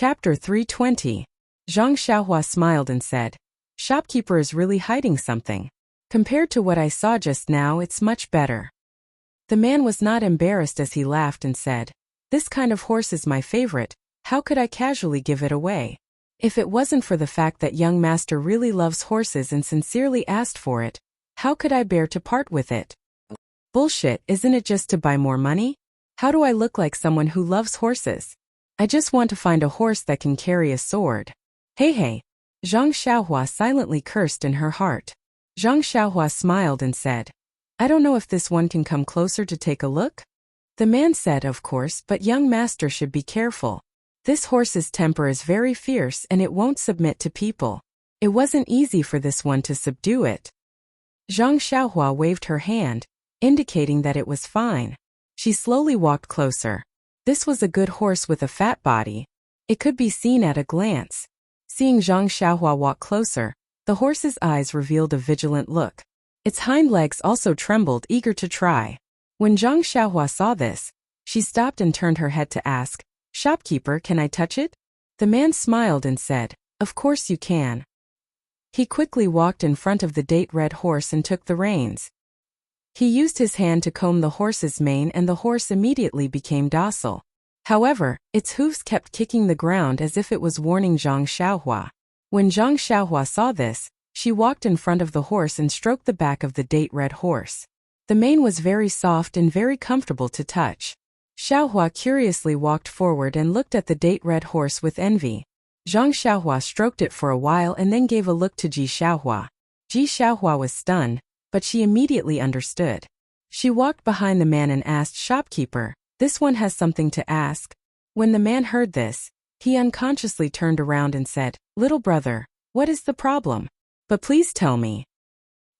Chapter 320. Zhang Xiaohua smiled and said, "Shopkeeper is really hiding something. Compared to what I saw just now, it's much better." The man was not embarrassed as he laughed and said, "This kind of horse is my favorite. How could I casually give it away? If it wasn't for the fact that young master really loves horses and sincerely asked for it, how could I bear to part with it?" "Bullshit, isn't it just to buy more money? How do I look like someone who loves horses? I just want to find a horse that can carry a sword. Hey. Zhang Xiaohua silently cursed in her heart. Zhang Xiaohua smiled and said, "I don't know if this one can come closer to take a look?" The man said, "Of course, but young master should be careful. This horse's temper is very fierce and it won't submit to people. It wasn't easy for this one to subdue it." Zhang Xiaohua waved her hand, indicating that it was fine. She slowly walked closer. This was a good horse with a fat body. It could be seen at a glance. Seeing Zhang Xiaohua walk closer, the horse's eyes revealed a vigilant look. Its hind legs also trembled, eager to try. When Zhang Xiaohua saw this, she stopped and turned her head to ask, "Shopkeeper, can I touch it?" The man smiled and said, "Of course you can." He quickly walked in front of the date red horse and took the reins. He used his hand to comb the horse's mane and the horse immediately became docile. However, its hooves kept kicking the ground as if it was warning Zhang Xiaohua. When Zhang Xiaohua saw this, she walked in front of the horse and stroked the back of the date red horse. The mane was very soft and very comfortable to touch. Xiaohua curiously walked forward and looked at the date red horse with envy. Zhang Xiaohua stroked it for a while and then gave a look to Ji Xiaohua. Ji Xiaohua was stunned, but she immediately understood. She walked behind the man and asked, "Shopkeeper, this one has something to ask." When the man heard this, he unconsciously turned around and said, "Little brother, what is the problem? But please tell me."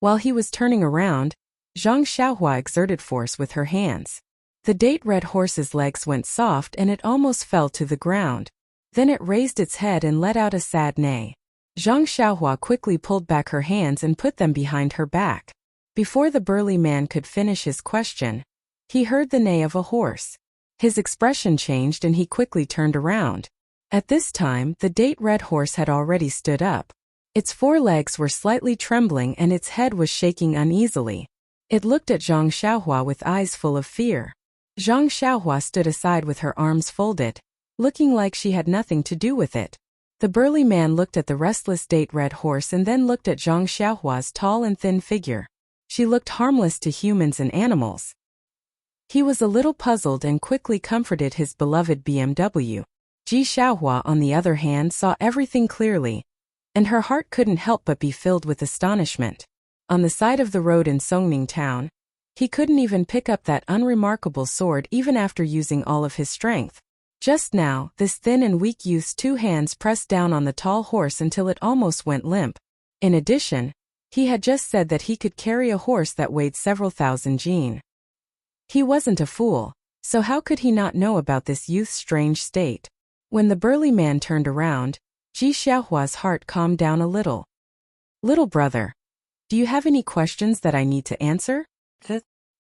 While he was turning around, Zhang Xiaohua exerted force with her hands. The date red horse's legs went soft and it almost fell to the ground. Then it raised its head and let out a sad neigh. Zhang Xiaohua quickly pulled back her hands and put them behind her back. Before the burly man could finish his question, he heard the neigh of a horse. His expression changed and he quickly turned around. At this time, the date red horse had already stood up. Its four legs were slightly trembling and its head was shaking uneasily. It looked at Zhang Xiaohua with eyes full of fear. Zhang Xiaohua stood aside with her arms folded, looking like she had nothing to do with it. The burly man looked at the restless date red horse and then looked at Zhang Xiaohua's tall and thin figure. She looked harmless to humans and animals. He was a little puzzled and quickly comforted his beloved BMW. Ji Xiaohua, on the other hand, saw everything clearly, and her heart couldn't help but be filled with astonishment. On the side of the road in Songning town, he couldn't even pick up that unremarkable sword even after using all of his strength. Just now, this thin and weak youth's two hands pressed down on the tall horse until it almost went limp. In addition, he had just said that he could carry a horse that weighed several thousand jin. He wasn't a fool, so how could he not know about this youth's strange state? When the burly man turned around, Ji Xiaohua's heart calmed down a little. "Little brother, do you have any questions that I need to answer?"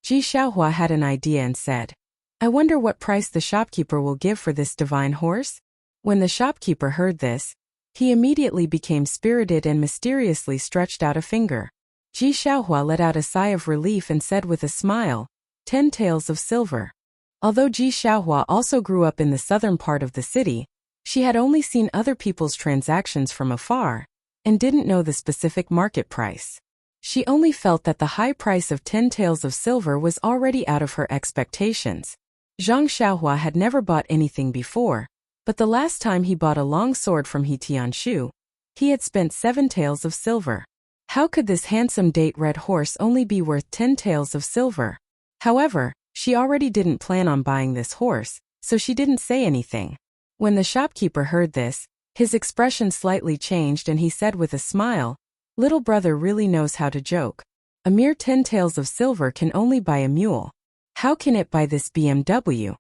Ji Xiaohua had an idea and said, "I wonder what price the shopkeeper will give for this divine horse?" When the shopkeeper heard this, he immediately became spirited and mysteriously stretched out a finger. Ji Xiaohua let out a sigh of relief and said with a smile, 10 taels of silver." Although Ji Xiaohua also grew up in the southern part of the city, she had only seen other people's transactions from afar, and didn't know the specific market price. She only felt that the high price of 10 taels of silver was already out of her expectations. Zhang Xiaohua had never bought anything before, but the last time he bought a long sword from He Tianshu, he had spent 7 taels of silver. How could this handsome date red horse only be worth 10 taels of silver? However, she already didn't plan on buying this horse, so she didn't say anything. When the shopkeeper heard this, his expression slightly changed and he said with a smile, "Little brother really knows how to joke. A mere 10 taels of silver can only buy a mule. How can it buy this BMW?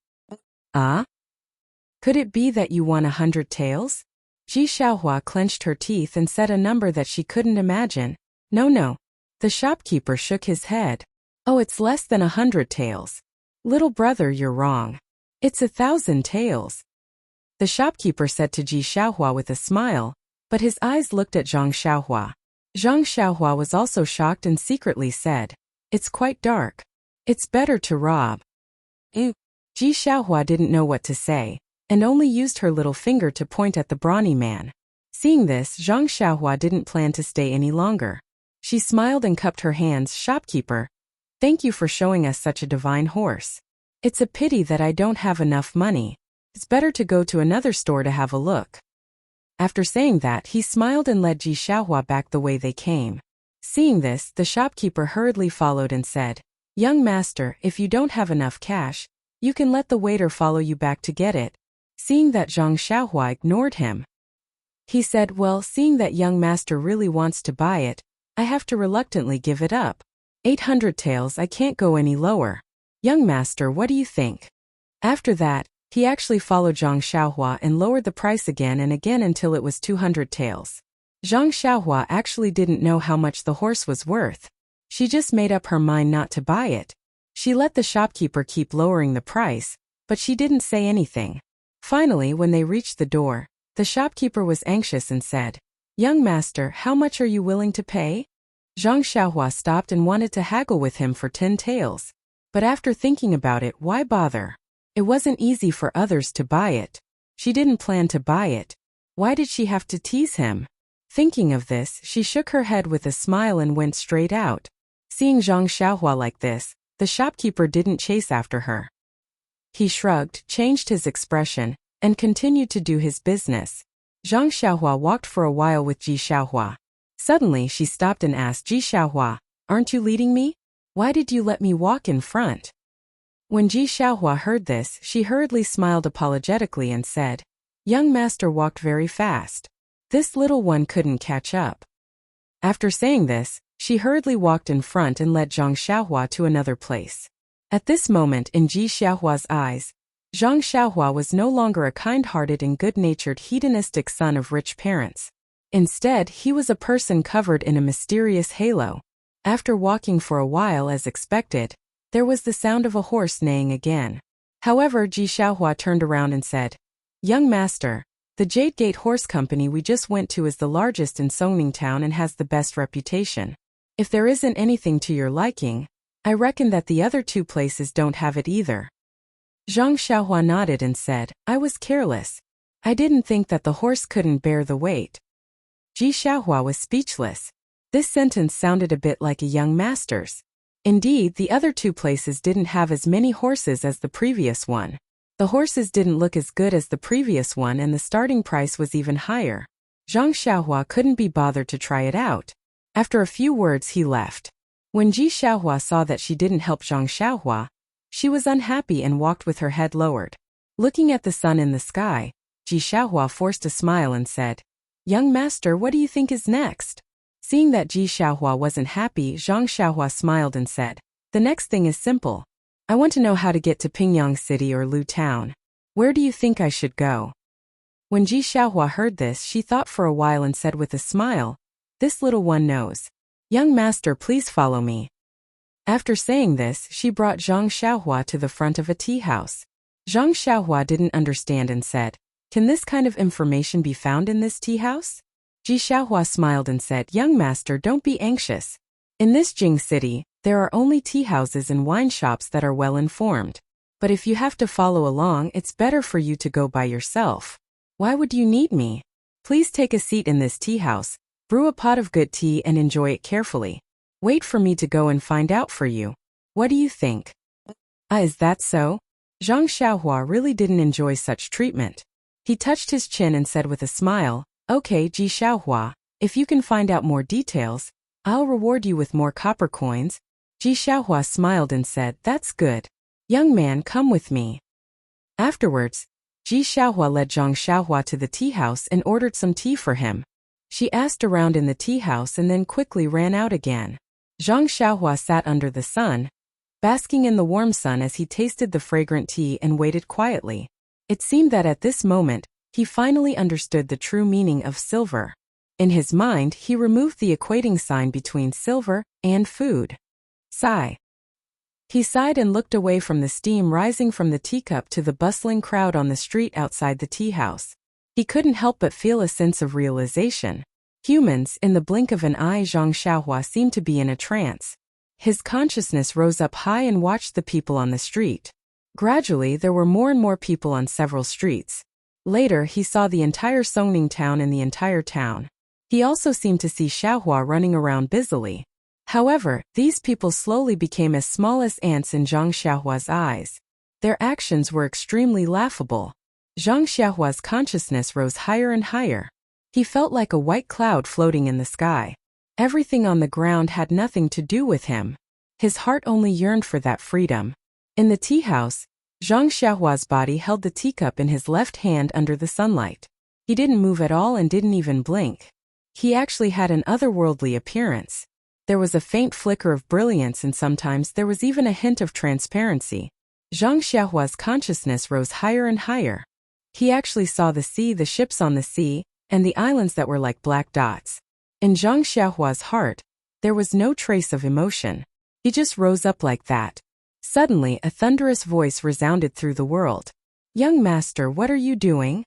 Ah? Could it be that you want 100 taels?" Ji Xiaohua clenched her teeth and said a number that she couldn't imagine. No. The shopkeeper shook his head. "Oh, it's less than 100 taels. Little brother, you're wrong. It's 1,000 taels." the shopkeeper said to Ji Xiaohua with a smile, but his eyes looked at Zhang Xiaohua. Zhang Xiaohua was also shocked and secretly said, "It's quite dark. It's better to rob." Ji Xiaohua didn't know what to say, and only used her little finger to point at the brawny man. Seeing this, Zhang Xiaohua didn't plan to stay any longer. She smiled and cupped her hands. "Shopkeeper, thank you for showing us such a divine horse. It's a pity that I don't have enough money. It's better to go to another store to have a look." After saying that, he smiled and led Ji Xiaohua back the way they came. Seeing this, the shopkeeper hurriedly followed and said, "Young master, if you don't have enough cash, you can let the waiter follow you back to get it." Seeing that Zhang Xiaohua ignored him, he said, "Well, seeing that young master really wants to buy it, I have to reluctantly give it up. 800 taels, I can't go any lower. Young master, what do you think?" After that, he actually followed Zhang Xiaohua and lowered the price again and again until it was 200 taels. Zhang Xiaohua actually didn't know how much the horse was worth. She just made up her mind not to buy it. She let the shopkeeper keep lowering the price, but she didn't say anything. Finally, when they reached the door, the shopkeeper was anxious and said, "Young master, how much are you willing to pay?" Zhang Xiaohua stopped and wanted to haggle with him for 10 taels. But after thinking about it, why bother? It wasn't easy for others to buy it. She didn't plan to buy it. Why did she have to tease him? Thinking of this, she shook her head with a smile and went straight out. Seeing Zhang Xiaohua like this, the shopkeeper didn't chase after her. He shrugged, changed his expression, and continued to do his business. Zhang Xiaohua walked for a while with Ji Xiaohua. Suddenly, she stopped and asked, "Ji Xiaohua, aren't you leading me? Why did you let me walk in front?" When Ji Xiaohua heard this, she hurriedly smiled apologetically and said, "Young master walked very fast. This little one couldn't catch up." After saying this, she hurriedly walked in front and led Zhang Xiaohua to another place. At this moment, in Ji Xiaohua's eyes, Zhang Xiaohua was no longer a kind-hearted and good-natured hedonistic son of rich parents. Instead, he was a person covered in a mysterious halo. After walking for a while as expected, there was the sound of a horse neighing again. However, Ji Xiaohua turned around and said, "Young master, the Jade Gate Horse Company we just went to is the largest in Songning Town and has the best reputation. If there isn't anything to your liking, I reckon that the other two places don't have it either." Zhang Xiaohua nodded and said, "I was careless. I didn't think that the horse couldn't bear the weight." Ji Xiaohua was speechless. This sentence sounded a bit like a young master's. Indeed, the other two places didn't have as many horses as the previous one. The horses didn't look as good as the previous one and the starting price was even higher. Zhang Xiaohua couldn't be bothered to try it out. After a few words, he left. When Ji Xiaohua saw that she didn't help Zhang Xiaohua, she was unhappy and walked with her head lowered. Looking at the sun in the sky, Ji Xiaohua forced a smile and said, "Young master, what do you think is next?" Seeing that Ji Xiaohua wasn't happy, Zhang Xiaohua smiled and said, "The next thing is simple. I want to know how to get to Pingyang City or Lu Town. Where do you think I should go?" When Ji Xiaohua heard this, she thought for a while and said with a smile, "This little one knows. Young master, please follow me." After saying this, she brought Zhang Xiaohua to the front of a tea house. Zhang Xiaohua didn't understand and said, "Can this kind of information be found in this tea house?" Ji Xiaohua smiled and said, "Young master, don't be anxious. In this Jing city, there are only tea houses and wine shops that are well informed. But if you have to follow along, it's better for you to go by yourself. Why would you need me? Please take a seat in this tea house, brew a pot of good tea and enjoy it carefully. Wait for me to go and find out for you. What do you think?" Is that so? Zhang Xiaohua really didn't enjoy such treatment. He touched his chin and said with a smile, "Okay, Ji Xiaohua, if you can find out more details, I'll reward you with more copper coins." Ji Xiaohua smiled and said, "That's good. Young man, come with me." Afterwards, Ji Xiaohua led Zhang Xiaohua to the tea house and ordered some tea for him. She asked around in the tea house and then quickly ran out again. Zhang Xiaohua sat under the sun, basking in the warm sun as he tasted the fragrant tea and waited quietly. It seemed that at this moment, he finally understood the true meaning of silver. In his mind, he removed the equating sign between silver and food. Sigh. He sighed and looked away from the steam rising from the teacup to the bustling crowd on the street outside the tea house. He couldn't help but feel a sense of realization. Humans, in the blink of an eye, Zhang Xiaohua seemed to be in a trance. His consciousness rose up high and watched the people on the street. Gradually, there were more and more people on several streets. Later, he saw the entire Songning town and the entire town. He also seemed to see Xiaohua running around busily. However, these people slowly became as small as ants in Zhang Xiaohua's eyes. Their actions were extremely laughable. Zhang Xiaohua's consciousness rose higher and higher. He felt like a white cloud floating in the sky. Everything on the ground had nothing to do with him. His heart only yearned for that freedom. In the tea house, Zhang Xiaohua's body held the teacup in his left hand under the sunlight. He didn't move at all and didn't even blink. He actually had an otherworldly appearance. There was a faint flicker of brilliance and sometimes there was even a hint of transparency. Zhang Xiaohua's consciousness rose higher and higher. He actually saw the sea, the ships on the sea, and the islands that were like black dots. In Zhang Xiaohua's heart, there was no trace of emotion. He just rose up like that. Suddenly, a thunderous voice resounded through the world. "Young master, what are you doing?"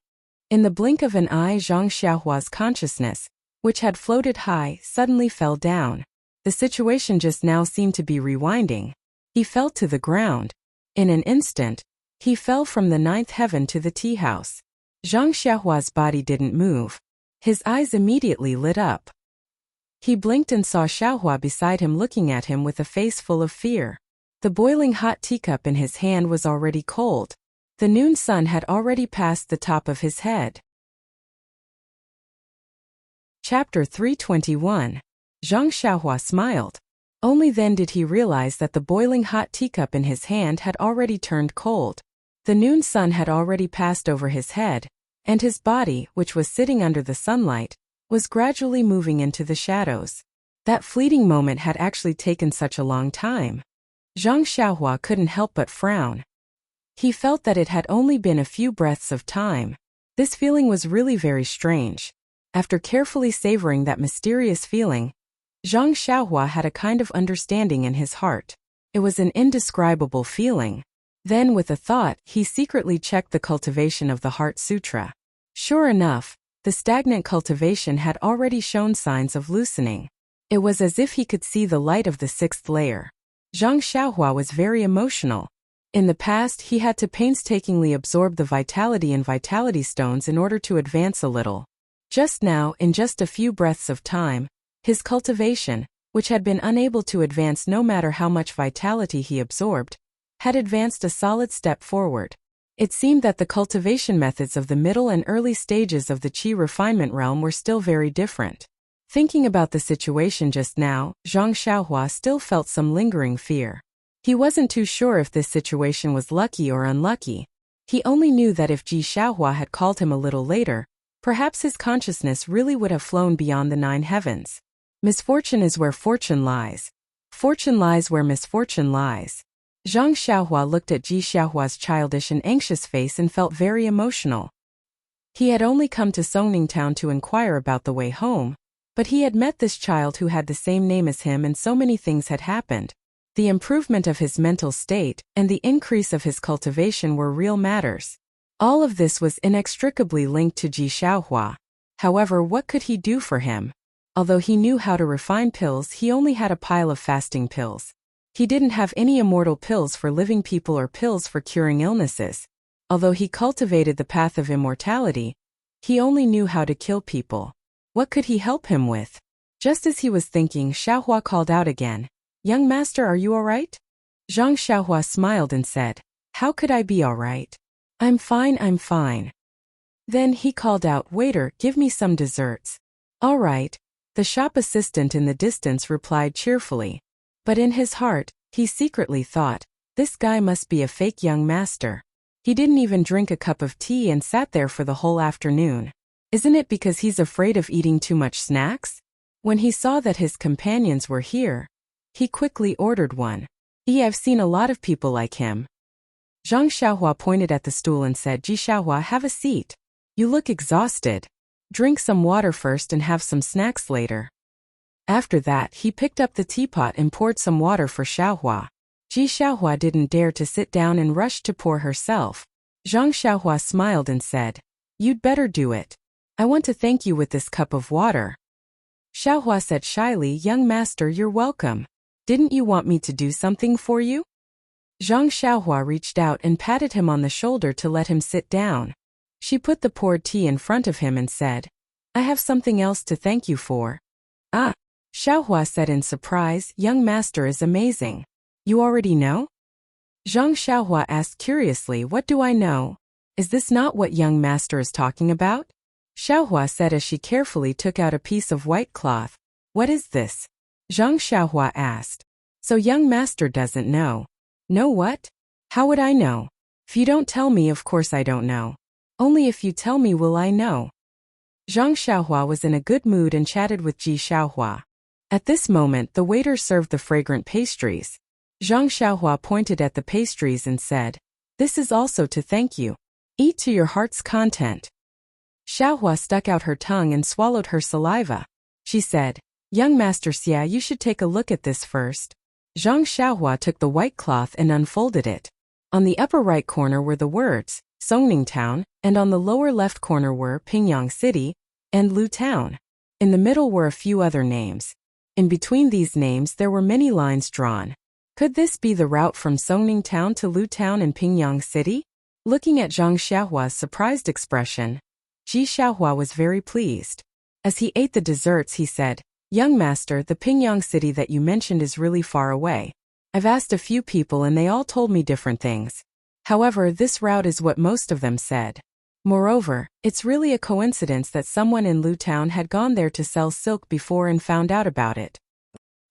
In the blink of an eye, Zhang Xiaohua's consciousness, which had floated high, suddenly fell down. The situation just now seemed to be rewinding. He fell to the ground. In an instant, he fell from the 9th heaven to the tea house. Zhang Xiaohua's body didn't move. His eyes immediately lit up. He blinked and saw Xiaohua beside him looking at him with a face full of fear. The boiling hot teacup in his hand was already cold. The noon sun had already passed the top of his head. Chapter 321. Zhang Xiaohua smiled. Only then did he realize that the boiling hot teacup in his hand had already turned cold. The noon sun had already passed over his head, and his body, which was sitting under the sunlight, was gradually moving into the shadows. That fleeting moment had actually taken such a long time. Zhang Xiaohua couldn't help but frown. He felt that it had only been a few breaths of time. This feeling was really very strange. After carefully savoring that mysterious feeling, Zhang Xiaohua had a kind of understanding in his heart. It was an indescribable feeling. Then, with a thought, he secretly checked the cultivation of the Heart Sutra. Sure enough, the stagnant cultivation had already shown signs of loosening. It was as if he could see the light of the 6th layer. Zhang Xiaohua was very emotional. In the past, he had to painstakingly absorb the vitality and vitality stones in order to advance a little. Just now, in just a few breaths of time, his cultivation, which had been unable to advance no matter how much vitality he absorbed, had advanced a solid step forward. It seemed that the cultivation methods of the middle and early stages of the qi refinement realm were still very different. Thinking about the situation just now, Zhang Xiaohua still felt some lingering fear. He wasn't too sure if this situation was lucky or unlucky. He only knew that if Ji Xiaohua had called him a little later, perhaps his consciousness really would have flown beyond the 9 heavens. Misfortune is where fortune lies. Fortune lies where misfortune lies. Zhang Xiaohua looked at Ji Xiaohua's childish and anxious face and felt very emotional. He had only come to Songning town to inquire about the way home, but he had met this child who had the same name as him and so many things had happened. The improvement of his mental state and the increase of his cultivation were real matters. All of this was inextricably linked to Ji Xiaohua. However, what could he do for him? Although he knew how to refine pills, he only had a pile of fasting pills. He didn't have any immortal pills for living people or pills for curing illnesses. Although he cultivated the path of immortality, he only knew how to kill people. What could he help him with? Just as he was thinking, Xiaohua called out again. "Young master, are you all right?" Zhang Xiaohua smiled and said, "How could I be all right? I'm fine, I'm fine." Then he called out, "Waiter, give me some desserts." "All right," the shop assistant in the distance replied cheerfully. But in his heart, he secretly thought, this guy must be a fake young master. He didn't even drink a cup of tea and sat there for the whole afternoon. Isn't it because he's afraid of eating too much snacks? When he saw that his companions were here, he quickly ordered one. I've seen a lot of people like him. Zhang Xiaohua pointed at the stool and said, "Ji Xiaohua, have a seat. You look exhausted. Drink some water first and have some snacks later." After that, he picked up the teapot and poured some water for Xiaohua. Ji Xiaohua didn't dare to sit down and rushed to pour herself. Zhang Xiaohua smiled and said, "You'd better do it. I want to thank you with this cup of water." Xiaohua said shyly, "Young master, you're welcome. Didn't you want me to do something for you?" Zhang Xiaohua reached out and patted him on the shoulder to let him sit down. She put the poured tea in front of him and said, "I have something else to thank you for." "Ah," Xiaohua said in surprise, "Young master is amazing. You already know?" Zhang Xiaohua asked curiously, "What do I know? Is this not what young master is talking about?" Xiaohua said as she carefully took out a piece of white cloth. "What is this?" Zhang Xiaohua asked. "So young master doesn't know." "Know what? How would I know? If you don't tell me, of course I don't know. Only if you tell me will I know." Zhang Xiaohua was in a good mood and chatted with Ji Xiaohua. At this moment, the waiter served the fragrant pastries. Zhang Xiaohua pointed at the pastries and said, "This is also to thank you. Eat to your heart's content." Xiaohua stuck out her tongue and swallowed her saliva. She said, "Young master Xia, you should take a look at this first." Zhang Xiaohua took the white cloth and unfolded it. On the upper right corner were the words, Songning Town, and on the lower left corner were Pingyang City and Lu Town. In the middle were a few other names. In between these names there were many lines drawn. Could this be the route from Songning Town to Lu Town in Pingyang City? Looking at Zhang Xiaohua's surprised expression, Ji Xiaohua was very pleased. As he ate the desserts, he said, "Young master, the Pingyang City that you mentioned is really far away. I've asked a few people and they all told me different things. However, this route is what most of them said. Moreover, it's really a coincidence that someone in Lu Town had gone there to sell silk before and found out about it."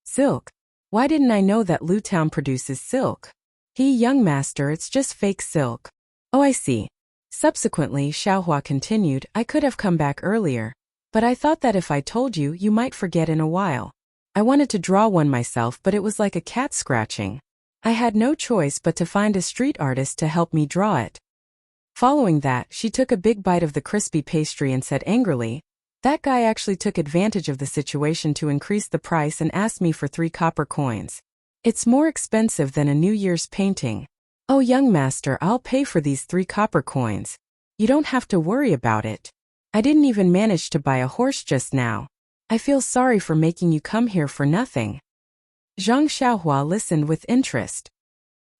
"Silk? Why didn't I know that Lu Town produces silk?" Young master, it's just fake silk." "Oh, I see." Subsequently, Xiaohua continued, "I could have come back earlier, but I thought that if I told you, you might forget in a while. I wanted to draw one myself, but it was like a cat scratching. I had no choice but to find a street artist to help me draw it." Following that, she took a big bite of the crispy pastry and said angrily, "That guy actually took advantage of the situation to increase the price and asked me for 3 copper coins. It's more expensive than a New Year's painting. Oh, young master, I'll pay for these 3 copper coins. You don't have to worry about it. I didn't even manage to buy a horse just now. I feel sorry for making you come here for nothing." Zhang Xiaohua listened with interest.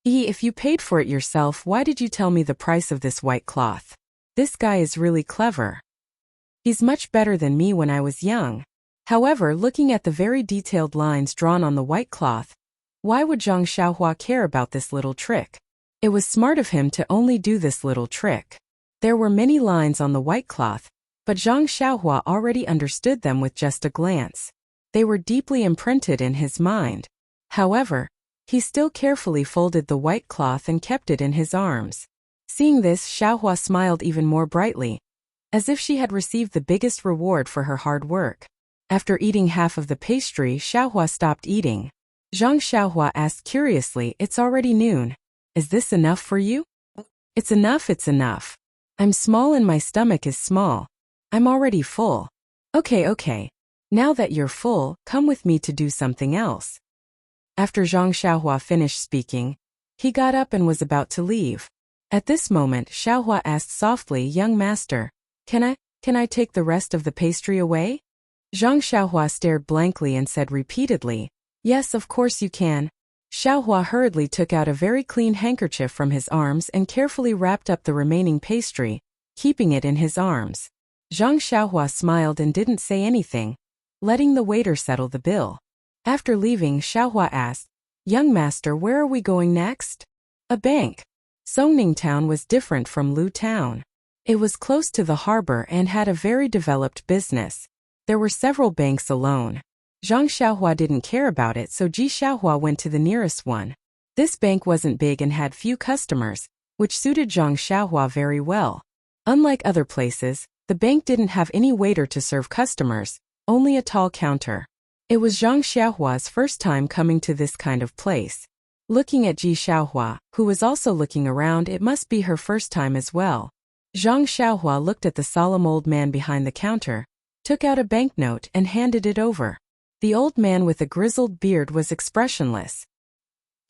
If you paid for it yourself, why did you tell me the price of this white cloth? This guy is really clever. He's much better than me when I was young." However, looking at the very detailed lines drawn on the white cloth, why would Zhang Xiaohua care about this little trick? It was smart of him to only do this little trick. There were many lines on the white cloth, but Zhang Xiaohua already understood them with just a glance. They were deeply imprinted in his mind. However, he still carefully folded the white cloth and kept it in his arms. Seeing this, Xiaohua smiled even more brightly, as if she had received the biggest reward for her hard work. After eating half of the pastry, Xiaohua stopped eating. Zhang Xiaohua asked curiously, "It's already noon. Is this enough for you?" It's enough, it's enough. I'm small and my stomach is small. I'm already full." Okay. Now that you're full, come with me to do something else." After Zhang Xiaohua finished speaking, he got up and was about to leave. At this moment, Xiaohua asked softly, "Young master, can I take the rest of the pastry away?" Zhang Xiaohua stared blankly and said repeatedly, "Yes, of course you can." Xiaohua hurriedly took out a very clean handkerchief from his arms and carefully wrapped up the remaining pastry, keeping it in his arms. Zhang Xiaohua smiled and didn't say anything, letting the waiter settle the bill. After leaving, Xiaohua asked, "Young master, where are we going next?" "A bank." Songning Town was different from Lu Town. It was close to the harbor and had a very developed business. There were several banks alone. Zhang Xiaohua didn't care about it, so Ji Xiaohua went to the nearest one. This bank wasn't big and had few customers, which suited Zhang Xiaohua very well. Unlike other places, the bank didn't have any waiter to serve customers, only a tall counter. It was Zhang Xiaohua's first time coming to this kind of place. Looking at Ji Xiaohua, who was also looking around, it must be her first time as well. Zhang Xiaohua looked at the solemn old man behind the counter, took out a banknote and handed it over. The old man with a grizzled beard was expressionless.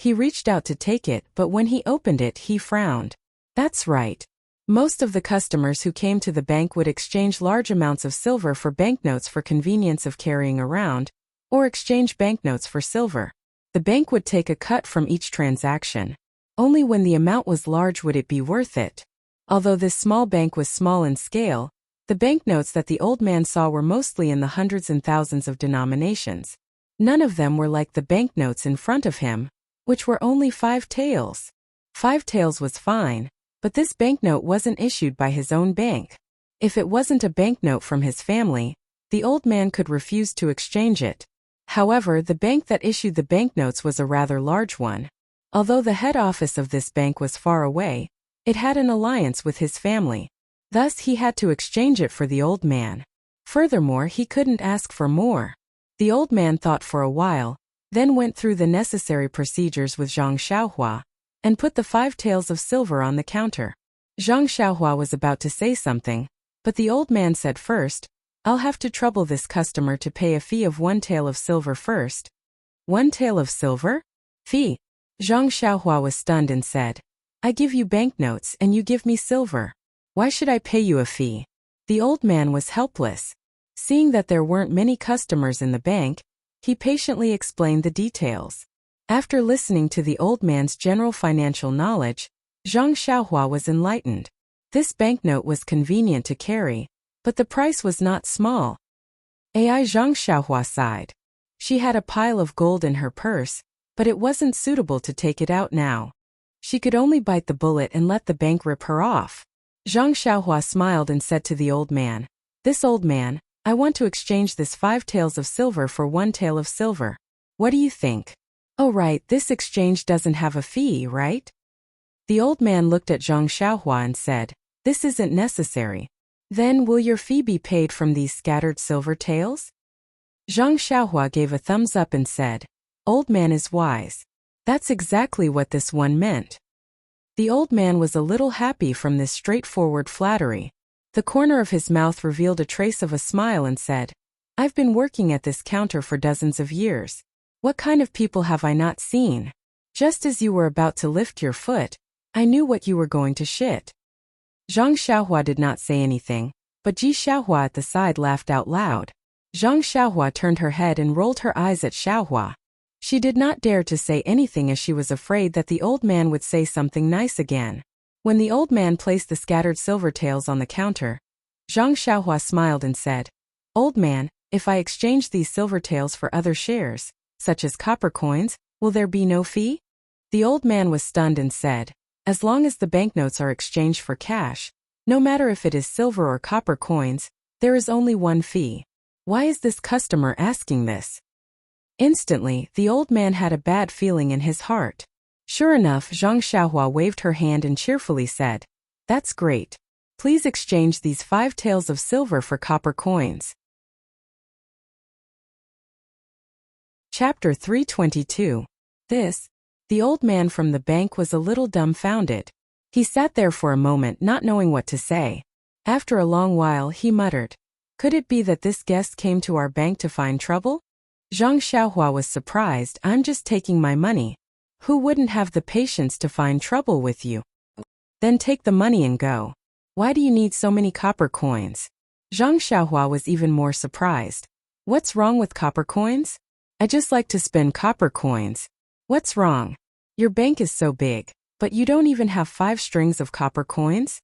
He reached out to take it, but when he opened it, he frowned. That's right. Most of the customers who came to the bank would exchange large amounts of silver for banknotes for convenience of carrying around, or exchange banknotes for silver. The bank would take a cut from each transaction. Only when the amount was large would it be worth it. Although this small bank was small in scale, the banknotes that the old man saw were mostly in the hundreds and thousands of denominations. None of them were like the banknotes in front of him, which were only 5 taels. 5 taels was fine, but this banknote wasn't issued by his own bank. If it wasn't a banknote from his family, the old man could refuse to exchange it. However, the bank that issued the banknotes was a rather large one. Although the head office of this bank was far away, it had an alliance with his family. Thus he had to exchange it for the old man. Furthermore, he couldn't ask for more. The old man thought for a while, then went through the necessary procedures with Zhang Xiaohua, and put the 5 taels of silver on the counter. Zhang Xiaohua was about to say something, but the old man said first, "I'll have to trouble this customer to pay a fee of 1 tael of silver first." 1 tael of silver? Fee? Zhang Xiaohua was stunned and said, "I give you banknotes and you give me silver. Why should I pay you a fee?" The old man was helpless. Seeing that there weren't many customers in the bank, he patiently explained the details. After listening to the old man's general financial knowledge, Zhang Xiaohua was enlightened. This banknote was convenient to carry, but the price was not small. Zhang Xiaohua sighed. She had a pile of gold in her purse, but it wasn't suitable to take it out now. She could only bite the bullet and let the bank rip her off. Zhang Xiaohua smiled and said to the old man, "This old man, I want to exchange this 5 taels of silver for 1 tael of silver. What do you think?" "Oh right, this exchange doesn't have a fee, right?" The old man looked at Zhang Xiaohua and said, "This isn't necessary. Then will your fee be paid from these scattered silver taels?" Zhang Xiaohua gave a thumbs up and said, "Old man is wise. That's exactly what this one meant." The old man was a little happy from this straightforward flattery. The corner of his mouth revealed a trace of a smile and said, "I've been working at this counter for dozens of years. What kind of people have I not seen? Just as you were about to lift your foot, I knew what you were going to shit." Zhang Xiaohua did not say anything, but Ji Xiaohua at the side laughed out loud. Zhang Xiaohua turned her head and rolled her eyes at Xiaohua. She did not dare to say anything as she was afraid that the old man would say something nice again. When the old man placed the scattered silver taels on the counter, Zhang Xiaohua smiled and said, "Old man, if I exchange these silver taels for other shares, such as copper coins, will there be no fee?" The old man was stunned and said, "As long as the banknotes are exchanged for cash, no matter if it is silver or copper coins, there is only one fee. Why is this customer asking this?" Instantly, the old man had a bad feeling in his heart. Sure enough, Zhang Xiaohua waved her hand and cheerfully said, "That's great. Please exchange these 5 taels of silver for copper coins." Chapter 322. The old man from the bank was a little dumbfounded. He sat there for a moment not knowing what to say. After a long while he muttered, "Could it be that this guest came to our bank to find trouble?" Zhang Xiaohua was surprised. "I'm just taking my money. Who wouldn't have the patience to find trouble with you? Then take the money and go. Why do you need so many copper coins?" Zhang Xiaohua was even more surprised. "What's wrong with copper coins? I just like to spend copper coins. What's wrong? Your bank is so big, but you don't even have 5 strings of copper coins?"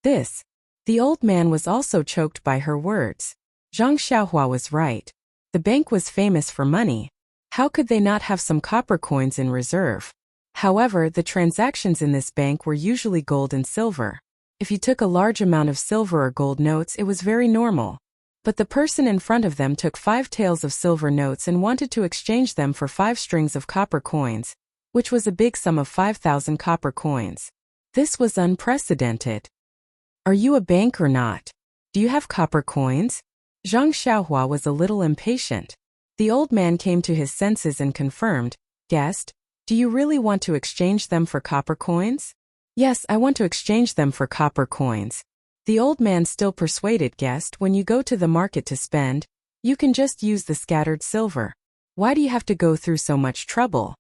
The old man was also choked by her words. Zhang Xiaohua was right. The bank was famous for money. How could they not have some copper coins in reserve? However, the transactions in this bank were usually gold and silver. If you took a large amount of silver or gold notes, it was very normal. But the person in front of them took 5 taels of silver notes and wanted to exchange them for 5 strings of copper coins, which was a big sum of 5,000 copper coins. This was unprecedented. "Are you a bank or not? Do you have copper coins?" Zhang Xiaohua was a little impatient. The old man came to his senses and confirmed, "Guest, do you really want to exchange them for copper coins?" "Yes, I want to exchange them for copper coins." The old man still persuaded, "Guest, when you go to the market to spend, you can just use the scattered silver. Why do you have to go through so much trouble?"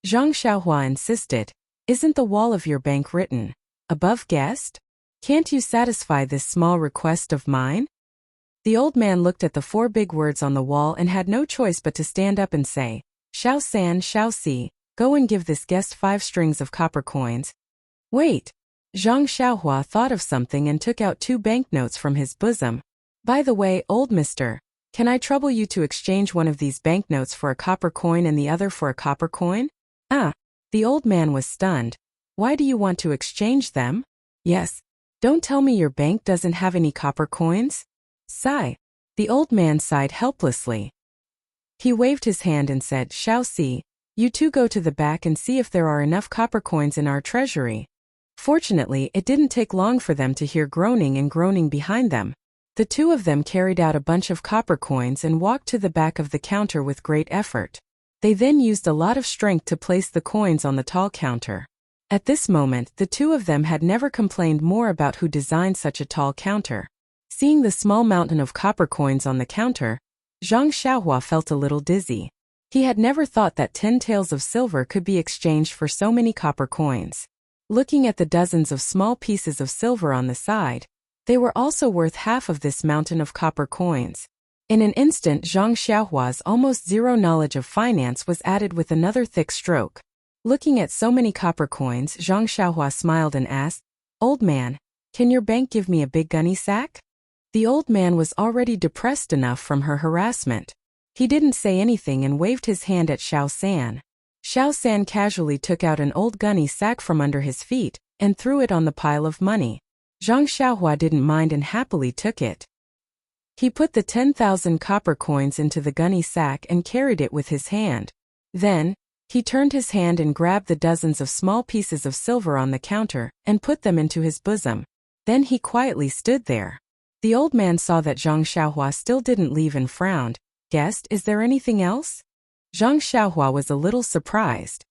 Zhang Xiaohua insisted. Isn't the wall of your bank written above guest? Can't you satisfy this small request of mine? The old man looked at the 4 big words on the wall and had no choice but to stand up and say, Xiao San, Xiao Si, go and give this guest 5 strings of copper coins. Wait. Zhang Xiaohua thought of something and took out 2 banknotes from his bosom. By the way, old mister, can I trouble you to exchange one of these banknotes for a copper coin and the other for a copper coin? Ah. The old man was stunned. Why do you want to exchange them? Yes. Don't tell me your bank doesn't have any copper coins? Sigh. The old man sighed helplessly. He waved his hand and said, Xiao Si, you 2 go to the back and see if there are enough copper coins in our treasury. Fortunately, it didn't take long for them to hear groaning and groaning behind them. The 2 of them carried out a bunch of copper coins and walked to the back of the counter with great effort. They then used a lot of strength to place the coins on the tall counter. At this moment, the 2 of them had never complained more about who designed such a tall counter. Seeing the small mountain of copper coins on the counter, Zhang Xiaohua felt a little dizzy. He had never thought that 10 taels of silver could be exchanged for so many copper coins. Looking at the dozens of small pieces of silver on the side, they were also worth half of this mountain of copper coins. In an instant, Zhang Xiaohua's almost zero knowledge of finance was added with another thick stroke. Looking at so many copper coins, Zhang Xiaohua smiled and asked, Old man, can your bank give me a big gunny sack? The old man was already depressed enough from her harassment. He didn't say anything and waved his hand at Xiao San. Xiao San casually took out an old gunny sack from under his feet and threw it on the pile of money. Zhang Xiaohua didn't mind and happily took it. He put the 10,000 copper coins into the gunny sack and carried it with his hand. Then, he turned his hand and grabbed the dozens of small pieces of silver on the counter and put them into his bosom. Then he quietly stood there. The old man saw that Zhang Xiaohua still didn't leave and frowned. Guest, is there anything else? Zhang Xiaohua was a little surprised.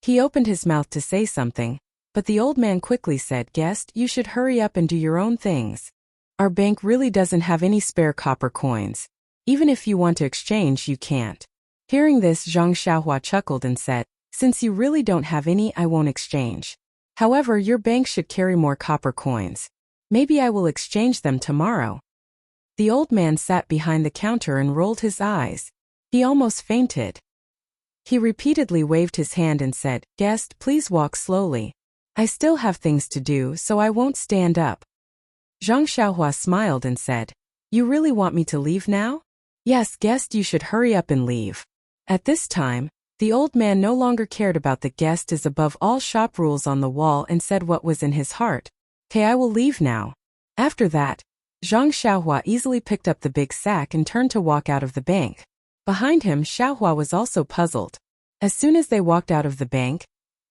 He opened his mouth to say something, but the old man quickly said, Guest, you should hurry up and do your own things. Our bank really doesn't have any spare copper coins. Even if you want to exchange, you can't. Hearing this, Zhang Xiaohua chuckled and said, Since you really don't have any, I won't exchange. However, your bank should carry more copper coins. Maybe I will exchange them tomorrow. The old man sat behind the counter and rolled his eyes. He almost fainted. He repeatedly waved his hand and said, Guest, please walk slowly. I still have things to do, so I won't stand up. Zhang Xiaohua smiled and said, You really want me to leave now? Yes, guest, you should hurry up and leave. At this time, the old man no longer cared about the guest is above all shop rules on the wall and said what was in his heart. Okay, I will leave now. After that, Zhang Xiaohua easily picked up the big sack and turned to walk out of the bank. Behind him, Xiaohua was also puzzled. As soon as they walked out of the bank,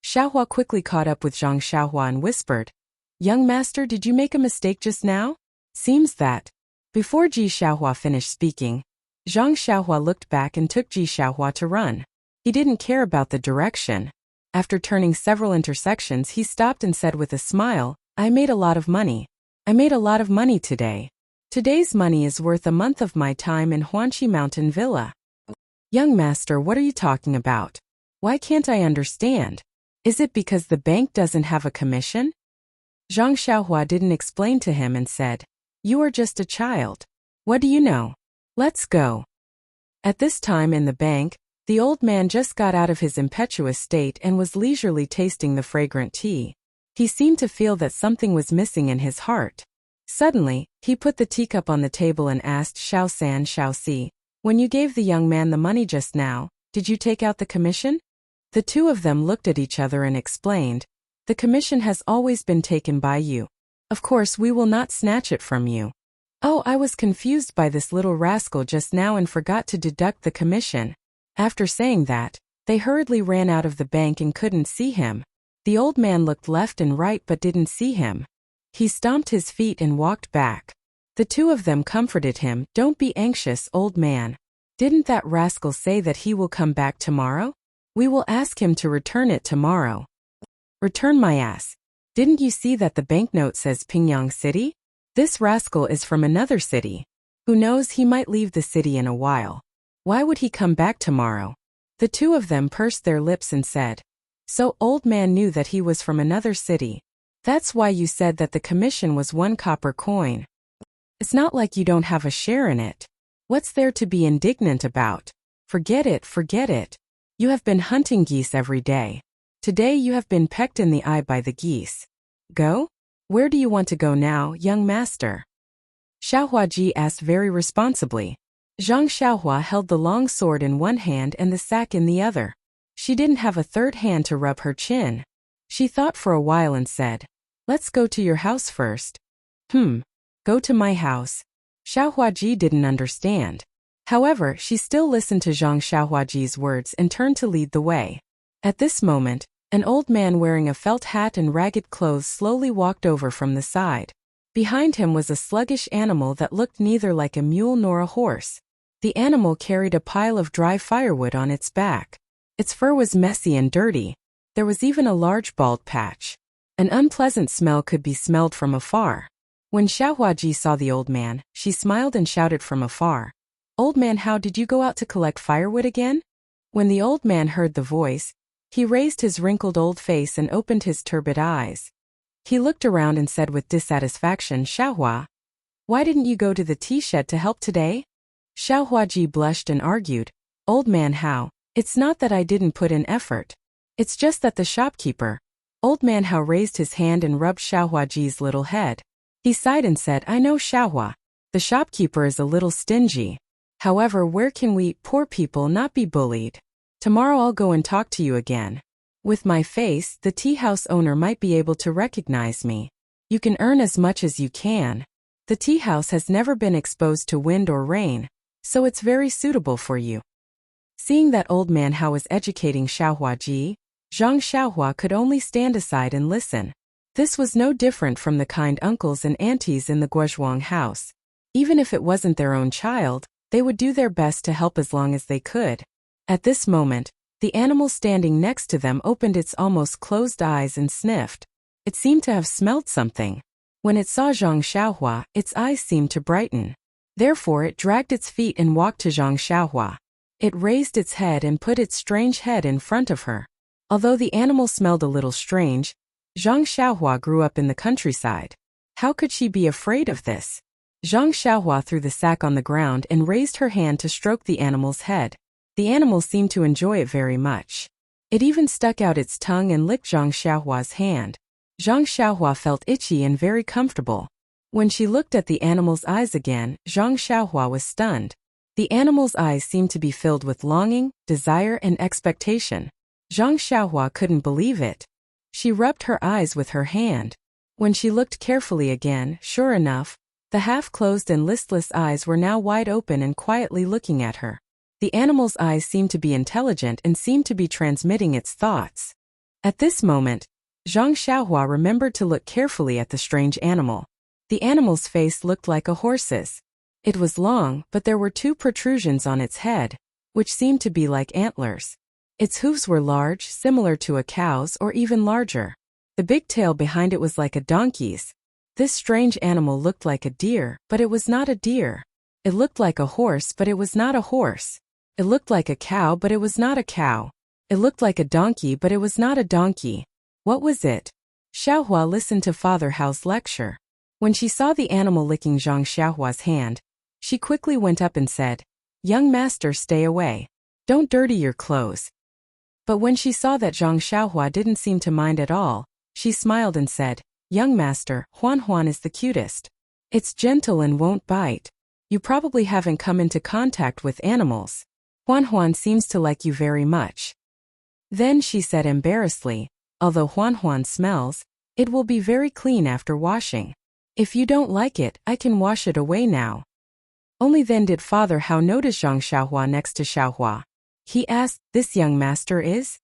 Xiaohua quickly caught up with Zhang Xiaohua and whispered, Young master, did you make a mistake just now? Seems that. Before Ji Xiaohua finished speaking, Zhang Xiaohua looked back and took Ji Xiaohua to run. He didn't care about the direction. After turning several intersections, he stopped and said with a smile, I made a lot of money. I made a lot of money today. Today's money is worth a month of my time in Huanqi Mountain Villa. Young master, what are you talking about? Why can't I understand? Is it because the bank doesn't have a commission? Zhang Xiaohua didn't explain to him and said, You are just a child. What do you know? Let's go. At this time in the bank, the old man just got out of his impetuous state and was leisurely tasting the fragrant tea. He seemed to feel that something was missing in his heart. Suddenly, he put the teacup on the table and asked Xiao San, Xiao Si, when you gave the young man the money just now, did you take out the commission? The 2 of them looked at each other and explained, The commission has always been taken by you. Of course, we will not snatch it from you. Oh, I was confused by this little rascal just now and forgot to deduct the commission. After saying that, they hurriedly ran out of the bank and couldn't see him. The old man looked left and right but didn't see him. He stomped his feet and walked back. The 2 of them comforted him, Don't be anxious, old man. Didn't that rascal say that he will come back tomorrow? We will ask him to return it tomorrow. Return my ass. Didn't you see that the banknote says Pingyang City? This rascal is from another city. Who knows, he might leave the city in a while. Why would he come back tomorrow? The two of them pursed their lips and said, "So old man knew that he was from another city. That's why you said that the commission was 1 copper coin. It's not like you don't have a share in it. What's there to be indignant about? Forget it, forget it. You have been hunting geese every day. Today you have been pecked in the eye by the geese. Go? Where do you want to go now, young master?" Xiaohuaji asked very responsibly. Zhang Xiaohua held the long sword in one hand and the sack in the other. She didn't have a third hand to rub her chin. She thought for a while and said, "Let's go to your house first." Go to my house. Xiaohuaji didn't understand. However, she still listened to Zhang Xiaohuaji's words and turned to lead the way. At this moment, an old man wearing a felt hat and ragged clothes slowly walked over from the side. Behind him was a sluggish animal that looked neither like a mule nor a horse. The animal carried a pile of dry firewood on its back. Its fur was messy and dirty. There was even a large bald patch. An unpleasant smell could be smelled from afar. When Xiaohuaji saw the old man, she smiled and shouted from afar, "Old man, how did you go out to collect firewood again?" When the old man heard the voice, he raised his wrinkled old face and opened his turbid eyes. He looked around and said with dissatisfaction, "Xiaohua, why didn't you go to the tea shed to help today?" Xiaohuaji blushed and argued, "Old man, how? It's not that I didn't put in effort. It's just that the shopkeeper." Old man Hao raised his hand and rubbed Xiaohuaji's little head. He sighed and said, "I know, Xiaohua. The shopkeeper is a little stingy. However, where can we, poor people, not be bullied? Tomorrow I'll go and talk to you again. With my face, the tea house owner might be able to recognize me. You can earn as much as you can. The tea house has never been exposed to wind or rain, so it's very suitable for you." Seeing that old man Hao was educating Xiaohuaji, Zhang Xiaohua could only stand aside and listen. This was no different from the kind uncles and aunties in the Guozhuang house. Even if it wasn't their own child, they would do their best to help as long as they could. At this moment, the animal standing next to them opened its almost closed eyes and sniffed. It seemed to have smelled something. When it saw Zhang Xiaohua, its eyes seemed to brighten. Therefore it dragged its feet and walked to Zhang Xiaohua. It raised its head and put its strange head in front of her. Although the animal smelled a little strange, Zhang Xiaohua grew up in the countryside. How could she be afraid of this? Zhang Xiaohua threw the sack on the ground and raised her hand to stroke the animal's head. The animal seemed to enjoy it very much. It even stuck out its tongue and licked Zhang Xiaohua's hand. Zhang Xiaohua felt itchy and very comfortable. When she looked at the animal's eyes again, Zhang Xiaohua was stunned. The animal's eyes seemed to be filled with longing, desire, and expectation. Zhang Xiaohua couldn't believe it. She rubbed her eyes with her hand. When she looked carefully again, sure enough, the half-closed and listless eyes were now wide open and quietly looking at her. The animal's eyes seemed to be intelligent and seemed to be transmitting its thoughts. At this moment, Zhang Xiaohua remembered to look carefully at the strange animal. The animal's face looked like a horse's. It was long, but there were 2 protrusions on its head, which seemed to be like antlers. Its hooves were large, similar to a cow's or even larger. The big tail behind it was like a donkey's. This strange animal looked like a deer, but it was not a deer. It looked like a horse, but it was not a horse. It looked like a cow, but it was not a cow. It looked like a donkey, but it was not a donkey. What was it? Xiaohua listened to Father Hao's lecture. When she saw the animal licking Zhang Xiaohua's hand, she quickly went up and said, "Young master, stay away. Don't dirty your clothes." But when she saw that Zhang Xiaohua didn't seem to mind at all, she smiled and said, "Young master, Huan Huan is the cutest. It's gentle and won't bite. You probably haven't come into contact with animals. Huan Huan seems to like you very much." Then she said embarrassedly, "Although Huan Huan smells, it will be very clean after washing. If you don't like it, I can wash it away now." Only then did Father Hao notice Zhang Xiaohua next to Xiaohua. He asked, "This young master is?"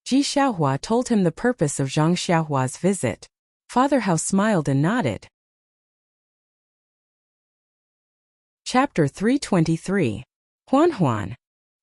Ji Xiaohua told him the purpose of Zhang Xiaohua's visit. Father Hao smiled and nodded. Chapter 323. Huan Huan.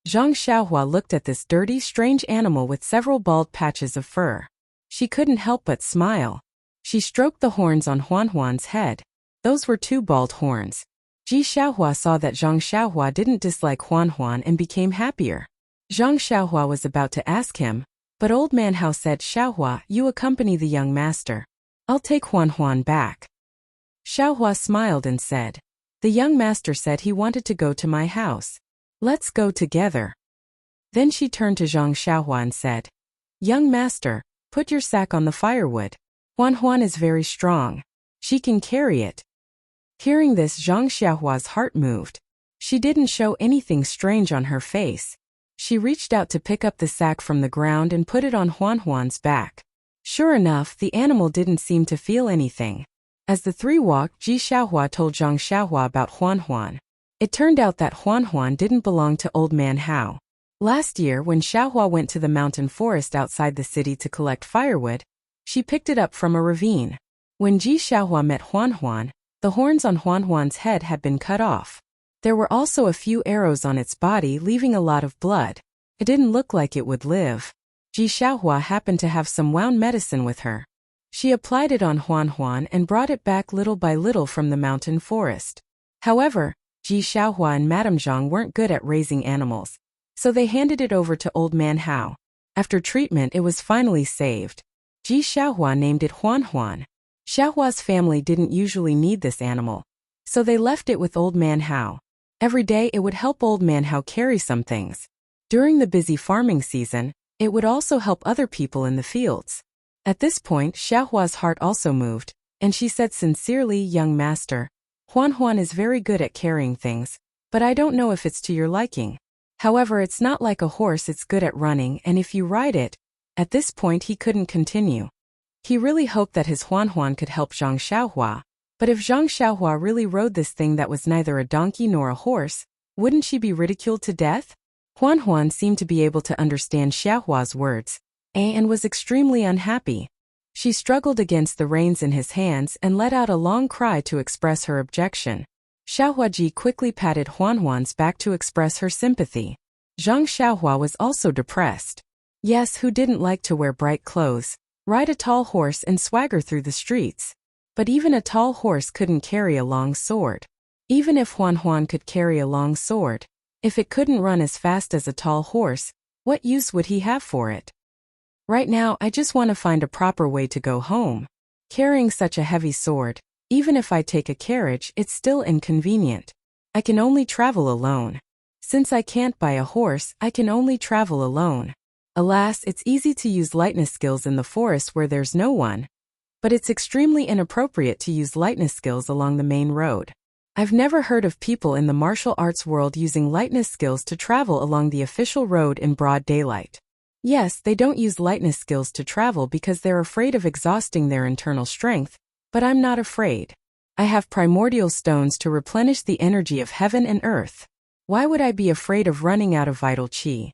Zhang Xiaohua looked at this dirty, strange animal with several bald patches of fur. She couldn't help but smile. She stroked the horns on Huan Huan's head. Those were 2 bald horns. Ji Xiaohua saw that Zhang Xiaohua didn't dislike Huan Huan and became happier. Zhang Xiaohua was about to ask him, but Old Man Hao said, Xiaohua, you accompany the young master. I'll take Huan back. Xiaohua smiled and said, the young master said he wanted to go to my house. Let's go together. Then she turned to Zhang Xiaohua and said, young master, put your sack on the firewood. Huan is very strong. She can carry it. Hearing this, Zhang Xiaohua's heart moved. She didn't show anything strange on her face. She reached out to pick up the sack from the ground and put it on Huan's back. Sure enough, the animal didn't seem to feel anything. As the three walked, Ji Xiaohua told Zhang Xiaohua about Huan. It turned out that Huan didn't belong to Old Man Hao. Last year, when Xiaohua went to the mountain forest outside the city to collect firewood, she picked it up from a ravine. When Ji Xiaohua met Huan, the horns on Huan's head had been cut off. There were also a few arrows on its body, leaving a lot of blood. It didn't look like it would live. Ji Xiaohua happened to have some wound medicine with her. She applied it on Huan and brought it back little by little from the mountain forest. However, Ji Xiaohua and Madame Zhang weren't good at raising animals, so they handed it over to Old Man Hao. After treatment, it was finally saved. Ji Xiaohua named it Huan. Xiaohua's family didn't usually need this animal, so they left it with Old Man Hao. Every day it would help Old Man Hao carry some things. During the busy farming season, it would also help other people in the fields. At this point, Xiaohua's heart also moved, and she said sincerely, young master, Huan is very good at carrying things, but I don't know if it's to your liking. However, it's not like a horse, it's good at running, and if you ride it. At this point he couldn't continue. He really hoped that his Huan could help Zhang Xiaohua. But if Zhang Xiaohua really rode this thing that was neither a donkey nor a horse, wouldn't she be ridiculed to death? Huan seemed to be able to understand Xiaohua's words, and was extremely unhappy. She struggled against the reins in his hands and let out a long cry to express her objection. Xiaohuaji quickly patted Huan's back to express her sympathy. Zhang Xiaohua was also depressed. Yes, who didn't like to wear bright clothes, ride a tall horse and swagger through the streets? But even a tall horse couldn't carry a long sword. Even if Huan could carry a long sword, if it couldn't run as fast as a tall horse, what use would he have for it? Right now, I just want to find a proper way to go home. Carrying such a heavy sword, even if I take a carriage, it's still inconvenient. I can only travel alone. Since I can't buy a horse, I can only travel alone. Alas, it's easy to use lightness skills in the forest where there's no one. But it's extremely inappropriate to use lightness skills along the main road. I've never heard of people in the martial arts world using lightness skills to travel along the official road in broad daylight. Yes, they don't use lightness skills to travel because they're afraid of exhausting their internal strength, but I'm not afraid. I have primordial stones to replenish the energy of heaven and earth. Why would I be afraid of running out of vital qi?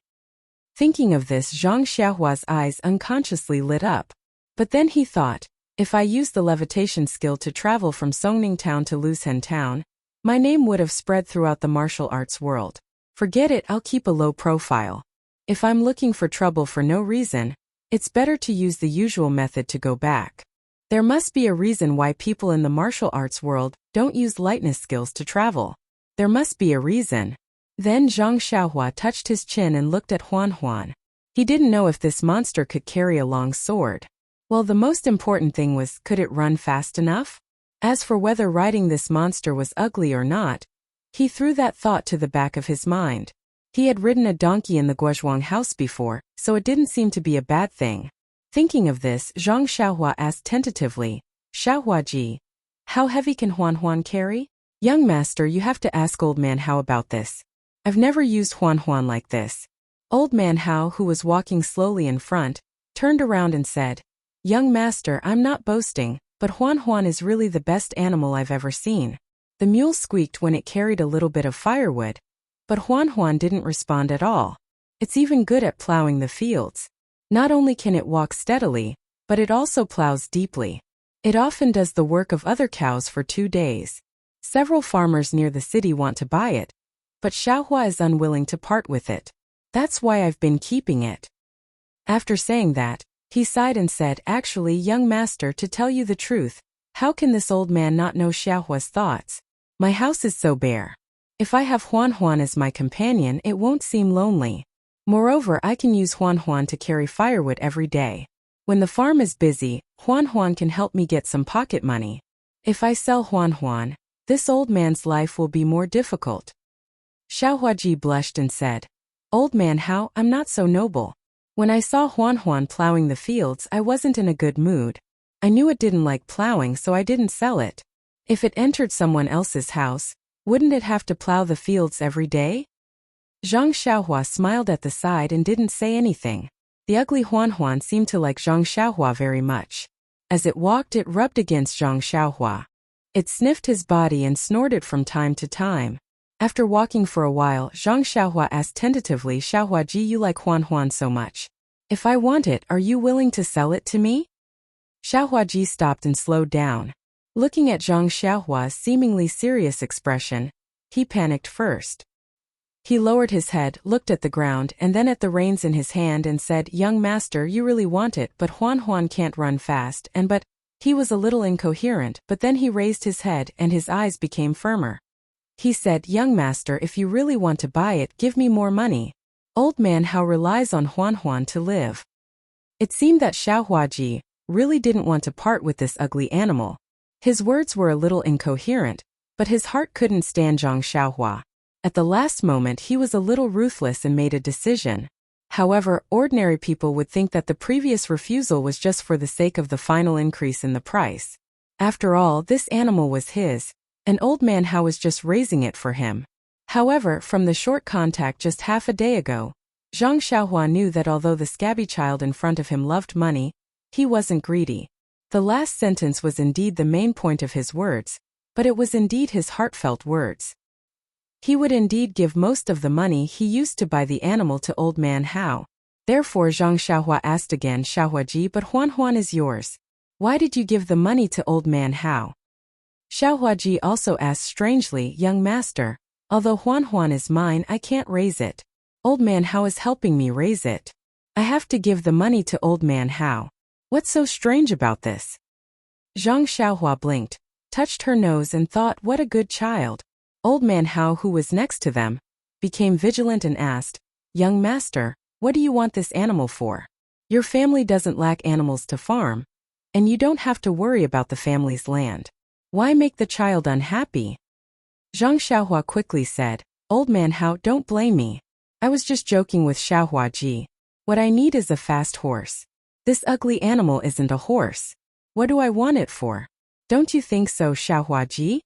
Thinking of this, Zhang Xiaohua's eyes unconsciously lit up. But then he thought, if I used the levitation skill to travel from Songning Town to Luzhen Town, my name would have spread throughout the martial arts world. Forget it, I'll keep a low profile. If I'm looking for trouble for no reason, it's better to use the usual method to go back. There must be a reason why people in the martial arts world don't use lightness skills to travel. There must be a reason. Then Zhang Xiaohua touched his chin and looked at Huan. He didn't know if this monster could carry a long sword. Well, the most important thing was, could it run fast enough? As for whether riding this monster was ugly or not, he threw that thought to the back of his mind. He had ridden a donkey in the Guozhuang house before, so it didn't seem to be a bad thing. Thinking of this, Zhang Xiaohua asked tentatively, Xiaohuaji, how heavy can Huan carry? Young master, you have to ask Old Man Hao about this. I've never used Huan like this. Old Man Hao, who was walking slowly in front, turned around and said, young master, I'm not boasting, but Huan is really the best animal I've ever seen. The mule squeaked when it carried a little bit of firewood, but Huan didn't respond at all. It's even good at plowing the fields. Not only can it walk steadily, but it also plows deeply. It often does the work of other cows for 2 days. Several farmers near the city want to buy it, but Xiaohua is unwilling to part with it. That's why I've been keeping it. After saying that, he sighed and said, actually, young master, to tell you the truth, how can this old man not know Xiaohua's thoughts? My house is so bare. If I have Huan as my companion, it won't seem lonely. Moreover, I can use Huan Huan to carry firewood every day. When the farm is busy, Huan Huan can help me get some pocket money. If I sell Huan Huan, this old man's life will be more difficult." Xiao Huaji blushed and said, "Old man Hao, I'm not so noble. When I saw Huan Huan plowing the fields, I wasn't in a good mood. I knew it didn't like plowing, so I didn't sell it. If it entered someone else's house, wouldn't it have to plow the fields every day?" Zhang Xiaohua smiled at the side and didn't say anything. The ugly Huan Huan seemed to like Zhang Xiaohua very much. As it walked, it rubbed against Zhang Xiaohua. It sniffed his body and snorted from time to time. After walking for a while, Zhang Xiaohua asked tentatively, "Xiaohuaji, you like Huan Huan so much. If I want it, are you willing to sell it to me?" Xiaohuaji stopped and slowed down. Looking at Zhang Xiaohua's seemingly serious expression, he panicked first. He lowered his head, looked at the ground and then at the reins in his hand and said, "Young master, you really want it, but Huan Huan can't run fast and but..." He was a little incoherent, but then he raised his head and his eyes became firmer. He said, "Young master, if you really want to buy it, give me more money. Old man Hao relies on Huan Huan to live." It seemed that Xiao Huaji really didn't want to part with this ugly animal. His words were a little incoherent, but his heart couldn't stand Zhang Xiaohua. At the last moment he was a little ruthless and made a decision. However, ordinary people would think that the previous refusal was just for the sake of the final increase in the price. After all, this animal was his, and Old Man Hao was just raising it for him. However, from the short contact just half a day ago, Zhang Xiaohua knew that although the scabby child in front of him loved money, he wasn't greedy. The last sentence was indeed the main point of his words, but it was indeed his heartfelt words. He would indeed give most of the money he used to buy the animal to Old Man Hao. Therefore Zhang Xiaohua asked again, "Xiaohuaji, but Huan Huan is yours. Why did you give the money to Old Man Hao?" Xiaohuaji also asked strangely, "Young master, although Huan Huan is mine, I can't raise it. Old Man Hao is helping me raise it. I have to give the money to Old Man Hao. What's so strange about this?" Zhang Xiaohua blinked, touched her nose and thought, what a good child. Old Man Hao, who was next to them, became vigilant and asked, "Young master, what do you want this animal for? Your family doesn't lack animals to farm, and you don't have to worry about the family's land. Why make the child unhappy?" Zhang Xiaohua quickly said, "Old Man Hao, don't blame me. I was just joking with Xiaohuaji. What I need is a fast horse. This ugly animal isn't a horse. What do I want it for? Don't you think so, Xiaohuaji?"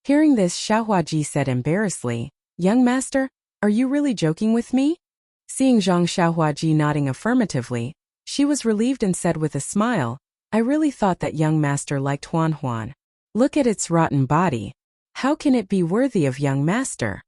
Hearing this, Xiaohuaji said embarrassedly, "Young master, are you really joking with me?" Seeing Zhang Xiaohuaji nodding affirmatively, she was relieved and said with a smile, "I really thought that young master liked Huan Huan. Look at its rotten body. How can it be worthy of young master?"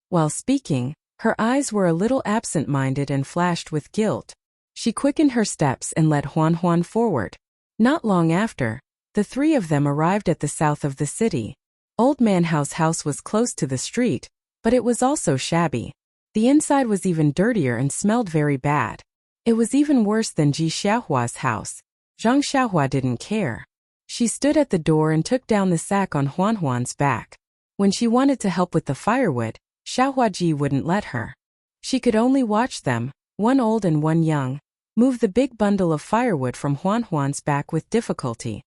While speaking, her eyes were a little absent-minded and flashed with guilt. She quickened her steps and led Huan Huan forward. Not long after, the three of them arrived at the south of the city. Old Man Hao's house was close to the street, but it was also shabby. The inside was even dirtier and smelled very bad. It was even worse than Ji Xiaohua's house. Zhang Xiaohua didn't care. She stood at the door and took down the sack on Huan Huan's back. When she wanted to help with the firewood, Xiaohuaji wouldn't let her. She could only watch them, one old and one young, move the big bundle of firewood from Huan Huan's back with difficulty.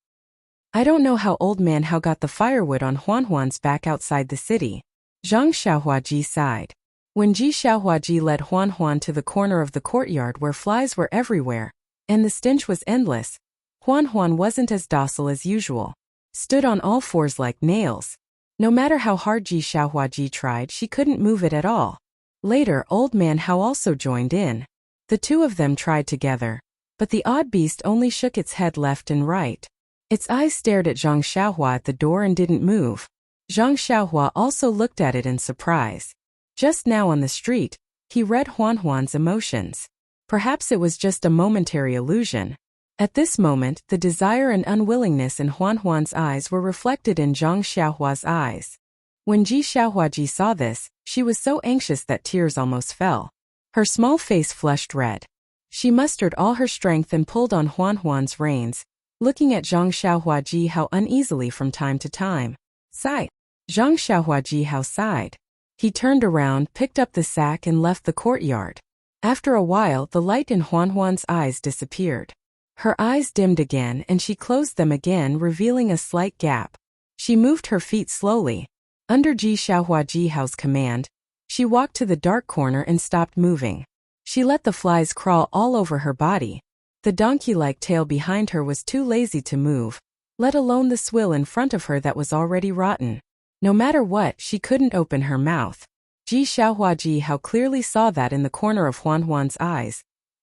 "I don't know how Old Man Hao got the firewood on Huan Huan's back outside the city." Zhang Xiaohuaji sighed. When Ji Xiaohuaji led Huan Huan to the corner of the courtyard where flies were everywhere, and the stench was endless, Huan Huan wasn't as docile as usual, stood on all fours like nails. No matter how hard Ji Xiaohuaji tried, she couldn't move it at all. Later, Old Man Hao also joined in. The two of them tried together, but the odd beast only shook its head left and right. Its eyes stared at Zhang Xiaohua at the door and didn't move. Zhang Xiaohua also looked at it in surprise. Just now on the street, he read Huan Huan's emotions. Perhaps it was just a momentary illusion. At this moment, the desire and unwillingness in Huan Huan's eyes were reflected in Zhang Xiaohua's eyes. When Ji Xiaohuaji saw this, she was so anxious that tears almost fell. Her small face flushed red. She mustered all her strength and pulled on Huan Huan's reins, looking at Zhang Xiaohuaji how uneasily from time to time. Sigh. Zhang Xiaohuaji how sighed. He turned around, picked up the sack and left the courtyard. After a while, the light in Huan's eyes disappeared. Her eyes dimmed again and she closed them again, revealing a slight gap. She moved her feet slowly. Under Ji Xiaohua's command, she walked to the dark corner and stopped moving. She let the flies crawl all over her body. The donkey-like tail behind her was too lazy to move, let alone the swill in front of her that was already rotten. No matter what, she couldn't open her mouth. Ji Xiaohua clearly saw that in the corner of Huan's eyes.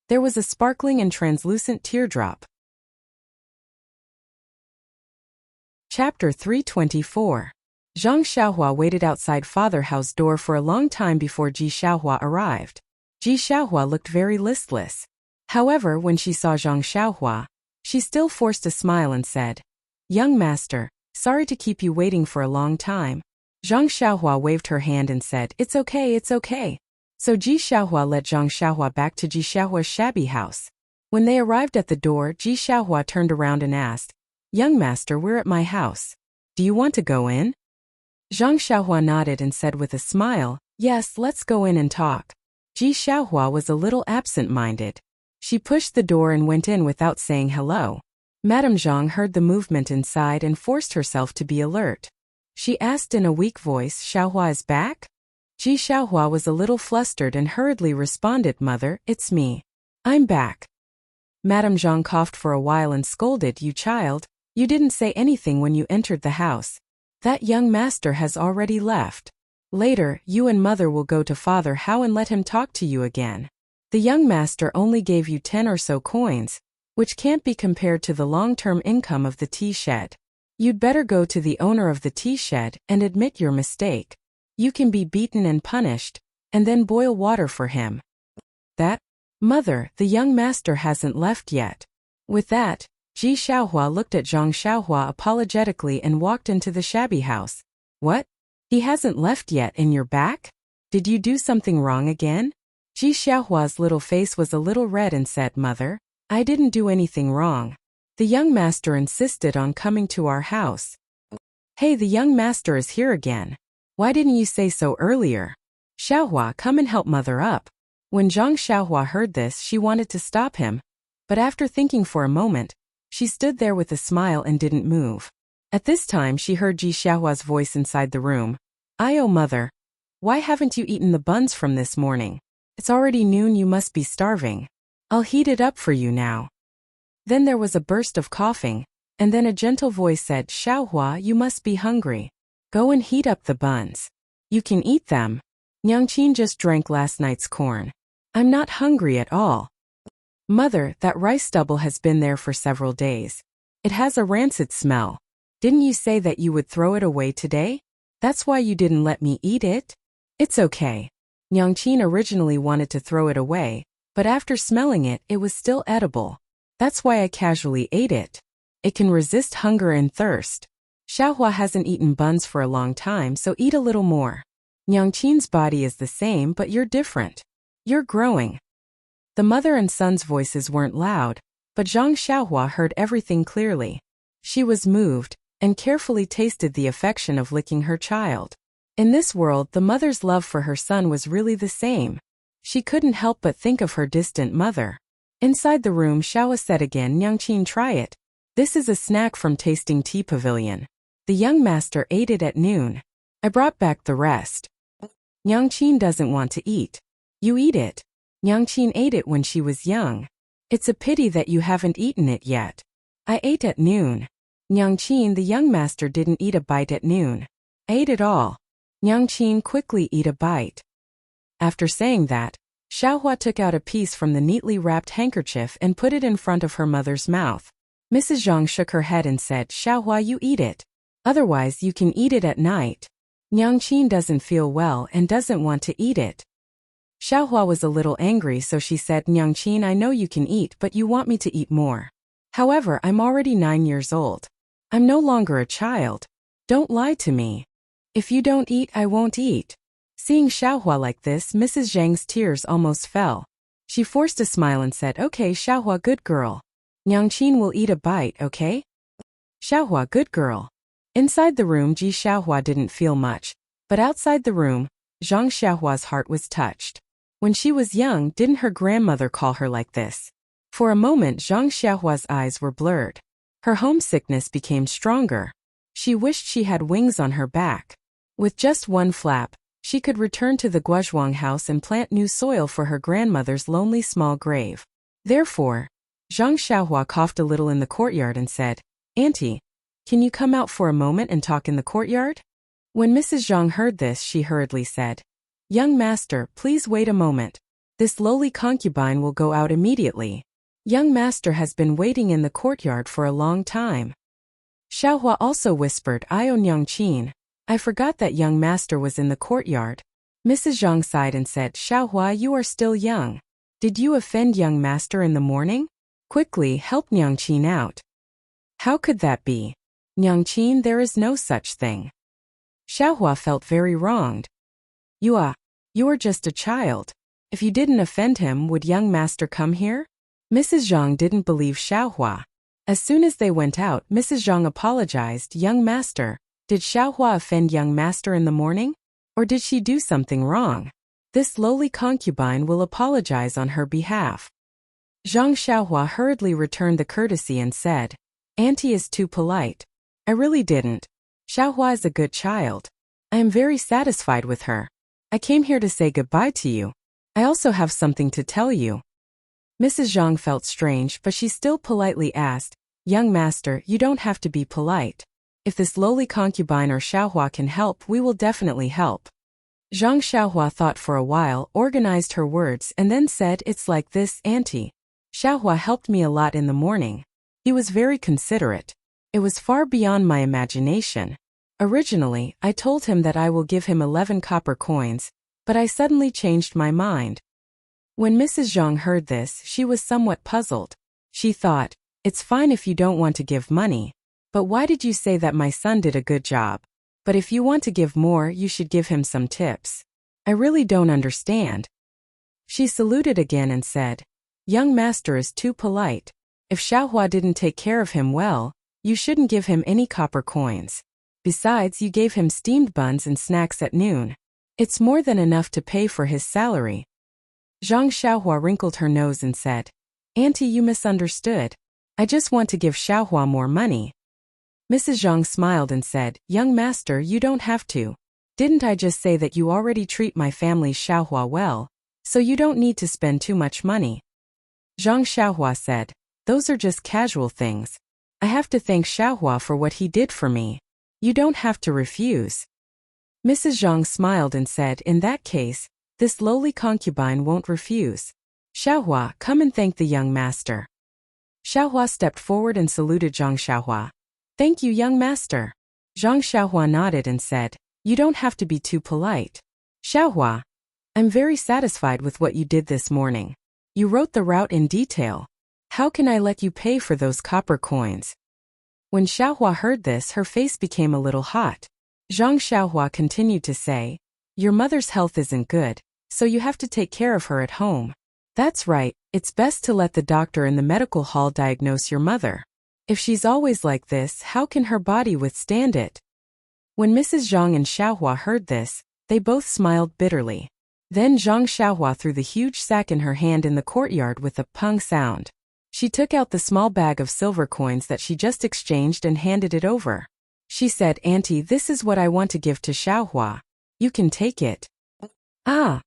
There was a sparkling and translucent teardrop. Chapter 324. Zhang Xiaohua waited outside Father Hao's door for a long time before Ji Xiaohua arrived. Ji Xiaohua looked very listless. However, when she saw Zhang Xiaohua, she still forced a smile and said, "Young master, sorry to keep you waiting for a long time." Zhang Xiaohua waved her hand and said, "It's okay, it's okay." So Ji Xiaohua led Zhang Xiaohua back to Ji Xiaohua's shabby house. When they arrived at the door, Ji Xiaohua turned around and asked, "Young master, we're at my house. Do you want to go in?" Zhang Xiaohua nodded and said with a smile, "Yes, let's go in and talk." Ji Xiaohua was a little absent-minded. She pushed the door and went in without saying hello. Madame Zhang heard the movement inside and forced herself to be alert. She asked in a weak voice, "Xiaohua is back?" Ji Xiaohua was a little flustered and hurriedly responded, "Mother, it's me. I'm back." Madame Zhang coughed for a while and scolded, "You child, you didn't say anything when you entered the house. That young master has already left. Later, you and mother will go to Father Hao and let him talk to you again. The young master only gave you 10 or so coins, which can't be compared to the long-term income of the tea shed. You'd better go to the owner of the tea shed and admit your mistake. You can be beaten and punished, and then boil water for him." "That? Mother, the young master hasn't left yet." With that, Ji Xiaohua looked at Zhang Xiaohua apologetically and walked into the shabby house. "What? He hasn't left yet and you're back? Did you do something wrong again?" Ji Xiaohua's little face was a little red and said, "Mother, I didn't do anything wrong. The young master insisted on coming to our house." "Hey, the young master is here again. Why didn't you say so earlier? Xiaohua, come and help mother up." When Zhang Xiaohua heard this, she wanted to stop him, but after thinking for a moment, she stood there with a smile and didn't move. At this time she heard Ji Xiaohua's voice inside the room. "Oh mother, why haven't you eaten the buns from this morning? It's already noon, you must be starving. I'll heat it up for you now." Then there was a burst of coughing, and then a gentle voice said, "Xiaohua, you must be hungry. Go and heat up the buns. You can eat them. Nyangqin just drank last night's corn. I'm not hungry at all." "Mother, that rice stubble has been there for several days. It has a rancid smell. Didn't you say that you would throw it away today? That's why you didn't let me eat it?" "It's okay." Nyangqin originally wanted to throw it away, but after smelling it, it was still edible. "That's why I casually ate it. It can resist hunger and thirst. Xiaohua hasn't eaten buns for a long time, so eat a little more. Nyangqin's body is the same, but you're different. You're growing." The mother and son's voices weren't loud, but Zhang Xiaohua heard everything clearly. She was moved, and carefully tasted the affection of licking her child. In this world, the mother's love for her son was really the same. She couldn't help but think of her distant mother. Inside the room, Xiaohua said again, "Nyangqin, try it. This is a snack from Tasting Tea Pavilion. The young master ate it at noon. I brought back the rest." "Nyangqin doesn't want to eat. You eat it. Nyangqin ate it when she was young. It's a pity that you haven't eaten it yet." "I ate at noon." "Nyangqin, the young master didn't eat a bite at noon. I ate it all." "Nyangqin, quickly eat a bite." After saying that, Xiaohua took out a piece from the neatly wrapped handkerchief and put it in front of her mother's mouth. Mrs. Zhang shook her head and said, "Xiaohua, you eat it. Otherwise you can eat it at night. Nyangqin doesn't feel well and doesn't want to eat it." Xiaohua was a little angry, so she said, "Nyangqin, I know you can eat, but you want me to eat more. However, I'm already 9 years old. I'm no longer a child. Don't lie to me. If you don't eat, I won't eat." Seeing Xiaohua like this, Mrs. Zhang's tears almost fell. She forced a smile and said, "Okay, Xiaohua, good girl. Nyangqin will eat a bite, okay? Xiaohua, good girl." Inside the room, Ji Xiaohua didn't feel much, but outside the room, Zhang Xiaohua's heart was touched. When she was young, didn't her grandmother call her like this? For a moment, Zhang Xiaohua's eyes were blurred. Her homesickness became stronger. She wished she had wings on her back. With just one flap, she could return to the Guozhuang house and plant new soil for her grandmother's lonely small grave. Therefore, Zhang Xiaohua coughed a little in the courtyard and said, "Auntie, can you come out for a moment and talk in the courtyard?" When Mrs. Zhang heard this, she hurriedly said, "Young master, please wait a moment. This lowly concubine will go out immediately. Young master has been waiting in the courtyard for a long time." Xiaohua also whispered, "Ion Yangqin, I forgot that young master was in the courtyard." Mrs. Zhang sighed and said, "Xiaohua, you are still young. Did you offend young master in the morning? Quickly, help Nyangqin out." "How could that be? Nyangqin, there is no such thing." Xiaohua felt very wronged. You are just a child. If you didn't offend him, would young master come here?" Mrs. Zhang didn't believe Xiaohua. As soon as they went out, Mrs. Zhang apologized, "Young master, did Xiaohua offend young master in the morning? Or did she do something wrong? This lowly concubine will apologize on her behalf." Zhang Xiaohua hurriedly returned the courtesy and said, "Auntie is too polite. I really didn't. Xiaohua is a good child. I am very satisfied with her. I came here to say goodbye to you. I also have something to tell you." Mrs. Zhang felt strange, but she still politely asked, "Young master, you don't have to be polite. If this lowly concubine or Xiaohua can help, we will definitely help." Zhang Xiaohua thought for a while, organized her words, and then said, "It's like this, Auntie. Xiaohua helped me a lot in the morning. He was very considerate. It was far beyond my imagination. Originally, I told him that I will give him 11 copper coins, but I suddenly changed my mind." When Mrs. Zhang heard this, she was somewhat puzzled. She thought, "It's fine if you don't want to give money. But why did you say that my son did a good job? But if you want to give more, you should give him some tips. I really don't understand." She saluted again and said, "Young master is too polite. If Xiaohua didn't take care of him well, you shouldn't give him any copper coins. Besides, you gave him steamed buns and snacks at noon. It's more than enough to pay for his salary." Zhang Xiaohua wrinkled her nose and said, "Auntie, you misunderstood. I just want to give Xiaohua more money." Mrs. Zhang smiled and said, "Young master, you don't have to. Didn't I just say that you already treat my family's Xiaohua well, so you don't need to spend too much money?" Zhang Xiaohua said, "Those are just casual things. I have to thank Xiaohua for what he did for me. You don't have to refuse." Mrs. Zhang smiled and said, "In that case, this lowly concubine won't refuse. Xiaohua, come and thank the young master." Xiaohua stepped forward and saluted Zhang Xiaohua. "Thank you, young master." Zhang Xiaohua nodded and said, "You don't have to be too polite. Xiaohua, I'm very satisfied with what you did this morning. You wrote the route in detail. How can I let you pay for those copper coins?" When Xiaohua heard this, her face became a little hot. Zhang Xiaohua continued to say, "Your mother's health isn't good, so you have to take care of her at home. That's right, it's best to let the doctor in the medical hall diagnose your mother. If she's always like this, how can her body withstand it?" When Mrs. Zhang and Xiaohua heard this, they both smiled bitterly. Then Zhang Xiaohua threw the huge sack in her hand in the courtyard with a pung sound. She took out the small bag of silver coins that she just exchanged and handed it over. She said, "Auntie, this is what I want to give to Xiaohua. You can take it." "Ah!"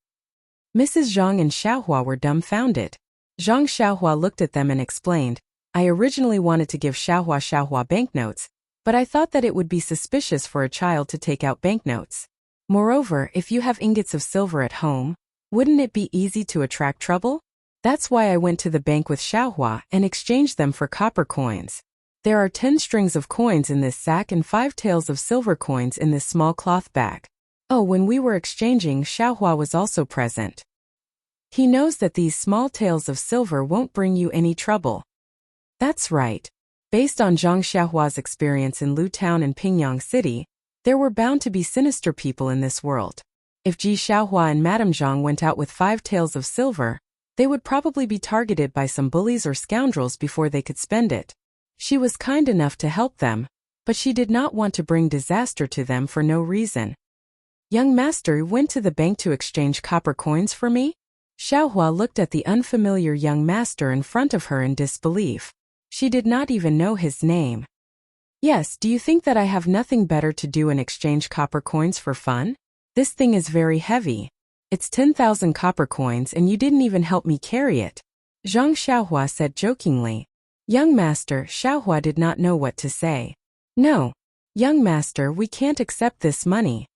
Mrs. Zhang and Xiaohua were dumbfounded. Zhang Xiaohua looked at them and explained, "I originally wanted to give Xiaohua banknotes, but I thought that it would be suspicious for a child to take out banknotes. Moreover, if you have ingots of silver at home, wouldn't it be easy to attract trouble? That's why I went to the bank with Xiaohua and exchanged them for copper coins. There are 10 strings of coins in this sack and 5 taels of silver coins in this small cloth bag. Oh, when we were exchanging, Xiaohua was also present. He knows that these small taels of silver won't bring you any trouble." That's right. Based on Zhang Xiaohua's experience in Lu Town and Pingyang City, there were bound to be sinister people in this world. If Ji Xiaohua and Madame Zhang went out with 5 taels of silver, they would probably be targeted by some bullies or scoundrels before they could spend it. She was kind enough to help them, but she did not want to bring disaster to them for no reason. "Young master went to the bank to exchange copper coins for me?" Xiaohua looked at the unfamiliar young master in front of her in disbelief. She did not even know his name. Yes, do you think that I have nothing better to do and exchange copper coins for fun? This thing is very heavy. It's 10,000 copper coins and you didn't even help me carry it. Zhang Xiaohua said jokingly. Young master, Xiaohua did not know what to say. No. Young master, we can't accept this money.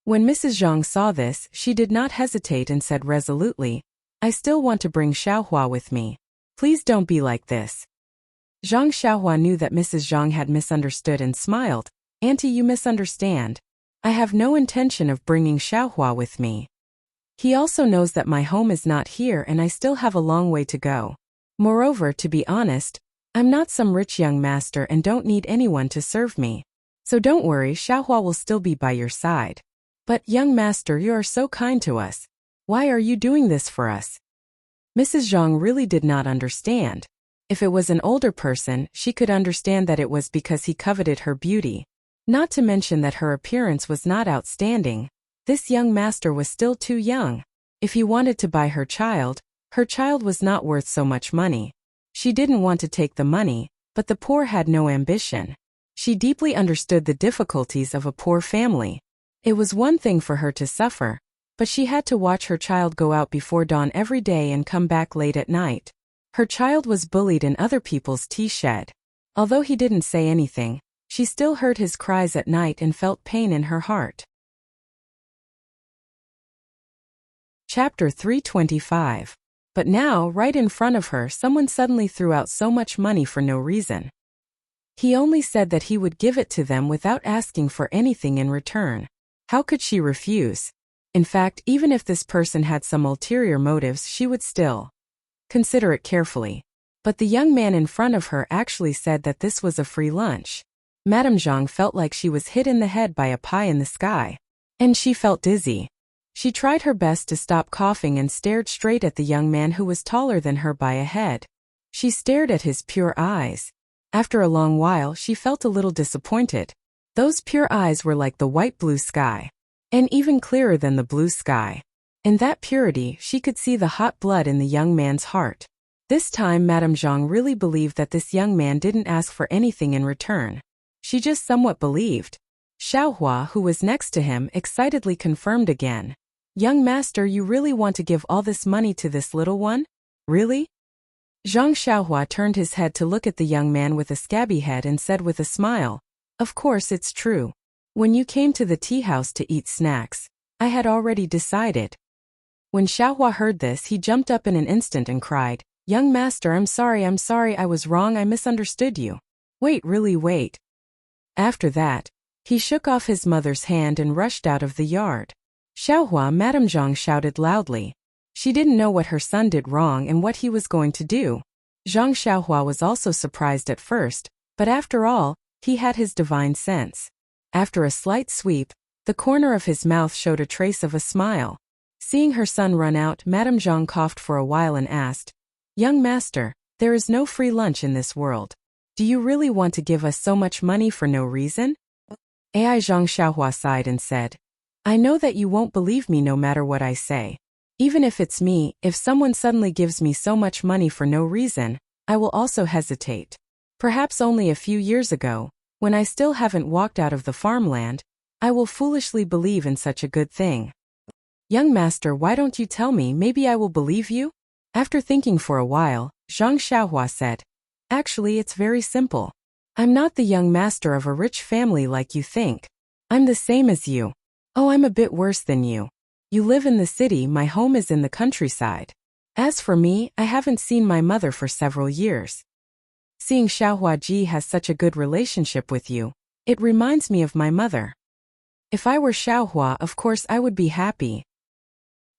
When Mrs. Zhang saw this, she did not hesitate and said resolutely, I still want to bring Xiaohua with me. Please don't be like this. Zhang Xiaohua knew that Mrs. Zhang had misunderstood and smiled. Auntie, you misunderstand. I have no intention of bringing Xiaohua with me. He also knows that my home is not here and I still have a long way to go. Moreover, to be honest, I'm not some rich young master and don't need anyone to serve me. So don't worry, Xiaohua will still be by your side. But, young master, you are so kind to us. Why are you doing this for us? Mrs. Zhang really did not understand. If it was an older person, she could understand that it was because he coveted her beauty. Not to mention that her appearance was not outstanding. This young master was still too young. If he wanted to buy her child was not worth so much money. She didn't want to take the money, but the poor had no ambition. She deeply understood the difficulties of a poor family. It was one thing for her to suffer, but she had to watch her child go out before dawn every day and come back late at night. Her child was bullied in other people's tea shed. Although he didn't say anything, she still heard his cries at night and felt pain in her heart. Chapter 325. But now, right in front of her, someone suddenly threw out so much money for no reason. He only said that he would give it to them without asking for anything in return. How could she refuse? In fact, even if this person had some ulterior motives, she would still consider it carefully. But the young man in front of her actually said that this was a free lunch. Madame Zhang felt like she was hit in the head by a pie in the sky. And she felt dizzy. She tried her best to stop coughing and stared straight at the young man who was taller than her by a head. She stared at his pure eyes. After a long while, she felt a little disappointed. Those pure eyes were like the white blue sky. And even clearer than the blue sky. In that purity, she could see the hot blood in the young man's heart. This time Madame Zhang really believed that this young man didn't ask for anything in return. She just somewhat believed. Xiaohua, who was next to him, excitedly confirmed again. Young master, you really want to give all this money to this little one? Really? Zhang Xiaohua turned his head to look at the young man with a scabby head and said with a smile, Of course it's true. When you came to the tea house to eat snacks, I had already decided. When Xiaohua heard this, he jumped up in an instant and cried, Young master, I'm sorry, I was wrong, I misunderstood you. Wait, really wait. After that, he shook off his mother's hand and rushed out of the yard. Xiaohua, Madame Zhang shouted loudly. She didn't know what her son did wrong and what he was going to do. Zhang Xiaohua was also surprised at first, but after all, he had his divine sense. After a slight sweep, the corner of his mouth showed a trace of a smile. Seeing her son run out, Madame Zhang coughed for a while and asked, Young master, there is no free lunch in this world. Do you really want to give us so much money for no reason? Ai Zhang Xiaohua sighed and said, I know that you won't believe me no matter what I say. Even if it's me, if someone suddenly gives me so much money for no reason, I will also hesitate. Perhaps only a few years ago, when I still haven't walked out of the farmland, I will foolishly believe in such a good thing. Young master, why don't you tell me, maybe I will believe you? After thinking for a while, Zhang Xiaohua said, Actually, it's very simple. I'm not the young master of a rich family like you think. I'm the same as you. Oh, I'm a bit worse than you. You live in the city, my home is in the countryside. As for me, I haven't seen my mother for several years. Seeing Xiaohua Ji has such a good relationship with you, it reminds me of my mother. If I were Xiaohua, of course I would be happy.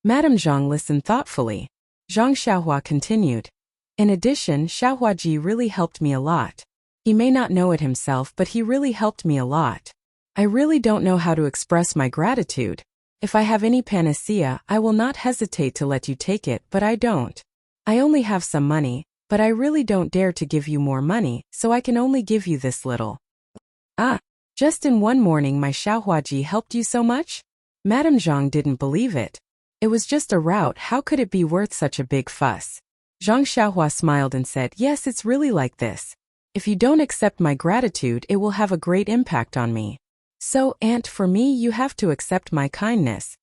Madame Zhang listened thoughtfully. Zhang Xiaohua continued. In addition, Xiaohua Ji really helped me a lot. He may not know it himself, but he really helped me a lot. I really don't know how to express my gratitude. If I have any panacea, I will not hesitate to let you take it, but I don't. I only have some money, but I really don't dare to give you more money, so I can only give you this little. Ah, just in one morning my Xiaohua Ji helped you so much? Madame Zhang didn't believe it. It was just a route, how could it be worth such a big fuss? Zhang Xiaohua smiled and said, yes, it's really like this. If you don't accept my gratitude, it will have a great impact on me. So, aunt, for me you have to accept my kindness.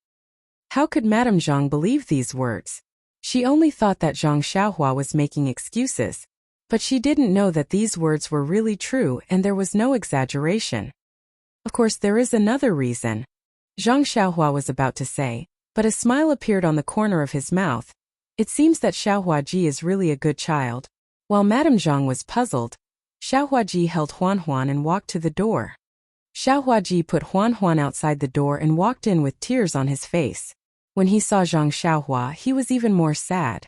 How could Madame Zhang believe these words? She only thought that Zhang Xiaohua was making excuses. But she didn't know that these words were really true and there was no exaggeration. Of course, there is another reason. Zhang Xiaohua was about to say, but a smile appeared on the corner of his mouth. It seems that Xiaohuaji is really a good child. While Madame Zhang was puzzled, Xiaohuaji held Huan and walked to the door. Xiaohuaji put Huan outside the door and walked in with tears on his face. When he saw Zhang Xiaohua, he was even more sad.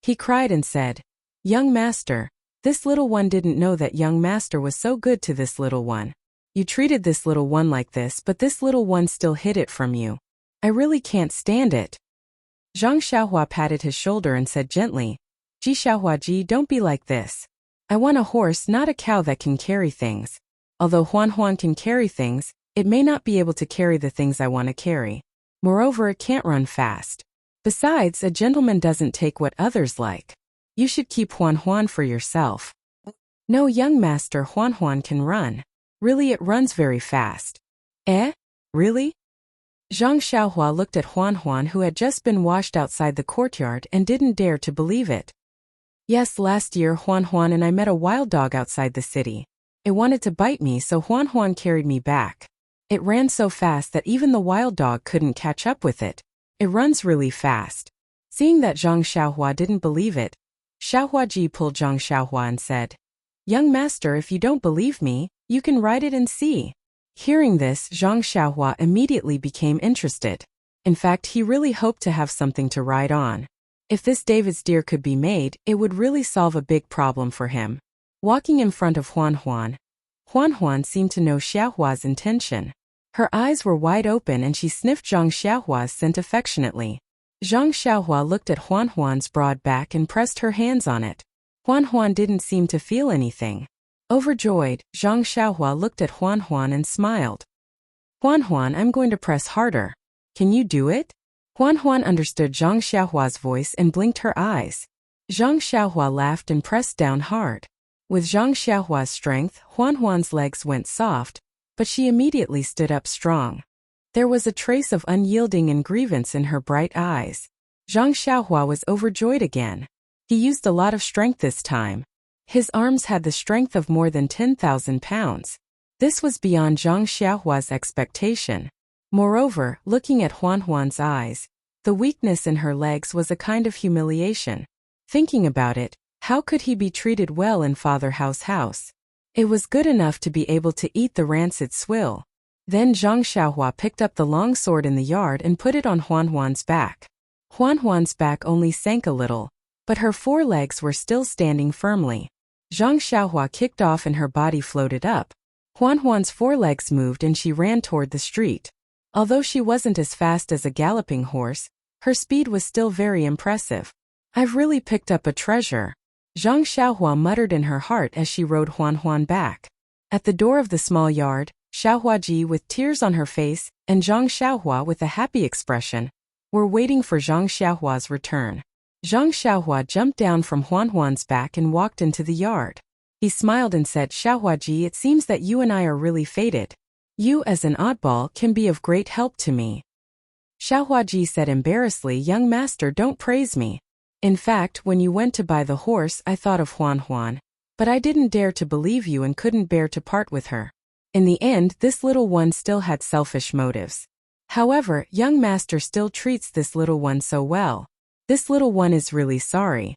He cried and said, young master, this little one didn't know that young master was so good to this little one. You treated this little one like this, but this little one still hid it from you. I really can't stand it. Zhang Xiaohua patted his shoulder and said gently, Ji Xiaohuaji, don't be like this. I want a horse, not a cow that can carry things. Although Huan can carry things, it may not be able to carry the things I want to carry. Moreover, it can't run fast. Besides, a gentleman doesn't take what others like. You should keep Huan for yourself. No, young master, Huan can run. Really, it runs very fast. Eh? Really? Zhang Xiaohua looked at Huan who had just been washed outside the courtyard and didn't dare to believe it. Yes, last year Huan and I met a wild dog outside the city. It wanted to bite me, so Huan carried me back. It ran so fast that even the wild dog couldn't catch up with it. It runs really fast. Seeing that Zhang Xiaohua didn't believe it, Xiaohuaji pulled Zhang Xiaohua and said, young master, if you don't believe me, you can ride it and see. Hearing this, Zhang Xiaohua immediately became interested. In fact, he really hoped to have something to ride on. If this David's deer could be made, it would really solve a big problem for him. Walking in front of Huan seemed to know Xiaohua's intention. Her eyes were wide open and she sniffed Zhang Xiaohua's scent affectionately. Zhang Xiaohua looked at Huan's broad back and pressed her hands on it. Huan didn't seem to feel anything. Overjoyed, Zhang Xiaohua looked at Huan and smiled. Huan, I'm going to press harder. Can you do it? Huan understood Zhang Xiaohua's voice and blinked her eyes. Zhang Xiaohua laughed and pressed down hard. With Zhang Xiaohua's strength, Huan's legs went soft, but she immediately stood up strong. There was a trace of unyielding and grievance in her bright eyes. Zhang Xiaohua was overjoyed again. He used a lot of strength this time. His arms had the strength of more than 10,000 pounds. This was beyond Zhang Xiaohua's expectation. Moreover, looking at Huan's eyes, the weakness in her legs was a kind of humiliation. Thinking about it, how could he be treated well in Father Hao's house? It was good enough to be able to eat the rancid swill. Then Zhang Xiaohua picked up the long sword in the yard and put it on Huan's back. Huan's back only sank a little, but her forelegs were still standing firmly. Zhang Xiaohua kicked off and her body floated up. Huan's forelegs moved and she ran toward the street. Although she wasn't as fast as a galloping horse, her speed was still very impressive. I've really picked up a treasure. Zhang Xiaohua muttered in her heart as she rode Huan back. At the door of the small yard, Xiaohuaji with tears on her face and Zhang Xiaohua with a happy expression were waiting for Zhang Xiaohua's return. Zhang Xiaohua jumped down from Huan's back and walked into the yard. He smiled and said, Xiaohuaji, it seems that you and I are really fated. You as an oddball can be of great help to me. Xiaohuaji said embarrassedly, young master, don't praise me. In fact, when you went to buy the horse, I thought of Huan, but I didn't dare to believe you and couldn't bear to part with her. In the end, this little one still had selfish motives. However, young master still treats this little one so well. This little one is really sorry.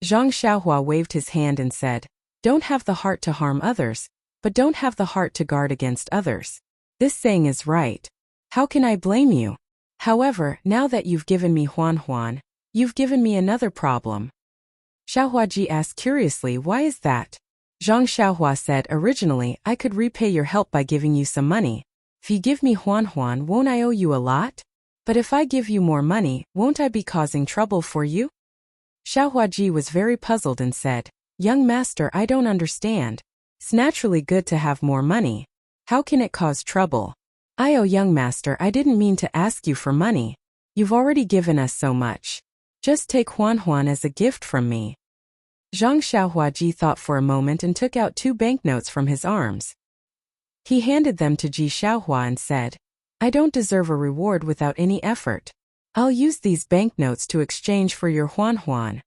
Zhang Xiaohua waved his hand and said, don't have the heart to harm others, but don't have the heart to guard against others. This saying is right. How can I blame you? However, now that you've given me Huan, you've given me another problem. Xiaohuaji asked curiously, why is that? Zhang Xiaohua said, originally, I could repay your help by giving you some money. If you give me Huan, won't I owe you a lot? But if I give you more money, won't I be causing trouble for you? Xiaohuaji was very puzzled and said, young master, I don't understand. It's naturally good to have more money. How can it cause trouble? Young master, I didn't mean to ask you for money. You've already given us so much. Just take Huan Huan as a gift from me. Zhang Xiaohuaji thought for a moment and took out 2 banknotes from his arms. He handed them to Ji Xiaohua and said, I don't deserve a reward without any effort. I'll use these banknotes to exchange for your Huan Huan.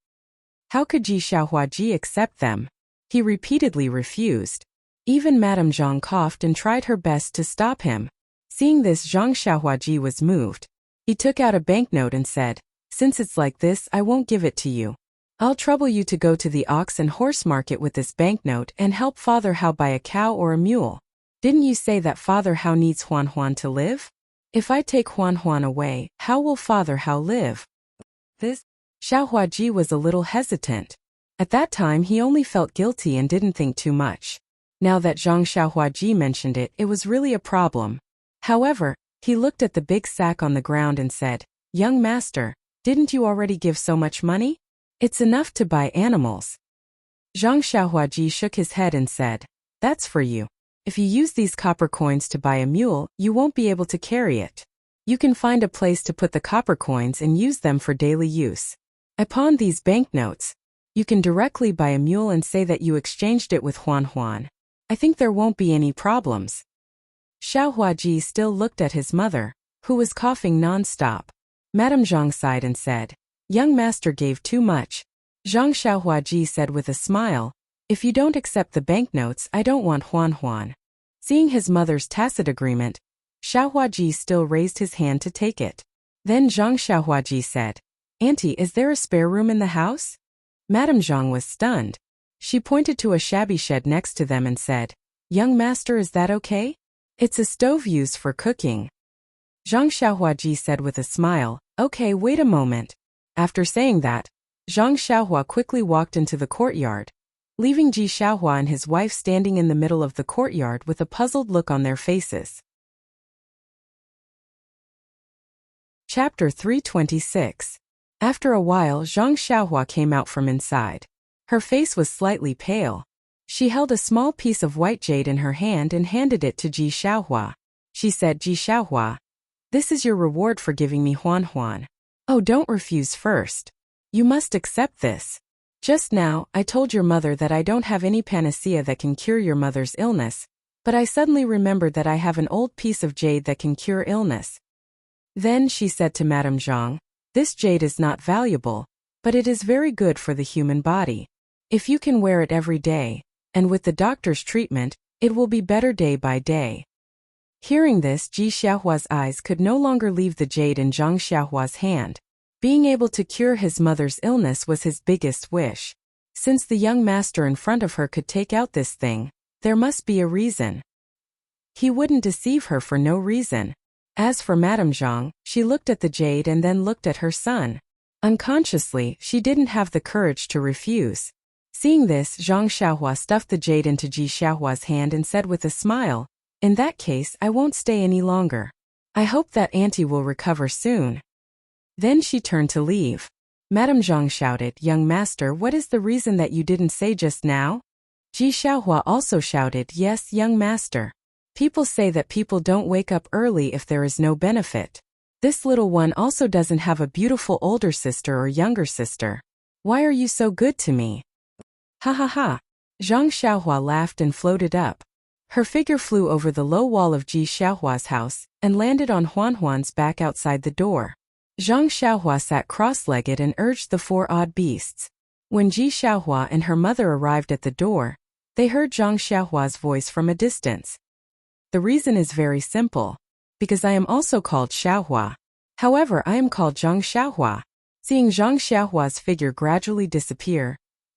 How could Ji Xiaohuaji accept them? He repeatedly refused. Even Madame Zhang coughed and tried her best to stop him. Seeing this, Zhang Xiaohuaji was moved. He took out a banknote and said, Since it's like this, I won't give it to you. I'll trouble you to go to the ox and horse market with this banknote and help Father Hao buy a cow or a mule. Didn't you say that Father Hao needs Huan Huan to live? If I take Huan Huan away, how will Father Hao live? This Xiaohuaji was a little hesitant. At that time he only felt guilty and didn't think too much. Now that Zhang Xiaohuaji mentioned it, it was really a problem. However, he looked at the big sack on the ground and said, Young master, didn't you already give so much money? It's enough to buy animals. Zhang Xiaohuaji shook his head and said, That's for you. If you use these copper coins to buy a mule, you won't be able to carry it. You can find a place to put the copper coins and use them for daily use. I pawned these banknotes. You can directly buy a mule and say that you exchanged it with Huan Huan. I think there won't be any problems. Xiaohuaji still looked at his mother, who was coughing non-stop. Madame Zhang sighed and said, Young master gave too much. Zhang Xiaohuaji said with a smile, If you don't accept the banknotes, I don't want Huan Huan. Seeing his mother's tacit agreement, Xiaohuaji still raised his hand to take it. Then Zhang Xiaohuaji said, Auntie, is there a spare room in the house? Madame Zhang was stunned. She pointed to a shabby shed next to them and said, Young master, is that okay? It's a stove used for cooking. Zhang Xiaohuaji said with a smile, Okay, wait a moment. After saying that, Zhang Xiaohua quickly walked into the courtyard, leaving Ji Xiaohua and his wife standing in the middle of the courtyard with a puzzled look on their faces. Chapter 326. After a while, Zhang Xiaohua came out from inside. Her face was slightly pale. She held a small piece of white jade in her hand and handed it to Ji Xiaohua. She said, Ji Xiaohua, this is your reward for giving me Huan Huan. Oh, don't refuse first. You must accept this. Just now, I told your mother that I don't have any panacea that can cure your mother's illness, but I suddenly remembered that I have an old piece of jade that can cure illness. Then she said to Madame Zhang, This jade is not valuable, but it is very good for the human body. If you can wear it every day, and with the doctor's treatment, it will be better day by day. Hearing this, Ji Xiaohua's eyes could no longer leave the jade in Zhang Xiaohua's hand. Being able to cure his mother's illness was his biggest wish. Since the young master in front of her could take out this thing, there must be a reason. He wouldn't deceive her for no reason. As for Madame Zhang, she looked at the jade and then looked at her son. Unconsciously, she didn't have the courage to refuse. Seeing this, Zhang Xiaohua stuffed the jade into Ji Xiaohua's hand and said with a smile, In that case, I won't stay any longer. I hope that auntie will recover soon. Then she turned to leave. Madame Zhang shouted, Young master, what is the reason that you didn't say just now? Ji Xiaohua also shouted, Yes, young master. People say that people don't wake up early if there is no benefit. This little one also doesn't have a beautiful older sister or younger sister. Why are you so good to me? Ha ha ha. Zhang Xiaohua laughed and floated up. Her figure flew over the low wall of Ji Xiaohua's house and landed on Huan Huan's back outside the door. Zhang Xiaohua sat cross-legged and urged the 4 odd beasts. When Ji Xiaohua and her mother arrived at the door, they heard Zhang Xiaohua's voice from a distance. The reason is very simple. Because I am also called Xiaohua. However, I am called Zhang Xiaohua. Seeing Zhang Xiaohua's figure gradually disappear,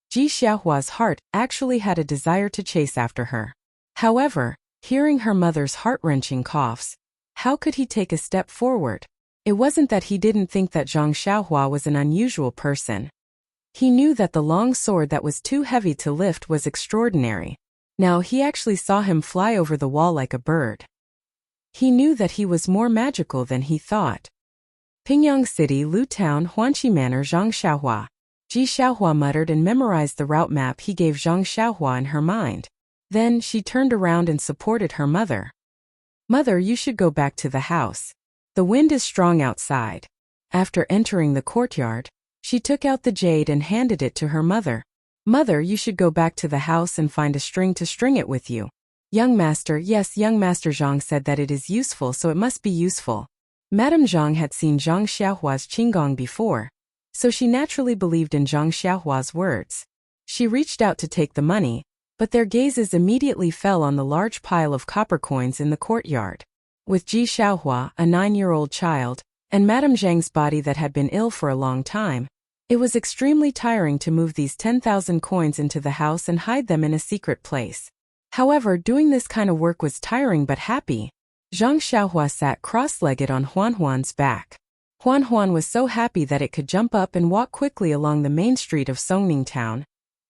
Ji Xiaohua's heart actually had a desire to chase after her. However, hearing her mother's heart-wrenching coughs, how could he take a step forward? It wasn't that he didn't think that Zhang Xiaohua was an unusual person. He knew that the long sword that was too heavy to lift was extraordinary. Now he actually saw him fly over the wall like a bird. He knew that he was more magical than he thought. Pingyang City, Lu Town, Huanqi Manor, Zhang Xiaohua. Ji Xiaohua muttered and memorized the route map he gave Zhang Xiaohua in her mind. Then she turned around and supported her mother. Mother, you should go back to the house. The wind is strong outside. After entering the courtyard, she took out the jade and handed it to her mother. Mother, you should go back to the house and find a string to string it with you. Young master, yes, young master. Zhang said that it is useful, so it must be useful. Madame Zhang had seen Zhang Xiaohua's qinggong before, so she naturally believed in Zhang Xiaohua's words. She reached out to take the money, but their gazes immediately fell on the large pile of copper coins in the courtyard. With Ji Xiaohua, a 9-year-old child, and Madame Zhang's body that had been ill for a long time, it was extremely tiring to move these 10,000 coins into the house and hide them in a secret place. However, doing this kind of work was tiring but happy. Zhang Xiaohua sat cross-legged on Huanhuan's back. Huanhuan was so happy that it could jump up and walk quickly along the main street of Songning town,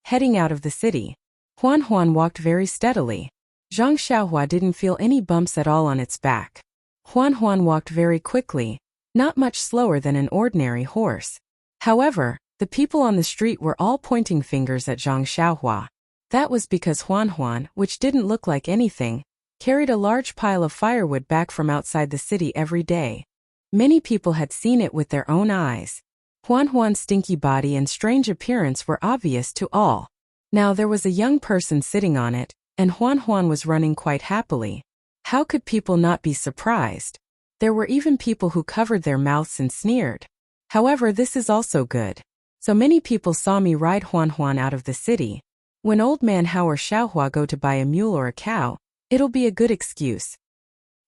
heading out of the city. Huanhuan walked very steadily. Zhang Xiaohua didn't feel any bumps at all on its back. Huanhuan walked very quickly, not much slower than an ordinary horse. However, the people on the street were all pointing fingers at Zhang Xiaohua. That was because Huanhuan, which didn't look like anything, carried a large pile of firewood back from outside the city every day. Many people had seen it with their own eyes. Huanhuan's stinky body and strange appearance were obvious to all. Now there was a young person sitting on it, and Huanhuan was running quite happily. How could people not be surprised? There were even people who covered their mouths and sneered. However, this is also good. So many people saw me ride Huanhuan out of the city. When old man Hao or Xiaohua go to buy a mule or a cow, it'll be a good excuse.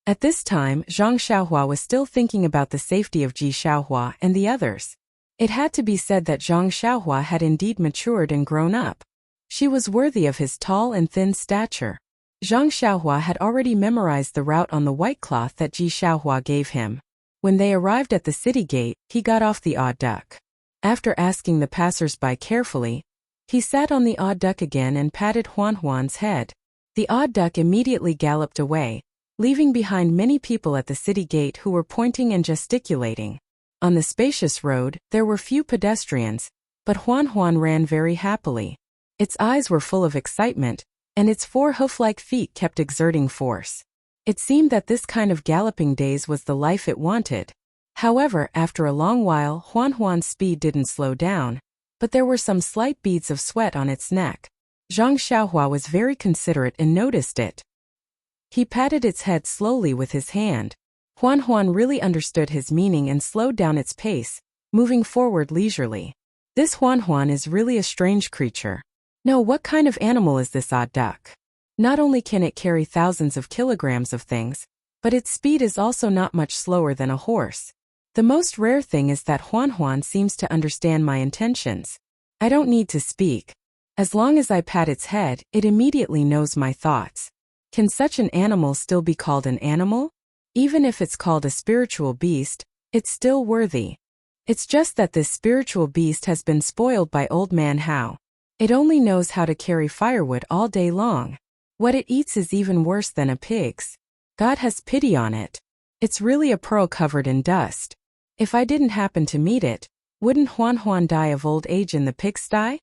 At this time, Zhang Xiaohua was still thinking about the safety of Ji Xiaohua and the others. It had to be said that Zhang Xiaohua had indeed matured and grown up. She was worthy of his tall and thin stature. Zhang Xiaohua had already memorized the route on the white cloth that Ji Xiaohua gave him. When they arrived at the city gate, he got off the odd duck. After asking the passers-by carefully, he sat on the odd duck again and patted Huanhuan's head. The odd duck immediately galloped away, leaving behind many people at the city gate who were pointing and gesticulating. On the spacious road, there were few pedestrians, but Huanhuan ran very happily. Its eyes were full of excitement, and its 4 hoof-like feet kept exerting force. It seemed that this kind of galloping days was the life it wanted. However, after a long while, Huanhuan's speed didn't slow down, but there were some slight beads of sweat on its neck. Zhang Xiaohua was very considerate and noticed it. He patted its head slowly with his hand. Huanhuan really understood his meaning and slowed down its pace, moving forward leisurely. This Huanhuan is really a strange creature. No, what kind of animal is this odd duck? Not only can it carry thousands of kilograms of things, but its speed is also not much slower than a horse. The most rare thing is that Huanhuan seems to understand my intentions. I don't need to speak. As long as I pat its head, it immediately knows my thoughts. Can such an animal still be called an animal? Even if it's called a spiritual beast, it's still worthy. It's just that this spiritual beast has been spoiled by old man Hao. It only knows how to carry firewood all day long. What it eats is even worse than a pig's. God has pity on it. It's really a pearl covered in dust. If I didn't happen to meet it, wouldn't Huanhuan die of old age in the pigsty?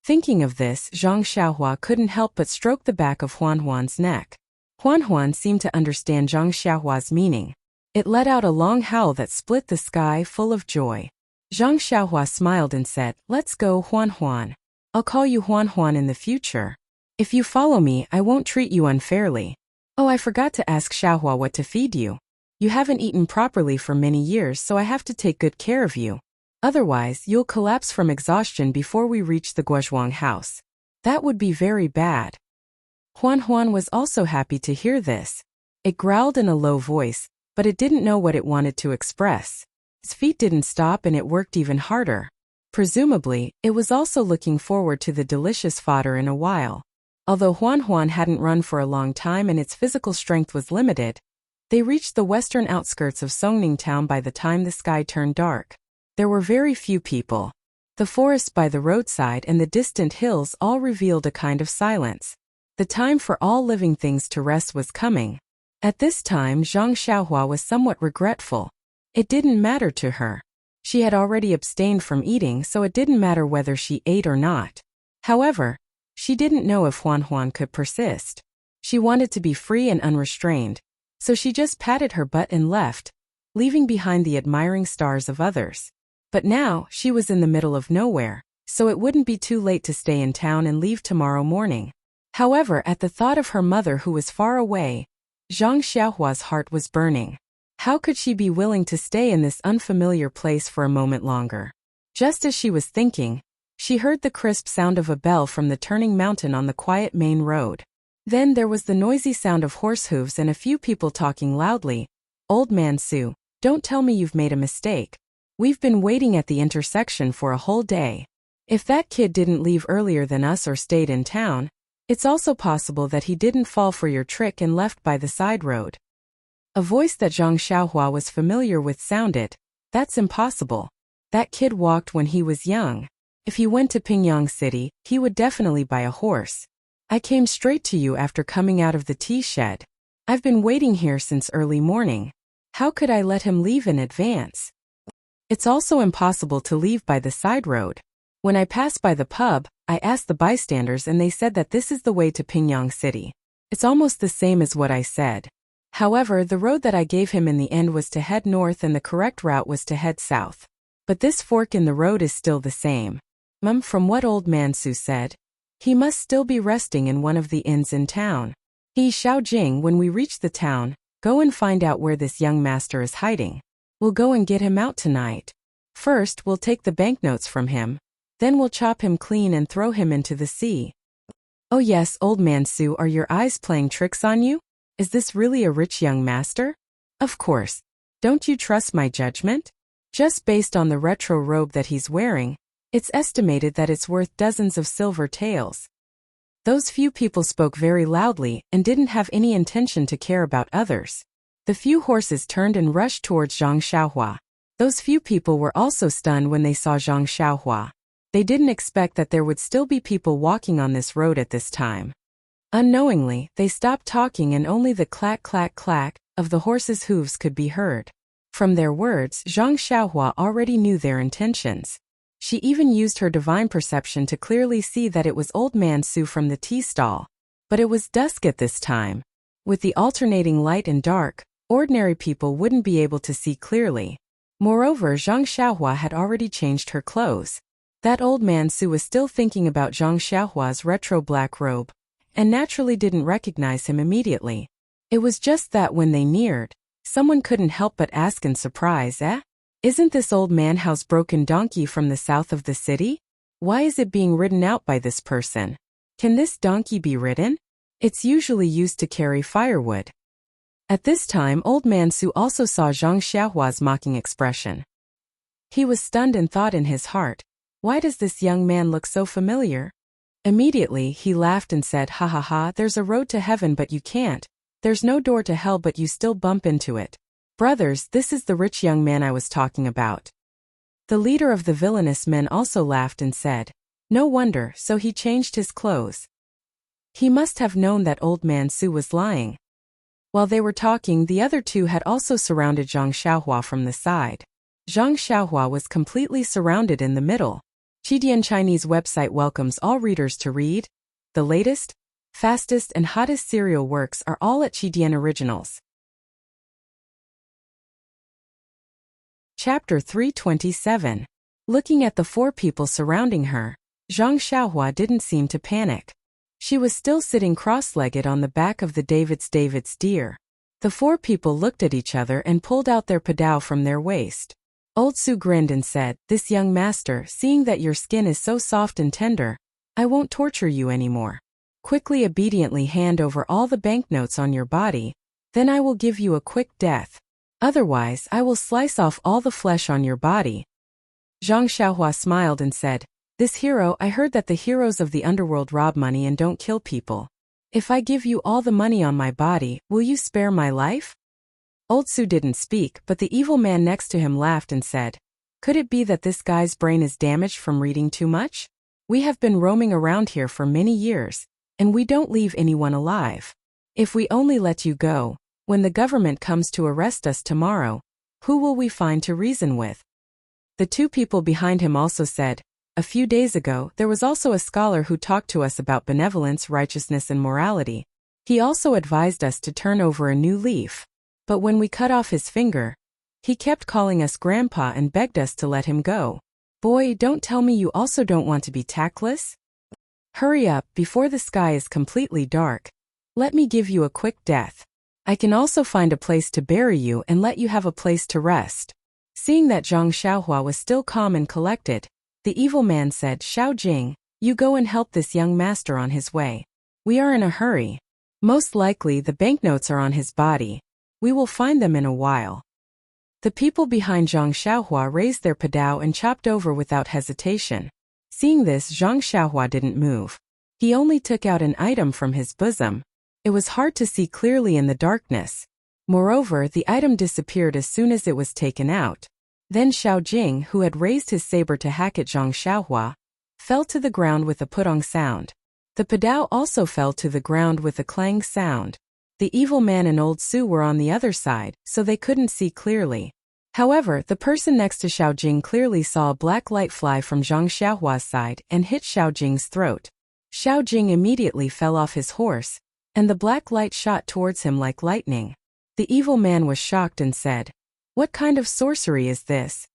Thinking of this, Zhang Xiaohua couldn't help but stroke the back of Huanhuan's neck. Huanhuan seemed to understand Zhang Xiaohua's meaning. It let out a long howl that split the sky, full of joy. Zhang Xiaohua smiled and said, "Let's go, Huanhuan. I'll call you Huanhuan in the future. If you follow me, I won't treat you unfairly. Oh, I forgot to ask Xiaohua what to feed you. You haven't eaten properly for many years, so I have to take good care of you. Otherwise, you'll collapse from exhaustion before we reach the Guozhuang house. That would be very bad." Huanhuan was also happy to hear this. It growled in a low voice, but it didn't know what it wanted to express. Its feet didn't stop and it worked even harder. Presumably, it was also looking forward to the delicious fodder in a while. Although Huanhuan hadn't run for a long time and its physical strength was limited, they reached the western outskirts of Songning town by the time the sky turned dark. There were very few people. The forest by the roadside and the distant hills all revealed a kind of silence. The time for all living things to rest was coming. At this time, Zhang Xiaohua was somewhat regretful. It didn't matter to her. She had already abstained from eating, so it didn't matter whether she ate or not. However, she didn't know if Huanhuan could persist. She wanted to be free and unrestrained, so she just patted her butt and left, leaving behind the admiring stars of others. But now, she was in the middle of nowhere, so it wouldn't be too late to stay in town and leave tomorrow morning. However, at the thought of her mother who was far away, Zhang Xiaohua's heart was burning. How could she be willing to stay in this unfamiliar place for a moment longer? Just as she was thinking, she heard the crisp sound of a bell from the turning mountain on the quiet main road. Then there was the noisy sound of horse hooves and a few people talking loudly. "Old man Su, don't tell me you've made a mistake. We've been waiting at the intersection for a whole day. If that kid didn't leave earlier than us or stayed in town, it's also possible that he didn't fall for your trick and left by the side road." A voice that Zhang Xiaohua was familiar with sounded, "That's impossible. That kid walked when he was young. If he went to Pingyang City, he would definitely buy a horse. I came straight to you after coming out of the tea shed. I've been waiting here since early morning. How could I let him leave in advance? It's also impossible to leave by the side road. When I passed by the pub, I asked the bystanders and they said that this is the way to Pingyang City. It's almost the same as what I said. However, the road that I gave him in the end was to head north and the correct route was to head south. But this fork in the road is still the same." From what old man Su said, he must still be resting in one of the inns in town. "He Xiaojing, when we reach the town, go and find out where this young master is hiding. We'll go and get him out tonight. First, we'll take the banknotes from him. Then we'll chop him clean and throw him into the sea." "Oh yes, old man Su, are your eyes playing tricks on you? Is this really a rich young master?" "Of course. Don't you trust my judgment? Just based on the retro robe that he's wearing, it's estimated that it's worth dozens of silver taels." Those few people spoke very loudly and didn't have any intention to care about others. The few horses turned and rushed towards Zhang Xiaohua. Those few people were also stunned when they saw Zhang Xiaohua. They didn't expect that there would still be people walking on this road at this time. Unknowingly, they stopped talking and only the clack clack clack of the horses' hooves could be heard. From their words, Zhang Xiaohua already knew their intentions. She even used her divine perception to clearly see that it was old man Su from the tea stall. But it was dusk at this time. With the alternating light and dark, ordinary people wouldn't be able to see clearly. Moreover, Zhang Xiaohua had already changed her clothes. That old man Su was still thinking about Zhang Xiaohua's retro black robe, and naturally didn't recognize him immediately. It was just that when they neared, someone couldn't help but ask in surprise, "Isn't this old man housebroken donkey from the south of the city? Why is it being ridden out by this person? Can this donkey be ridden? It's usually used to carry firewood." At this time, old man Su also saw Zhang Xiaohua's mocking expression. He was stunned and thought in his heart, "Why does this young man look so familiar?" Immediately, he laughed and said, "Ha ha ha, there's a road to heaven but you can't. There's no door to hell but you still bump into it. Brothers, this is the rich young man I was talking about." The leader of the villainous men also laughed and said, "No wonder, so he changed his clothes." He must have known that old man Su was lying. While they were talking, the other two had also surrounded Zhang Xiaohua from the side. Zhang Xiaohua was completely surrounded in the middle. Qidian Chinese website welcomes all readers to read. The latest, fastest and hottest serial works are all at Qidian Originals. Chapter 327. Looking at the four people surrounding her, Zhang Xiaohua didn't seem to panic. She was still sitting cross-legged on the back of the David's deer. The four people looked at each other and pulled out their padao from their waist. Old Su grinned and said, "This young master, seeing that your skin is so soft and tender, I won't torture you anymore. Quickly obediently hand over all the banknotes on your body, then I will give you a quick death. Otherwise, I will slice off all the flesh on your body." Zhang Xiaohua smiled and said, "This hero, I heard that the heroes of the underworld rob money and don't kill people. If I give you all the money on my body, will you spare my life?" Old Su didn't speak, but the evil man next to him laughed and said, "Could it be that this guy's brain is damaged from reading too much? We have been roaming around here for many years, and we don't leave anyone alive. If we only let you go, when the government comes to arrest us tomorrow, who will we find to reason with?" The two people behind him also said, "A few days ago, there was also a scholar who talked to us about benevolence, righteousness and morality. He also advised us to turn over a new leaf. But when we cut off his finger, He kept calling us grandpa and begged us to let him go. Boy, don't tell me you also don't want to be tactless? Hurry up, before the sky is completely dark. Let me give you a quick death. I can also find a place to bury you and let you have a place to rest. Seeing that Zhang Xiaohua was still calm and collected, the evil man said, Xiao Jing, you go and help this young master on his way. We are in a hurry. Most likely the banknotes are on his body. We will find them in a while. The people behind Zhang Xiaohua raised their padao and chopped over without hesitation. Seeing this, Zhang Xiaohua didn't move. He only took out an item from his bosom. It was hard to see clearly in the darkness. Moreover, the item disappeared as soon as it was taken out. Then Xiao Jing, who had raised his saber to hack at Zhang Xiaohua, fell to the ground with a putong sound. The padao also fell to the ground with a clang sound. The evil man and old Su were on the other side, so they couldn't see clearly. However, the person next to Xiao Jing clearly saw a black light fly from Zhang Xiaohua's side and hit Xiao Jing's throat. Xiao Jing immediately fell off his horse, and the black light shot towards him like lightning. The evil man was shocked and said, What kind of sorcery is this?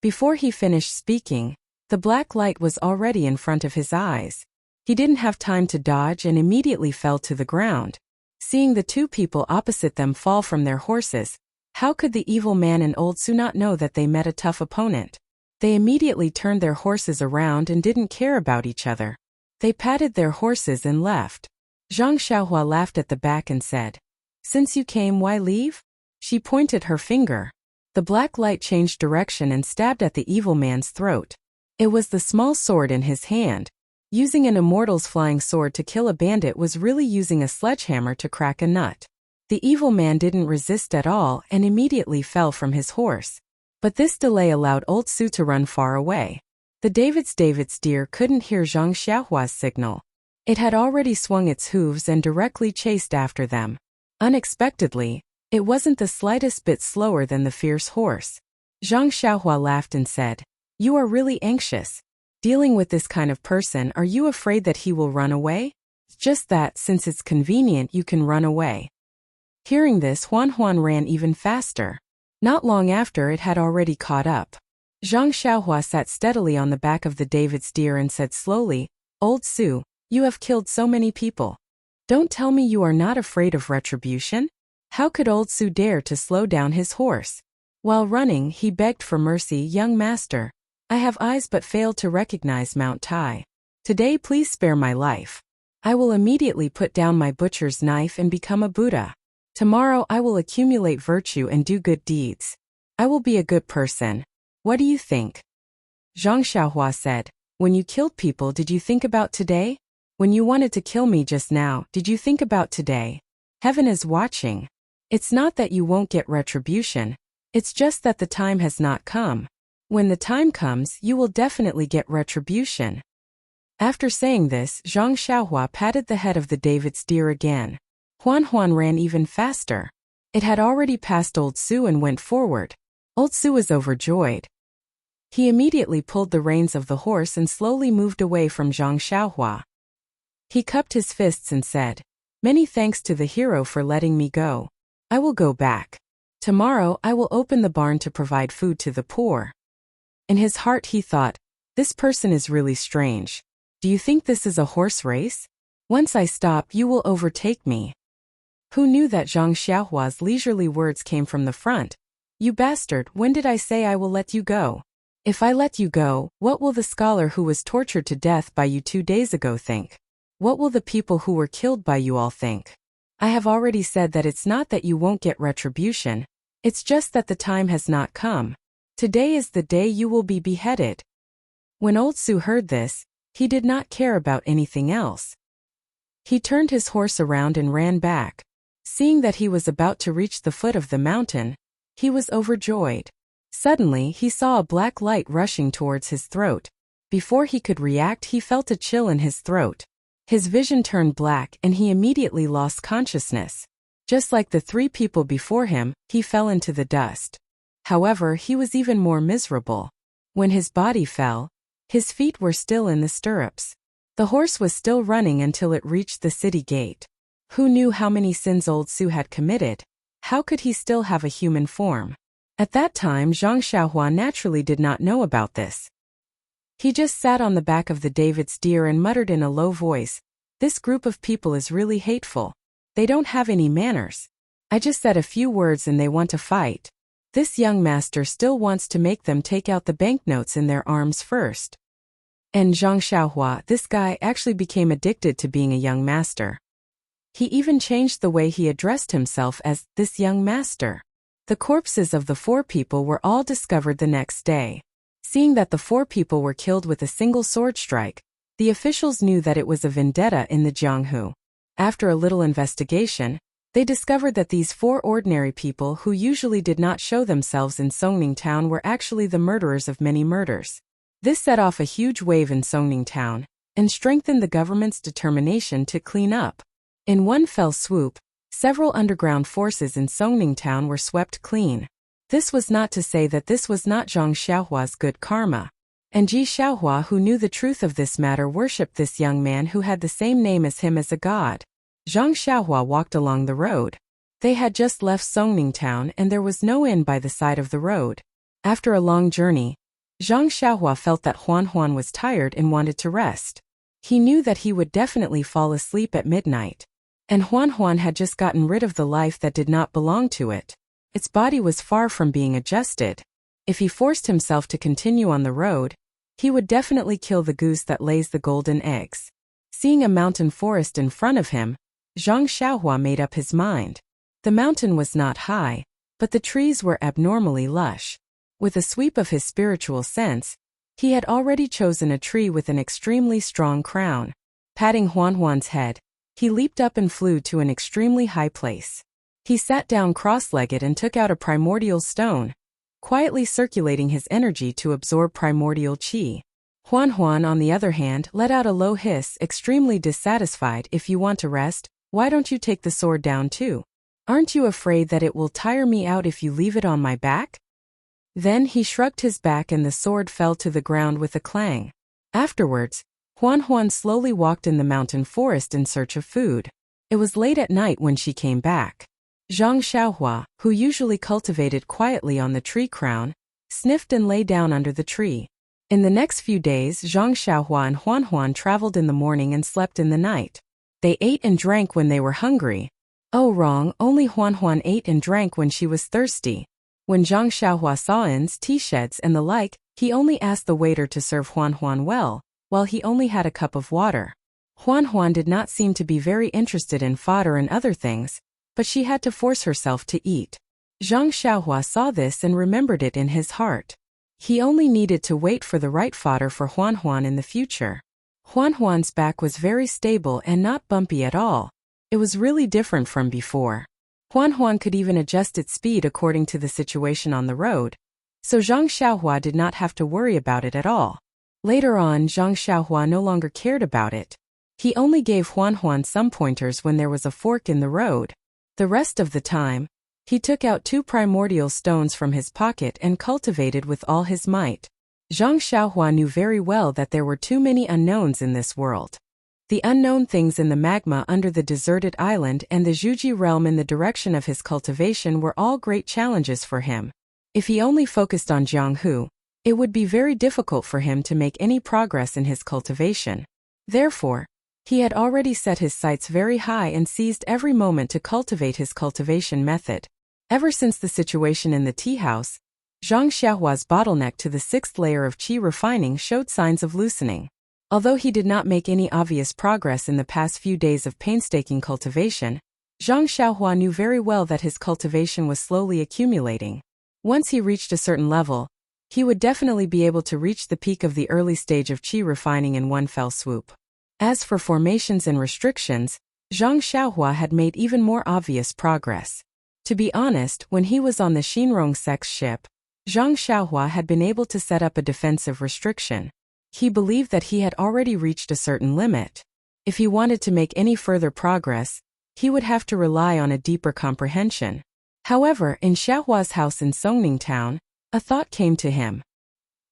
Before he finished speaking, the black light was already in front of his eyes. He didn't have time to dodge and immediately fell to the ground. Seeing the two people opposite them fall from their horses, how could the evil man and old Su not know that they met a tough opponent? They immediately turned their horses around and didn't care about each other. They patted their horses and left. Zhang Xiaohua laughed at the back and said, Since you came, why leave? She pointed her finger. The black light changed direction and stabbed at the evil man's throat. It was the small sword in his hand. Using an immortal's flying sword to kill a bandit was really using a sledgehammer to crack a nut. The evil man didn't resist at all and immediately fell from his horse. But this delay allowed old Su to run far away. The David's deer couldn't hear Zhang Xiaohua's signal. It had already swung its hooves and directly chased after them. Unexpectedly, it wasn't the slightest bit slower than the fierce horse. Zhang Xiaohua laughed and said, You are really anxious. Dealing with this kind of person, are you afraid that he will run away? Just that, since it's convenient, you can run away. Hearing this, Huan ran even faster. Not long after, it had already caught up. Zhang Xiaohua sat steadily on the back of the David's deer and said slowly, Old Su, you have killed so many people. Don't tell me you are not afraid of retribution? How could old Su dare to slow down his horse? While running, he begged for mercy, Young master. I have eyes but fail to recognize Mount Tai. Today please spare my life. I will immediately put down my butcher's knife and become a Buddha. Tomorrow I will accumulate virtue and do good deeds. I will be a good person. What do you think? Zhang Xiaohua said, When you killed people, did you think about today? When you wanted to kill me just now, did you think about today? Heaven is watching. It's not that you won't get retribution. It's just that the time has not come. When the time comes, you will definitely get retribution. After saying this, Zhang Xiaohua patted the head of the David's deer again. Huan ran even faster. It had already passed old Su and went forward. Old Su was overjoyed. He immediately pulled the reins of the horse and slowly moved away from Zhang Xiaohua. He cupped his fists and said, Many thanks to the hero for letting me go. I will go back. Tomorrow I will open the barn to provide food to the poor. In his heart he thought, This person is really strange. Do you think this is a horse race? Once I stop, you will overtake me. Who knew that Zhang Xiaohua's leisurely words came from the front? You bastard, when did I say I will let you go? If I let you go, what will the scholar who was tortured to death by you 2 days ago think? What will the people who were killed by you all think? I have already said that it's not that you won't get retribution. It's just that the time has not come. Today is the day you will be beheaded. When old Su heard this, he did not care about anything else. He turned his horse around and ran back. Seeing that he was about to reach the foot of the mountain, he was overjoyed. Suddenly, he saw a black light rushing towards his throat. Before he could react, he felt a chill in his throat. His vision turned black and he immediately lost consciousness. Just like the 3 people before him, he fell into the dust. However, he was even more miserable. When his body fell, his feet were still in the stirrups. The horse was still running until it reached the city gate. Who knew how many sins old Su had committed? How could he still have a human form? At that time, Zhang Xiaohua naturally did not know about this. He just sat on the back of the David's deer and muttered in a low voice, "This group of people is really hateful. They don't have any manners. I just said a few words and they want to fight. This young master still wants to make them take out the banknotes in their arms first." And Zhang Xiaohua, this guy, actually became addicted to being a young master. He even changed the way he addressed himself as this young master. The corpses of the 4 people were all discovered the next day. Seeing that the 4 people were killed with a single sword strike, the officials knew that it was a vendetta in the Jianghu. After a little investigation, they discovered that these 4 ordinary people who usually did not show themselves in Songning town were actually the murderers of many murders. This set off a huge wave in Songning town and strengthened the government's determination to clean up. In one fell swoop, several underground forces in Songning town were swept clean. This was not to say that this was not Zhang Xiaohua's good karma. And Ji Xiaohua, who knew the truth of this matter, worshipped this young man who had the same name as him as a god. Zhang Xiaohua walked along the road. They had just left Songning town and there was no inn by the side of the road. After a long journey, Zhang Xiaohua felt that Huan was tired and wanted to rest. He knew that he would definitely fall asleep at midnight. And Huan had just gotten rid of the life that did not belong to it. Its body was far from being adjusted. If he forced himself to continue on the road, he would definitely kill the goose that lays the golden eggs. Seeing a mountain forest in front of him, Zhang Xiaohua made up his mind. The mountain was not high, but the trees were abnormally lush. With a sweep of his spiritual sense, he had already chosen a tree with an extremely strong crown. Patting Huan's head, he leaped up and flew to an extremely high place. He sat down cross-legged and took out a primordial stone, quietly circulating his energy to absorb primordial qi. Huan, on the other hand, let out a low hiss, extremely dissatisfied. "If you want to rest, why don't you take the sword down too? Aren't you afraid that it will tire me out if you leave it on my back?" Then he shrugged his back and the sword fell to the ground with a clang. Afterwards, Huan slowly walked in the mountain forest in search of food. It was late at night when she came back. Zhang Xiaohua, who usually cultivated quietly on the tree crown, sniffed and lay down under the tree. In the next few days, Zhang Xiaohua and Huan traveled in the morning and slept in the night. They ate and drank when they were hungry. Oh, wrong, only Huan ate and drank when she was thirsty. When Zhang Xiaohua saw inns, tea sheds, and the like, he only asked the waiter to serve Huan well, while he only had a cup of water. Huan did not seem to be very interested in fodder and other things, but she had to force herself to eat. Zhang Xiaohua saw this and remembered it in his heart. He only needed to wait for the right fodder for Huan in the future. Huan's back was very stable and not bumpy at all. It was really different from before. Huan could even adjust its speed according to the situation on the road, so Zhang Xiaohua did not have to worry about it at all. Later on, Zhang Xiaohua no longer cared about it. He only gave Huan some pointers when there was a fork in the road. The rest of the time, he took out 2 primordial stones from his pocket and cultivated with all his might. Zhang Xiaohua knew very well that there were too many unknowns in this world. The unknown things in the magma under the deserted island and the Zhuji realm in the direction of his cultivation were all great challenges for him. If he only focused on Jianghu, it would be very difficult for him to make any progress in his cultivation. Therefore, he had already set his sights very high and seized every moment to cultivate his cultivation method. Ever since the situation in the tea house, Zhang Xiaohua's bottleneck to the 6th layer of qi refining showed signs of loosening. Although he did not make any obvious progress in the past few days of painstaking cultivation, Zhang Xiaohua knew very well that his cultivation was slowly accumulating. Once he reached a certain level, he would definitely be able to reach the peak of the early stage of qi refining in one fell swoop. As for formations and restrictions, Zhang Xiaohua had made even more obvious progress. To be honest, when he was on the Xinrong sex ship, Zhang Xiaohua had been able to set up a defensive restriction. He believed that he had already reached a certain limit. If he wanted to make any further progress, he would have to rely on a deeper comprehension. However, in Xiaohua's house in Songning town, a thought came to him.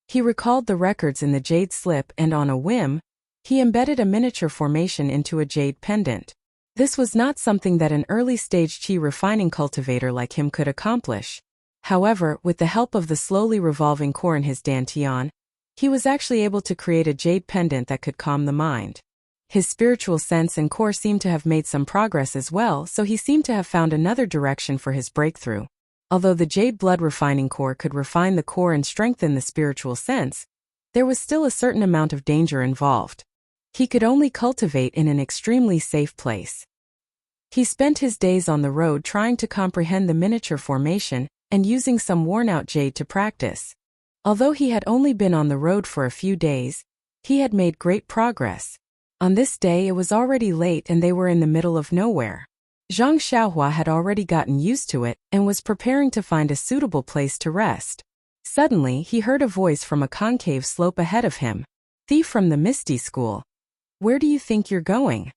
He recalled the records in the jade slip and on a whim, he embedded a miniature formation into a jade pendant. This was not something that an early-stage qi refining cultivator like him could accomplish. However, with the help of the slowly revolving core in his dantian, he was actually able to create a jade pendant that could calm the mind. His spiritual sense and core seemed to have made some progress as well, so he seemed to have found another direction for his breakthrough. Although the jade blood refining core could refine the core and strengthen the spiritual sense, there was still a certain amount of danger involved. He could only cultivate in an extremely safe place. He spent his days on the road trying to comprehend the miniature formation and using some worn-out jade to practice. Although he had only been on the road for a few days, he had made great progress. On this day it was already late and they were in the middle of nowhere. Zhang Xiaohua had already gotten used to it and was preparing to find a suitable place to rest. Suddenly he heard a voice from a concave slope ahead of him. "Thief from the Misty School. Where do you think you're going?"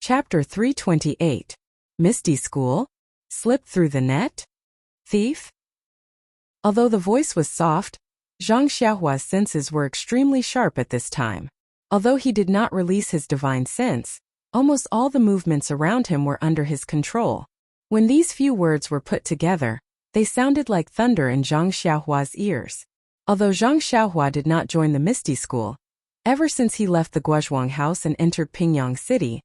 Chapter 328. Misty School? Slip through the net? Thief? Although the voice was soft, Zhang Xiaohua's senses were extremely sharp at this time. Although he did not release his divine sense, almost all the movements around him were under his control. When these few words were put together, they sounded like thunder in Zhang Xiaohua's ears. Although Zhang Xiaohua did not join the Misty School, ever since he left the Guozhuang house and entered Pingyang City,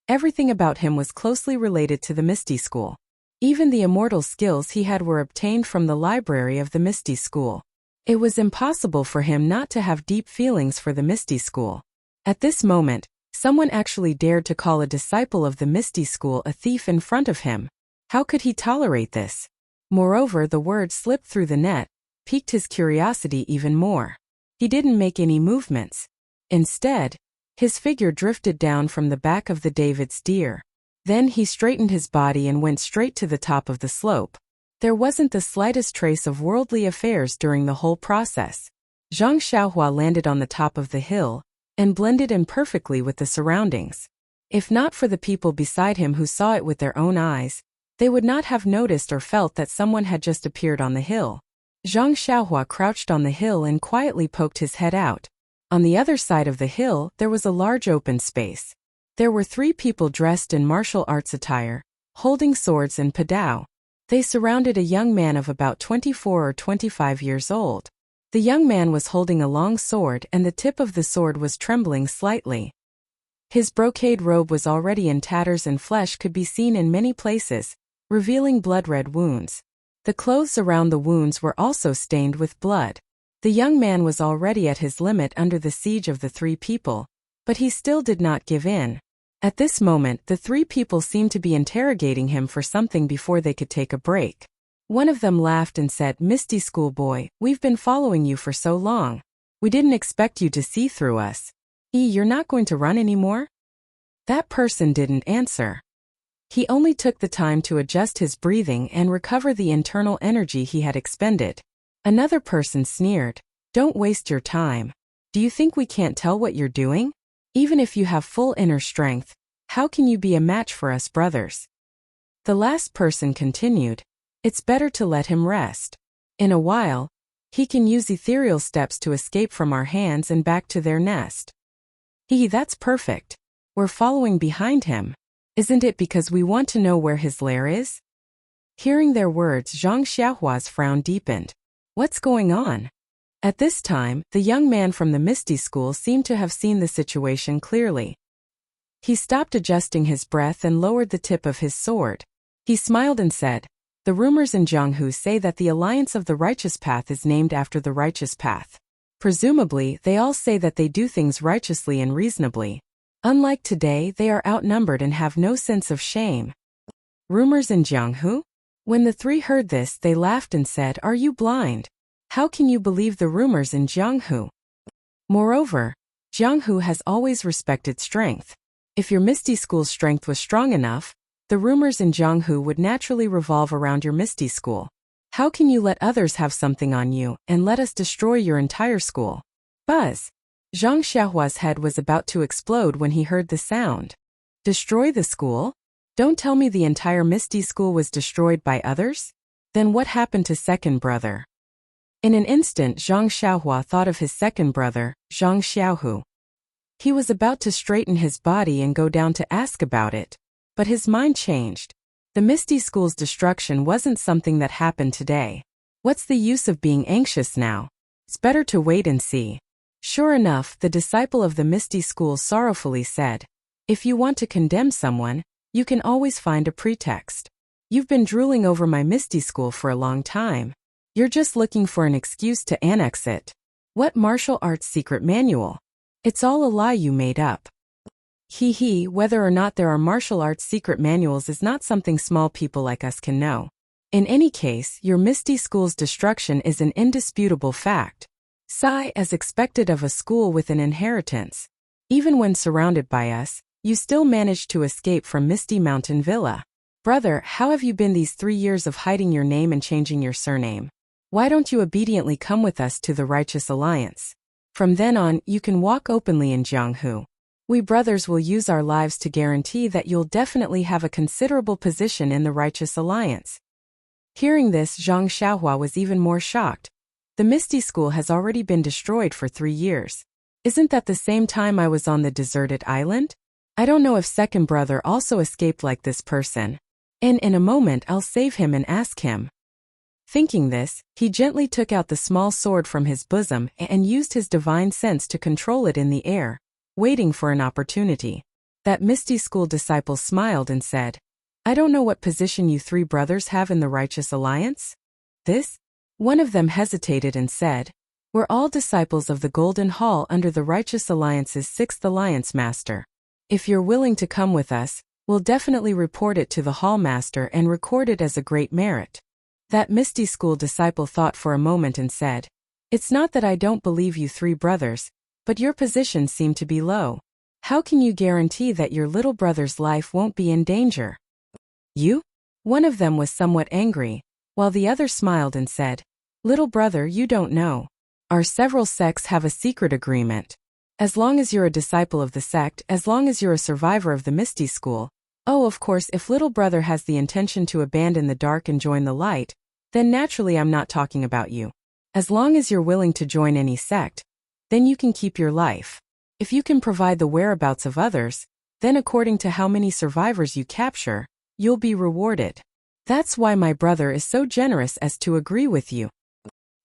everything about him was closely related to the Misty School. Even the immortal skills he had were obtained from the library of the Misty School. It was impossible for him not to have deep feelings for the Misty School. At this moment, someone actually dared to call a disciple of the Misty School a thief in front of him. How could he tolerate this? Moreover, the word "slip through the net" piqued his curiosity even more. He didn't make any movements. Instead, his figure drifted down from the back of the David's deer. Then he straightened his body and went straight to the top of the slope. There wasn't the slightest trace of worldly affairs during the whole process. Zhang Xiaohua landed on the top of the hill and blended in perfectly with the surroundings. If not for the people beside him who saw it with their own eyes, they would not have noticed or felt that someone had just appeared on the hill. Zhang Xiaohua crouched on the hill and quietly poked his head out. On the other side of the hill, there was a large open space. There were 3 people dressed in martial arts attire, holding swords and padao. They surrounded a young man of about 24 or 25 years old. The young man was holding a long sword and the tip of the sword was trembling slightly. His brocade robe was already in tatters and flesh could be seen in many places, revealing blood-red wounds. The clothes around the wounds were also stained with blood. The young man was already at his limit under the siege of the 3 people, but he still did not give in. At this moment, the 3 people seemed to be interrogating him for something before they could take a break. One of them laughed and said, "Misty Schoolboy, we've been following you for so long. We didn't expect you to see through us. You're not going to run anymore?" That person didn't answer. He only took the time to adjust his breathing and recover the internal energy he had expended. Another person sneered, "Don't waste your time. Do you think we can't tell what you're doing? Even if you have full inner strength, how can you be a match for us brothers?" The last person continued, "It's better to let him rest. In a while, he can use ethereal steps to escape from our hands and back to their nest." That's perfect. We're following behind him. Isn't it because we want to know where his lair is?" Hearing their words, Zhang Xiaohua's frown deepened. What's going on? At this time, the young man from the Misty School seemed to have seen the situation clearly. He stopped adjusting his breath and lowered the tip of his sword. He smiled and said, "The rumors in Jianghu say that the Alliance of the Righteous Path is named after the righteous path. Presumably, they all say that they do things righteously and reasonably. Unlike today, they are outnumbered and have no sense of shame." Rumors in Jianghu? When the 3 heard this, they laughed and said, "Are you blind? How can you believe the rumors in Jianghu? Moreover, Jianghu has always respected strength. If your Misty School's strength was strong enough, the rumors in Jianghu would naturally revolve around your Misty School. How can you let others have something on you and let us destroy your entire school?" Buzz! Zhang Xiaohua's head was about to explode when he heard the sound. Destroy the school? Don't tell me the entire Misty School was destroyed by others? Then what happened to second brother? In an instant, Zhang Xiaohua thought of his second brother, Zhang Xiaohu. He was about to straighten his body and go down to ask about it, but his mind changed. The Misty School's destruction wasn't something that happened today. What's the use of being anxious now? It's better to wait and see. Sure enough, the disciple of the Misty School sorrowfully said, "If you want to condemn someone, you can always find a pretext. You've been drooling over my Misty School for a long time. You're just looking for an excuse to annex it. What martial arts secret manual? It's all a lie you made up." Whether or not there are martial arts secret manuals is not something small people like us can know. In any case, your Misty School's destruction is an indisputable fact. Sigh, as expected of a school with an inheritance. Even when surrounded by us, you still managed to escape from Misty Mountain Villa. Brother, how have you been these 3 years of hiding your name and changing your surname? Why don't you obediently come with us to the Righteous Alliance? From then on, you can walk openly in Jianghu. We brothers will use our lives to guarantee that you'll definitely have a considerable position in the Righteous Alliance. Hearing this, Zhang Xiaohua was even more shocked. The Misty School has already been destroyed for 3 years. Isn't that the same time I was on the deserted island? I don't know if second brother also escaped like this person. And in a moment I'll save him and ask him. Thinking this, he gently took out the small sword from his bosom and used his divine sense to control it in the air, waiting for an opportunity. That Misty School disciple smiled and said, "I don't know what position you 3 brothers have in the Righteous Alliance?" This? One of them hesitated and said, "We're all disciples of the Golden Hall under the Righteous Alliance's 6th Alliance Master. If you're willing to come with us, we'll definitely report it to the Hall Master and record it as a great merit." That Misty School disciple thought for a moment and said, "It's not that I don't believe you 3 brothers, but your positions seem to be low. How can you guarantee that your little brother's life won't be in danger?" "You?" One of them was somewhat angry, while the other smiled and said, "Little brother, you don't know. Our several sects have a secret agreement. As long as you're a disciple of the sect, as long as you're a survivor of the Misty School, oh, of course, if little brother has the intention to abandon the dark and join the light, then naturally I'm not talking about you. As long as you're willing to join any sect, then you can keep your life. If you can provide the whereabouts of others, then according to how many survivors you capture, you'll be rewarded. That's why my brother is so generous as to agree with you."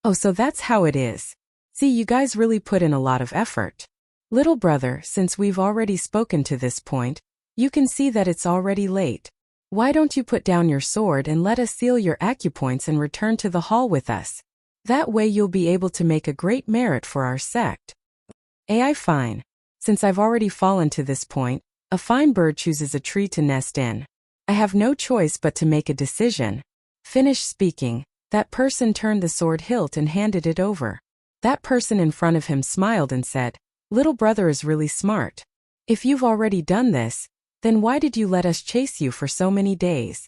"Oh, so that's how it is. See, you guys really put in a lot of effort. Little brother, since we've already spoken to this point, you can see that it's already late. Why don't you put down your sword and let us seal your acupoints and return to the hall with us? That way you'll be able to make a great merit for our sect." "AI fine. Since I've already fallen to this point, a fine bird chooses a tree to nest in. I have no choice but to make a decision." Finished speaking, that person turned the sword hilt and handed it over. That person in front of him smiled and said, "Little brother is really smart. If you've already done this, then why did you let us chase you for so many days?"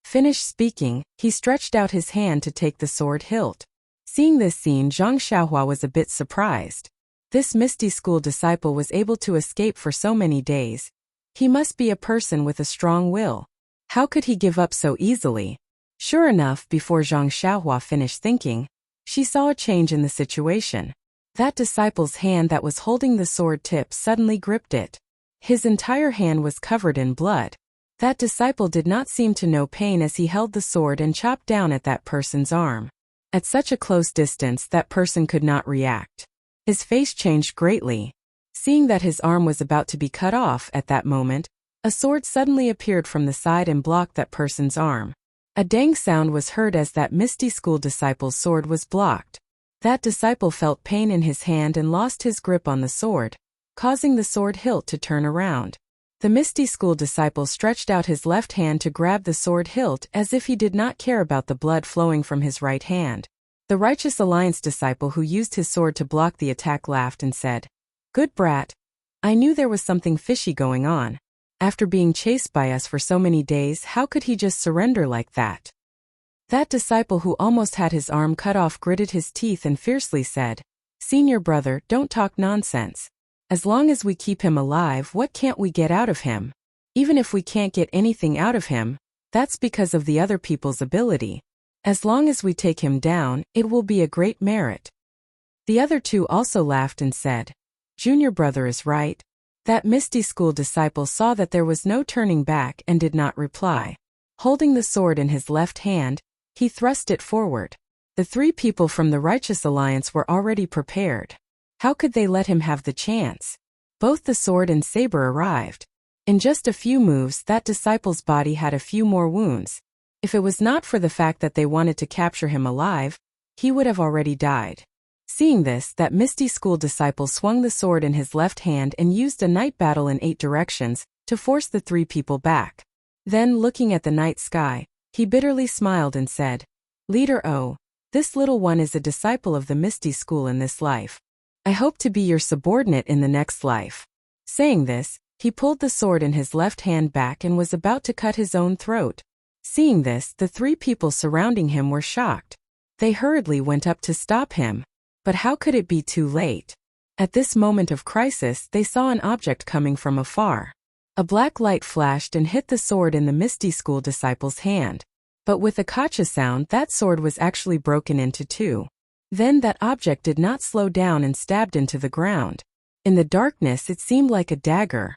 Finished speaking, he stretched out his hand to take the sword hilt. Seeing this scene, Zhang Xiaohua was a bit surprised. This Misty School disciple was able to escape for so many days. He must be a person with a strong will. How could he give up so easily? Sure enough, before Zhang Xiaohua finished thinking, she saw a change in the situation. That disciple's hand that was holding the sword tip suddenly gripped it. His entire hand was covered in blood. That disciple did not seem to know pain as he held the sword and chopped down at that person's arm. At such a close distance, that person could not react. His face changed greatly. Seeing that his arm was about to be cut off at that moment, a sword suddenly appeared from the side and blocked that person's arm. A dang sound was heard as that Misty School disciple's sword was blocked. That disciple felt pain in his hand and lost his grip on the sword, causing the sword hilt to turn around. The Misty School disciple stretched out his left hand to grab the sword hilt as if he did not care about the blood flowing from his right hand. The Righteous Alliance disciple who used his sword to block the attack laughed and said, "Good brat. I knew there was something fishy going on. After being chased by us for so many days, how could he just surrender like that?" That disciple who almost had his arm cut off gritted his teeth and fiercely said, "Senior brother, don't talk nonsense. As long as we keep him alive, what can't we get out of him? Even if we can't get anything out of him, that's because of the other people's ability. As long as we take him down, it will be a great merit." The other two also laughed and said, "Junior brother is right." That Misty School disciple saw that there was no turning back and did not reply. Holding the sword in his left hand, he thrust it forward. The three people from the Righteous Alliance were already prepared. How could they let him have the chance? Both the sword and saber arrived. In just a few moves, that disciple's body had a few more wounds. If it was not for the fact that they wanted to capture him alive, he would have already died. Seeing this, that Misty School disciple swung the sword in his left hand and used a night battle in 8 directions to force the three people back. Then, looking at the night sky, he bitterly smiled and said, "Leader O, this little one is a disciple of the Misty School in this life. I hope to be your subordinate in the next life." Saying this, he pulled the sword in his left hand back and was about to cut his own throat. Seeing this, the three people surrounding him were shocked. They hurriedly went up to stop him. But how could it be too late? At this moment of crisis, they saw an object coming from afar. A black light flashed and hit the sword in the Misty School disciple's hand. But with a kacha sound, that sword was actually broken into 2. Then that object did not slow down and stabbed into the ground. In the darkness, it seemed like a dagger.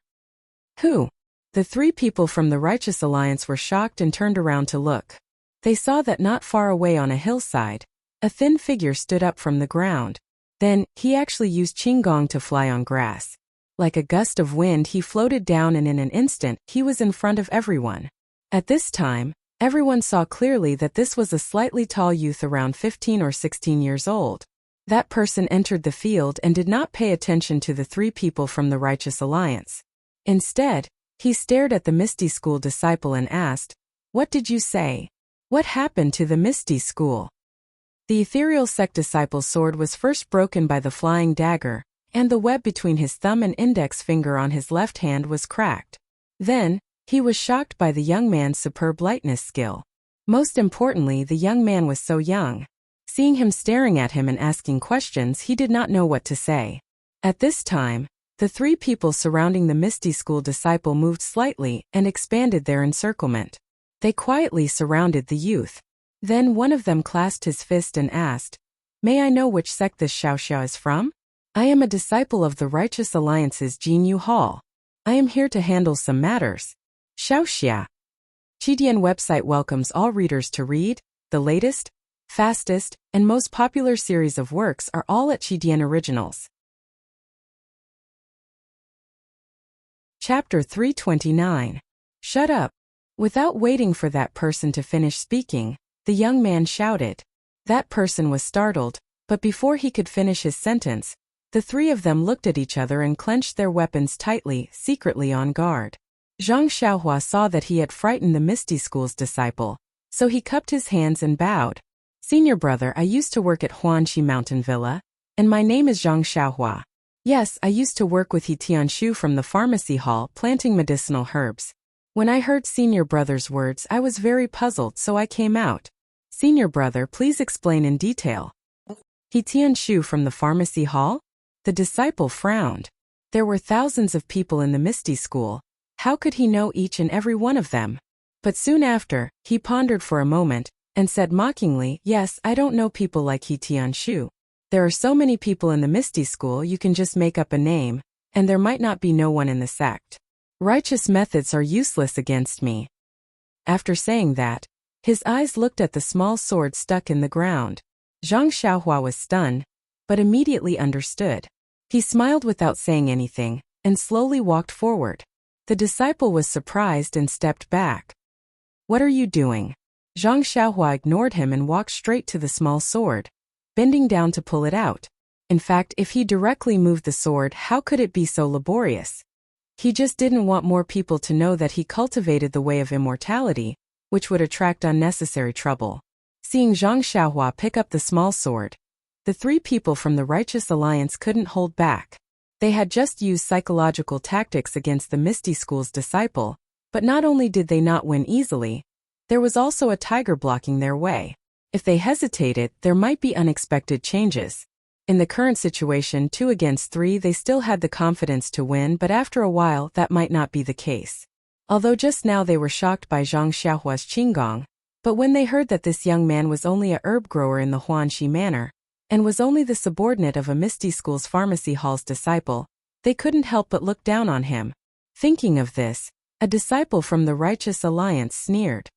Who? The three people from the Righteous Alliance were shocked and turned around to look. They saw that not far away on a hillside, a thin figure stood up from the ground. Then, he actually used qigong to fly on grass. Like a gust of wind, he floated down and in an instant, he was in front of everyone. At this time, everyone saw clearly that this was a slightly tall youth around 15 or 16 years old. That person entered the field and did not pay attention to the three people from the Righteous Alliance. Instead, he stared at the Misty School disciple and asked, "What did you say? What happened to the Misty School?" The ethereal sect disciple's sword was first broken by the flying dagger, and the web between his thumb and index finger on his left hand was cracked. Then, he was shocked by the young man's superb lightness skill. Most importantly, the young man was so young. Seeing him staring at him and asking questions, he did not know what to say. At this time, the three people surrounding the Misty School disciple moved slightly and expanded their encirclement. They quietly surrounded the youth. Then one of them clasped his fist and asked, "May I know which sect this Xiaoxia is from? I am a disciple of the Righteous Alliance's Jinyu Hall. I am here to handle some matters." Xiaoxia. Qidian website welcomes all readers to read. The latest, fastest, and most popular series of works are all at Qidian Originals. Chapter 329. Shut up. Without waiting for that person to finish speaking, the young man shouted. That person was startled, but before he could finish his sentence, the three of them looked at each other and clenched their weapons tightly, secretly on guard. Zhang Xiaohua saw that he had frightened the Misty School's disciple, so he cupped his hands and bowed. "Senior brother, I used to work at Huanxi Mountain Villa, and my name is Zhang Xiaohua. Yes, I used to work with He Tianshu from the pharmacy hall planting medicinal herbs. When I heard senior brother's words, I was very puzzled, so I came out. Senior brother, please explain in detail." He Tianshu from the pharmacy hall? The disciple frowned. There were thousands of people in the Misty School. How could he know each and every one of them? But soon after, he pondered for a moment, and said mockingly, "Yes, I don't know people like He Tianshu. There are so many people in the Misty School you can just make up a name, and there might not be no one in the sect. Righteous methods are useless against me." After saying that, his eyes looked at the small sword stuck in the ground. Zhang Xiaohua was stunned, but immediately understood. He smiled without saying anything, and slowly walked forward. The disciple was surprised and stepped back. "What are you doing?" Zhang Xiaohua ignored him and walked straight to the small sword, bending down to pull it out. In fact, if he directly moved the sword, how could it be so laborious? He just didn't want more people to know that he cultivated the way of immortality, which would attract unnecessary trouble. Seeing Zhang Xiaohua pick up the small sword, the three people from the Righteous Alliance couldn't hold back. They had just used psychological tactics against the Misty School's disciple, but not only did they not win easily, there was also a tiger blocking their way. If they hesitated, there might be unexpected changes. In the current situation, 2 against 3, they still had the confidence to win, but after a while, that might not be the case. Although just now they were shocked by Zhang Xiaohua's qigong, but when they heard that this young man was only a herb grower in the Huanxi Manor, and was only the subordinate of a Misty School's pharmacy hall's disciple, they couldn't help but look down on him. Thinking of this, a disciple from the Righteous Alliance sneered.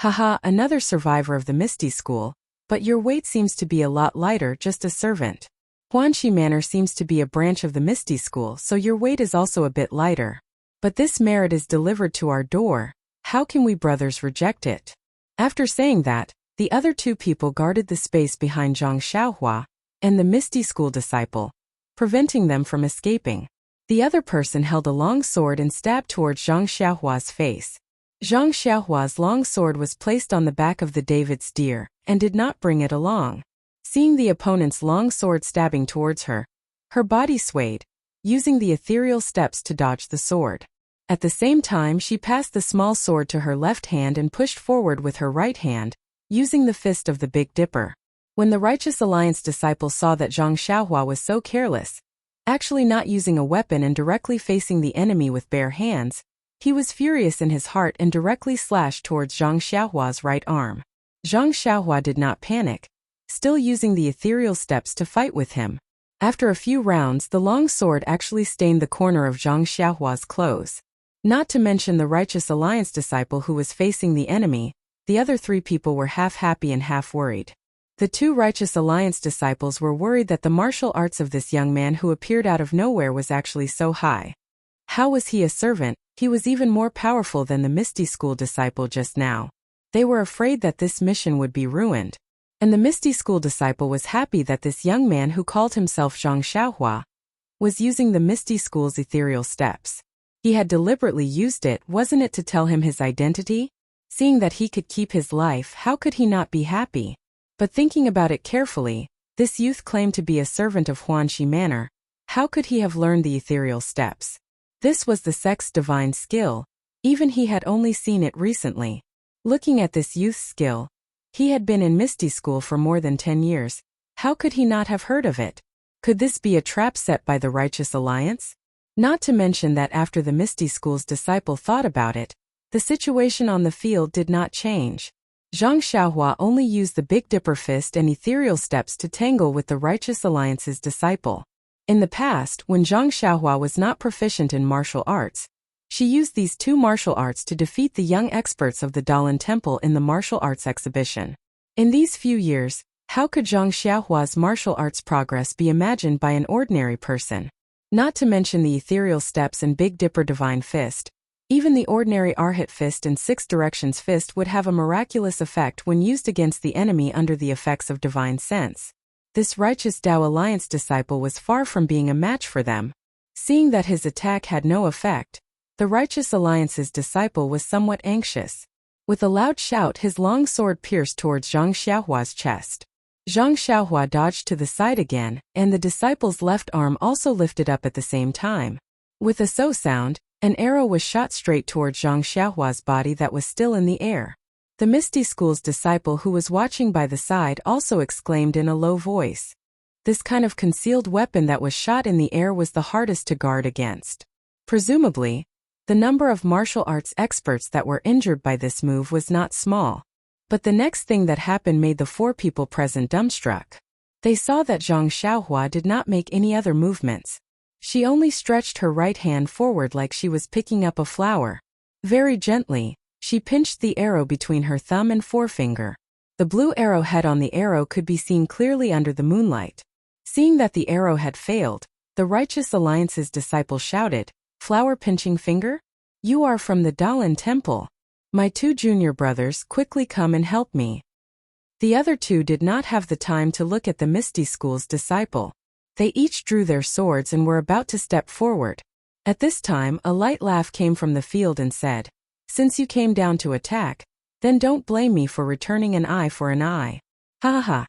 Haha, another survivor of the Misty School, but your weight seems to be a lot lighter, just a servant. Huanxi Manor seems to be a branch of the Misty School, so your weight is also a bit lighter. But this merit is delivered to our door. How can we brothers reject it? After saying that, the other two people guarded the space behind Zhang Xiaohua and the Misty School disciple, preventing them from escaping. The other person held a long sword and stabbed towards Zhang Xiaohua's face. Zhang Xiaohua's long sword was placed on the back of the David's deer and did not bring it along. Seeing the opponent's long sword stabbing towards her, her body swayed, using the ethereal steps to dodge the sword. At the same time, she passed the small sword to her left hand and pushed forward with her right hand, using the fist of the Big Dipper. When the Righteous Alliance disciple saw that Zhang Xiaohua was so careless, actually not using a weapon and directly facing the enemy with bare hands, he was furious in his heart and directly slashed towards Zhang Xiaohua's right arm. Zhang Xiaohua did not panic, still using the ethereal steps to fight with him. After a few rounds, the long sword actually stained the corner of Zhang Xiaohua's clothes. Not to mention the Righteous Alliance disciple who was facing the enemy, the other three people were half happy and half worried. The two Righteous Alliance disciples were worried that the martial arts of this young man who appeared out of nowhere was actually so high. How was he a servant? He was even more powerful than the Misty School disciple just now. They were afraid that this mission would be ruined. And the Misty School disciple was happy that this young man who called himself Zhang Xiaohua was using the Misty School's ethereal steps. He had deliberately used it, wasn't it, to tell him his identity? Seeing that he could keep his life, how could he not be happy? But thinking about it carefully, this youth claimed to be a servant of Huanxi Manor. How could he have learned the ethereal steps? This was the sect's divine skill. Even he had only seen it recently. Looking at this youth's skill, he had been in Misty School for more than 10 years. How could he not have heard of it? Could this be a trap set by the Righteous Alliance? Not to mention that after the Misty School's disciple thought about it, the situation on the field did not change. Zhang Xiaohua only used the Big Dipper fist and ethereal steps to tangle with the Righteous Alliance's disciple. In the past, when Zhang Xiaohua was not proficient in martial arts, she used these two martial arts to defeat the young experts of the Dalan Temple in the martial arts exhibition. In these few years, how could Zhang Xiaohua's martial arts progress be imagined by an ordinary person? Not to mention the ethereal steps and Big Dipper divine fist. Even the ordinary Arhat fist and Six Directions fist would have a miraculous effect when used against the enemy under the effects of divine sense. This Righteous Tao Alliance disciple was far from being a match for them. Seeing that his attack had no effect, the Righteous Alliance's disciple was somewhat anxious. With a loud shout, his long sword pierced towards Zhang Xiaohua's chest. Zhang Xiaohua dodged to the side again, and the disciple's left arm also lifted up at the same time. With a so sound, an arrow was shot straight towards Zhang Xiaohua's body that was still in the air. The Misty School's disciple who was watching by the side also exclaimed in a low voice. This kind of concealed weapon that was shot in the air was the hardest to guard against. Presumably, the number of martial arts experts that were injured by this move was not small. But the next thing that happened made the four people present dumbstruck. They saw that Zhang Xiaohua did not make any other movements. She only stretched her right hand forward like she was picking up a flower. Very gently, she pinched the arrow between her thumb and forefinger. The blue arrowhead on the arrow could be seen clearly under the moonlight. Seeing that the arrow had failed, the Righteous Alliance's disciple shouted, "Flower pinching finger? You are from the Dalan Temple. My two junior brothers, quickly come and help me." The other two did not have the time to look at the Misty School's disciple. They each drew their swords and were about to step forward. At this time, a light laugh came from the field and said, "Since you came down to attack, then don't blame me for returning an eye for an eye. Ha ha ha."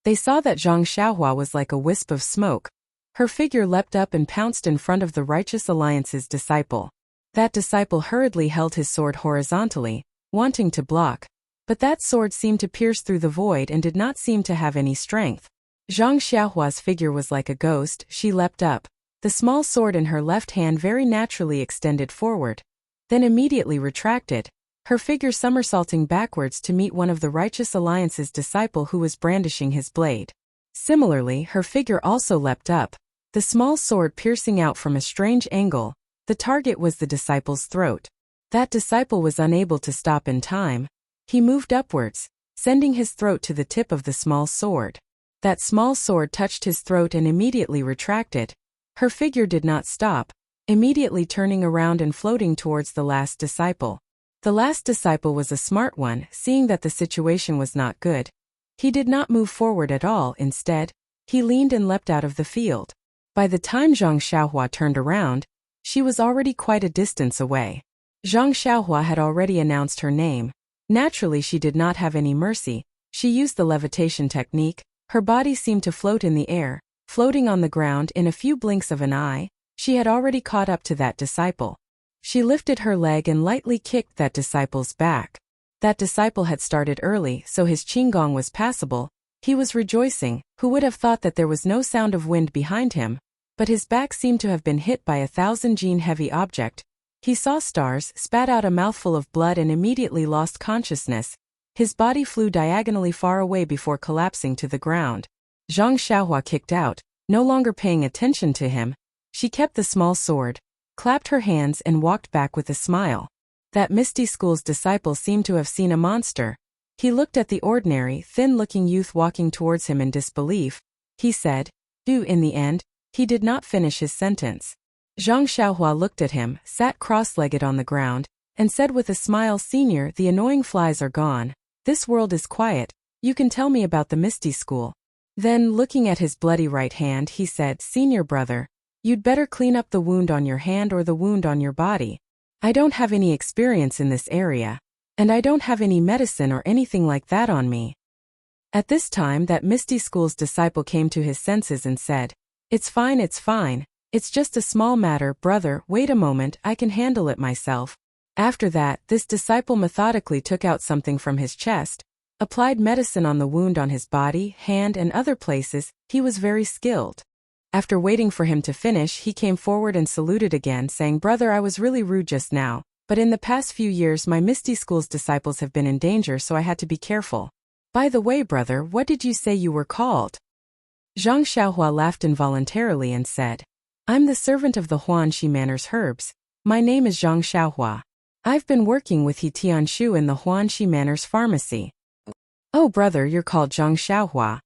They saw that Zhang Xiaohua was like a wisp of smoke. Her figure leapt up and pounced in front of the Righteous Alliance's disciple. That disciple hurriedly held his sword horizontally, wanting to block, but that sword seemed to pierce through the void and did not seem to have any strength. Zhang Xiaohua's figure was like a ghost. She leapt up, the small sword in her left hand very naturally extended forward, then immediately retracted, her figure somersaulting backwards to meet one of the Righteous Alliance's disciple who was brandishing his blade. Similarly, her figure also leapt up, the small sword piercing out from a strange angle. The target was the disciple's throat. That disciple was unable to stop in time. He moved upwards, sending his throat to the tip of the small sword. That small sword touched his throat and immediately retracted. Her figure did not stop, immediately turning around and floating towards the last disciple. The last disciple was a smart one, seeing that the situation was not good. He did not move forward at all, instead, he leaned and leapt out of the field. By the time Zhang Xiaohua turned around, she was already quite a distance away. Zhang Xiaohua had already announced her name. Naturally, she did not have any mercy. She used the levitation technique. Her body seemed to float in the air, floating on the ground in a few blinks of an eye. She had already caught up to that disciple. She lifted her leg and lightly kicked that disciple's back. That disciple had started early, so his qinggong was passable. He was rejoicing. Who would have thought that there was no sound of wind behind him? But his back seemed to have been hit by a 1,000-gene heavy object. He saw stars, spat out a mouthful of blood and immediately lost consciousness. His body flew diagonally far away before collapsing to the ground. Zhang Xiaohua kicked out, no longer paying attention to him. She kept the small sword, clapped her hands and walked back with a smile. That Misty School's disciple seemed to have seen a monster. He looked at the ordinary, thin-looking youth walking towards him in disbelief. He said, in the end, he did not finish his sentence. Zhang Xiaohua looked at him, sat cross-legged on the ground, and said with a smile, Senior, the annoying flies are gone. This world is quiet. You can tell me about the Misty School. Then, looking at his bloody right hand, he said, Senior brother, you'd better clean up the wound on your hand or the wound on your body. I don't have any experience in this area. And I don't have any medicine or anything like that on me. At this time, that Misty School's disciple came to his senses and said, It's fine, it's fine. It's just a small matter, brother, wait a moment, I can handle it myself. After that, this disciple methodically took out something from his chest, applied medicine on the wound on his body, hand and other places. He was very skilled. After waiting for him to finish, he came forward and saluted again, saying, Brother, I was really rude just now. But in the past few years my Misty School's disciples have been in danger, so I had to be careful. By the way, brother, what did you say you were called? Zhang Xiaohua laughed involuntarily and said, I'm the servant of the Huanxi Manor's herbs. My name is Zhang Xiaohua. I've been working with He Tianshu in the Huanxi Manor's pharmacy. Oh brother, you're called Zhang Xiaohua.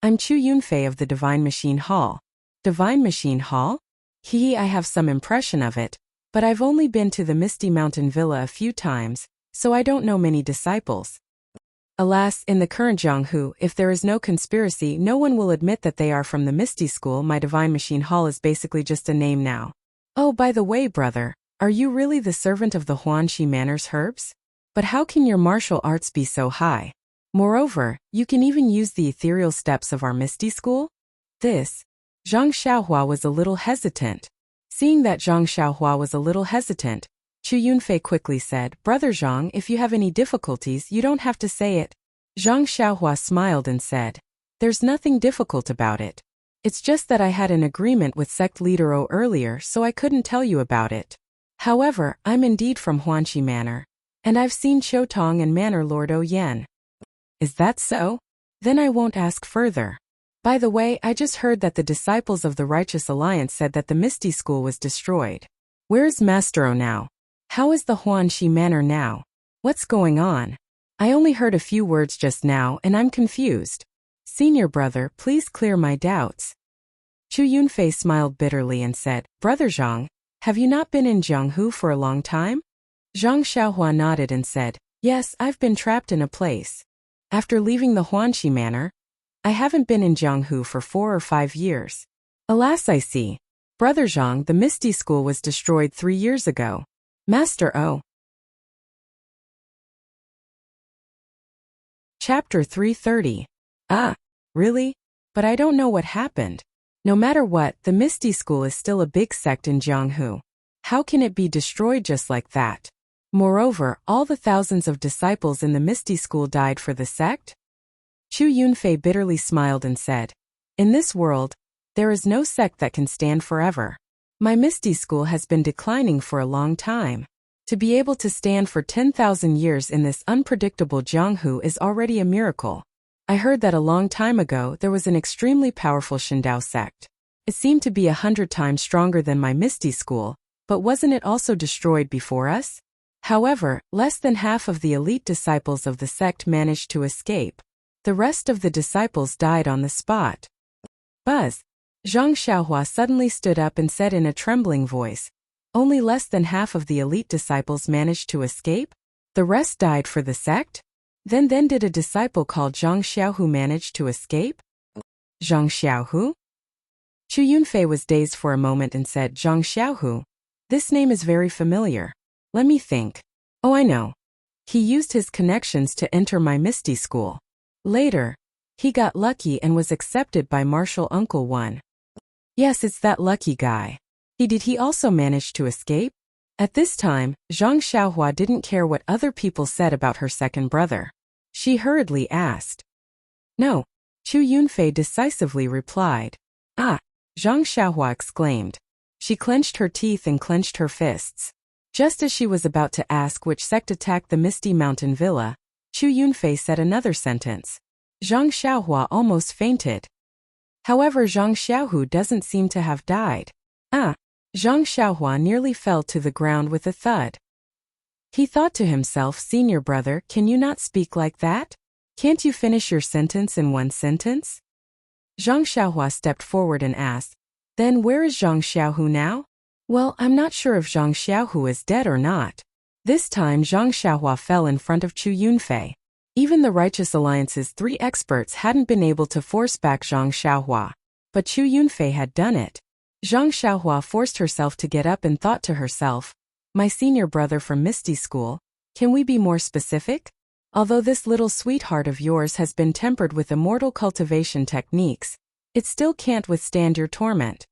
I'm Chu Yunfei of the Divine Machine Hall. Divine Machine Hall? I have some impression of it. But I've only been to the Misty Mountain Villa a few times, so I don't know many disciples. Alas, in the current Jianghu, if there is no conspiracy, no one will admit that they are from the Misty School. My Divine Machine Hall is basically just a name now. Oh, by the way, brother, are you really the servant of the Huanxi Manor's herbs? But how can your martial arts be so high? Moreover, you can even use the ethereal steps of our Misty School? Zhang Xiaohua was a little hesitant. Seeing that Zhang Xiaohua was a little hesitant, Chu Yunfei quickly said, Brother Zhang, if you have any difficulties, you don't have to say it. Zhang Xiaohua smiled and said, There's nothing difficult about it. It's just that I had an agreement with sect leader O earlier, so I couldn't tell you about it. However, I'm indeed from Huanxi Manor, and I've seen Qiutong and Manor Lord O Yan. Is that so? Then I won't ask further. By the way, I just heard that the disciples of the Righteous Alliance said that the Misty School was destroyed. Where's Master O now? How is the Huanxi Manor now? What's going on? I only heard a few words just now and I'm confused. Senior brother, please clear my doubts. Chu Yunfei smiled bitterly and said, Brother Zhang, have you not been in Jianghu for a long time? Zhang Xiaohua nodded and said, Yes, I've been trapped in a place. After leaving the Huanxi Manor, I haven't been in Jianghu for 4 or 5 years. Alas, I see. Brother Zhang, the Misty School was destroyed 3 years ago. Master O. Chapter 330. Ah, really? But I don't know what happened. No matter what, the Misty School is still a big sect in Jianghu. How can it be destroyed just like that? Moreover, all the thousands of disciples in the Misty School died for the sect? Chu Yunfei bitterly smiled and said, In this world, there is no sect that can stand forever. My Misty School has been declining for a long time. To be able to stand for 10,000 years in this unpredictable Jianghu is already a miracle. I heard that a long time ago there was an extremely powerful Shindao sect. It seemed to be 100 times stronger than my Misty School, but wasn't it also destroyed before us? However, less than half of the elite disciples of the sect managed to escape. The rest of the disciples died on the spot. Buzz! Zhang Xiaohua suddenly stood up and said in a trembling voice, "Only less than half of the elite disciples managed to escape? The rest died for the sect? Then did a disciple called Zhang Xiaohu manage to escape?" Zhang Xiaohu? Chu Yunfei was dazed for a moment and said, "Zhang Xiaohu? This name is very familiar. Let me think. Oh, I know. He used his connections to enter my Misty School. Later, he got lucky and was accepted by Martial Uncle One. Yes, it's that lucky guy. Did he also manage to escape?" At this time, Zhang Xiaohua didn't care what other people said about her second brother. She hurriedly asked. "No," Chu Yunfei decisively replied. "Ah!" Zhang Xiaohua exclaimed. She clenched her teeth and clenched her fists. Just as she was about to ask which sect attacked the Misty Mountain Villa, Chu Yunfei said another sentence. Zhang Xiaohua almost fainted. However, Zhang Xiaohu doesn't seem to have died. Ah! Zhang Xiaohua nearly fell to the ground with a thud. He thought to himself, "Senior brother, can you not speak like that? Can't you finish your sentence in one sentence?" Zhang Xiaohua stepped forward and asked, "Then where is Zhang Xiaohu now?" "Well, I'm not sure if Zhang Xiaohu is dead or not." This time Zhang Xiaohua fell in front of Chu Yunfei. Even the Righteous Alliance's 3 experts hadn't been able to force back Zhang Xiaohua. But Chu Yunfei had done it. Zhang Xiaohua forced herself to get up and thought to herself, "My senior brother from Misty School, can we be more specific? Although this little sweetheart of yours has been tempered with immortal cultivation techniques, it still can't withstand your torment."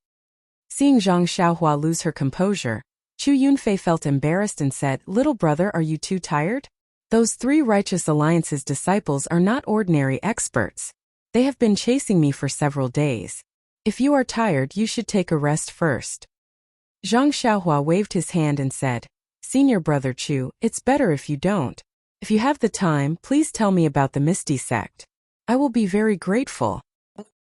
Seeing Zhang Xiaohua lose her composure, Chu Yunfei felt embarrassed and said, "Little brother, are you too tired? Those 3 Righteous Alliance's disciples are not ordinary experts. They have been chasing me for several days. If you are tired, you should take a rest first." Zhang Xiaohua waved his hand and said, "Senior brother Chu, it's better if you don't. If you have the time, please tell me about the Misty sect. I will be very grateful."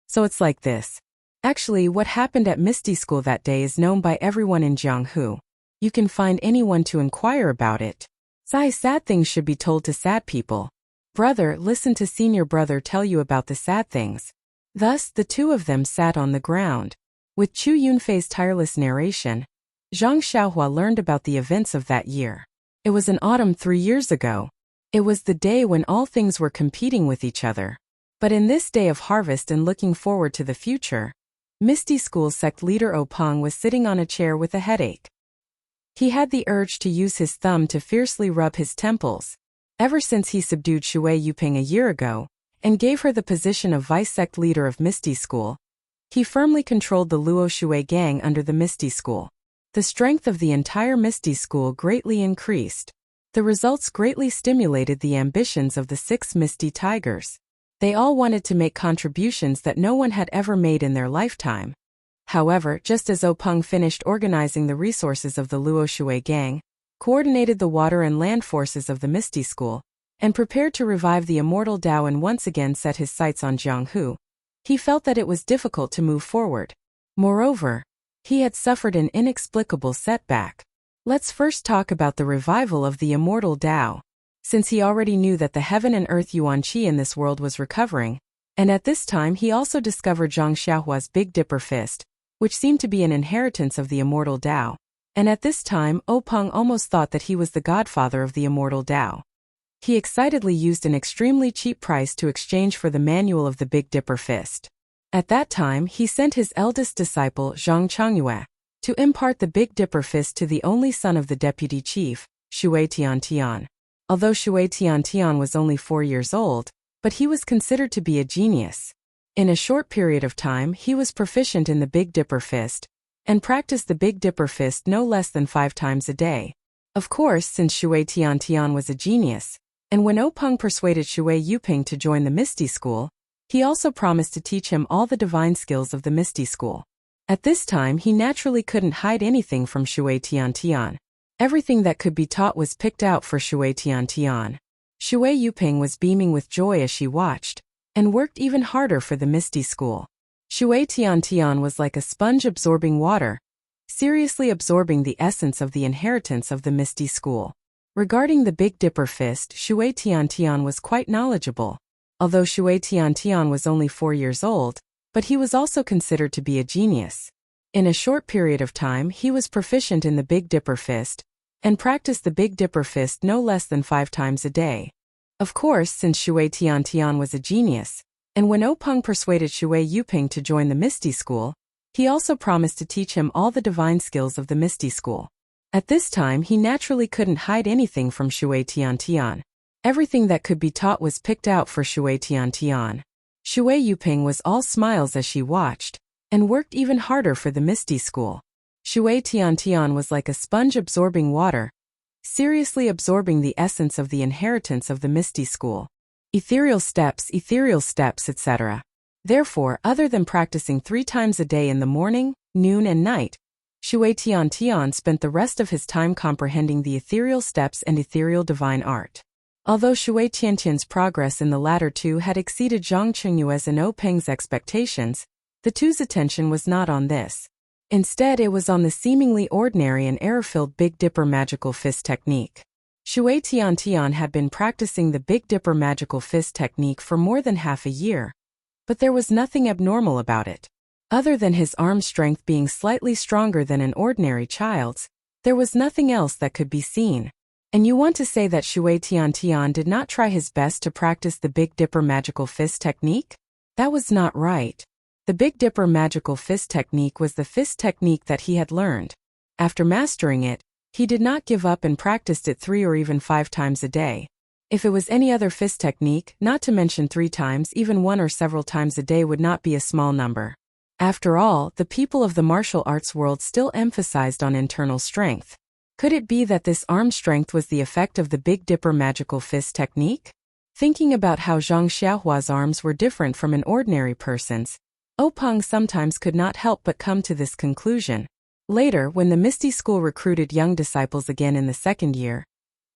So it's like this. Actually, what happened at Misty School that day is known by everyone in Jianghu. You can find anyone to inquire about it. Sad things should be told to sad people. Brother, listen to senior brother tell you about the sad things. Thus, the two of them sat on the ground. With Chu Yunfei's tireless narration, Zhang Xiaohua learned about the events of that year. It was an autumn 3 years ago. It was the day when all things were competing with each other. But in this day of harvest and looking forward to the future, Misty School sect leader Openg was sitting on a chair with a headache. He had the urge to use his thumb to fiercely rub his temples. Ever since he subdued Shui Yuping a year ago, and gave her the position of vice-sect leader of Misty School, he firmly controlled the Luo Shui gang under the Misty School. The strength of the entire Misty School greatly increased. The results greatly stimulated the ambitions of the 6 Misty Tigers. They all wanted to make contributions that no one had ever made in their lifetime. However, just as Openg finished organizing the resources of the Luo Shui gang, coordinated the water and land forces of the Misty School, and prepared to revive the immortal Dao and once again set his sights on Jianghu, he felt that it was difficult to move forward. Moreover, he had suffered an inexplicable setback. Let's first talk about the revival of the immortal Dao. Since he already knew that the heaven and earth Yuan Qi in this world was recovering, and at this time he also discovered Zhang Xiaohua's Big Dipper Fist, which seemed to be an inheritance of the immortal Dao. And at this time, Openg almost thought that he was the godfather of the immortal Dao. He excitedly used an extremely cheap price to exchange for the manual of the Big Dipper Fist. At that time, he sent his eldest disciple, Zhang Changyue, to impart the Big Dipper Fist to the only son of the deputy chief, Shui Tiantian. Although Shui Tiantian was only 4 years old, but he was considered to be a genius. In a short period of time, he was proficient in the Big Dipper Fist, and practiced the Big Dipper Fist no less than 5 times a day. Of course, since Shui Tiantian was a genius, and when Openg persuaded Shui Yuping to join the Misty School, he also promised to teach him all the divine skills of the Misty School. At this time, he naturally couldn't hide anything from Shui Tiantian. Everything that could be taught was picked out for Shui Tiantian. Shui Yuping was beaming with joy as she watched, and worked even harder for the Misty School. Shui Tiantian was like a sponge absorbing water, seriously absorbing the essence of the inheritance of the Misty School. Regarding the Big Dipper fist, Shui Tiantian was quite knowledgeable. Although Shui Tiantian was only 4 years old, but he was also considered to be a genius. In a short period of time he was proficient in the Big Dipper fist, and practiced the Big Dipper fist no less than 5 times a day. Of course, since Shui Tiantian was a genius, and when Openg persuaded Shui Yuping to join the Misty School, he also promised to teach him all the divine skills of the Misty School. At this time he naturally couldn't hide anything from Shui Tiantian. Everything that could be taught was picked out for Shui Tiantian. Shui Yuping was all smiles as she watched, and worked even harder for the Misty School. Shui Tiantian was like a sponge absorbing water, seriously absorbing the essence of the inheritance of the Misty School. Ethereal steps, etc. Therefore, other than practicing 3 times a day in the morning, noon and night, Shui Tiantian spent the rest of his time comprehending the ethereal steps and ethereal divine art. Although Shui Tiantian's progress in the latter two had exceeded Zhang Qingyue's and Openg's expectations, the two's attention was not on this. Instead, it was on the seemingly ordinary and error-filled Big Dipper magical fist technique. Shui Tiantian had been practicing the Big Dipper magical fist technique for more than half a year, but there was nothing abnormal about it. Other than his arm strength being slightly stronger than an ordinary child's, there was nothing else that could be seen. And you want to say that Shui Tiantian did not try his best to practice the Big Dipper magical fist technique? That was not right. The Big Dipper magical fist technique was the fist technique that he had learned. After mastering it, he did not give up and practiced it 3 or even 5 times a day. If it was any other fist technique, not to mention 3 times, even 1 or several times a day would not be a small number. After all, the people of the martial arts world still emphasized on internal strength. Could it be that this arm strength was the effect of the Big Dipper magical fist technique? Thinking about how Zhang Xiaohua's arms were different from an ordinary person's, Openg sometimes could not help but come to this conclusion. Later, when the Misty School recruited young disciples again in the 2nd year,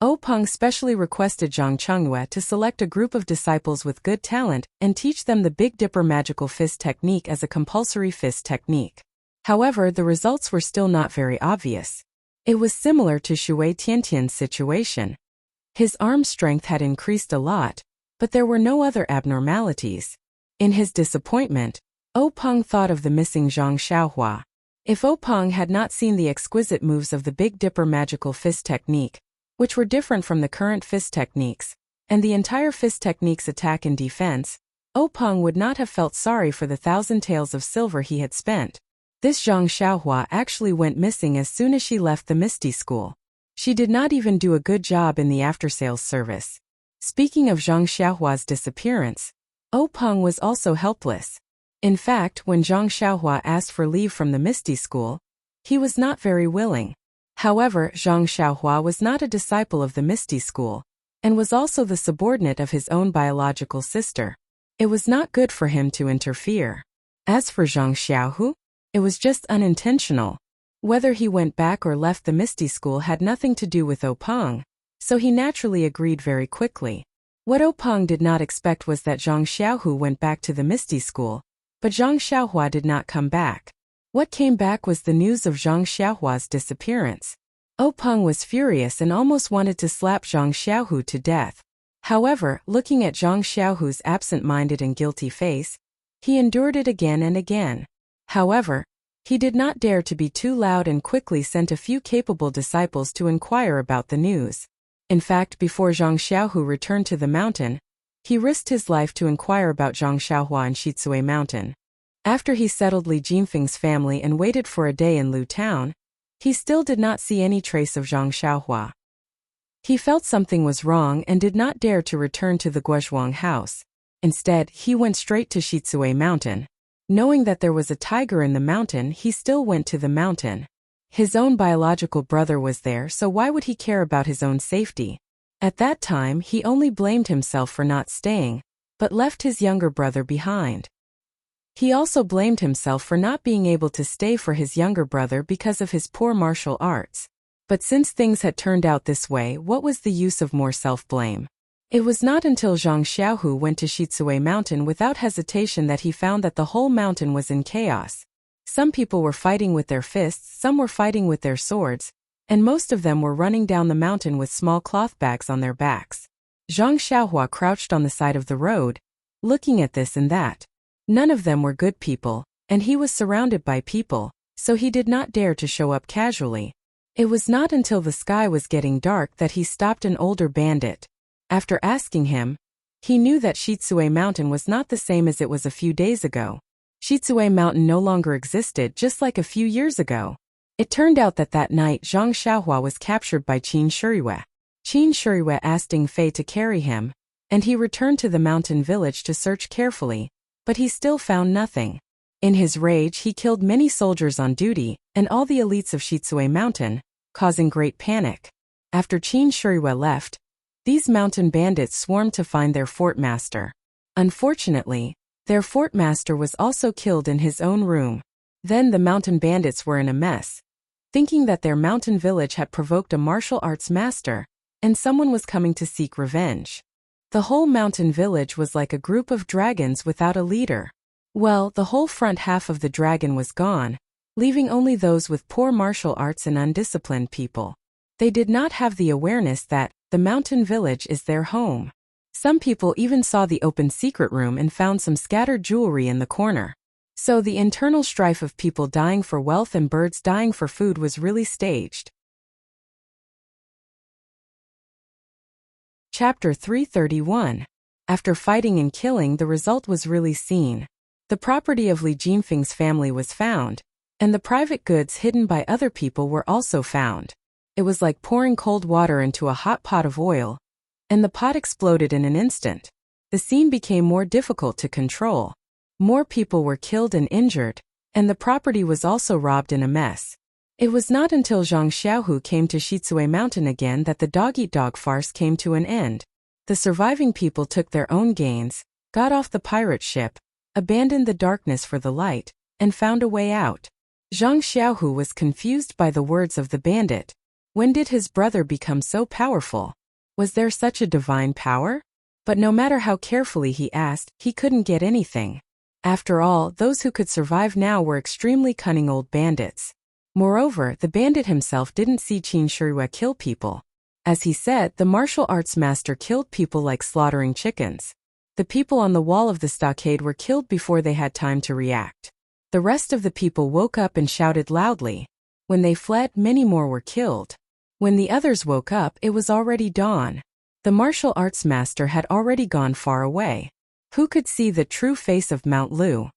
Openg specially requested Zhang Qingyue to select a group of disciples with good talent and teach them the Big Dipper magical fist technique as a compulsory fist technique. However, the results were still not very obvious. It was similar to Shui Tiantian's situation. His arm strength had increased a lot, but there were no other abnormalities. In his disappointment, Openg thought of the missing Zhang Xiaohua. If Openg had not seen the exquisite moves of the Big Dipper magical fist technique, which were different from the current fist techniques, and the entire fist technique's attack and defense, Openg would not have felt sorry for the 1,000 taels of silver he had spent. This Zhang Xiaohua actually went missing as soon as she left the Misty School. She did not even do a good job in the after-sales service. Speaking of Zhang Xiaohua's disappearance, Openg was also helpless. In fact, when Zhang Xiaohua asked for leave from the Misty School, he was not very willing. However, Zhang Xiaohua was not a disciple of the Misty School, and was also the subordinate of his own biological sister. It was not good for him to interfere. As for Zhang Xiaohu, it was just unintentional. Whether he went back or left the Misty School had nothing to do with Openg, so he naturally agreed very quickly. What Openg did not expect was that Zhang Xiaohu went back to the Misty School, but Zhang Xiaohua did not come back. What came back was the news of Zhang Xiaohua's disappearance. Openg was furious and almost wanted to slap Zhang Xiaohu to death. However, looking at Zhang Xiaohu's absent-minded and guilty face, he endured it again and again. However, he did not dare to be too loud and quickly sent a few capable disciples to inquire about the news. In fact, before Zhang Xiaohu returned to the mountain, he risked his life to inquire about Zhang Xiaohua in Shitsue Mountain. After he settled Li Jinfeng's family and waited for a day in Lu Town, he still did not see any trace of Zhang Xiaohua. He felt something was wrong and did not dare to return to the Guozhuang house. Instead, he went straight to Shitsue Mountain. Knowing that there was a tiger in the mountain, he still went to the mountain. His own biological brother was there, so why would he care about his own safety? At that time, he only blamed himself for not staying, but left his younger brother behind. He also blamed himself for not being able to stay for his younger brother because of his poor martial arts. But since things had turned out this way, what was the use of more self-blame? It was not until Zhang Xiaohu went to Shitsue Mountain without hesitation that he found that the whole mountain was in chaos. Some people were fighting with their fists, some were fighting with their swords, and most of them were running down the mountain with small cloth bags on their backs. Zhang Xiaohua crouched on the side of the road, looking at this and that. None of them were good people, and he was surrounded by people, so he did not dare to show up casually. It was not until the sky was getting dark that he stopped an older bandit. After asking him, he knew that Shitsue Mountain was not the same as it was a few days ago. Shitsue Mountain no longer existed, just like a few years ago. It turned out that that night Zhang Xiaohua was captured by Qin Shuriwei. Qin Shuriwei asked Ding Fei to carry him, and he returned to the mountain village to search carefully, but he still found nothing. In his rage he killed many soldiers on duty, and all the elites of Shitsue Mountain, causing great panic. After Qin Shuriwei left, these mountain bandits swarmed to find their fort master. Unfortunately, their fort master was also killed in his own room. Then the mountain bandits were in a mess, thinking that their mountain village had provoked a martial arts master, and someone was coming to seek revenge. The whole mountain village was like a group of dragons without a leader. Well, the whole front half of the dragon was gone, leaving only those with poor martial arts and undisciplined people. They did not have the awareness that the mountain village is their home. Some people even saw the open secret room and found some scattered jewelry in the corner. So the internal strife of people dying for wealth and birds dying for food was really staged. Chapter 331. After fighting and killing, the result was really seen. The property of Li Jinfeng's family was found, and the private goods hidden by other people were also found. It was like pouring cold water into a hot pot of oil, and the pot exploded in an instant. The scene became more difficult to control. More people were killed and injured, and the property was also robbed in a mess. It was not until Zhang Xiaohu came to Shitsue Mountain again that the dog-eat-dog farce came to an end. The surviving people took their own gains, got off the pirate ship, abandoned the darkness for the light, and found a way out. Zhang Xiaohu was confused by the words of the bandit. When did his brother become so powerful? Was there such a divine power? But no matter how carefully he asked, he couldn't get anything. After all, those who could survive now were extremely cunning old bandits. Moreover, the bandit himself didn't see Qin Shuriwei kill people. As he said, the martial arts master killed people like slaughtering chickens. The people on the wall of the stockade were killed before they had time to react. The rest of the people woke up and shouted loudly. When they fled, many more were killed. When the others woke up, it was already dawn. The martial arts master had already gone far away. Who could see the true face of Mount Lu?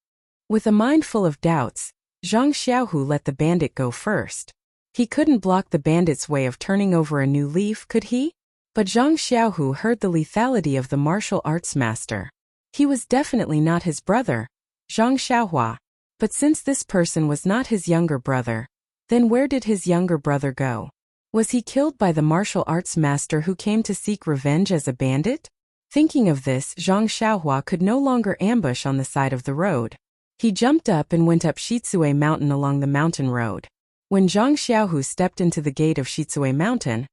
With a mind full of doubts, Zhang Xiaohu let the bandit go first. He couldn't block the bandit's way of turning over a new leaf, could he? But Zhang Xiaohu heard the lethality of the martial arts master. He was definitely not his brother, Zhang Xiaohua. But since this person was not his younger brother, then where did his younger brother go? Was he killed by the martial arts master who came to seek revenge as a bandit? Thinking of this, Zhang Xiaohua could no longer ambush on the side of the road. He jumped up and went up Shitsue Mountain along the mountain road. When Zhang Xiaohu stepped into the gate of Shitsue Mountain,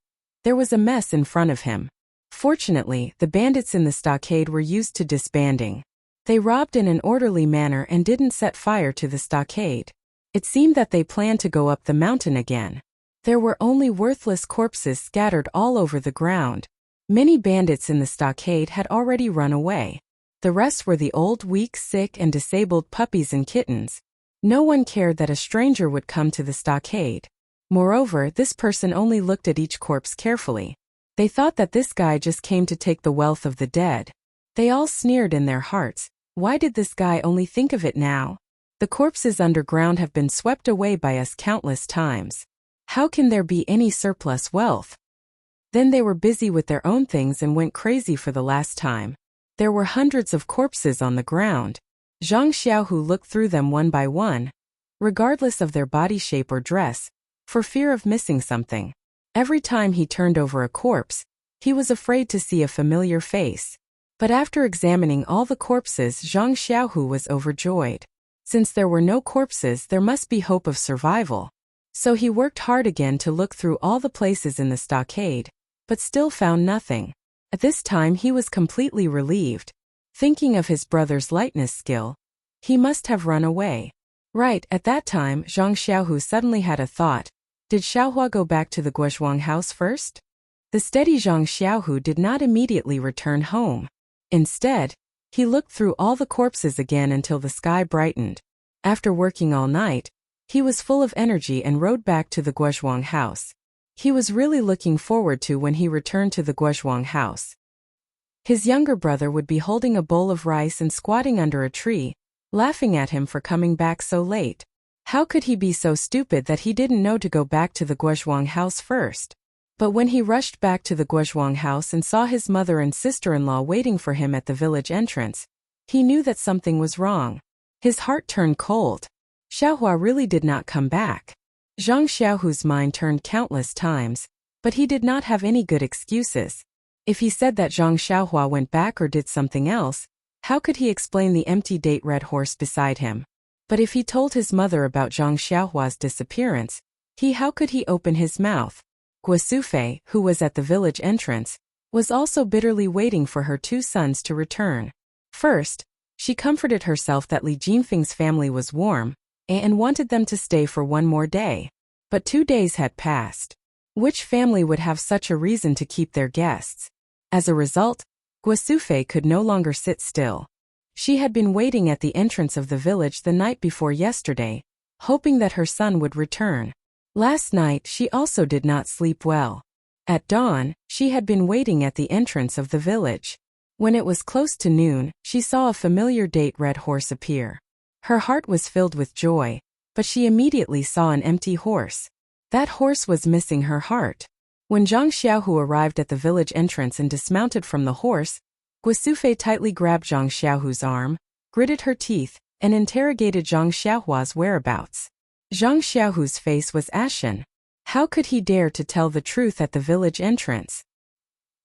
there was a mess in front of him. Fortunately, the bandits in the stockade were used to disbanding. They robbed in an orderly manner and didn't set fire to the stockade. It seemed that they planned to go up the mountain again. There were only worthless corpses scattered all over the ground. Many bandits in the stockade had already run away. The rest were the old, weak, sick, and disabled puppies and kittens. No one cared that a stranger would come to the stockade. Moreover, this person only looked at each corpse carefully. They thought that this guy just came to take the wealth of the dead. They all sneered in their hearts. Why did this guy only think of it now? The corpses underground have been swept away by us countless times. How can there be any surplus wealth? Then they were busy with their own things and went crazy for the last time. There were hundreds of corpses on the ground. Zhang Xiaohu looked through them one by one, regardless of their body shape or dress, for fear of missing something. Every time he turned over a corpse, he was afraid to see a familiar face. But after examining all the corpses, Zhang Xiaohu was overjoyed. Since there were no corpses, there must be hope of survival. So he worked hard again to look through all the places in the stockade, but still found nothing. At this time he was completely relieved. Thinking of his brother's lightness skill, he must have run away. Right at that time, Zhang Xiaohu suddenly had a thought. Did Xiaohua go back to the Guozhuang house first? The steady Zhang Xiaohu did not immediately return home. Instead, he looked through all the corpses again until the sky brightened. After working all night, he was full of energy and rode back to the Guozhuang house. He was really looking forward to when he returned to the Guozhuang house. His younger brother would be holding a bowl of rice and squatting under a tree, laughing at him for coming back so late. How could he be so stupid that he didn't know to go back to the Guozhuang house first? But when he rushed back to the Guozhuang house and saw his mother and sister-in-law waiting for him at the village entrance, he knew that something was wrong. His heart turned cold. Xiaohua really did not come back. Zhang Xiaohu's mind turned countless times, but he did not have any good excuses. If he said that Zhang Xiaohua went back or did something else, how could he explain the empty date red horse beside him? But if he told his mother about Zhang Xiaohua's disappearance, how could he open his mouth? Guosufei, who was at the village entrance, was also bitterly waiting for her two sons to return. First, she comforted herself that Li Jinfeng's family was warm and wanted them to stay for one more day. But 2 days had passed. Which family would have such a reason to keep their guests? As a result, Guosufei could no longer sit still. She had been waiting at the entrance of the village the night before yesterday, hoping that her son would return. Last night she also did not sleep well. At dawn, she had been waiting at the entrance of the village. When it was close to noon, she saw a familiar date red horse appear. Her heart was filled with joy, but she immediately saw an empty horse. That horse was missing her heart. When Zhang Xiaohu arrived at the village entrance and dismounted from the horse, Guosufei tightly grabbed Zhang Xiaohu's arm, gritted her teeth, and interrogated Zhang Xiaohua's whereabouts. Zhang Xiaohu's face was ashen. How could he dare to tell the truth at the village entrance?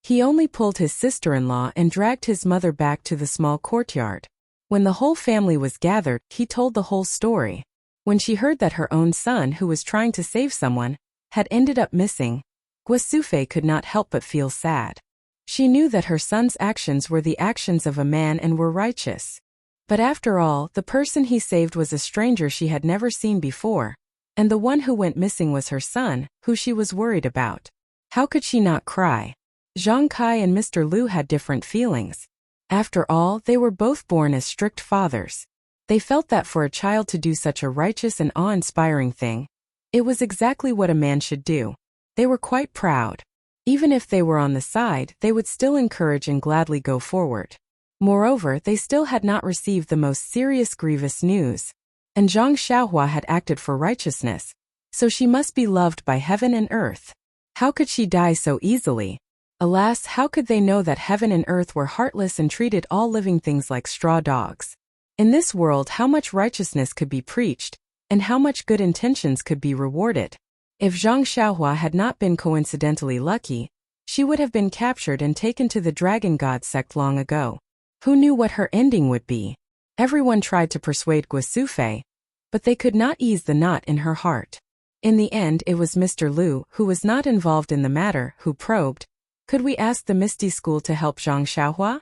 He only pulled his sister-in-law and dragged his mother back to the small courtyard. When the whole family was gathered, he told the whole story. When she heard that her own son, who was trying to save someone, had ended up missing, Guosufei could not help but feel sad. She knew that her son's actions were the actions of a man and were righteous. But after all, the person he saved was a stranger she had never seen before, and the one who went missing was her son, who she was worried about. How could she not cry? Zhang Kai and Mr. Liu had different feelings. After all, they were both born as strict fathers. They felt that for a child to do such a righteous and awe-inspiring thing, it was exactly what a man should do. They were quite proud. Even if they were on the side, they would still encourage and gladly go forward. Moreover, they still had not received the most serious grievous news. And Zhang Xiaohua had acted for righteousness, so she must be loved by heaven and earth. How could she die so easily? Alas, how could they know that heaven and earth were heartless and treated all living things like straw dogs? In this world, how much righteousness could be preached, and how much good intentions could be rewarded? If Zhang Xiaohua had not been coincidentally lucky, she would have been captured and taken to the Dragon God sect long ago. Who knew what her ending would be? Everyone tried to persuade Guosufei, but they could not ease the knot in her heart. In the end, it was Mr. Liu, who was not involved in the matter, who probed, "Could we ask the Misty School to help Zhang Xiaohua?"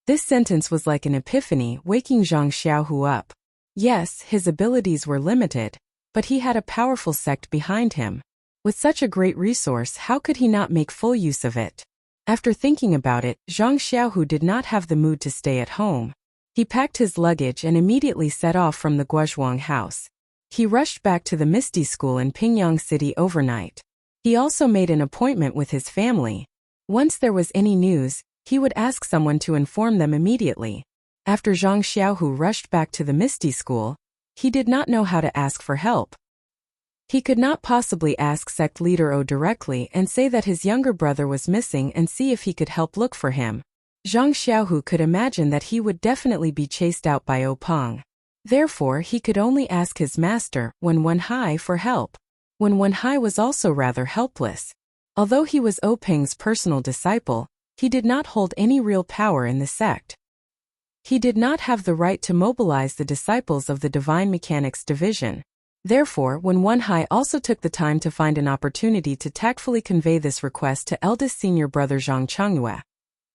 This sentence was like an epiphany, waking Zhang Xiaohu up. Yes, his abilities were limited, but he had a powerful sect behind him. With such a great resource, how could he not make full use of it? After thinking about it, Zhang Xiaohu did not have the mood to stay at home. He packed his luggage and immediately set off from the Guozhuang house. He rushed back to the Misty School in Pingyang City overnight. He also made an appointment with his family. Once there was any news, he would ask someone to inform them immediately. After Zhang Xiaohu rushed back to the Misty School, he did not know how to ask for help. He could not possibly ask sect leader O directly and say that his younger brother was missing and see if he could help look for him. Zhang Xiaohu could imagine that he would definitely be chased out by O Peng. Therefore, he could only ask his master, Wen Wenhai, for help. Wen Wenhai was also rather helpless. Although he was O Peng's personal disciple, he did not hold any real power in the sect. He did not have the right to mobilize the disciples of the Divine Mechanics Division. Therefore, Wen Wenhai also took the time to find an opportunity to tactfully convey this request to eldest senior brother Zhang Chengyue,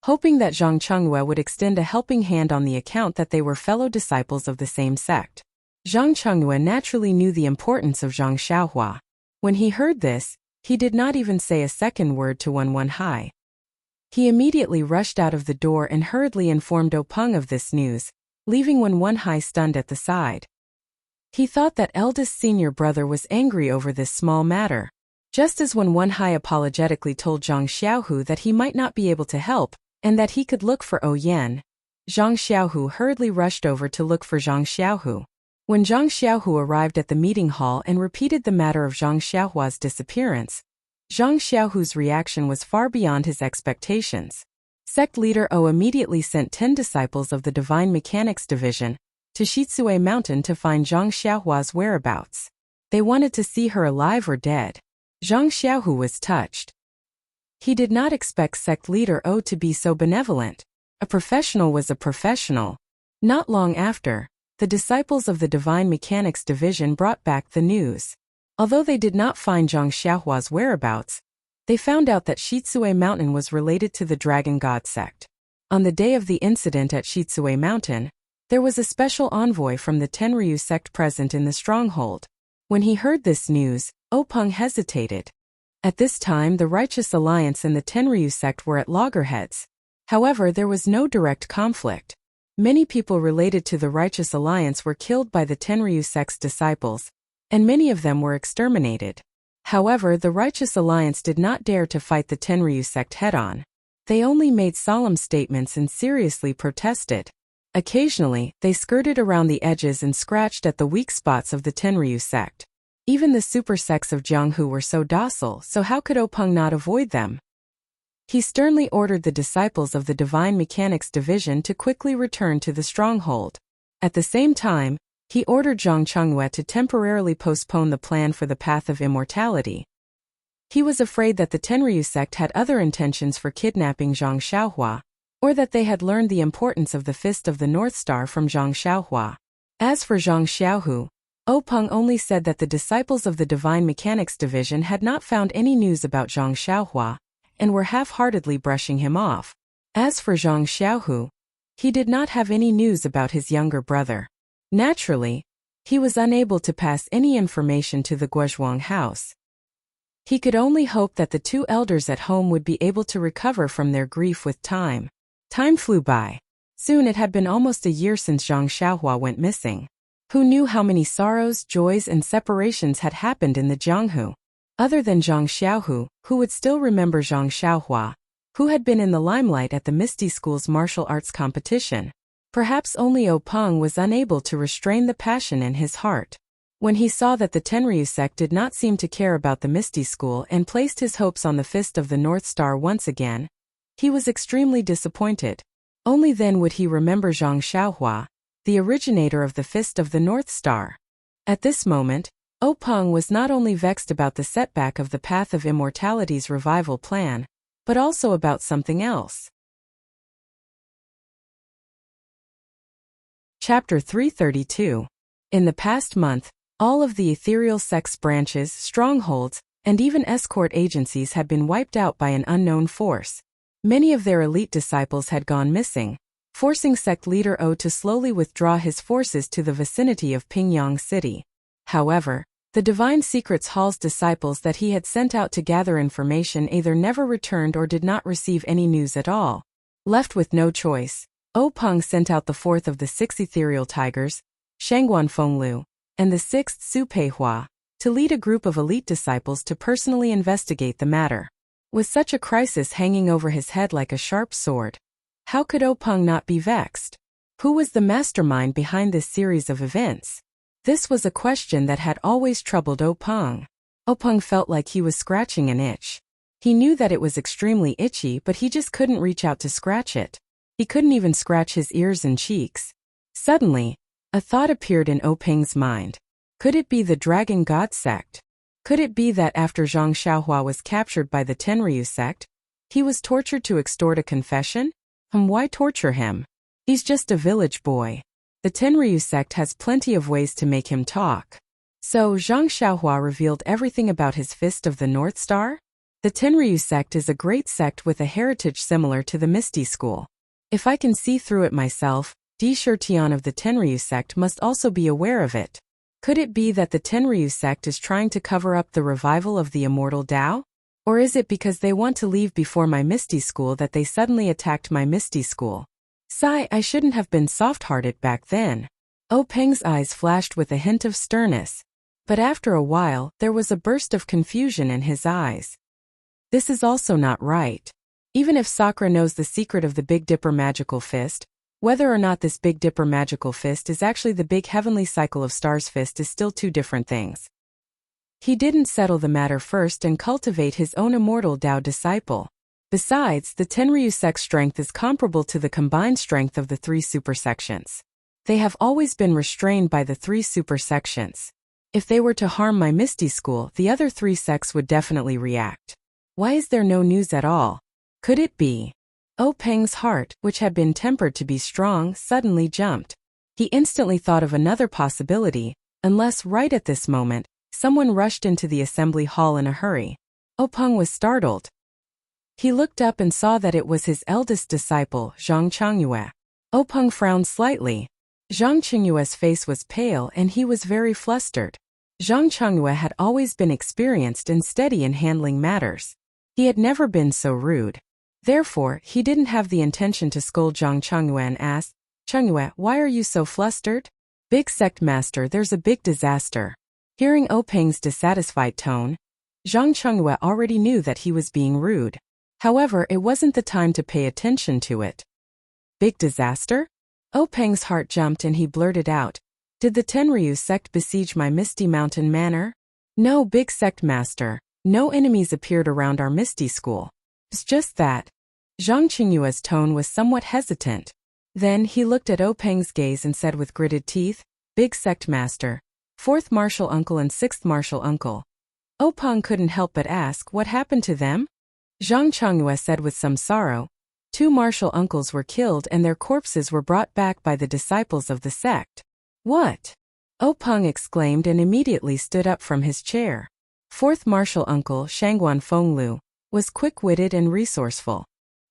hoping that Zhang Chengyue would extend a helping hand on the account that they were fellow disciples of the same sect. Zhang Chengyue naturally knew the importance of Zhang Xiaohua. When he heard this, he did not even say a second word to Wen Hai. He immediately rushed out of the door and hurriedly informed Openg of this news, leaving Wen Hai stunned at the side. He thought that eldest senior brother was angry over this small matter. Just as Wen Hai apologetically told Zhang Xiaohu that he might not be able to help, and that he could look for Yan, Zhang Xiaohu hurriedly rushed over to look for Zhang Xiaohu. When Zhang Xiaohu arrived at the meeting hall and repeated the matter of Zhang Xiaohua's disappearance, Zhang Xiaohu's reaction was far beyond his expectations. Sect leader O immediately sent 10 disciples of the Divine Mechanics Division to Shitsue Mountain to find Zhang Xiaohua's whereabouts. They wanted to see her alive or dead. Zhang Xiaohu was touched. He did not expect sect leader O to be so benevolent. A professional was a professional. Not long after, the disciples of the Divine Mechanics Division brought back the news. Although they did not find Zhang Xiaohua's whereabouts, they found out that Shitsue Mountain was related to the Dragon God sect. On the day of the incident at Shitsue Mountain, there was a special envoy from the Tenryu sect present in the stronghold. When he heard this news, Openg hesitated. At this time, the Righteous Alliance and the Tenryu sect were at loggerheads. However, there was no direct conflict. Many people related to the Righteous Alliance were killed by the Tenryu sect's disciples, and many of them were exterminated. However, the Righteous Alliance did not dare to fight the Tenryu sect head-on. They only made solemn statements and seriously protested. Occasionally, they skirted around the edges and scratched at the weak spots of the Tenryu sect. Even the super sects of Jianghu were so docile, so how could Openg not avoid them? He sternly ordered the disciples of the Divine Mechanics Division to quickly return to the stronghold. At the same time, he ordered Zhang Chongyue to temporarily postpone the plan for the Path of Immortality. He was afraid that the Tenryu sect had other intentions for kidnapping Zhang Xiaohua, or that they had learned the importance of the Fist of the North Star from Zhang Xiaohua. As for Zhang Xiaohu, Openg only said that the disciples of the Divine Mechanics Division had not found any news about Zhang Xiaohua, and were half-heartedly brushing him off. As for Zhang Xiaohu, he did not have any news about his younger brother. Naturally, he was unable to pass any information to the Guozhuang house. He could only hope that the two elders at home would be able to recover from their grief with time. Time flew by. Soon it had been almost a year since Zhang Xiaohua went missing. Who knew how many sorrows, joys, and separations had happened in the Jianghu? Other than Zhang Xiaohu, who would still remember Zhang Xiaohua, who had been in the limelight at the Misty School's martial arts competition. Perhaps only Openg was unable to restrain the passion in his heart. When he saw that the Tenryu sect did not seem to care about the Misty School and placed his hopes on the Fist of the North Star once again, he was extremely disappointed. Only then would he remember Zhang Xiaohua, the originator of the Fist of the North Star. At this moment, Openg was not only vexed about the setback of the Path of Immortality's revival plan, but also about something else. Chapter 332. In the past month, all of the ethereal sect's branches, strongholds, and even escort agencies had been wiped out by an unknown force. Many of their elite disciples had gone missing, forcing sect leader O to slowly withdraw his forces to the vicinity of Pingyang City. However, the Divine Secrets Hall's disciples that he had sent out to gather information either never returned or did not receive any news at all. Left with no choice, Openg sent out the fourth of the 6 ethereal tigers, Shangguan Fenglu, and the 6th Su Peihua, to lead a group of elite disciples to personally investigate the matter. With such a crisis hanging over his head like a sharp sword, how could Openg not be vexed? Who was the mastermind behind this series of events? This was a question that had always troubled Openg. Openg felt like he was scratching an itch. He knew that it was extremely itchy, but he just couldn't reach out to scratch it. He couldn't even scratch his ears and cheeks. Suddenly, a thought appeared in Openg's mind. Could it be the Dragon God sect? Could it be that after Zhang Xiaohua was captured by the Tenryu sect, he was tortured to extort a confession? Why torture him? He's just a village boy. The Tenryu sect has plenty of ways to make him talk. So Zhang Xiaohua revealed everything about his Fist of the North Star? The Tenryu sect is a great sect with a heritage similar to the Misty School. If I can see through it myself, Di Shirtian of the Tenryu sect must also be aware of it. Could it be that the Tenryu sect is trying to cover up the revival of the immortal Tao? Or is it because they want to leave before my Misty School that they suddenly attacked my Misty School? Sigh, I shouldn't have been soft-hearted back then. Peng's eyes flashed with a hint of sternness. But after a while, there was a burst of confusion in his eyes. This is also not right. Even if Sakura knows the secret of the Big Dipper magical fist, whether or not this Big Dipper magical fist is actually the big heavenly cycle of stars fist is still two different things. He didn't settle the matter first and cultivate his own immortal Tao disciple. Besides, the Tenryu sect strength is comparable to the combined strength of the three supersections. They have always been restrained by the three supersections. If they were to harm my Misty School, the other three sects would definitely react. Why is there no news at all? Could it be? Peng's heart, which had been tempered to be strong, suddenly jumped. He instantly thought of another possibility, unless right at this moment, someone rushed into the assembly hall in a hurry. Peng was startled. He looked up and saw that it was his eldest disciple, Zhang Changyue. Peng frowned slightly. Zhang Changyue's face was pale and he was very flustered. Zhang Changyue had always been experienced and steady in handling matters. He had never been so rude. Therefore, he didn't have the intention to scold Zhang Changyue and asked, "Changyue, why are you so flustered?" "Big sect master, there's a big disaster." Hearing Peng's dissatisfied tone, Zhang Changyue already knew that he was being rude. However, it wasn't the time to pay attention to it. Big disaster? Peng's heart jumped and he blurted out, "Did the Tenryu sect besiege my Misty Mountain Manor?" "No, big sect master. No enemies appeared around our Misty School. It's just that." Zhang Qingyue's tone was somewhat hesitant. Then he looked at Peng's gaze and said with gritted teeth, "Big sect master. Fourth martial uncle and sixth martial uncle." Peng couldn't help but ask, what happened to them? Zhang Changyue said with some sorrow, "Two martial uncles were killed and their corpses were brought back by the disciples of the sect." "What?" Peng exclaimed and immediately stood up from his chair. Fourth martial uncle, Shangguan Fenglu, was quick-witted and resourceful.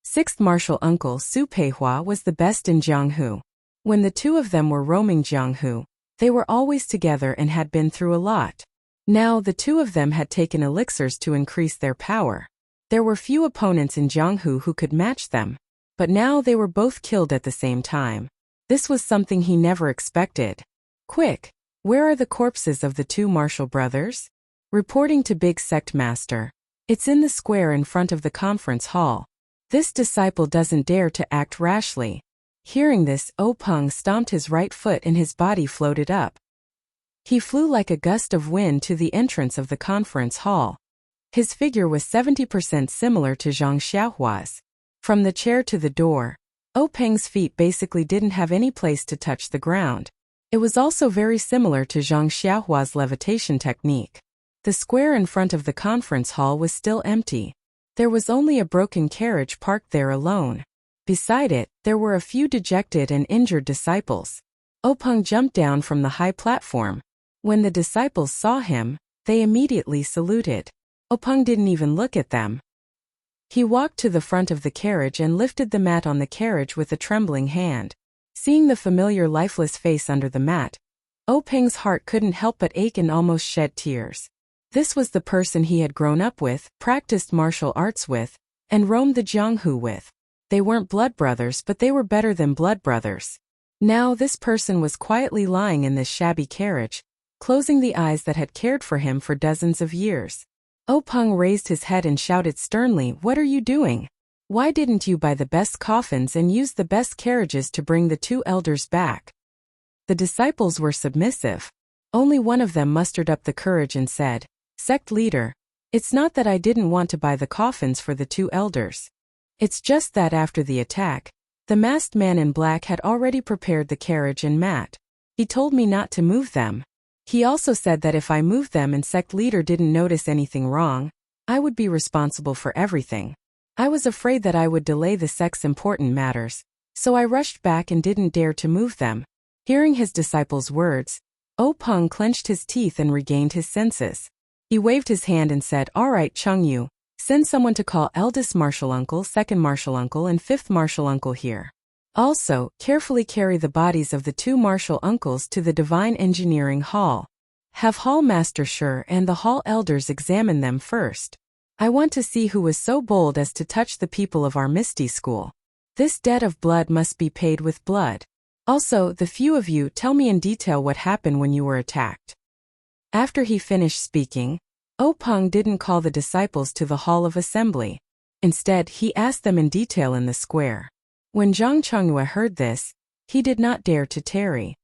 Sixth martial uncle, Su Peihua, was the best in Jianghu. When the two of them were roaming Jianghu, they were always together and had been through a lot. Now the two of them had taken elixirs to increase their power. There were few opponents in Jianghu who could match them, but now they were both killed at the same time. This was something he never expected. "Quick, where are the corpses of the two Marshall brothers?" Reporting to Big Sect Master, "It's in the square in front of the conference hall." This disciple doesn't dare to act rashly. Hearing this, Peng stomped his right foot and his body floated up. He flew like a gust of wind to the entrance of the conference hall. His figure was 70% similar to Zhang Xiaohua's. From the chair to the door, Peng's feet basically didn't have any place to touch the ground. It was also very similar to Zhang Xiaohua's levitation technique. The square in front of the conference hall was still empty. There was only a broken carriage parked there alone. Beside it, there were a few dejected and injured disciples. Peng jumped down from the high platform. When the disciples saw him, they immediately saluted. Peng didn't even look at them. He walked to the front of the carriage and lifted the mat on the carriage with a trembling hand. Seeing the familiar lifeless face under the mat, Peng's heart couldn't help but ache and almost shed tears. This was the person he had grown up with, practiced martial arts with, and roamed the Jianghu with. They weren't blood brothers, but they were better than blood brothers. Now this person was quietly lying in this shabby carriage, closing the eyes that had cared for him for dozens of years. Peng raised his head and shouted sternly, "What are you doing? Why didn't you buy the best coffins and use the best carriages to bring the two elders back?" The disciples were submissive. Only one of them mustered up the courage and said, "Sect leader, it's not that I didn't want to buy the coffins for the two elders. It's just that after the attack, the masked man in black had already prepared the carriage and mat. He told me not to move them. He also said that if I moved them and sect leader didn't notice anything wrong, I would be responsible for everything. I was afraid that I would delay the sect's important matters, so I rushed back and didn't dare to move them." Hearing his disciples' words, Peng clenched his teeth and regained his senses. He waved his hand and said, "All right, Chengyu, send someone to call eldest martial uncle, second martial uncle, and fifth martial uncle here. Also, carefully carry the bodies of the two martial uncles to the Divine Engineering Hall." Have Hall Master Sure and the Hall Elders examine them first. I want to see who was so bold as to touch the people of our Misty School. This debt of blood must be paid with blood. Also, the few of you tell me in detail what happened when you were attacked." After he finished speaking, Peng didn't call the disciples to the Hall of Assembly. Instead, he asked them in detail in the square. When Zhang Chengyue heard this, he did not dare to tarry.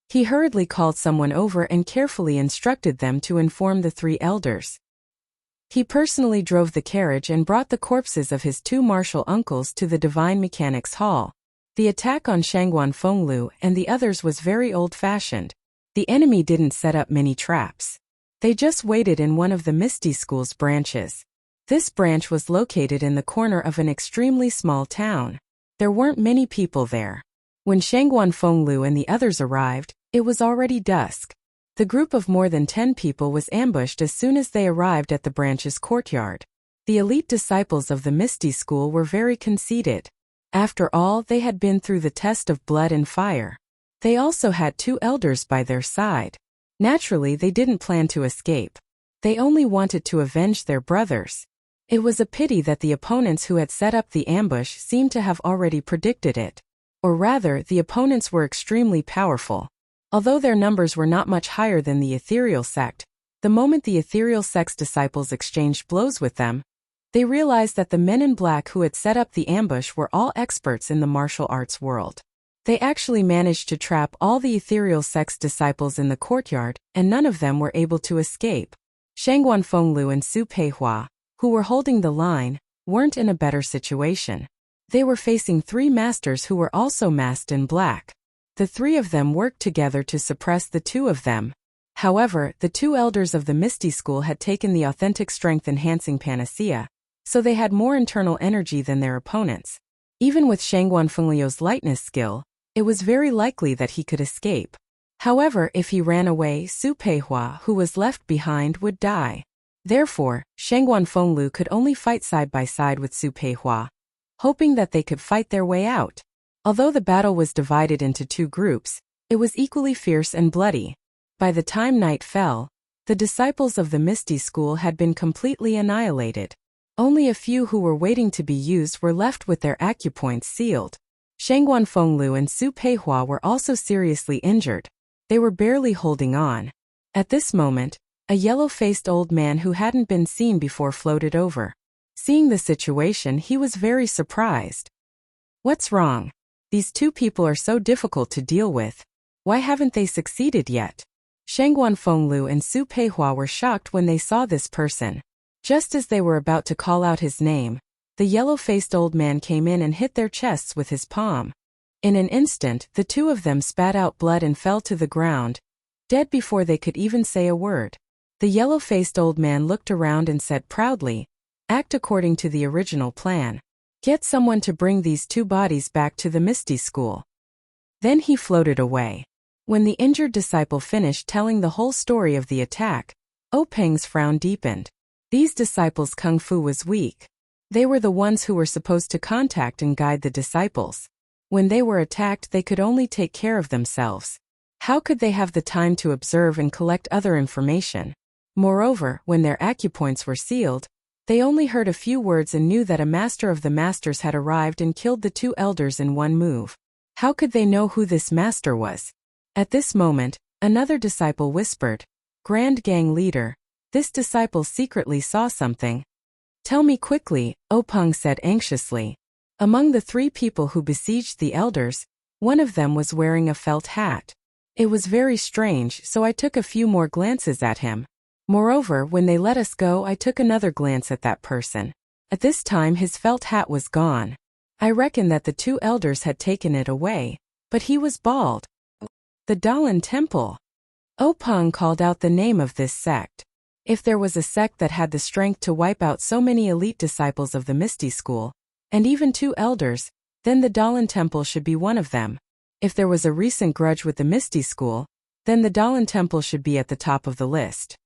He hurriedly called someone over and carefully instructed them to inform the 3 elders. He personally drove the carriage and brought the corpses of his 2 martial uncles to the Divine Mechanics Hall. The attack on Shangguan Fenglu and the others was very old-fashioned. The enemy didn't set up many traps. They just waited in one of the Misty School's branches. This branch was located in the corner of an extremely small town. There weren't many people there. When Shangguan Fenglu and the others arrived, it was already dusk. The group of more than 10 people was ambushed as soon as they arrived at the branch's courtyard. The elite disciples of the Misty School were very conceited. After all, they had been through the test of blood and fire. They also had 2 elders by their side. Naturally, they didn't plan to escape. They only wanted to avenge their brothers. It was a pity that the opponents who had set up the ambush seemed to have already predicted it. Or rather, the opponents were extremely powerful. Although their numbers were not much higher than the ethereal sect, the moment the ethereal sect's disciples exchanged blows with them, they realized that the men in black who had set up the ambush were all experts in the martial arts world. They actually managed to trap all the ethereal sect's disciples in the courtyard, and none of them were able to escape. Shangguan Fenglu and Su Peihua, who were holding the line, weren't in a better situation. They were facing 3 masters who were also masked in black. The 3 of them worked together to suppress the 2 of them. However, the 2 elders of the Misty School had taken the authentic strength-enhancing panacea, so they had more internal energy than their opponents. Even with Shangguan Fenglu's lightness skill, it was very likely that he could escape. However, if he ran away, Su Peihua, who was left behind, would die. Therefore, Shangguan Fenglu could only fight side by side with Su Peihua, hoping that they could fight their way out. Although the battle was divided into 2 groups, it was equally fierce and bloody. By the time night fell, the disciples of the Misty School had been completely annihilated. Only a few who were waiting to be used were left with their acupoints sealed. Shangguan Fenglu and Su Peihua were also seriously injured. They were barely holding on. At this moment, a yellow-faced old man who hadn't been seen before floated over. Seeing the situation, he was very surprised. "What's wrong? These 2 people are so difficult to deal with. Why haven't they succeeded yet?" Shangguan Fenglu and Su Peihua were shocked when they saw this person. Just as they were about to call out his name, the yellow-faced old man came in and hit their chests with his palm. In an instant, the 2 of them spat out blood and fell to the ground, dead before they could even say a word. The yellow-faced old man looked around and said proudly, "Act according to the original plan. Get someone to bring these 2 bodies back to the Misty School." Then he floated away. When the injured disciple finished telling the whole story of the attack, Peng's frown deepened. These disciples' kung fu was weak. They were the ones who were supposed to contact and guide the disciples. When they were attacked, they could only take care of themselves. How could they have the time to observe and collect other information? Moreover, when their acupoints were sealed, they only heard a few words and knew that a master of the masters had arrived and killed the 2 elders in one move. How could they know who this master was? At this moment, another disciple whispered, "Grand Gang Leader, this disciple secretly saw something." "Tell me quickly," Peng said anxiously. Among the 3 people who besieged the elders, one of them was wearing a felt hat. It was very strange, so I took a few more glances at him. Moreover, when they let us go, I took another glance at that person. At this time his felt hat was gone. I reckon that the 2 elders had taken it away, but he was bald. The Dalan Temple. Peng called out the name of this sect. If there was a sect that had the strength to wipe out so many elite disciples of the Misty School, and even 2 elders, then the Dalan Temple should be one of them. If there was a recent grudge with the Misty School, then the Dalan Temple should be at the top of the list.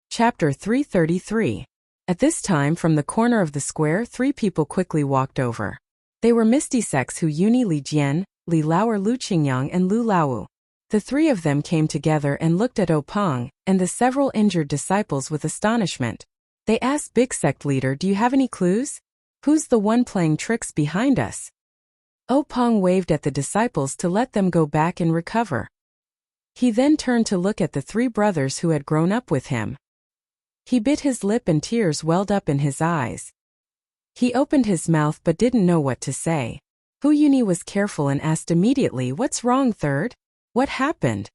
Chapter 333. At this time, from the corner of the square, 3 people quickly walked over. They were Misty sects who Uni Li Jian, Li Laoer, Lu Qingyang and Lu Laowu. The three of them came together and looked at Peng and the several injured disciples with astonishment. They asked Big Sect Leader, do you have any clues? Who's the one playing tricks behind us? Peng waved at the disciples to let them go back and recover. He then turned to look at the three brothers who had grown up with him. He bit his lip and tears welled up in his eyes. He opened his mouth but didn't know what to say. Hu Yuni was careful and asked immediately, what's wrong, third? What happened?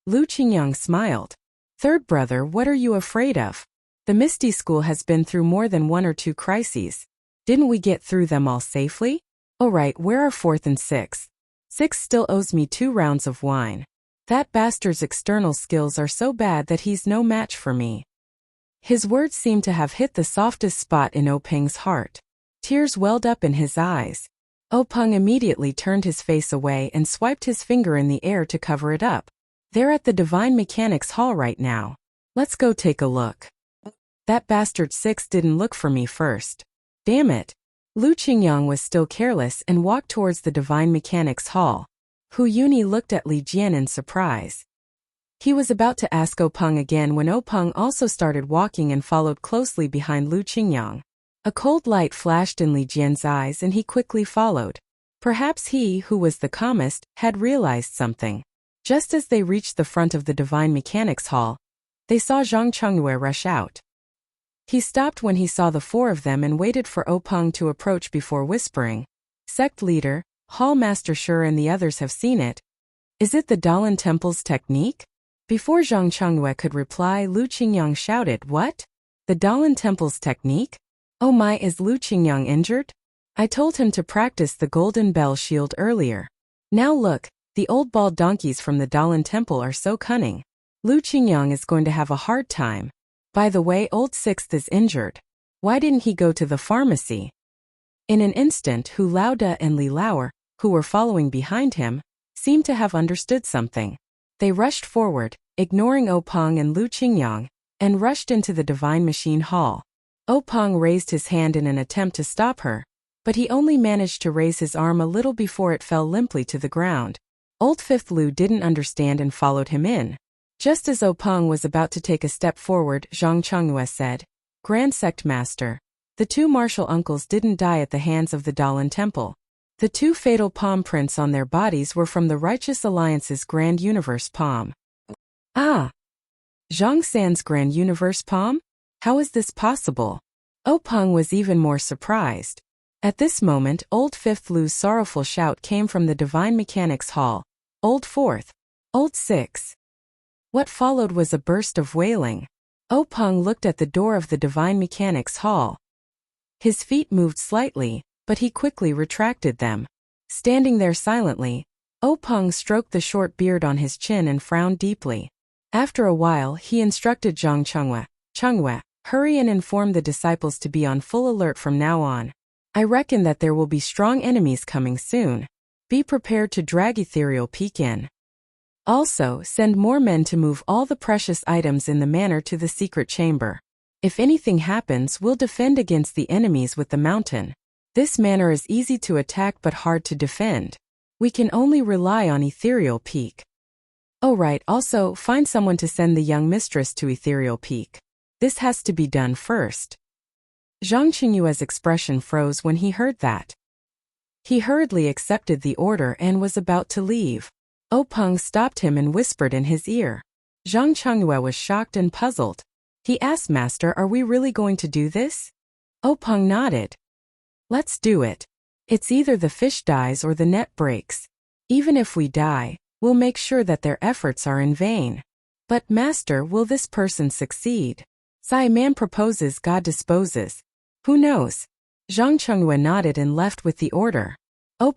Lu Qingyang smiled. Third brother, what are you afraid of? The Misty School has been through more than 1 or 2 crises. Didn't we get through them all safely? Oh right, where are 4th and 6th? 6th still owes me 2 rounds of wine. That bastard's external skills are so bad that he's no match for me. His words seemed to have hit the softest spot in Peng's heart. Tears welled up in his eyes. Peng immediately turned his face away and swiped his finger in the air to cover it up. They're at the Divine Mechanics Hall right now. Let's go take a look. That bastard 6 didn't look for me first. Damn it. Lu Qingyang was still careless and walked towards the Divine Mechanics Hall. Hu Yuni looked at Li Jian in surprise. He was about to ask Peng again when Peng also started walking and followed closely behind Lu Qingyang. A cold light flashed in Li Jian's eyes and he quickly followed. Perhaps he, who was the calmest, had realized something. Just as they reached the front of the Divine Mechanics Hall, they saw Zhang Chengyue rush out. He stopped when he saw the 4 of them and waited for Peng to approach before whispering, Sect Leader, Hall Master Sure and the others have seen it. Is it the Dalan Temple's technique? Before Zhang Chengyue could reply, Lu Qingyang shouted, what? The Dalan Temple's technique? Oh my, is Lu Qingyang injured? I told him to practice the Golden Bell Shield earlier. Now look, the old bald donkeys from the Dalan Temple are so cunning. Lu Qingyang is going to have a hard time. By the way, old 6th is injured. Why didn't he go to the pharmacy? In an instant, Hu Laoda and Li Laoer, who were following behind him, seemed to have understood something. They rushed forward, ignoring Peng and Lu Qingyang, and rushed into the Divine Machine Hall. Peng raised his hand in an attempt to stop her, but he only managed to raise his arm a little before it fell limply to the ground. Old 5th Lu didn't understand and followed him in. Just as Peng was about to take a step forward, Zhang Chengyue said, Grand Sect Master, the 2 martial uncles didn't die at the hands of the Dalan Temple. The 2 fatal palm prints on their bodies were from the Righteous Alliance's Grand Universe Palm. Ah! Zhang San's Grand Universe Palm? How is this possible? Peng was even more surprised. At this moment, old 5th Lu's sorrowful shout came from the Divine Mechanics Hall. Old 4th. Old 6. What followed was a burst of wailing. Peng looked at the door of the Divine Mechanics Hall. His feet moved slightly, but he quickly retracted them. Standing there silently, Peng stroked the short beard on his chin and frowned deeply. After a while, he instructed Zhang Chengyue, hurry and inform the disciples to be on full alert from now on. I reckon that there will be strong enemies coming soon. Be prepared to drag Ethereal Peak in. Also, send more men to move all the precious items in the manor to the secret chamber. If anything happens, we'll defend against the enemies with the mountain. This manor is easy to attack but hard to defend. We can only rely on Ethereal Peak. Oh right, also, find someone to send the young mistress to Ethereal Peak. This has to be done first. Zhang Chengyue's expression froze when he heard that. He hurriedly accepted the order and was about to leave. Peng stopped him and whispered in his ear. Zhang Chengyue was shocked and puzzled. He asked, Master, are we really going to do this? Peng nodded. Let's do it. It's either the fish dies or the net breaks. Even if we die, we'll make sure that their efforts are in vain. But, Master, will this person succeed? Sai man proposes, God disposes. Who knows? Zhang Chengyue nodded and left with the order.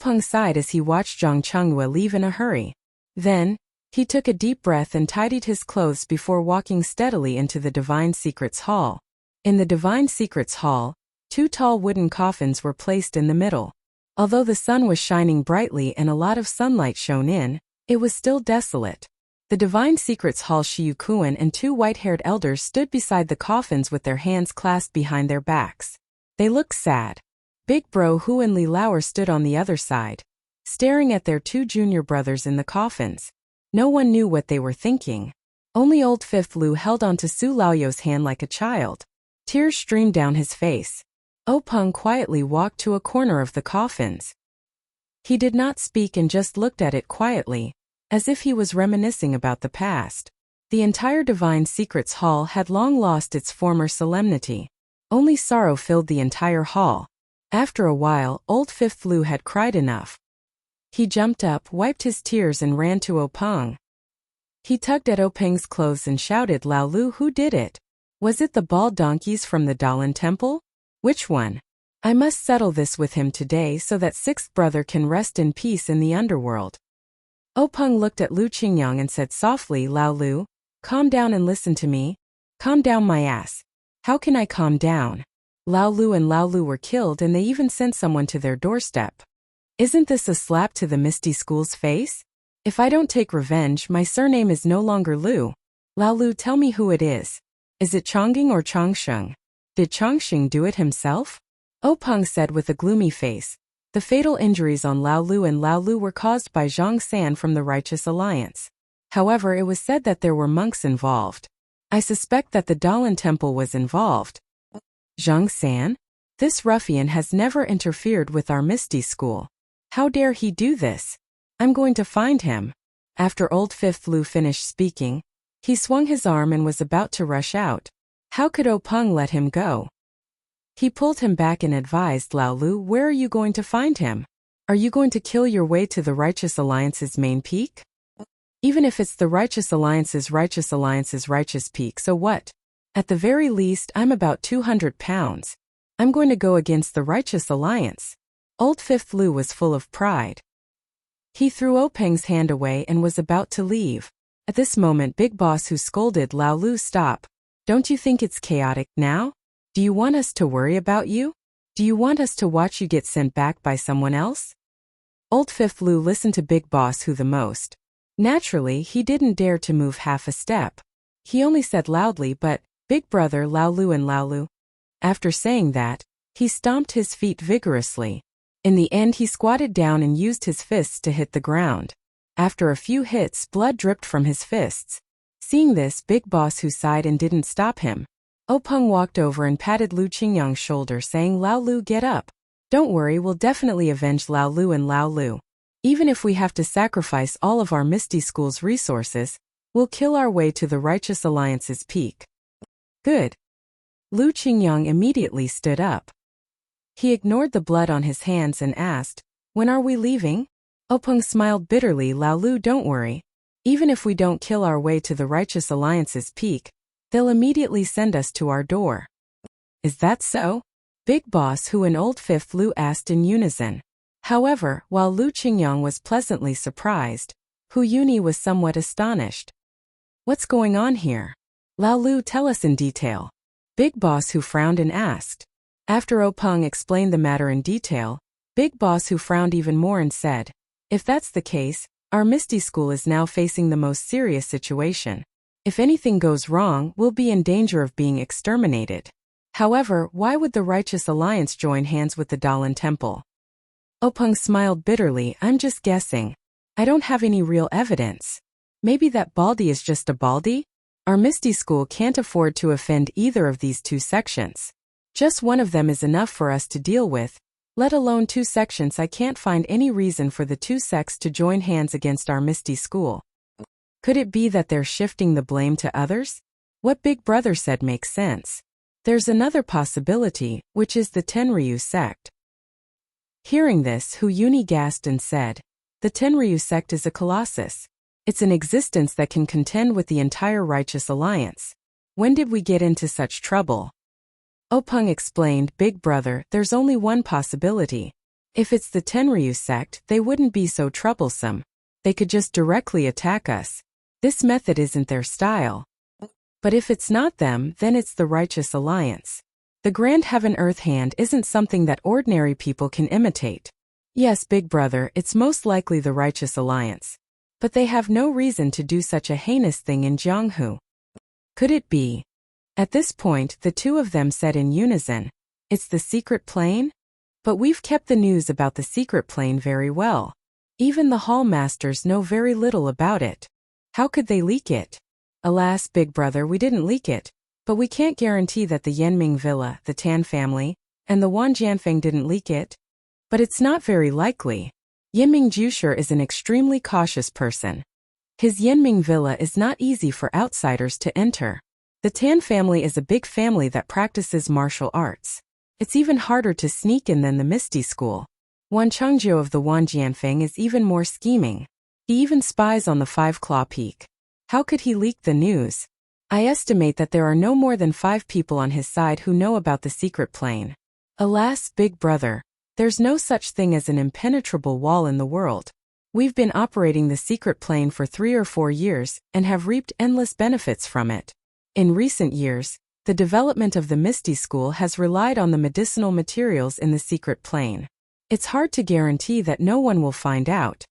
Peng sighed as he watched Zhang Chengyue leave in a hurry. Then, he took a deep breath and tidied his clothes before walking steadily into the Divine Secrets Hall. In the Divine Secrets Hall, 2 tall wooden coffins were placed in the middle. Although the sun was shining brightly and a lot of sunlight shone in, it was still desolate. The Divine Secrets Hall Shiyukuan and 2 white-haired elders stood beside the coffins with their hands clasped behind their backs. They looked sad. Big Bro Hu and Li Laoer stood on the other side. staring at their two junior brothers in the coffins. No one knew what they were thinking. Only old Fifth Lu held on to Su Laoyo's hand like a child. Tears streamed down his face. Peng quietly walked to a corner of the coffins. He did not speak and just looked at it quietly, as if he was reminiscing about the past. The entire Divine Secrets Hall had long lost its former solemnity. Only sorrow filled the entire hall. After a while, old Fifth Lu had cried enough. He jumped up, wiped his tears and ran to Peng. He tugged at Peng's clothes and shouted, "Lao Lu, who did it? Was it the bald donkeys from the Dalan temple? Which one? I must settle this with him today so that sixth brother can rest in peace in the underworld." Peng looked at Lu Qingyang and said softly, "Lao Lu, calm down and listen to me." "Calm down my ass. How can I calm down? Lao Lu and Lao Lu were killed and they even sent someone to their doorstep. Isn't this a slap to the Misty School's face? If I don't take revenge, my surname is no longer Lu. Lao Lu, tell me who it is. Is it Chongqing or Chongsheng? Did Chongqing do it himself?" Peng said with a gloomy face. The fatal injuries on Lao Lu and Lao Lu were caused by Zhang San from the Righteous Alliance. However, it was said that there were monks involved. I suspect that the Dalan temple was involved. Zhang San? This ruffian has never interfered with our Misty School. How dare he do this? I'm going to find him. After old Fifth Lu finished speaking, he swung his arm and was about to rush out. How could Peng let him go? He pulled him back and advised, "Lao Lu, where are you going to find him? Are you going to kill your way to the Righteous Alliance's main peak? Even if it's the Righteous Alliance's righteous peak, so what? At the very least, I'm about 200 pounds. I'm going to go against the Righteous Alliance." Old Fifth Lu was full of pride. He threw Peng's hand away and was about to leave. At this moment, Big Boss, who scolded, "Lao Lu, stop. Don't you think it's chaotic now? Do you want us to worry about you? Do you want us to watch you get sent back by someone else?" Old Fifth Lu listened to Big Boss Who the most. Naturally, he didn't dare to move half a step. He only said loudly, "But, Big Brother, Lao Lu and Lao Lu." After saying that, he stomped his feet vigorously. In the end, he squatted down and used his fists to hit the ground. After a few hits, blood dripped from his fists. Seeing this, Big Boss Who sighed and didn't stop him. Peng walked over and patted Lu Qingyang's shoulder, saying, "Lao Lu, get up. Don't worry, we'll definitely avenge Lao Lu and Lao Lu. Even if we have to sacrifice all of our Misty School's resources, we'll kill our way to the Righteous Alliance's peak." "Good." Lu Qingyang immediately stood up. He ignored the blood on his hands and asked, "When are we leaving?" Peng smiled bitterly, "Lao Lu, don't worry. Even if we don't kill our way to the Righteous Alliance's peak, they'll immediately send us to our door." "Is that so?" Big Boss Who and old Fifth Lu asked in unison. However, while Lu Qingyang was pleasantly surprised, Hu Yuni was somewhat astonished. "What's going on here? Lao Lu, tell us in detail." Big Boss Who frowned and asked. After Peng explained the matter in detail, Big Boss Who frowned even more and said, "If that's the case, our Misty School is now facing the most serious situation. If anything goes wrong, we'll be in danger of being exterminated. However, why would the Righteous Alliance join hands with the Dalan Temple?" Peng smiled bitterly, "I'm just guessing. I don't have any real evidence. Maybe that Baldy is just a Baldy? Our Misty School can't afford to offend either of these two sections. Just one of them is enough for us to deal with, let alone two sections. I can't find any reason for the two sects to join hands against our Misty School. Could it be that they're shifting the blame to others? What Big Brother said makes sense. There's another possibility, which is the Tenryu sect." Hearing this, Hu Yuni gasped and said, "The Tenryu sect is a colossus. It's an existence that can contend with the entire Righteous Alliance. When did we get into such trouble?" Peng explained, "Big Brother, there's only one possibility. If it's the Tenryu sect, they wouldn't be so troublesome. They could just directly attack us. This method isn't their style. But if it's not them, then it's the Righteous Alliance. The Grand Heaven Earth Hand isn't something that ordinary people can imitate. Yes, Big Brother, it's most likely the Righteous Alliance. But they have no reason to do such a heinous thing in Jianghu. Could it be?" At this point, the two of them said in unison, "It's the secret plane? But we've kept the news about the secret plane very well. Even the hall masters know very little about it. How could they leak it? Alas, big brother, we didn't leak it. But we can't guarantee that the Yanming villa, the Tan family, and the Wan Jianfeng didn't leak it. But it's not very likely. Yanming Jusher is an extremely cautious person. His Yanming villa is not easy for outsiders to enter. The Tan family is a big family that practices martial arts. It's even harder to sneak in than the Misty School. Wan Chengjiu of the Wan Jianfeng is even more scheming. He even spies on the Five Claw Peak. How could he leak the news? I estimate that there are no more than 5 people on his side who know about the secret plane. Alas, big brother, there's no such thing as an impenetrable wall in the world. We've been operating the secret plane for 3 or 4 years and have reaped endless benefits from it. In recent years, the development of the Misty School has relied on the medicinal materials in the secret plane. It's hard to guarantee that no one will find out.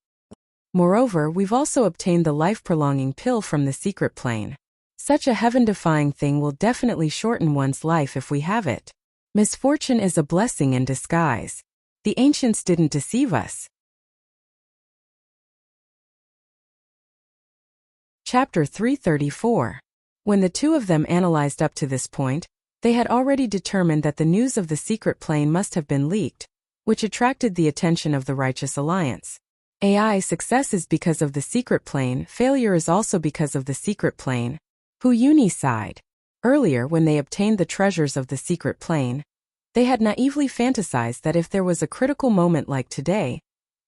Moreover, we've also obtained the life-prolonging pill from the secret plane. Such a heaven-defying thing will definitely shorten one's life if we have it. Misfortune is a blessing in disguise. The ancients didn't deceive us. Chapter 334. When the two of them analyzed up to this point, they had already determined that the news of the secret plane must have been leaked, which attracted the attention of the Righteous Alliance. AI success is because of the secret plane, failure is also because of the secret plane. Hu Yuni sighed. Earlier, when they obtained the treasures of the secret plane, they had naively fantasized that if there was a critical moment like today,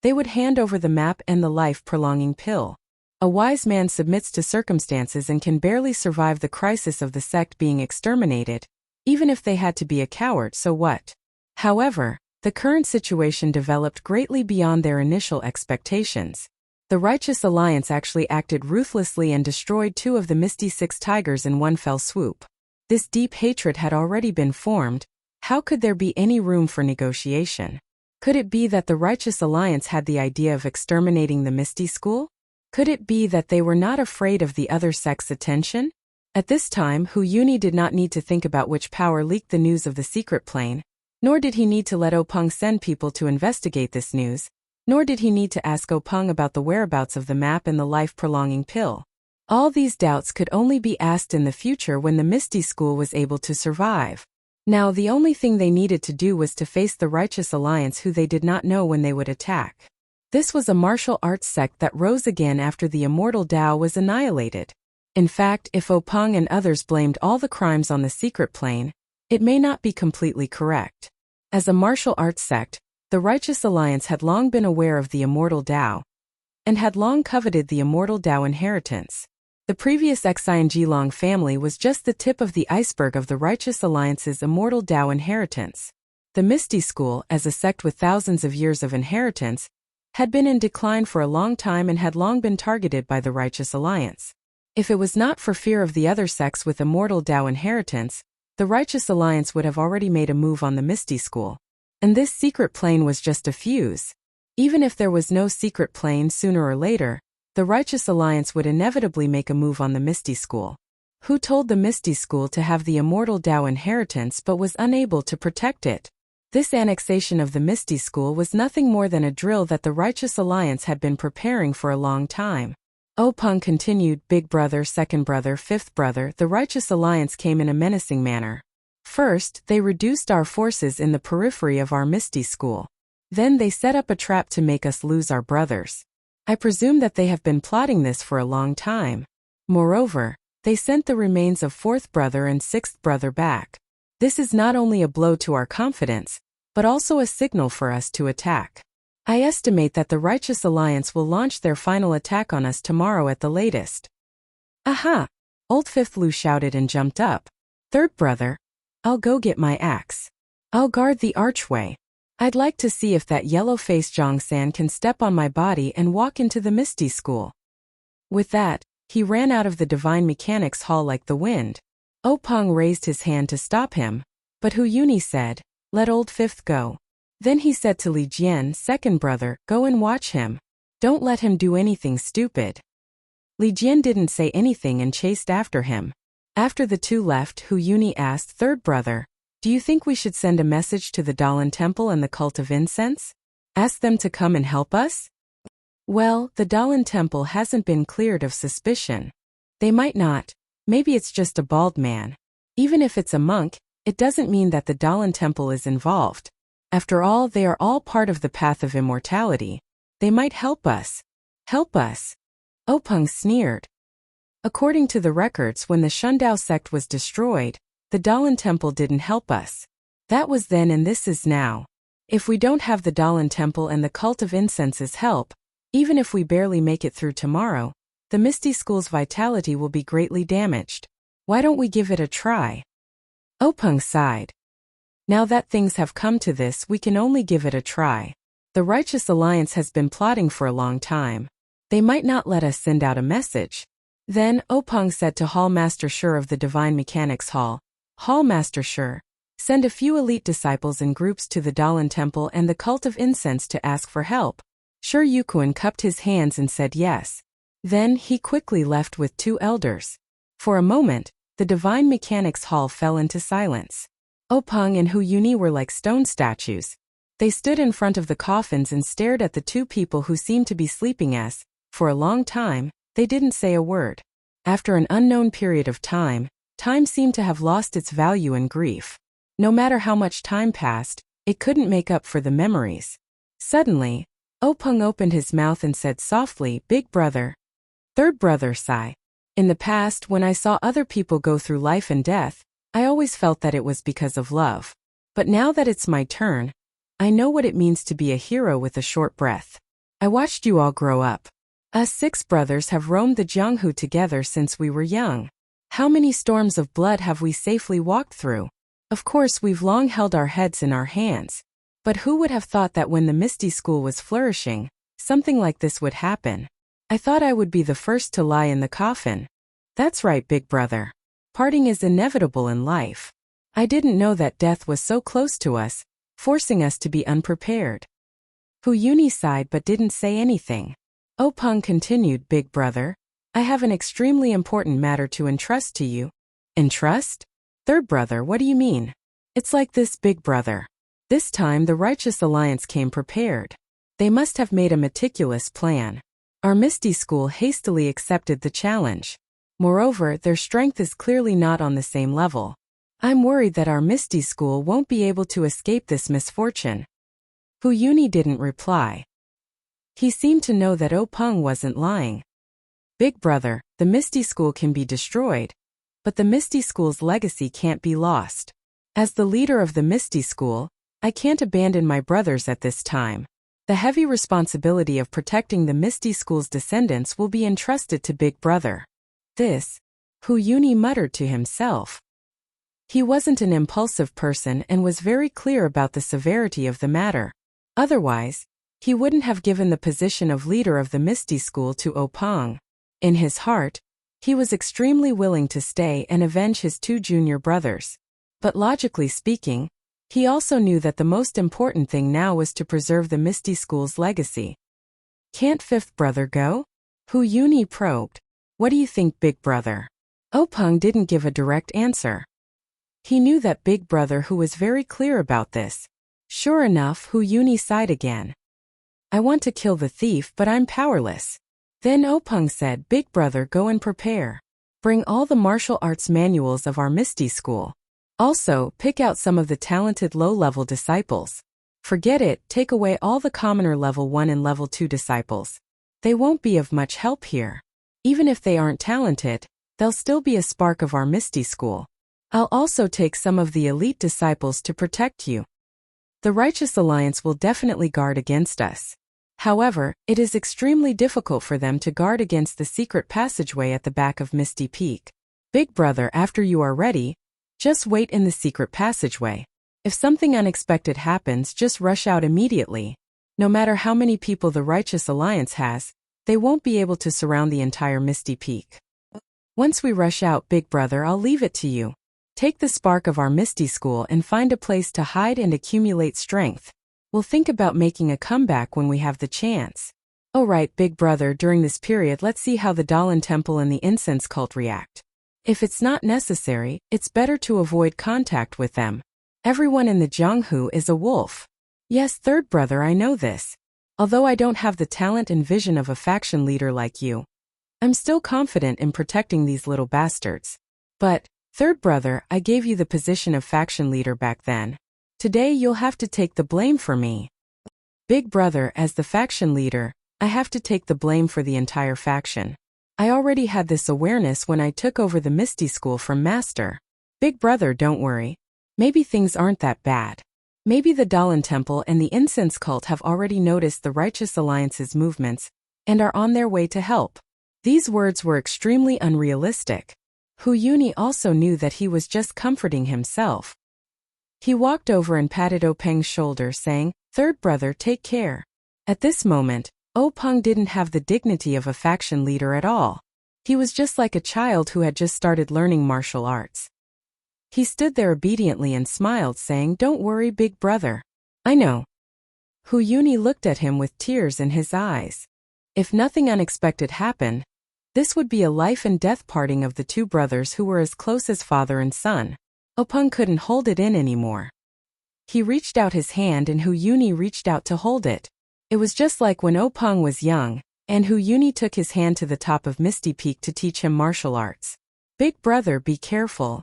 they would hand over the map and the life-prolonging pill. A wise man submits to circumstances and can barely survive the crisis of the sect being exterminated, even if they had to be a coward, so what? However, the current situation developed greatly beyond their initial expectations. The Righteous Alliance actually acted ruthlessly and destroyed 2 of the Misty Six Tigers in one fell swoop. This deep hatred had already been formed. How could there be any room for negotiation? Could it be that the Righteous Alliance had the idea of exterminating the Misty School? Could it be that they were not afraid of the other sect's attention? At this time, Hu Yuni did not need to think about which power leaked the news of the secret plane, nor did he need to let Openg send people to investigate this news, nor did he need to ask Openg about the whereabouts of the map and the life-prolonging pill. All these doubts could only be asked in the future when the Misty School was able to survive. Now the only thing they needed to do was to face the Righteous Alliance, who they did not know when they would attack. This was a martial arts sect that rose again after the immortal Tao was annihilated. In fact, if Openg and others blamed all the crimes on the secret plane, it may not be completely correct. As a martial arts sect, the Righteous Alliance had long been aware of the immortal Tao, and had long coveted the immortal Tao inheritance. The previous Xian Jilong family was just the tip of the iceberg of the Righteous Alliance's immortal Tao inheritance. The Misty School, as a sect with thousands of years of inheritance, had been in decline for a long time and had long been targeted by the Righteous Alliance. If it was not for fear of the other sects with immortal Tao inheritance, the Righteous Alliance would have already made a move on the Misty School. And this secret plane was just a fuse. Even if there was no secret plane, sooner or later, the Righteous Alliance would inevitably make a move on the Misty School. Who told the Misty School to have the immortal Tao inheritance but was unable to protect it? This annexation of the Misty School was nothing more than a drill that the Righteous Alliance had been preparing for a long time. Openg continued, big brother, second brother, fifth brother, the Righteous Alliance came in a menacing manner. First, they reduced our forces in the periphery of our Misty School. Then they set up a trap to make us lose our brothers. I presume that they have been plotting this for a long time. Moreover, they sent the remains of fourth brother and sixth brother back. This is not only a blow to our confidence, but also a signal for us to attack. I estimate that the Righteous Alliance will launch their final attack on us tomorrow at the latest. Aha! Old Fifth Lu shouted and jumped up. Third brother, I'll go get my axe. I'll guard the archway. I'd like to see if that yellow-faced Zhang can step on my body and walk into the Misty School. With that, he ran out of the Divine Mechanics Hall like the wind. Openg raised his hand to stop him, but Hu Yuni said, let Old Fifth go. Then he said to Li Jian, second brother, go and watch him. Don't let him do anything stupid. Li Jian didn't say anything and chased after him. After the two left, Hu Yuni asked, third brother, do you think we should send a message to the Dalan Temple and the Cult of Incense? Ask them to come and help us? Well, the Dalan temple hasn't been cleared of suspicion. They might not. Maybe it's just a bald man. Even if it's a monk, it doesn't mean that the Dalan temple is involved. After all, they are all part of the path of immortality. They might help us. Help us? Openg sneered. According to the records, when the Shundao sect was destroyed, the Dalan temple didn't help us. That was then and this is now. If we don't have the Dalan temple and the cult of incense's help, even if we barely make it through tomorrow, the Misty School's vitality will be greatly damaged. Why don't we give it a try? Openg sighed. Now that things have come to this, we can only give it a try. The Righteous Alliance has been plotting for a long time. They might not let us send out a message. Then, Openg said to Hall Master Shur of the Divine Mechanics Hall, Hall Master Shur, send a few elite disciples in groups to the Dalan Temple and the Cult of Incense to ask for help. Shur Yukuan cupped his hands and said yes. Then, he quickly left with 2 elders. For a moment, the Divine Mechanics Hall fell into silence. Openg and Hu Yuni were like stone statues. They stood in front of the coffins and stared at the 2 people who seemed to be sleeping as, for a long time, they didn't say a word. After an unknown period of time, time seemed to have lost its value in grief. No matter how much time passed, it couldn't make up for the memories. Suddenly, Openg opened his mouth and said softly, Big brother. Third brother, sigh. In the past, when I saw other people go through life and death, I always felt that it was because of love. But now that it's my turn, I know what it means to be a hero with a short breath. I watched you all grow up. Us 6 brothers have roamed the Jianghu together since we were young. How many storms of blood have we safely walked through? Of course, we've long held our heads in our hands. But who would have thought that when the Misty School was flourishing, something like this would happen? I thought I would be the first to lie in the coffin. That's right, big brother. Parting is inevitable in life. I didn't know that death was so close to us, forcing us to be unprepared. Hu Yuni sighed but didn't say anything. Openg continued, Big brother, I have an extremely important matter to entrust to you. Entrust? Third brother, what do you mean? It's like this, big brother. This time the Righteous Alliance came prepared. They must have made a meticulous plan. Our Misty School hastily accepted the challenge. Moreover, their strength is clearly not on the same level. I'm worried that our Misty School won't be able to escape this misfortune. Hu Yuni didn't reply. He seemed to know that Openg wasn't lying. Big brother, the Misty School can be destroyed, but the Misty School's legacy can't be lost. As the leader of the Misty School, I can't abandon my brothers at this time. The heavy responsibility of protecting the Misty School's descendants will be entrusted to Big brother. This, Hu Yuni muttered to himself. He wasn't an impulsive person and was very clear about the severity of the matter. Otherwise, he wouldn't have given the position of leader of the Misty School to Openg. In his heart, he was extremely willing to stay and avenge his 2 junior brothers. But logically speaking, he also knew that the most important thing now was to preserve the Misty School's legacy. Can't 5th brother go? Hu Yuni probed. What do you think, big brother? Openg didn't give a direct answer. He knew that big brother who was very clear about this. Sure enough, Hu Yuni sighed again. I want to kill the thief, but I'm powerless. Then Openg said, Big brother, go and prepare. Bring all the martial arts manuals of our Misty School. Also, pick out some of the talented low-level disciples. Forget it, take away all the commoner level 1 and level 2 disciples. They won't be of much help here. Even if they aren't talented, they'll still be a spark of our Misty School. I'll also take some of the elite disciples to protect you. The Righteous Alliance will definitely guard against us. However, it is extremely difficult for them to guard against the secret passageway at the back of Misty Peak. Big brother, after you are ready, just wait in the secret passageway. If something unexpected happens, just rush out immediately. No matter how many people the Righteous Alliance has, they won't be able to surround the entire Misty Peak. Once we rush out, big brother, I'll leave it to you. Take the spark of our Misty School and find a place to hide and accumulate strength. We'll think about making a comeback when we have the chance. Oh right, big brother, during this period let's see how the Dalan Temple and the incense cult react. If it's not necessary, it's better to avoid contact with them. Everyone in the Jianghu is a wolf. Yes, third brother, I know this. Although I don't have the talent and vision of a faction leader like you, I'm still confident in protecting these little bastards. But, third brother, I gave you the position of faction leader back then. Today you'll have to take the blame for me. Big brother, as the faction leader, I have to take the blame for the entire faction. I already had this awareness when I took over the Misty School from Master. Big brother, don't worry. Maybe things aren't that bad. Maybe the Dalan Temple and the incense cult have already noticed the Righteous Alliance's movements and are on their way to help. These words were extremely unrealistic. Hu Yuni also knew that he was just comforting himself. He walked over and patted O Peng's shoulder, saying, "Third brother, take care." At this moment, O Peng didn't have the dignity of a faction leader at all. He was just like a child who had just started learning martial arts. He stood there obediently and smiled, saying, "Don't worry, big brother. I know." Hu Yuni looked at him with tears in his eyes. If nothing unexpected happened, this would be a life and death parting of the two brothers who were as close as father and son. O Peng couldn't hold it in anymore. He reached out his hand and Hu Yuni reached out to hold it. It was just like when O Peng was young, and Hu Yuni took his hand to the top of Misty Peak to teach him martial arts. "Big brother, be careful.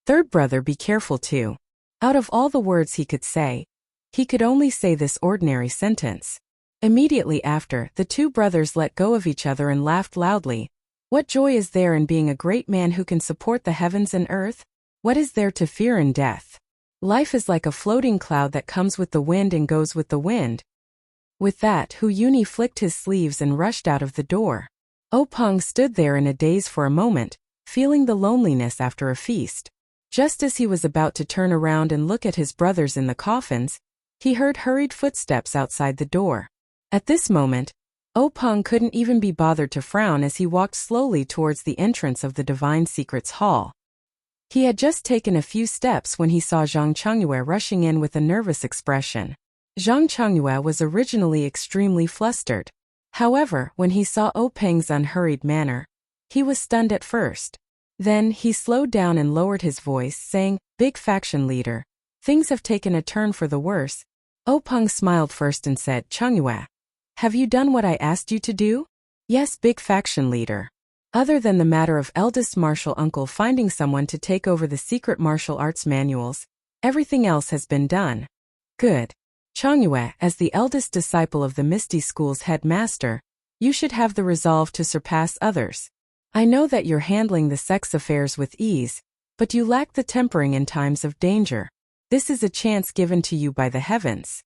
Third brother, be careful too." Out of all the words he could say, he could only say this ordinary sentence. Immediately after, the two brothers let go of each other and laughed loudly. What joy is there in being a great man who can support the heavens and earth? What is there to fear in death? Life is like a floating cloud that comes with the wind and goes with the wind. With that, Hu Yuni flicked his sleeves and rushed out of the door. O Peng stood there in a daze for a moment, feeling the loneliness after a feast. Just as he was about to turn around and look at his brothers in the coffins, he heard hurried footsteps outside the door. At this moment, O Peng couldn't even be bothered to frown as he walked slowly towards the entrance of the Divine Secrets Hall. He had just taken a few steps when he saw Zhang Chengyue rushing in with a nervous expression. Zhang Chengyue was originally extremely flustered. However, when he saw O Peng's unhurried manner, he was stunned at first. Then, he slowed down and lowered his voice, saying, "Big faction leader, things have taken a turn for the worse." O Peng smiled first and said, "Chengyue, have you done what I asked you to do?" "Yes, big faction leader. Other than the matter of eldest martial uncle finding someone to take over the secret martial arts manuals, everything else has been done." "Good. Chengyue, as the eldest disciple of the Misty School's headmaster, you should have the resolve to surpass others. I know that you're handling the sex affairs with ease, but you lack the tempering in times of danger. This is a chance given to you by the heavens.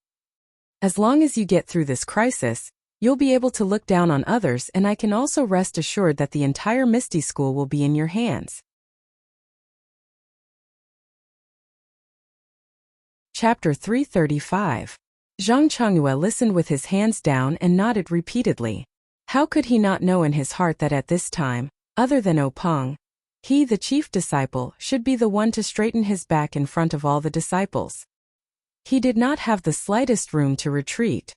As long as you get through this crisis, you'll be able to look down on others, and I can also rest assured that the entire Misty School will be in your hands." Chapter 335. Zhang Chengyue listened with his hands down and nodded repeatedly. How could he not know in his heart that at this time, other than O Peng, he, the chief disciple, should be the one to straighten his back in front of all the disciples? He did not have the slightest room to retreat.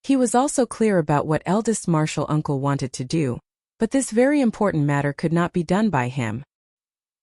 He was also clear about what eldest martial uncle wanted to do, but this very important matter could not be done by him.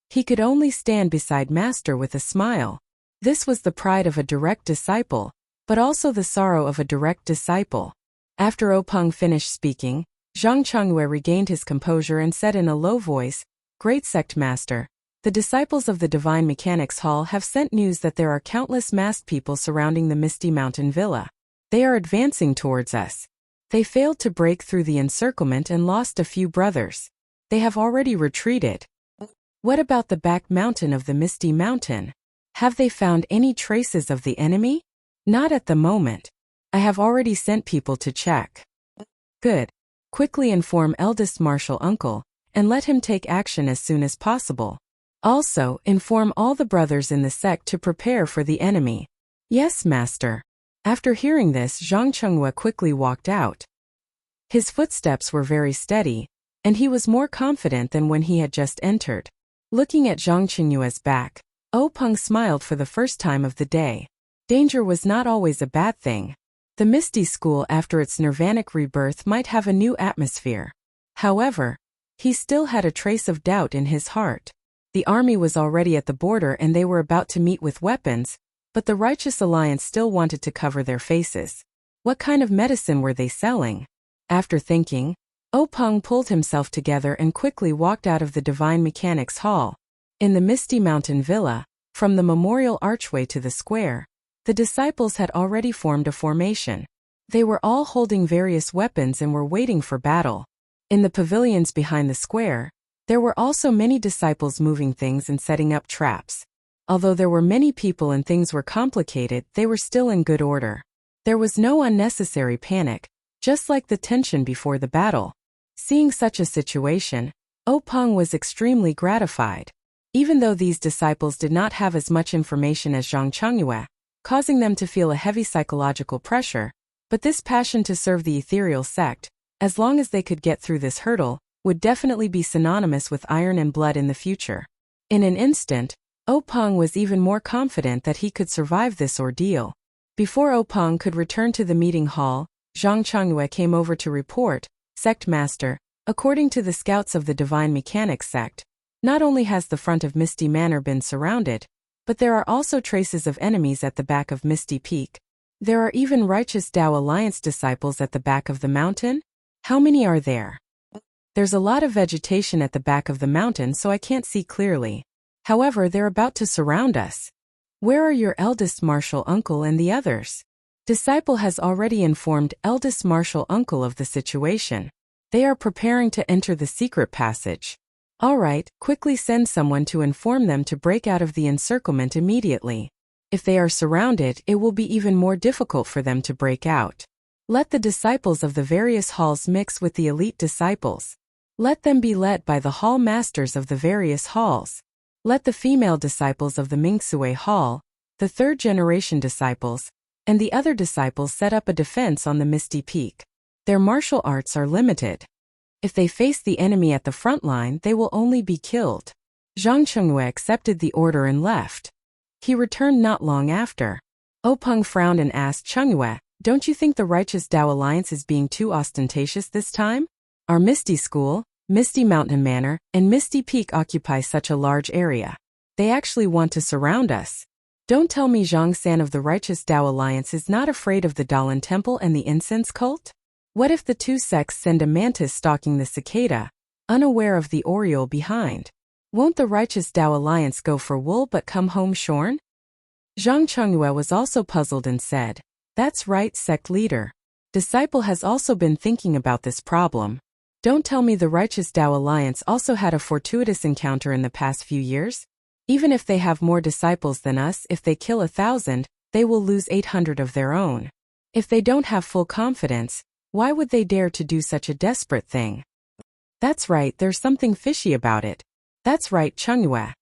He could only stand beside Master with a smile. This was the pride of a direct disciple, but also the sorrow of a direct disciple. After O Peng finished speaking, Zhang Chengyue regained his composure and said in a low voice, "Great sect master, the disciples of the Divine Mechanics Hall have sent news that there are countless masked people surrounding the Misty Mountain Villa. They are advancing towards us. They failed to break through the encirclement and lost a few brothers. They have already retreated. What about the back mountain of the Misty Mountain? Have they found any traces of the enemy?" "Not at the moment. I have already sent people to check." "Good. Quickly inform eldest martial uncle, and let him take action as soon as possible. Also, inform all the brothers in the sect to prepare for the enemy." "Yes, master." After hearing this, Zhang Chengyue quickly walked out. His footsteps were very steady, and he was more confident than when he had just entered. Looking at Zhang Chengyue's back, O Peng smiled for the first time of the day. Danger was not always a bad thing. The Misty School after its nirvanic rebirth might have a new atmosphere. However, he still had a trace of doubt in his heart. The army was already at the border and they were about to meet with weapons, but the Righteous Alliance still wanted to cover their faces. What kind of medicine were they selling? After thinking, Peng pulled himself together and quickly walked out of the Divine Mechanics Hall. In the Misty Mountain Villa, from the memorial archway to the square, the disciples had already formed a formation. They were all holding various weapons and were waiting for battle. In the pavilions behind the square, there were also many disciples moving things and setting up traps. Although there were many people and things were complicated, they were still in good order. There was no unnecessary panic, just like the tension before the battle. Seeing such a situation, Peng was extremely gratified. Even though these disciples did not have as much information as Zhang Chengyue, causing them to feel a heavy psychological pressure, but this passion to serve the ethereal sect, as long as they could get through this hurdle, would definitely be synonymous with iron and blood in the future. In an instant, Peng was even more confident that he could survive this ordeal. Before Peng could return to the meeting hall, Zhang Chengyue came over to report, "Sect Master, according to the scouts of the Divine Mechanics sect, not only has the front of Misty Manor been surrounded, but there are also traces of enemies at the back of Misty Peak. There are even righteous Tao Alliance disciples at the back of the mountain? How many are there? There's a lot of vegetation at the back of the mountain, so I can't see clearly. However, they're about to surround us. Where are your eldest martial uncle and the others?" Disciple has already informed eldest martial uncle of the situation. They are preparing to enter the secret passage. All right, quickly send someone to inform them to break out of the encirclement immediately. If they are surrounded, it will be even more difficult for them to break out. Let the disciples of the various halls mix with the elite disciples. Let them be led by the hall masters of the various halls. Let the female disciples of the Mingsue Hall, the third-generation disciples, and the other disciples set up a defense on the Misty Peak. Their martial arts are limited. If they face the enemy at the front line, they will only be killed. Zhang Chengyue accepted the order and left. He returned not long after. Peng frowned and asked Chengyue, "Don't you think the Righteous Tao Alliance is being too ostentatious this time? Our Misty School, Misty Mountain Manor, and Misty Peak occupy such a large area. They actually want to surround us. Don't tell me Zhang San of the Righteous Tao Alliance is not afraid of the Dalan Temple and the incense cult? What if the two sects send a mantis stalking the cicada, unaware of the oriole behind? Won't the Righteous Tao Alliance go for wool but come home shorn?" Zhang Chengyue was also puzzled and said, "That's right, sect leader. Disciple has also been thinking about this problem. Don't tell me the Righteous Tao Alliance also had a fortuitous encounter in the past few years? Even if they have more disciples than us, if they kill 1,000, they will lose 800 of their own. If they don't have full confidence, why would they dare to do such a desperate thing? That's right, there's something fishy about it. That's right, Chengyue.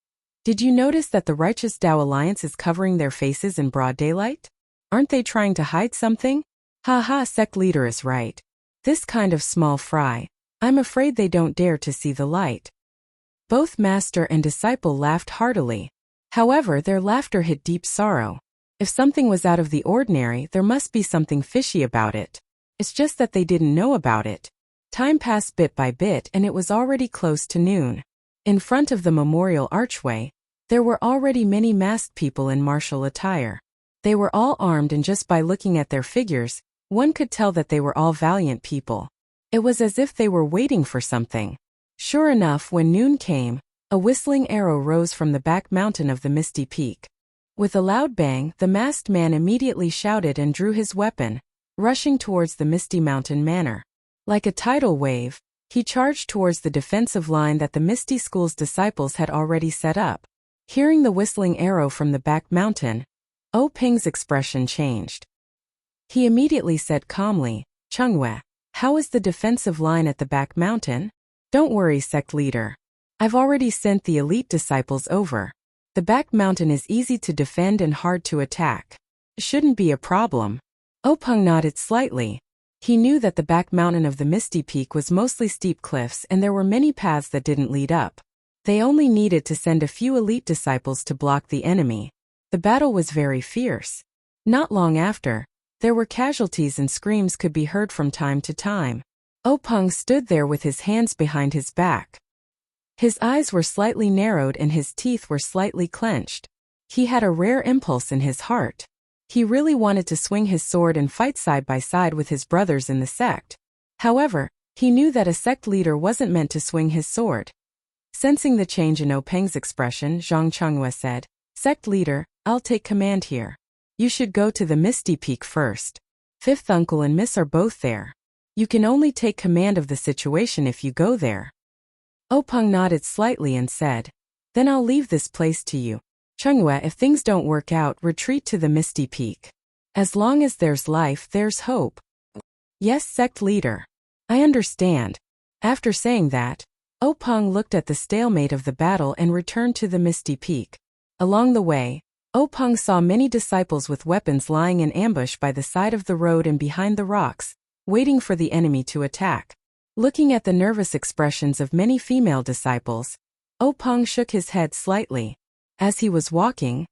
Did you notice that the Righteous Tao Alliance is covering their faces in broad daylight? Aren't they trying to hide something? Haha, sect leader is right. This kind of small fry, I'm afraid they don't dare to see the light." Both master and disciple laughed heartily. However, their laughter hid deep sorrow. If something was out of the ordinary, there must be something fishy about it. It's just that they didn't know about it. Time passed bit by bit and it was already close to noon. In front of the memorial archway, there were already many masked people in martial attire. They were all armed and just by looking at their figures, one could tell that they were all valiant people. It was as if they were waiting for something. Sure enough, when noon came, a whistling arrow rose from the back mountain of the Misty Peak. With a loud bang, the masked man immediately shouted and drew his weapon, rushing towards the Misty Mountain Manor. Like a tidal wave, he charged towards the defensive line that the Misty School's disciples had already set up. Hearing the whistling arrow from the back mountain, Peng's expression changed. He immediately said calmly, "Chengyue, how is the defensive line at the back mountain?" "Don't worry, sect leader. I've already sent the elite disciples over. The back mountain is easy to defend and hard to attack. Shouldn't be a problem." Peng nodded slightly. He knew that the back mountain of the Misty Peak was mostly steep cliffs and there were many paths that didn't lead up. They only needed to send a few elite disciples to block the enemy. The battle was very fierce. Not long after, there were casualties and screams could be heard from time to time. Peng stood there with his hands behind his back. His eyes were slightly narrowed and his teeth were slightly clenched. He had a rare impulse in his heart. He really wanted to swing his sword and fight side by side with his brothers in the sect. However, he knew that a sect leader wasn't meant to swing his sword. Sensing the change in Peng's expression, Zhang Chonghua said, "Sect leader, I'll take command here. You should go to the Misty Peak first. Fifth uncle and miss are both there. You can only take command of the situation if you go there." Peng nodded slightly and said, "Then I'll leave this place to you. Chonghua, if things don't work out, retreat to the Misty Peak. As long as there's life, there's hope." "Yes, sect leader. I understand." After saying that, Peng looked at the stalemate of the battle and returned to the Misty Peak. Along the way, Peng saw many disciples with weapons lying in ambush by the side of the road and behind the rocks, waiting for the enemy to attack. Looking at the nervous expressions of many female disciples, Peng shook his head slightly. As he was walking,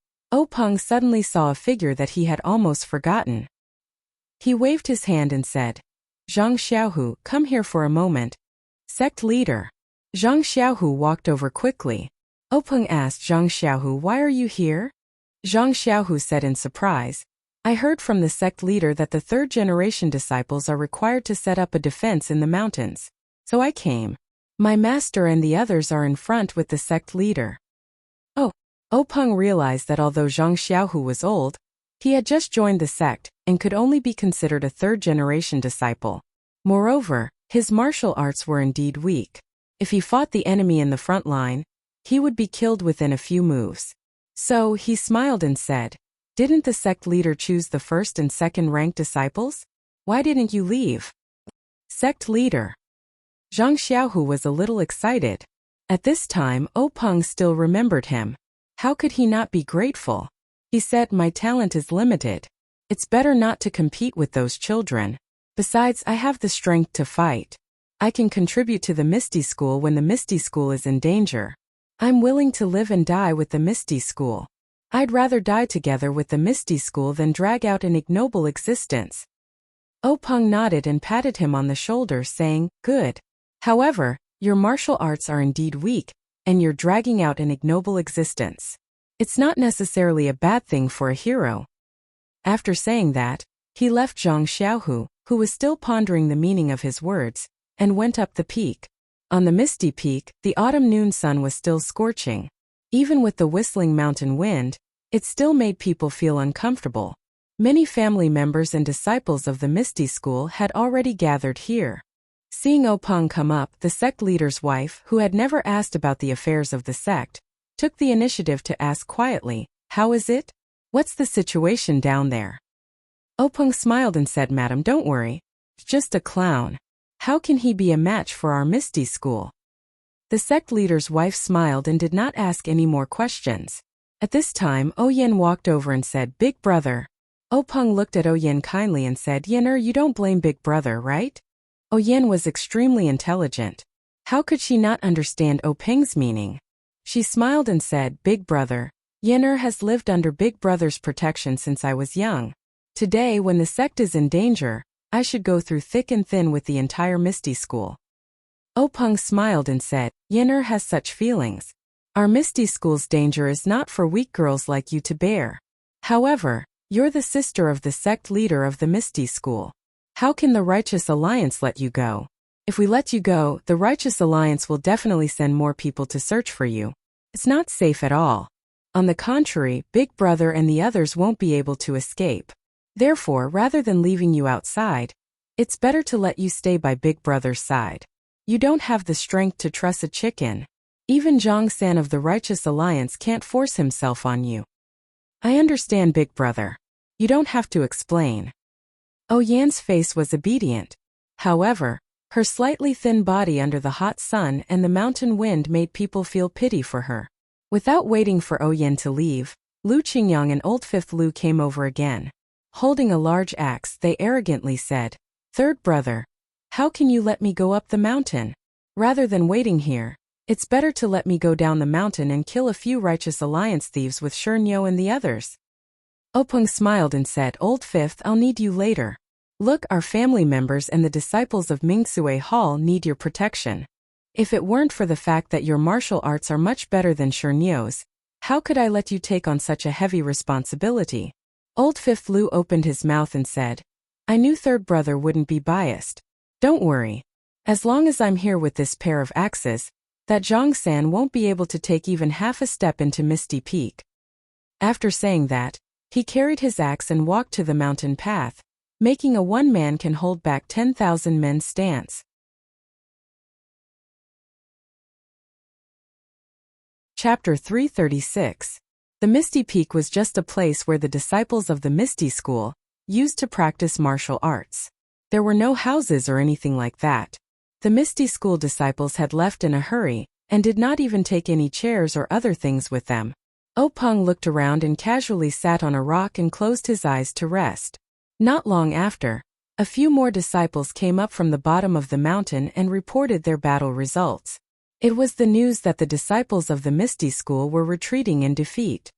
Peng suddenly saw a figure that he had almost forgotten. He waved his hand and said, "Zhang Xiaohu, come here for a moment." "Sect leader." Zhang Xiaohu walked over quickly. Peng asked Zhang Xiaohu, "Why are you here?" Zhang Xiaohu said in surprise, "I heard from the sect leader that the third-generation disciples are required to set up a defense in the mountains. So I came. My master and the others are in front with the sect leader." Peng realized that although Zhang Xiaohu was old, he had just joined the sect and could only be considered a third-generation disciple. Moreover, his martial arts were indeed weak. If he fought the enemy in the front line, he would be killed within a few moves. So he smiled and said, "Didn't the sect leader choose the first and second-ranked disciples? Why didn't you leave?" "Sect leader." Zhang Xiaohu was a little excited. At this time, Peng still remembered him. How could he not be grateful? He said, "My talent is limited. It's better not to compete with those children. Besides, I have the strength to fight. I can contribute to the Misty School when the Misty School is in danger. I'm willing to live and die with the Misty School. I'd rather die together with the Misty School than drag out an ignoble existence." Peng nodded and patted him on the shoulder, saying, "Good. However, your martial arts are indeed weak, and you're dragging out an ignoble existence. It's not necessarily a bad thing for a hero." After saying that, he left Zhang Xiaohu, who was still pondering the meaning of his words, and went up the peak. On the Misty Peak, the autumn noon sun was still scorching. Even with the whistling mountain wind, it still made people feel uncomfortable. Many family members and disciples of the Misty School had already gathered here. Seeing Peng come up, the sect leader's wife, who had never asked about the affairs of the sect, took the initiative to ask quietly, "How is it? What's the situation down there?" Peng smiled and said, "Madam, don't worry. It's just a clown. How can he be a match for our Misty School?" The sect leader's wife smiled and did not ask any more questions. At this time, Yen walked over and said, "Big brother." Peng looked at Yen kindly and said, "Yener, you don't blame Big brother, right?" Yen was extremely intelligent. How could she not understand Peng's meaning? She smiled and said, "Big brother, Yener has lived under Big brother's protection since I was young. Today, when the sect is in danger, I should go through thick and thin with the entire Misty School." Peng smiled and said, "Yener has such feelings. Our Misty School's danger is not for weak girls like you to bear. However, you're the sister of the sect leader of the Misty School. How can the Righteous Alliance let you go? If we let you go, the Righteous Alliance will definitely send more people to search for you. It's not safe at all. On the contrary, Big Brother and the others won't be able to escape. Therefore, rather than leaving you outside, it's better to let you stay by Big Brother's side. You don't have the strength to truss a chicken. Even Zhang San of the Righteous Alliance can't force himself on you." "I understand, Big Brother. You don't have to explain." Yan's face was obedient. However, her slightly thin body under the hot sun and the mountain wind made people feel pity for her. Without waiting for Yan to leave, Lu Qingyang and Old Fifth Lu came over again. Holding a large axe, they arrogantly said, "Third brother, how can you let me go up the mountain? Rather than waiting here, it's better to let me go down the mountain and kill a few Righteous Alliance thieves with Shernyo and the others." Peng smiled and said, "Old Fifth, I'll need you later. Look, our family members and the disciples of Mingsue Hall need your protection. If it weren't for the fact that your martial arts are much better than Shernyo's, how could I let you take on such a heavy responsibility?" Old Fifth Lu opened his mouth and said, I knew third brother wouldn't be biased. Don't worry. As long as I'm here with this pair of axes, that Zhang-san won't be able to take even half a step into Misty Peak. After saying that, he carried his axe and walked to the mountain path, making a one-man can hold back 10,000 men stance. Chapter 336. The Misty Peak was just a place where the disciples of the Misty School used to practice martial arts. There were no houses or anything like that. The Misty School disciples had left in a hurry and did not even take any chairs or other things with them. Peng looked around and casually sat on a rock and closed his eyes to rest. Not long after, a few more disciples came up from the bottom of the mountain and reported their battle results. It was the news that the disciples of the Misty School were retreating in defeat.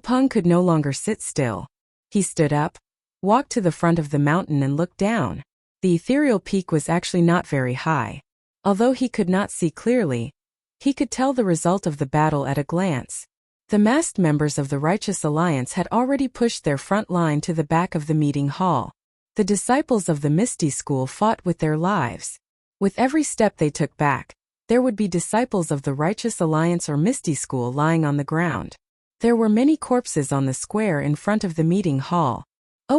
Peng could no longer sit still. He stood up, walked to the front of the mountain and looked down. The ethereal peak was actually not very high. Although he could not see clearly, he could tell the result of the battle at a glance. The masked members of the Righteous Alliance had already pushed their front line to the back of the meeting hall. The disciples of the Misty School fought with their lives. With every step they took back, there would be disciples of the Righteous Alliance or Misty School lying on the ground. There were many corpses on the square in front of the meeting hall.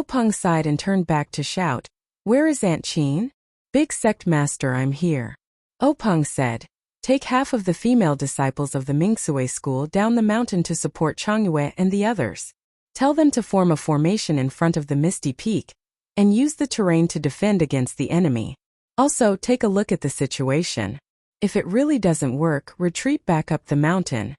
Peng sighed and turned back to shout, Where is Aunt Qin? Big Sect Master, I'm here. Peng said, Take half of the female disciples of the Mingsui School down the mountain to support Changyue and the others. Tell them to form a formation in front of the Misty Peak and use the terrain to defend against the enemy. Also, take a look at the situation. If it really doesn't work, retreat back up the mountain.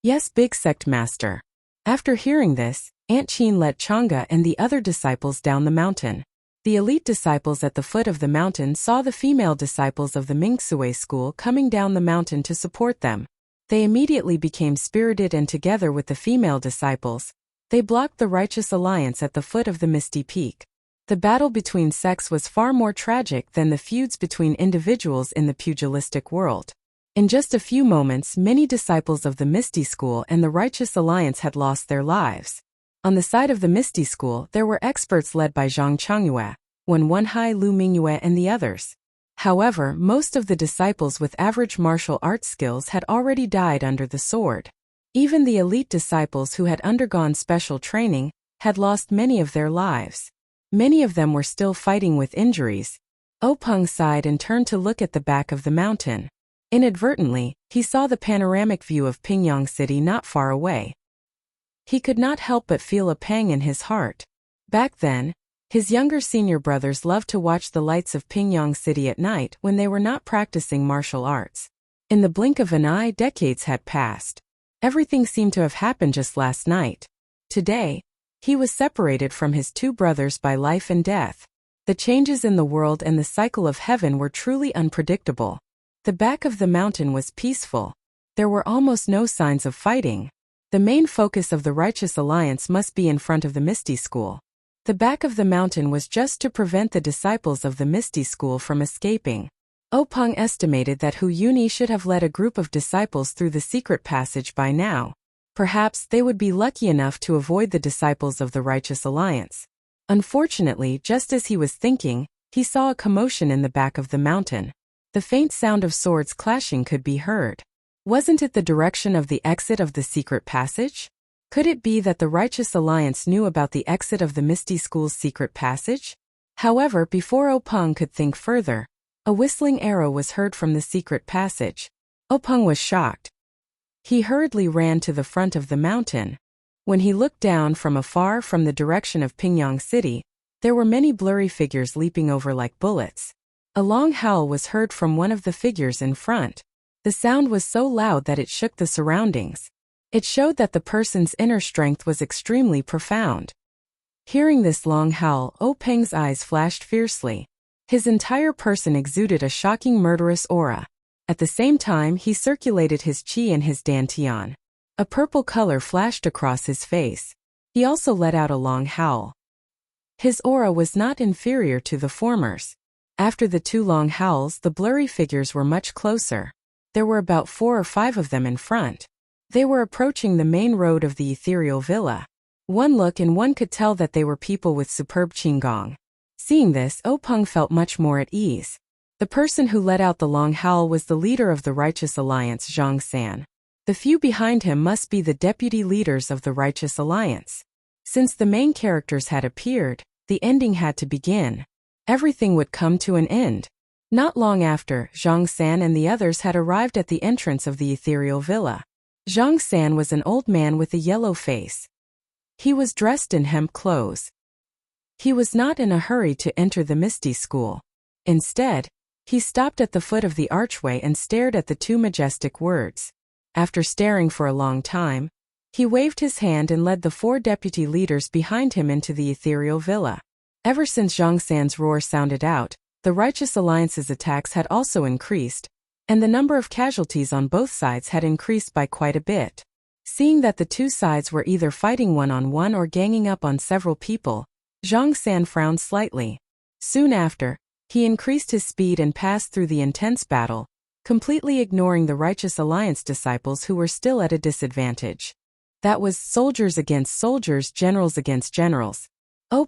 Yes, Big Sect Master. After hearing this, Aunt Qin led Chang'e and the other disciples down the mountain. The elite disciples at the foot of the mountain saw the female disciples of the Mingsui School coming down the mountain to support them. They immediately became spirited and together with the female disciples, they blocked the Righteous Alliance at the foot of the Misty Peak. The battle between sects was far more tragic than the feuds between individuals in the pugilistic world. In just a few moments, many disciples of the Misty School and the Righteous Alliance had lost their lives. On the side of the Misty School, there were experts led by Zhang Changyue, Wen Wenhai, Lu Mingyue and the others. However, most of the disciples with average martial arts skills had already died under the sword. Even the elite disciples who had undergone special training had lost many of their lives. Many of them were still fighting with injuries. Peng sighed and turned to look at the back of the mountain. Inadvertently, he saw the panoramic view of Pingyang City not far away. He could not help but feel a pang in his heart. Back then, his younger senior brothers loved to watch the lights of Pingyang City at night when they were not practicing martial arts. In the blink of an eye, decades had passed. Everything seemed to have happened just last night. Today, he was separated from his two brothers by life and death. The changes in the world and the cycle of heaven were truly unpredictable. The back of the mountain was peaceful. There were almost no signs of fighting. The main focus of the Righteous Alliance must be in front of the Misty School. The back of the mountain was just to prevent the disciples of the Misty School from escaping. Peng estimated that Hu Yuni should have led a group of disciples through the secret passage by now. Perhaps they would be lucky enough to avoid the disciples of the Righteous Alliance. Unfortunately, just as he was thinking, he saw a commotion in the back of the mountain. The faint sound of swords clashing could be heard. Wasn't it the direction of the exit of the secret passage? Could it be that the Righteous Alliance knew about the exit of the Misty School's secret passage? However, before Peng could think further, a whistling arrow was heard from the secret passage. Peng was shocked. He hurriedly ran to the front of the mountain. When he looked down from afar from the direction of Pingyang City, there were many blurry figures leaping over like bullets. A long howl was heard from one of the figures in front. The sound was so loud that it shook the surroundings. It showed that the person's inner strength was extremely profound. Hearing this long howl, Peng's eyes flashed fiercely. His entire person exuded a shocking murderous aura. At the same time, he circulated his qi and his dantian. A purple color flashed across his face. He also let out a long howl. His aura was not inferior to the former's. After the two long howls, the blurry figures were much closer. There were about 4 or 5 of them in front. They were approaching the main road of the ethereal villa. One look and one could tell that they were people with superb qinggong. Seeing this, Peng felt much more at ease. The person who let out the long howl was the leader of the Righteous Alliance, Zhang San. The few behind him must be the deputy leaders of the Righteous Alliance. Since the main characters had appeared, the ending had to begin. Everything would come to an end. Not long after, Zhang San and the others had arrived at the entrance of the ethereal villa. Zhang San was an old man with a yellow face. He was dressed in hemp clothes. He was not in a hurry to enter the Misty School. Instead, he stopped at the foot of the archway and stared at the two majestic words. After staring for a long time, he waved his hand and led the four deputy leaders behind him into the ethereal villa. Ever since Zhang San's roar sounded out, the Righteous Alliance's attacks had also increased, and the number of casualties on both sides had increased by quite a bit. Seeing that the two sides were either fighting one-on-one or ganging up on several people, Zhang San frowned slightly. Soon after, he increased his speed and passed through the intense battle, completely ignoring the Righteous Alliance disciples who were still at a disadvantage. That was soldiers against soldiers, generals against generals.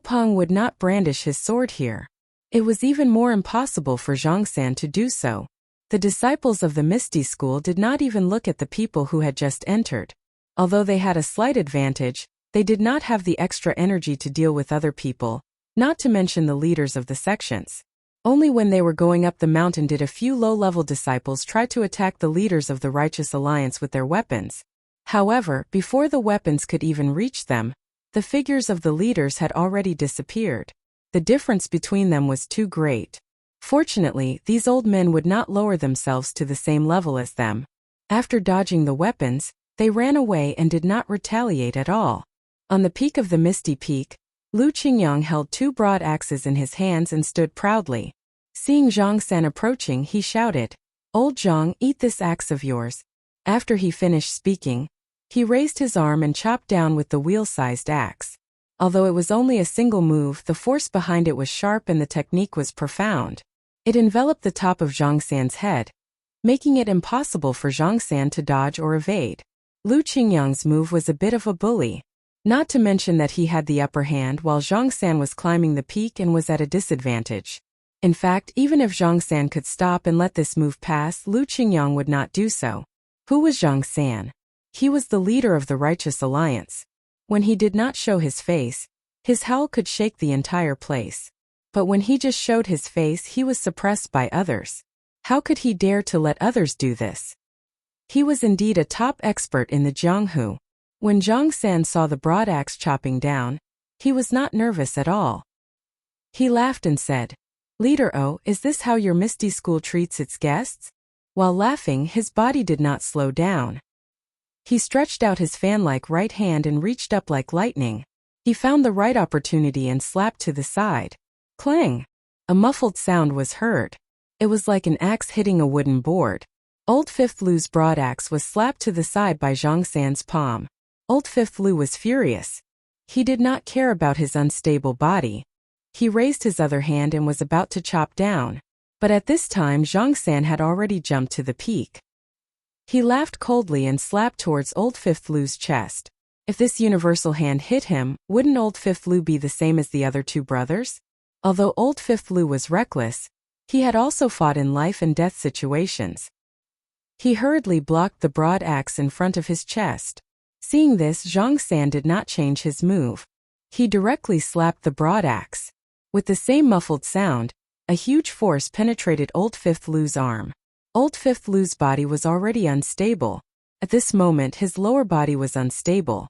Peng would not brandish his sword here. It was even more impossible for Zhang San to do so. The disciples of the Misty School did not even look at the people who had just entered. Although they had a slight advantage, they did not have the extra energy to deal with other people, not to mention the leaders of the sections. Only when they were going up the mountain did a few low-level disciples try to attack the leaders of the Righteous Alliance with their weapons. However, before the weapons could even reach them, the figures of the leaders had already disappeared. The difference between them was too great. Fortunately, these old men would not lower themselves to the same level as them. After dodging the weapons, they ran away and did not retaliate at all. On the peak of the Misty Peak, Lu Qingyang held two broad axes in his hands and stood proudly. Seeing Zhang San approaching, he shouted, "Old Zhang, eat this axe of yours." After he finished speaking, he raised his arm and chopped down with the wheel-sized axe. Although it was only a single move, the force behind it was sharp and the technique was profound. It enveloped the top of Zhang San's head, making it impossible for Zhang San to dodge or evade. Lu Qingyang's move was a bit of a bully. Not to mention that he had the upper hand while Zhang San was climbing the peak and was at a disadvantage. In fact, even if Zhang San could stop and let this move pass, Lu Qingyang would not do so. Who was Zhang San? He was the leader of the Righteous Alliance. When he did not show his face, his howl could shake the entire place. But when he just showed his face, he was suppressed by others. How could he dare to let others do this? He was indeed a top expert in the Jianghu. When Zhang San saw the broad axe chopping down, he was not nervous at all. He laughed and said, "Leader O, is this how your Misty School treats its guests?" While laughing, his body did not slow down. He stretched out his fan-like right hand and reached up like lightning. He found the right opportunity and slapped to the side. Clang! A muffled sound was heard. It was like an axe hitting a wooden board. Old Fifth Lu's broad axe was slapped to the side by Zhang San's palm. Old Fifth Lu was furious. He did not care about his unstable body. He raised his other hand and was about to chop down. But at this time Zhang San had already jumped to the peak. He laughed coldly and slapped towards Old Fifth Lu's chest. If this universal hand hit him, wouldn't Old Fifth Lu be the same as the other two brothers? Although Old Fifth Lu was reckless, he had also fought in life and death situations. He hurriedly blocked the broad axe in front of his chest. Seeing this, Zhang San did not change his move. He directly slapped the broad axe. With the same muffled sound, a huge force penetrated Old Fifth Lu's arm. Old Fifth Lu's body was already unstable. At this moment, his lower body was unstable.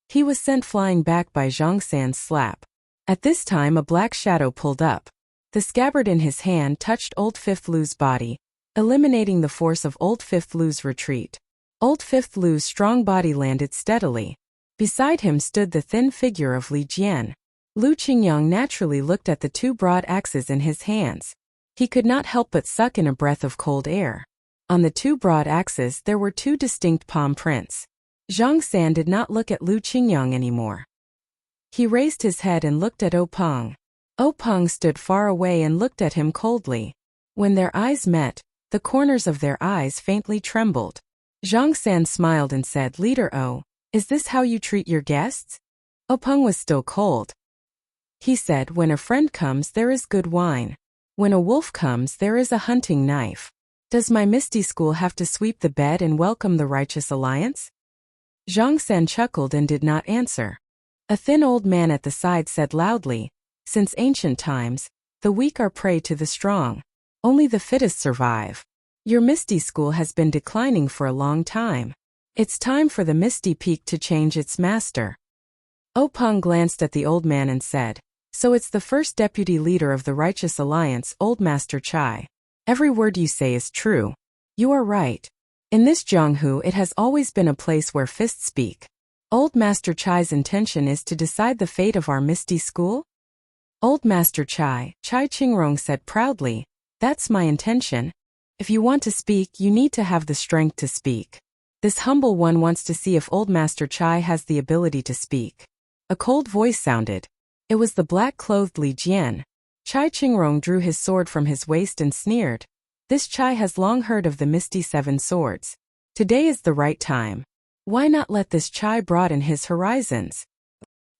He was sent flying back by Zhang San's slap. At this time, a black shadow pulled up. The scabbard in his hand touched Old Fifth Lu's body, eliminating the force of Old Fifth Lu's retreat. Old Fifth Lu's strong body landed steadily. Beside him stood the thin figure of Li Jian. Lu Qingyang naturally looked at the two broad axes in his hands. He could not help but suck in a breath of cold air. On the two broad axes there were two distinct palm prints. Zhang San did not look at Lu Qingyang anymore. He raised his head and looked at Peng. Peng stood far away and looked at him coldly. When their eyes met, the corners of their eyes faintly trembled. Zhang San smiled and said, "Leader O, is this how you treat your guests?" Openg was still cold. He said, when a friend comes there is good wine. When a wolf comes there is a hunting knife. Does my Misty School have to sweep the bed and welcome the Righteous Alliance? Zhang San chuckled and did not answer. A thin old man at the side said loudly, since ancient times, the weak are prey to the strong. Only the fittest survive. Your Misty School has been declining for a long time. It's time for the Misty Peak to change its master. Openg glanced at the old man and said, so it's the first deputy leader of the Righteous Alliance, Old Master Chai. Every word you say is true. You are right. In this Jianghu it has always been a place where fists speak. Old Master Chai's intention is to decide the fate of our Misty School? Old Master Chai, Chai Qingrong said proudly, that's my intention. If you want to speak, you need to have the strength to speak. This humble one wants to see if Old Master Chai has the ability to speak. A cold voice sounded. It was the black-clothed Li Jian. Chai Qingrong drew his sword from his waist and sneered. This Chai has long heard of the Misty Seven Swords. Today is the right time. Why not let this Chai broaden his horizons?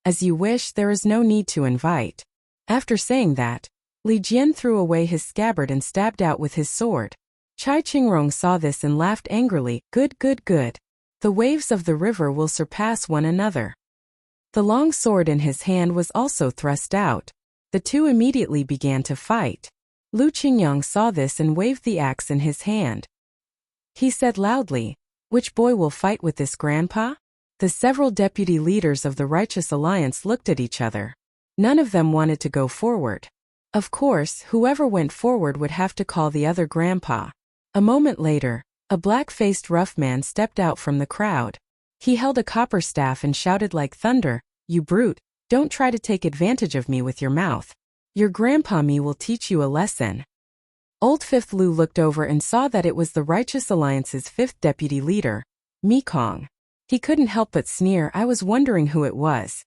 As you wish, there is no need to invite. After saying that, Li Jian threw away his scabbard and stabbed out with his sword. Chai Qingrong saw this and laughed angrily. Good, good, good. The waves of the river will surpass one another. The long sword in his hand was also thrust out. The two immediately began to fight. Lu Qingyang saw this and waved the axe in his hand. He said loudly, which boy will fight with this grandpa? The several deputy leaders of the Righteous Alliance looked at each other. None of them wanted to go forward. Of course, whoever went forward would have to call the other grandpa. A moment later, a black-faced rough man stepped out from the crowd. He held a copper staff and shouted like thunder, you brute, don't try to take advantage of me with your mouth. Your grandpa me will teach you a lesson. Old Fifth Lu looked over and saw that it was the Righteous Alliance's fifth deputy leader, Mekong. He couldn't help but sneer. I was wondering who it was.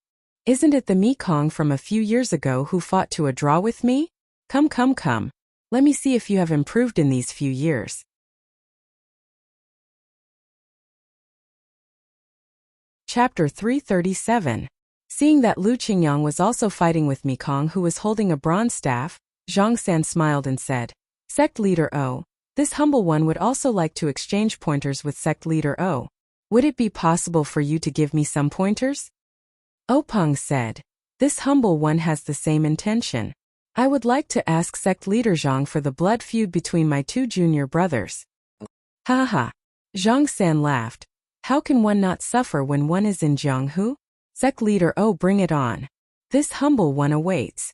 Isn't it the Mekong from a few years ago who fought to a draw with me? Come, come, come. Let me see if you have improved in these few years. Chapter 337. Seeing that Lu Qingyang was also fighting with Mekong, who was holding a bronze staff, Zhang San smiled and said, Sect Leader O, this humble one would also like to exchange pointers with Sect Leader O. Would it be possible for you to give me some pointers? Openg said, this humble one has the same intention. I would like to ask Sect Leader Zhang for the blood feud between my two junior brothers. Ha ha. Zhang San laughed. How can one not suffer when one is in Jianghu? Sect Leader O, bring it on. This humble one awaits.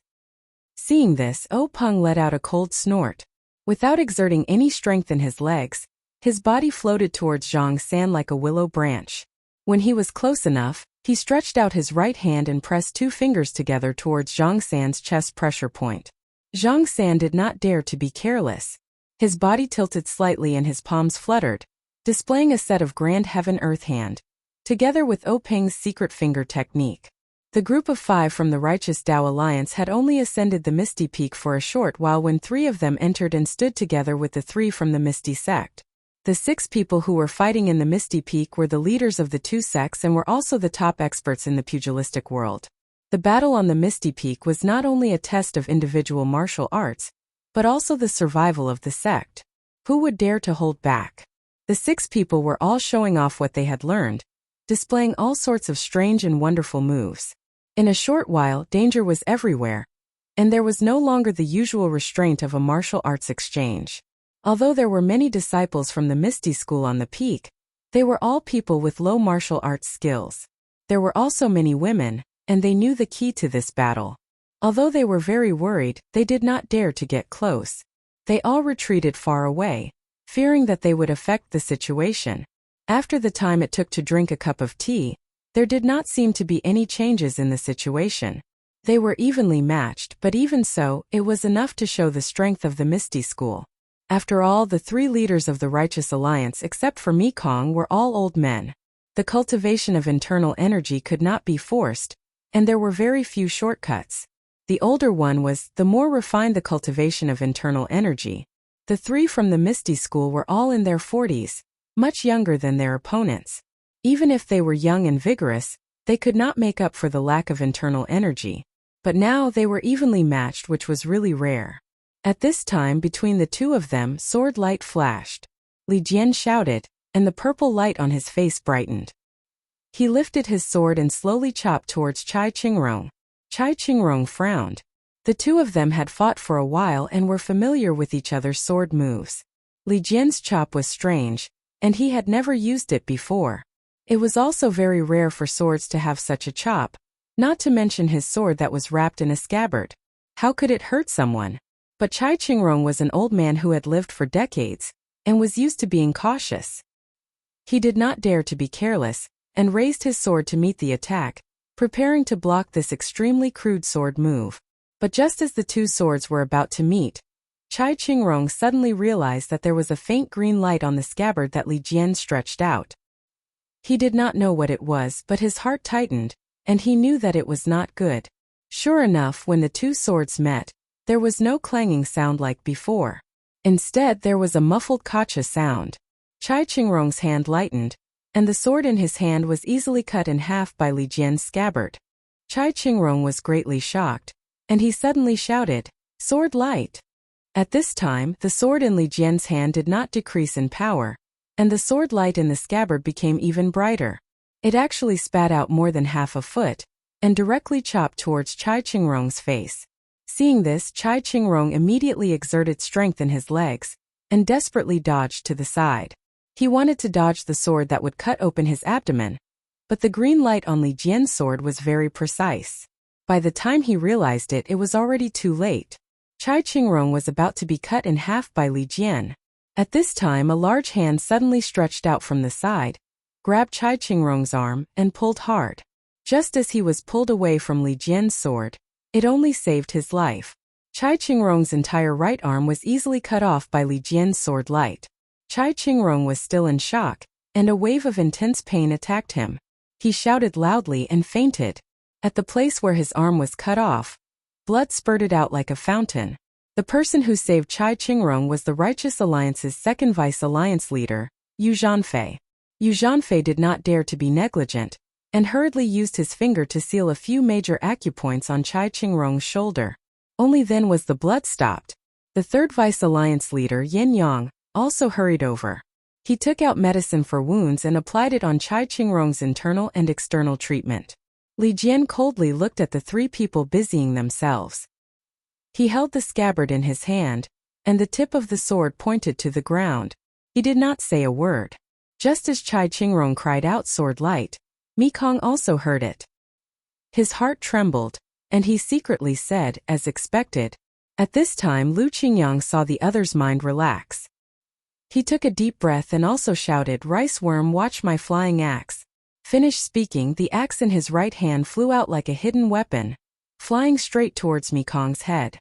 Seeing this, Openg let out a cold snort. Without exerting any strength in his legs, his body floated towards Zhang San like a willow branch. When he was close enough, he stretched out his right hand and pressed two fingers together towards Zhang San's chest pressure point. Zhang San did not dare to be careless. His body tilted slightly and his palms fluttered, displaying a set of grand heaven-earth hand, together with Openg's secret finger technique. The group of 5 from the Righteous Tao Alliance had only ascended the Misty Peak for a short while when 3 of them entered and stood together with the 3 from the Misty Sect. The 6 people who were fighting in the Misty Peak were the leaders of the 2 sects and were also the top experts in the pugilistic world. The battle on the Misty Peak was not only a test of individual martial arts, but also the survival of the sect. Who would dare to hold back? The 6 people were all showing off what they had learned, displaying all sorts of strange and wonderful moves. In a short while, danger was everywhere, and there was no longer the usual restraint of a martial arts exchange. Although there were many disciples from the Misty School on the peak, they were all people with low martial arts skills. There were also many women, and they knew the key to this battle. Although they were very worried, they did not dare to get close. They all retreated far away, fearing that they would affect the situation. After the time it took to drink a cup of tea, there did not seem to be any changes in the situation. They were evenly matched, but even so, it was enough to show the strength of the Misty School. After all, the 3 leaders of the Righteous Alliance except for Mekong were all old men. The cultivation of internal energy could not be forced, and there were very few shortcuts. The older one was, the more refined the cultivation of internal energy. The 3 from the Misty School were all in their 40s, much younger than their opponents. Even if they were young and vigorous, They could not make up for the lack of internal energy, but now they were evenly matched, which was really rare. At this time, between the two of them, sword light flashed. Li Jian shouted, and the purple light on his face brightened. He lifted his sword and slowly chopped towards Chai Qingrong. Chai Qingrong frowned. The two of them had fought for a while and were familiar with each other's sword moves. Li Jian's chop was strange, and he had never used it before. It was also very rare for swords to have such a chop, not to mention his sword that was wrapped in a scabbard. How could it hurt someone? But Chai Qingrong was an old man who had lived for decades, and was used to being cautious. He did not dare to be careless, and raised his sword to meet the attack, preparing to block this extremely crude sword move. But just as the two swords were about to meet, Chai Qingrong suddenly realized that there was a faint green light on the scabbard that Li Jian stretched out. He did not know what it was, but his heart tightened, and he knew that it was not good. Sure enough, when the two swords met, there was no clanging sound like before. Instead, there was a muffled kacha sound. Chai Qingrong's hand lightened, and the sword in his hand was easily cut in half by Li Jian's scabbard. Chai Qingrong was greatly shocked, and he suddenly shouted, "Sword light!" At this time, the sword in Li Jian's hand did not decrease in power, and the sword light in the scabbard became even brighter. It actually spat out more than half a foot, and directly chopped towards Chai Qingrong's face. Seeing this, Chai Qingrong immediately exerted strength in his legs, and desperately dodged to the side. He wanted to dodge the sword that would cut open his abdomen, but the green light on Li Jian's sword was very precise. By the time he realized it, it was already too late. Chai Qingrong was about to be cut in half by Li Jian. At this time, a large hand suddenly stretched out from the side, grabbed Chai Qingrong's arm, and pulled hard. Just as he was pulled away from Li Jian's sword, it only saved his life. Chai Qingrong's entire right arm was easily cut off by Li Jian's sword light. Chai Qingrong was still in shock, and a wave of intense pain attacked him. He shouted loudly and fainted. At the place where his arm was cut off, blood spurted out like a fountain. The person who saved Chai Qingrong was the Righteous Alliance's second vice-alliance leader, Yu Zhanfei. Yu Zhanfei did not dare to be negligent, and hurriedly used his finger to seal a few major acupoints on Chai Qingrong's shoulder. Only then was the blood stopped. The third vice-alliance leader, Yin Yang, also hurried over. He took out medicine for wounds and applied it on Chai Qingrong's internal and external treatment. Li Jian coldly looked at the three people busying themselves. He held the scabbard in his hand, and the tip of the sword pointed to the ground. He did not say a word. Just as Chai Qingrong cried out "sword light," Mikong also heard it. His heart trembled, and he secretly said, as expected. At this time, Lu Qingyang saw the other's mind relax. He took a deep breath and also shouted, "Rice worm, watch my flying axe." Finished speaking, the axe in his right hand flew out like a hidden weapon, flying straight towards Mikong's head.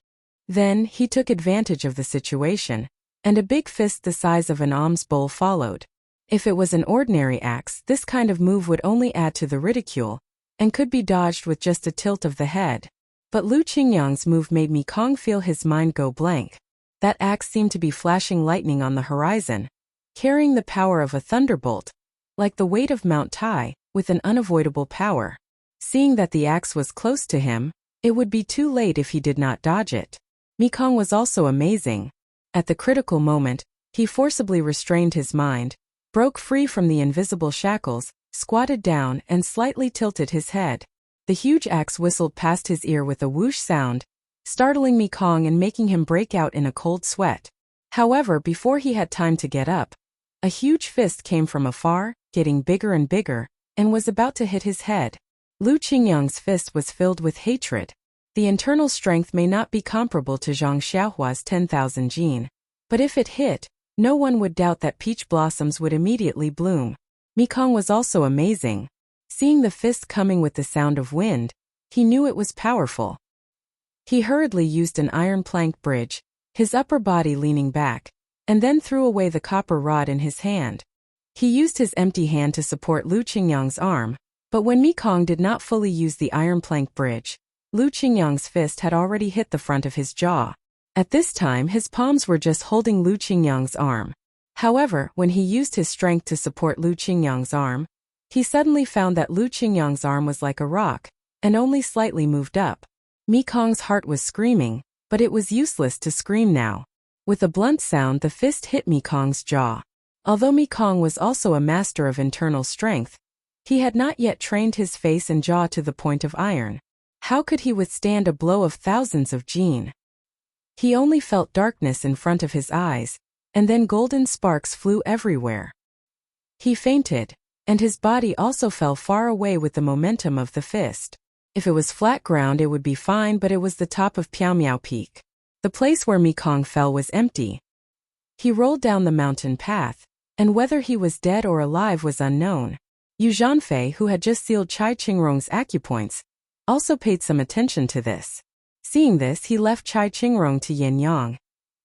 Then, he took advantage of the situation, and a big fist the size of an alms bowl followed. If it was an ordinary axe, this kind of move would only add to the ridicule, and could be dodged with just a tilt of the head. But Lu Qingyang's move made Mikong feel his mind go blank. That axe seemed to be flashing lightning on the horizon, carrying the power of a thunderbolt, like the weight of Mount Tai, with an unavoidable power. Seeing that the axe was close to him, it would be too late if he did not dodge it. Mikong was also amazing. At the critical moment, he forcibly restrained his mind, broke free from the invisible shackles, squatted down, and slightly tilted his head. The huge axe whistled past his ear with a whoosh sound, startling Mikong and making him break out in a cold sweat. However, before he had time to get up, a huge fist came from afar, getting bigger and bigger, and was about to hit his head. Lu Qingyang's fist was filled with hatred. The internal strength may not be comparable to Zhang Xiaohua's 10,000 jin, but if it hit, no one would doubt that peach blossoms would immediately bloom. Mikong was also amazing. Seeing the fist coming with the sound of wind, he knew it was powerful. He hurriedly used an iron plank bridge, his upper body leaning back, and then threw away the copper rod in his hand. He used his empty hand to support Lu Qingyang's arm, but when Mikong did not fully use the iron plank bridge, Lu Qingyang's fist had already hit the front of his jaw. At this time, his palms were just holding Lu Qingyang's arm. However, when he used his strength to support Lu Qingyang's arm, He suddenly found that Lu Qingyang's arm was like a rock, and only slightly moved up. Mekong's heart was screaming, but it was useless to scream now. With a blunt sound, the fist hit Mekong's jaw. Although Mekong was also a master of internal strength, he had not yet trained his face and jaw to the point of iron. How could he withstand a blow of thousands of jin? He only felt darkness in front of his eyes, and then golden sparks flew everywhere. He fainted, and his body also fell far away with the momentum of the fist. If it was flat ground it would be fine, but it was the top of Piaomiao Peak. The place where Mekong fell was empty. He rolled down the mountain path, and whether he was dead or alive was unknown. Yu Zhanfei, who had just sealed Chai Qingrong's acupoints, also paid some attention to this. Seeing this, he left Chai Qingrong to Yin Yang,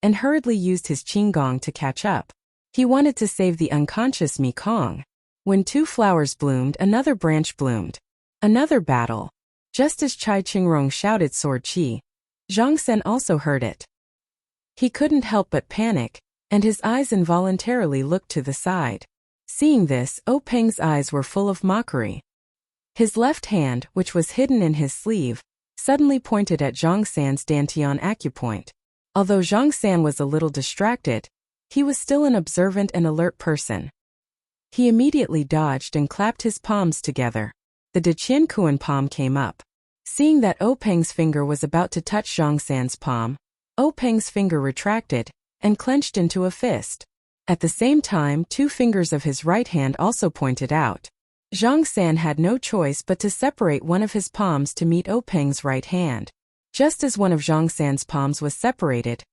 and hurriedly used his qinggong to catch up. He wanted to save the unconscious Mekong. When two flowers bloomed, another branch bloomed. Another battle. Just as Chai Qingrong shouted sword qi, Zhang Sen also heard it. He couldn't help but panic, and his eyes involuntarily looked to the side. Seeing this, Peng's eyes were full of mockery. His left hand, which was hidden in his sleeve, suddenly pointed at Zhang San's dantian acupoint. Although Zhang San was a little distracted, he was still an observant and alert person. He immediately dodged and clapped his palms together. The Deqian Kuan palm came up. Seeing that Peng's finger was about to touch Zhang San's palm, Peng's finger retracted and clenched into a fist. At the same time, two fingers of his right hand also pointed out. Zhang San had no choice but to separate one of his palms to meet Peng's right hand. Just as one of Zhang San's palms was separated,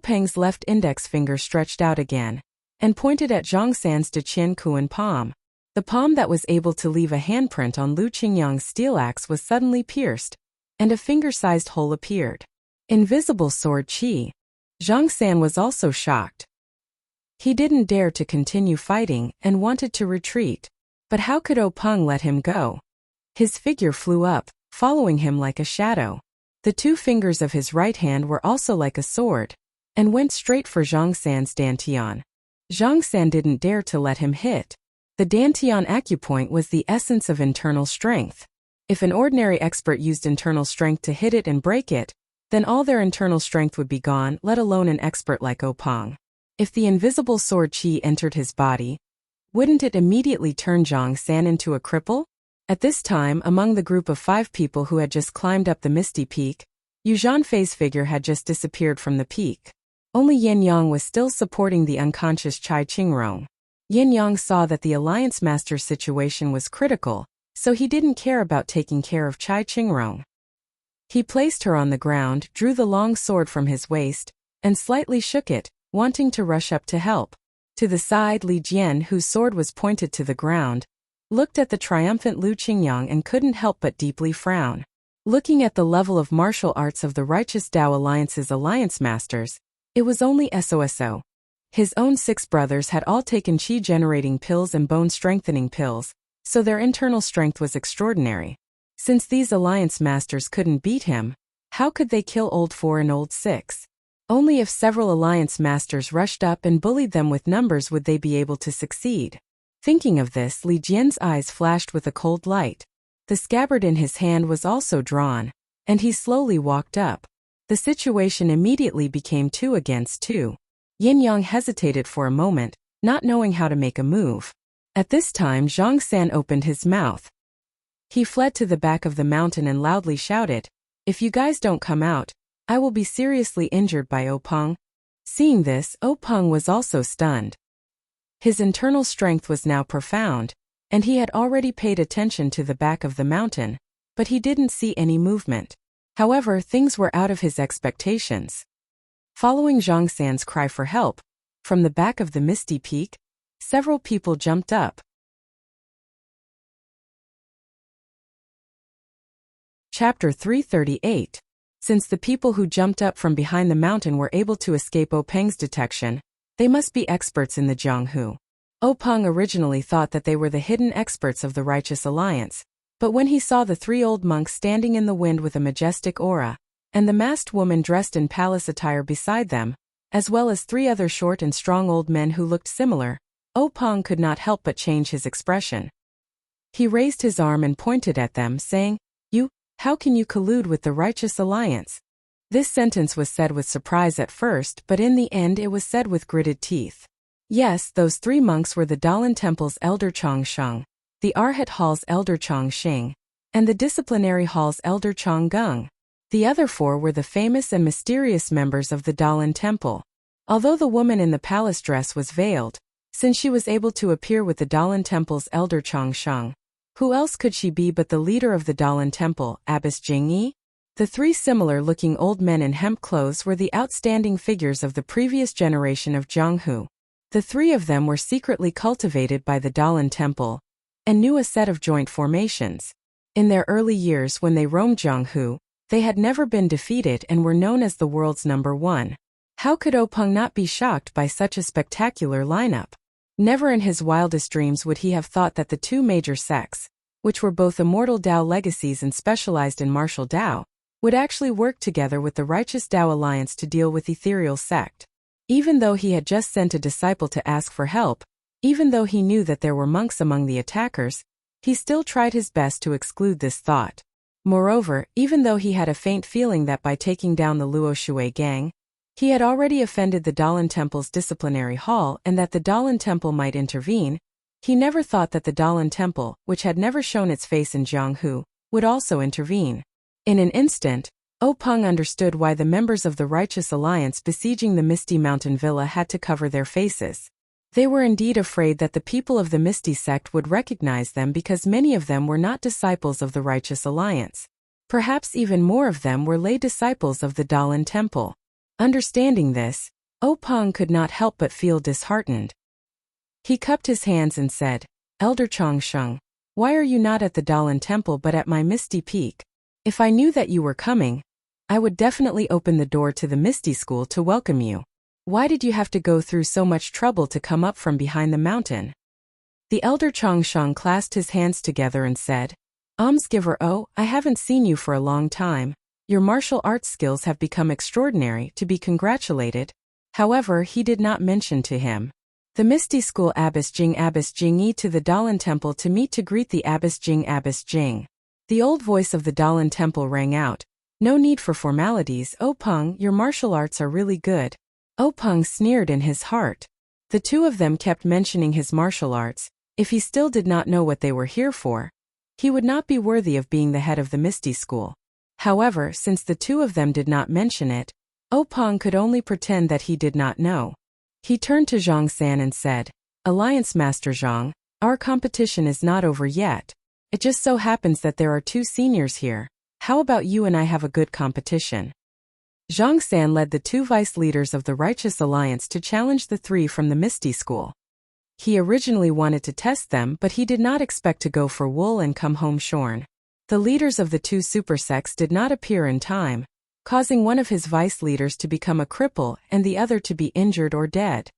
Peng's left index finger stretched out again and pointed at Zhang San's Deqian Kuan palm. The palm that was able to leave a handprint on Lu Qingyang's steel axe was suddenly pierced, and a finger-sized hole appeared. Invisible sword qi. Zhang San was also shocked. He didn't dare to continue fighting and wanted to retreat. But how could Peng let him go? His figure flew up, following him like a shadow. The two fingers of his right hand were also like a sword, and went straight for Zhang San's dantian. Zhang San didn't dare to let him hit. The dantian acupoint was the essence of internal strength. If an ordinary expert used internal strength to hit it and break it, then all their internal strength would be gone, let alone an expert like Peng. If the invisible sword qi entered his body, wouldn't it immediately turn Zhang San into a cripple? At this time, among the group of 5 people who had just climbed up the misty peak, Yu Zhanfei's figure had just disappeared from the peak. Only Yin Yang was still supporting the unconscious Chai Qingrong. Yin Yang saw that the Alliance Master's situation was critical, so he didn't care about taking care of Chai Qingrong. He placed her on the ground, drew the long sword from his waist, and slightly shook it, wanting to rush up to help. To the side, Li Jian, whose sword was pointed to the ground, looked at the triumphant Lu Qingyang and couldn't help but deeply frown. Looking at the level of martial arts of the Righteous Tao Alliance's Alliance Masters, it was only SOSO. His own 6 brothers had all taken qi-generating pills and bone-strengthening pills, so their internal strength was extraordinary. Since these Alliance Masters couldn't beat him, how could they kill Old 4 and Old 6? Only if several Alliance Masters rushed up and bullied them with numbers would they be able to succeed. Thinking of this, Li Jian's eyes flashed with a cold light. The scabbard in his hand was also drawn, and he slowly walked up. The situation immediately became 2 against 2. Yin Yang hesitated for a moment, not knowing how to make a move. At this time, Zhang San opened his mouth. He fled to the back of the mountain and loudly shouted, "If you guys don't come out, I will be seriously injured by Peng." Seeing this, Peng was also stunned. His internal strength was now profound, and he had already paid attention to the back of the mountain, but he didn't see any movement. However, things were out of his expectations. Following Zhang San's cry for help, from the back of the misty peak, several people jumped up. Chapter 338. Since the people who jumped up from behind the mountain were able to escape Peng's detection, they must be experts in the Jianghu. Peng originally thought that they were the hidden experts of the Righteous Alliance, but when he saw the 3 old monks standing in the wind with a majestic aura, and the masked woman dressed in palace attire beside them, as well as 3 other short and strong old men who looked similar, Peng could not help but change his expression. He raised his arm and pointed at them, saying, "You, how can you collude with the righteous alliance?" This sentence was said with surprise at first, but in the end it was said with gritted teeth. Yes, those 3 monks were the Dalan Temple's elder Chong Sheng, the Arhat Hall's elder Chong Xing, and the Disciplinary Hall's elder Chong Gung. The other 4 were the famous and mysterious members of the Dalan Temple. Although the woman in the palace dress was veiled, since she was able to appear with the Dalan Temple's elder Chong Sheng, who else could she be but the leader of the Dalan Temple, Abbess Jingyi? The 3 similar-looking old men in hemp clothes were the outstanding figures of the previous generation of Zhonghu. The 3 of them were secretly cultivated by the Dalan Temple, and knew a set of joint formations. In their early years when they roamed Zhonghu, they had never been defeated and were known as the world's #1. How could Openg not be shocked by such a spectacular lineup? Never in his wildest dreams would he have thought that the 2 major sects, which were both immortal Dao legacies and specialized in martial Dao, would actually work together with the righteous Dao alliance to deal with ethereal sect. Even though he had just sent a disciple to ask for help, even though he knew that there were monks among the attackers, he still tried his best to exclude this thought. Moreover, even though he had a faint feeling that by taking down the Luo Shui gang, he had already offended the Dalan Temple's disciplinary hall and that the Dalan Temple might intervene, he never thought that the Dalan Temple, which had never shown its face in Jianghu, would also intervene. In an instant, Openg understood why the members of the Righteous Alliance besieging the Misty Mountain Villa had to cover their faces. They were indeed afraid that the people of the Misty sect would recognize them because many of them were not disciples of the Righteous Alliance. Perhaps even more of them were lay disciples of the Dalan Temple. Understanding this, Openg could not help but feel disheartened. He cupped his hands and said, "Elder Chong Sheng, why are you not at the Dalan Temple but at my Misty Peak? If I knew that you were coming, I would definitely open the door to the Misty School to welcome you. Why did you have to go through so much trouble to come up from behind the mountain?" The elder Chong Sheng clasped his hands together and said, "Almsgiver, oh, I haven't seen you for a long time. Your martial arts skills have become extraordinary, to be congratulated." However, he did not mention to him the Misty School Abbess Jingyi to the Dalan Temple to meet to greet the Abbess Jing. The old voice of the Dalan Temple rang out, "No need for formalities, Openg, your martial arts are really good." Openg sneered in his heart. The 2 of them kept mentioning his martial arts. If he still did not know what they were here for, he would not be worthy of being the head of the Misty School. However, since the 2 of them did not mention it, Openg could only pretend that he did not know. He turned to Zhang San and said, "Alliance Master Zhang, our competition is not over yet. It just so happens that there are 2 seniors here. How about you and I have a good competition?" Zhang San led the 2 vice leaders of the Righteous Alliance to challenge the 3 from the Misty School. He originally wanted to test them, but he did not expect to go for wool and come home shorn. The leaders of the 2 super sects did not appear in time, causing one of his vice leaders to become a cripple and the other to be injured or dead.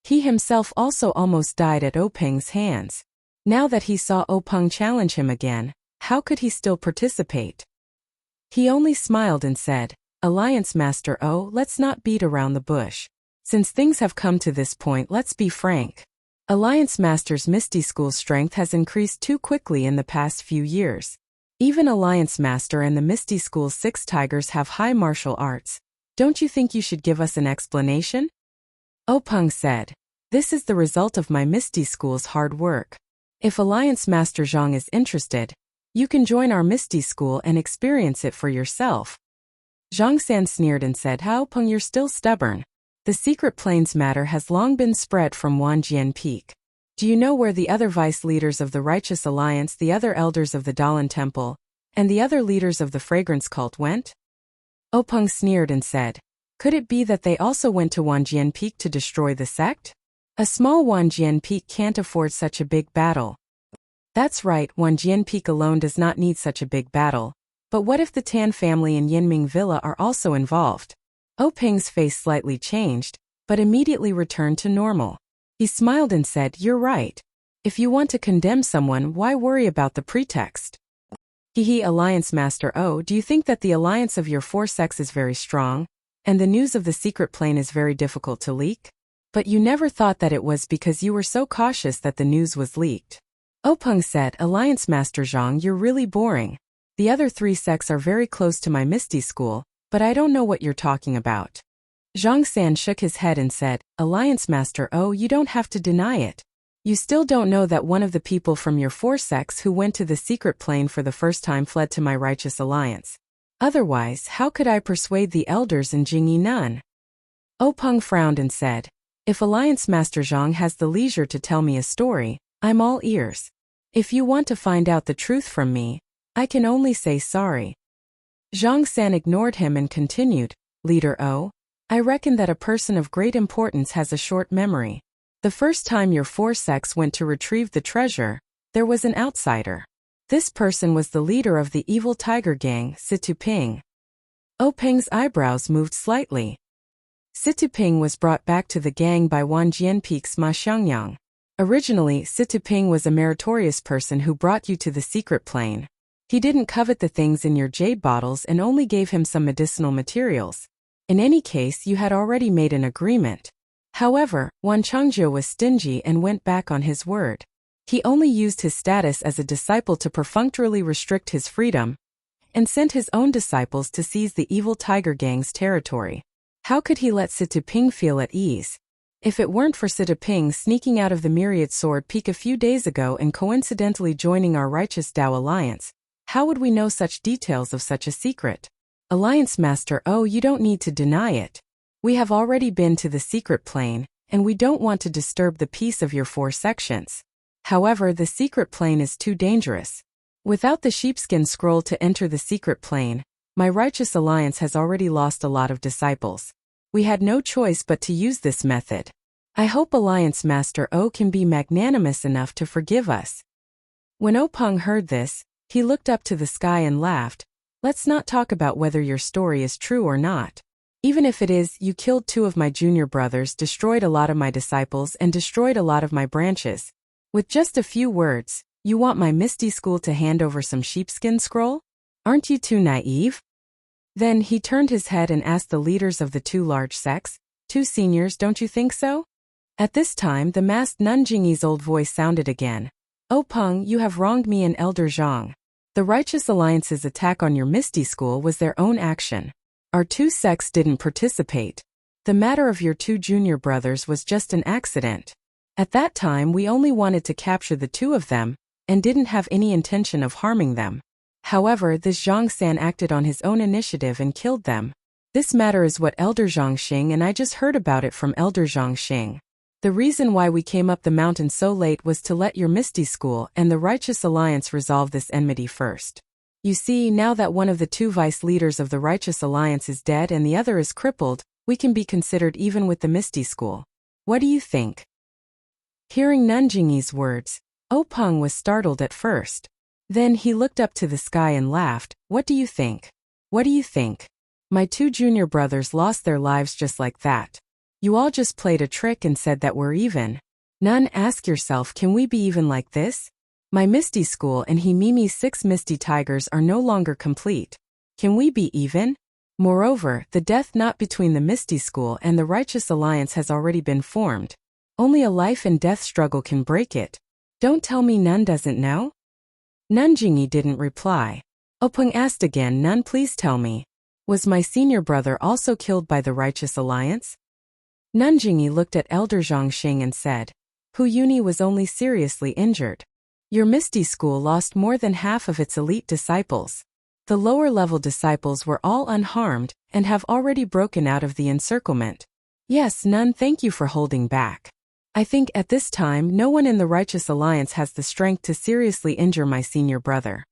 He himself also almost died at Openg's hands. Now that he saw Openg challenge him again, how could he still participate? He only smiled and said, "Alliance Master, oh, let's not beat around the bush. Since things have come to this point, let's be frank. Alliance Master's Misty School's strength has increased too quickly in the past few years. Even Alliance Master and the Misty School's 6 tigers have high martial arts. Don't you think you should give us an explanation?" Openg said, "This is the result of my Misty School's hard work. If Alliance Master Zhang is interested, you can join our Misty School and experience it for yourself." Zhang San sneered and said, "How, Openg, you're still stubborn. The secret plains matter has long been spread from Wanjian Peak. Do you know where the other vice leaders of the Righteous Alliance, the other elders of the Dalan Temple, and the other leaders of the Fragrance Cult went?" Openg sneered and said, "Could it be that they also went to Wanjian Peak to destroy the sect? A small Wanjian Peak can't afford such a big battle." That's right, Wanjian Peak alone does not need such a big battle. But what if the Tan family and Yinming Villa are also involved? Openg's face slightly changed, but immediately returned to normal. He smiled and said, "You're right. If you want to condemn someone, why worry about the pretext?" Hehe, Alliance Master, oh, do you think that the alliance of your 4 sects is very strong, and the news of the secret plane is very difficult to leak? But you never thought that it was because you were so cautious that the news was leaked. Openg said, Alliance Master Zhang, you're really boring. The other 3 sects are very close to my Misty School, but I don't know what you're talking about. Zhang San shook his head and said, Alliance Master, oh, you don't have to deny it. You still don't know that one of the people from your 4 sects who went to the secret plane for the first time fled to my righteous alliance. Otherwise, how could I persuade the elders in Jingyi Nun? Openg frowned and said, if Alliance Master Zhang has the leisure to tell me a story, I'm all ears. If you want to find out the truth from me, I can only say sorry. Zhang San ignored him and continued, Leader O, I reckon that a person of great importance has a short memory. The first time your 4 sects went to retrieve the treasure, there was an outsider. This person was the leader of the evil tiger gang, Situping. Openg's eyebrows moved slightly. Situping was brought back to the gang by Wan Jianpei's Ma Xiangyang. Originally, Situping was a meritorious person who brought you to the secret plane. He didn't covet the things in your jade bottles and only gave him some medicinal materials. In any case, you had already made an agreement. However, Wan Changzhou was stingy and went back on his word. He only used his status as a disciple to perfunctorily restrict his freedom, and sent his own disciples to seize the evil tiger gang's territory. How could he let Situping feel at ease? If it weren't for Situping sneaking out of the Myriad Sword Peak a few days ago and coincidentally joining our Righteous Tao Alliance, how would we know such details of such a secret? Alliance Master, oh, you don't need to deny it. We have already been to the secret plane, and we don't want to disturb the peace of your 4 sections. However, the secret plane is too dangerous. Without the sheepskin scroll to enter the secret plane, my Righteous Alliance has already lost a lot of disciples. We had no choice but to use this method. I hope Alliance Master O can be magnanimous enough to forgive us. When Openg heard this, he looked up to the sky and laughed. Let's not talk about whether your story is true or not. Even if it is, you killed 2 of my junior brothers, destroyed a lot of my disciples, and destroyed a lot of my branches. With just a few words, you want my Misty School to hand over some sheepskin scroll? Aren't you too naive? Then he turned his head and asked the leaders of the 2 large sects, 2 seniors, don't you think so? At this time, the masked Nun Jingyi's old voice sounded again. Openg, you have wronged me and Elder Zhang. The Righteous Alliance's attack on your Misty School was their own action. Our 2 sects didn't participate. The matter of your 2 junior brothers was just an accident. At that time, we only wanted to capture the 2 of them, and didn't have any intention of harming them. However, this Zhang San acted on his own initiative and killed them. This matter is what Elder Zhang Xing, and I just heard about it from Elder Zhang Xing. The reason why we came up the mountain so late was to let your Misty School and the Righteous Alliance resolve this enmity first. You see, now that one of the 2 vice leaders of the Righteous Alliance is dead and the other is crippled, we can be considered even with the Misty School. What do you think? Hearing Nun Jingyi's words, Openg was startled at first. Then he looked up to the sky and laughed. What do you think? What do you think? My 2 junior brothers lost their lives just like that. You all just played a trick and said that we're even. Nun, ask yourself, can we be even like this? My Misty School and Mimi's 6 Misty Tigers are no longer complete. Can we be even? Moreover, the death knot between the Misty School and the Righteous Alliance has already been formed. Only a life and death struggle can break it. Don't tell me Nun doesn't know? Nun Jingyi didn't reply. Openg asked again, Nun, please tell me. Was my senior brother also killed by the Righteous Alliance? Nun Jingyi looked at Elder Zhang Xing and said, Hu Yuni was only seriously injured. Your Misty School lost more than half of its elite disciples. The lower-level disciples were all unharmed and have already broken out of the encirclement. Yes, Nun, thank you for holding back. I think at this time no one in the Righteous Alliance has the strength to seriously injure my senior brother.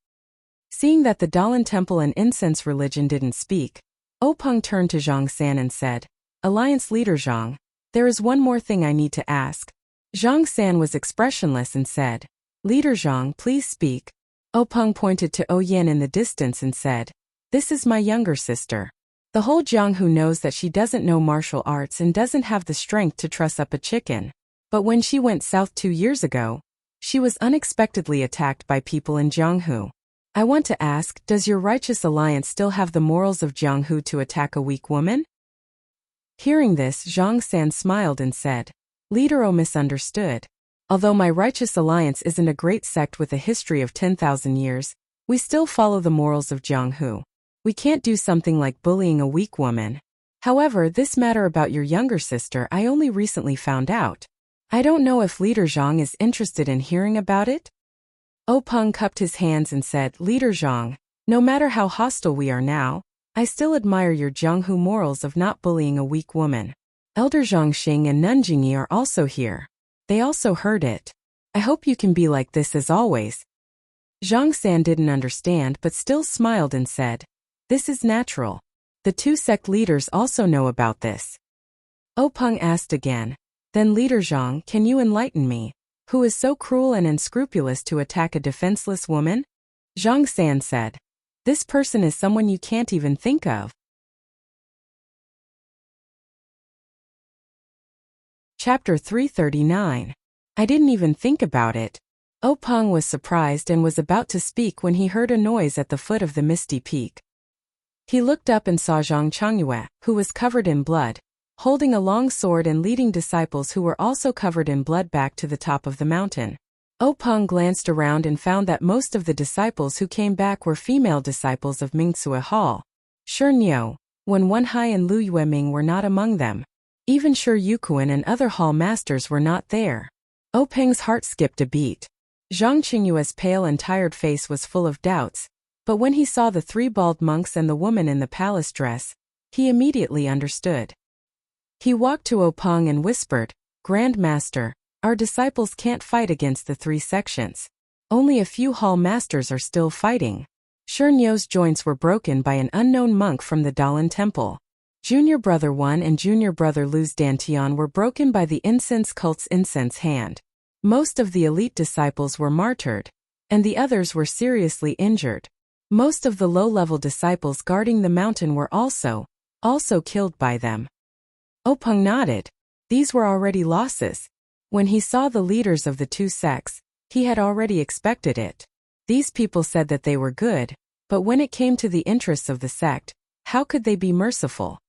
Seeing that the Dalan Temple and Incense religion didn't speak, Openg turned to Zhang San and said, Alliance leader Zhang, there is one more thing I need to ask. Zhang San was expressionless and said, Leader Zhang, please speak. Openg pointed to Oyen in the distance and said, This is my younger sister. The whole Jianghu knows that she doesn't know martial arts and doesn't have the strength to truss up a chicken. But when she went south 2 years ago, she was unexpectedly attacked by people in Jianghu. I want to ask, does your Righteous Alliance still have the morals of Jianghu to attack a weak woman? Hearing this, Zhang San smiled and said, Leader O misunderstood. Although my righteous alliance isn't a great sect with a history of 10,000 years, we still follow the morals of Jianghu. We can't do something like bullying a weak woman. However, this matter about your younger sister I only recently found out. I don't know if Leader Zhang is interested in hearing about it? Peng cupped his hands and said, Leader Zhang, no matter how hostile we are now, I still admire your Jianghu morals of not bullying a weak woman. Elder Zhangxing and Nanjingyi are also here. They also heard it. I hope you can be like this as always. Zhang San didn't understand but still smiled and said, This is natural. The two sect leaders also know about this. Peng asked again, Then Leader Zhang, can you enlighten me? Who is so cruel and unscrupulous to attack a defenseless woman? Zhang San said, This person is someone you can't even think of. Chapter 339. I didn't even think about it. Peng was surprised and was about to speak when he heard a noise at the foot of the misty peak. He looked up and saw Zhang Chengyue, who was covered in blood, holding a long sword and leading disciples who were also covered in blood back to the top of the mountain. Peng glanced around and found that most of the disciples who came back were female disciples of Mingcue Hall. Shi Niu, Wen Wenhai and Lu Yueming were not among them. Even Shi Yuquan and other hall masters were not there. Peng's heart skipped a beat. Zhang Qingyue's pale and tired face was full of doubts, but when he saw the three bald monks and the woman in the palace dress, he immediately understood. He walked to Peng and whispered, Grand Master, our disciples can't fight against the three sections. Only a few hall masters are still fighting. Shi Niu's joints were broken by an unknown monk from the Dalan temple. Junior Brother Wan and Junior Brother Lu's Dantian were broken by the incense cult's incense hand. Most of the elite disciples were martyred, and the others were seriously injured. Most of the low-level disciples guarding the mountain were also killed by them. Peng nodded. These were already losses. When he saw the leaders of the two sects, he had already expected it. These people said that they were good, but when it came to the interests of the sect, how could they be merciful?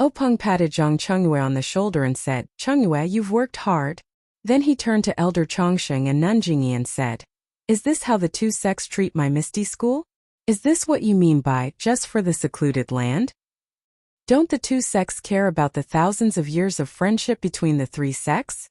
Peng patted Zhang Chengyue on the shoulder and said, Chengyue, you've worked hard. Then he turned to Elder Chongsheng and Nanjingyi and said, Is this how the two sects treat my Misty School? Is this what you mean by, just for the secluded land? Don't the two sects care about the thousands of years of friendship between the three sects?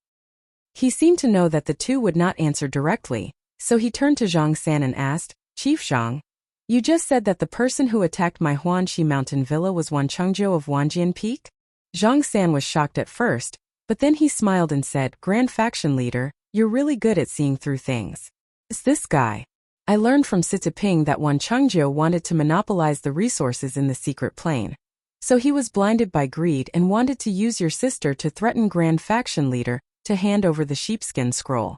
He seemed to know that the two would not answer directly, so he turned to Zhang San and asked, Chief Zhang, you just said that the person who attacked my Huanxi mountain villa was Wan Chengzhou of Wanjian Peak? Zhang San was shocked at first, but then he smiled and said, Grand Faction Leader, you're really good at seeing through things. It's this guy. I learned from Sitaping that Wan Chengzhou wanted to monopolize the resources in the secret plane. So he was blinded by greed and wanted to use your sister to threaten Grand Faction Leader to hand over the sheepskin scroll.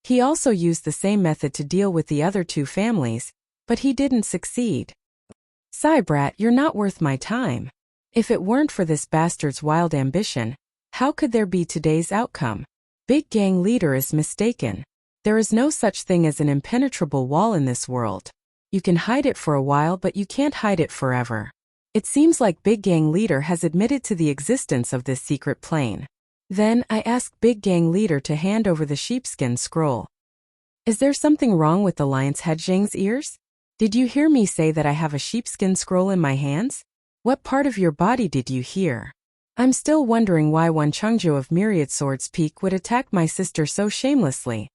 He also used the same method to deal with the other two families, but he didn't succeed. Cybrat, you're not worth my time. If it weren't for this bastard's wild ambition, how could there be today's outcome? Big Gang Leader is mistaken. There is no such thing as an impenetrable wall in this world. You can hide it for a while, but you can't hide it forever. It seems like Big Gang Leader has admitted to the existence of this secret plane. Then, I asked Big Gang Leader to hand over the sheepskin scroll. Is there something wrong with the lion's head Zhang's ears? Did you hear me say that I have a sheepskin scroll in my hands? What part of your body did you hear? I'm still wondering why Wan Chengzhou of Myriad Swords Peak would attack my sister so shamelessly.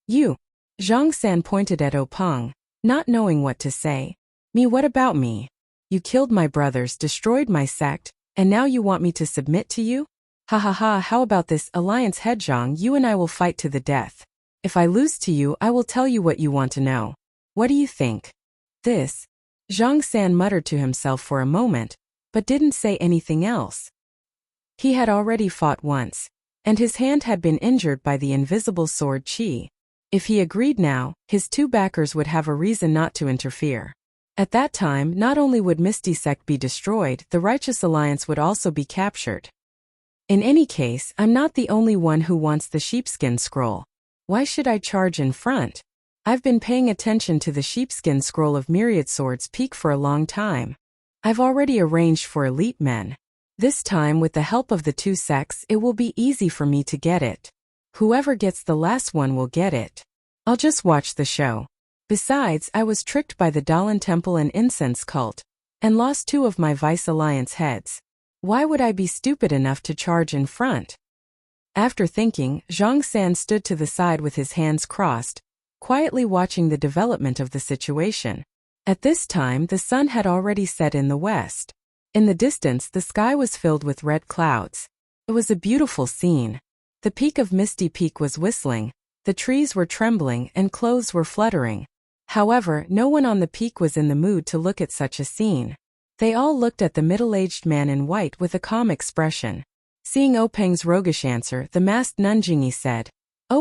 You. Zhang San pointed at Peng, not knowing what to say. Me, what about me? You killed my brothers, destroyed my sect, and now you want me to submit to you? Ha ha ha, how about this, Alliance Head Zhang, you and I will fight to the death. If I lose to you, I will tell you what you want to know. What do you think? This. Zhang San muttered to himself for a moment, but didn't say anything else. He had already fought once, and his hand had been injured by the invisible sword Qi. If he agreed now, his two backers would have a reason not to interfere. At that time, not only would Misty Sect be destroyed, the Righteous Alliance would also be captured. In any case, I'm not the only one who wants the sheepskin scroll. Why should I charge in front? I've been paying attention to the sheepskin scroll of Myriad Swords Peak for a long time. I've already arranged for elite men. This time, with the help of the two sects, it will be easy for me to get it. Whoever gets the last one will get it. I'll just watch the show. Besides, I was tricked by the Dalan Temple and incense cult, and lost 2 of my Vice Alliance heads. Why would I be stupid enough to charge in front? After thinking, Zhang San stood to the side with his hands crossed, quietly watching the development of the situation. At this time, the sun had already set in the west. In the distance, the sky was filled with red clouds. It was a beautiful scene. The peak of Misty Peak was whistling, the trees were trembling, and clothes were fluttering. However, no one on the peak was in the mood to look at such a scene. They all looked at the middle-aged man in white with a calm expression. Seeing Peng's roguish answer, the masked Nanjingyi said,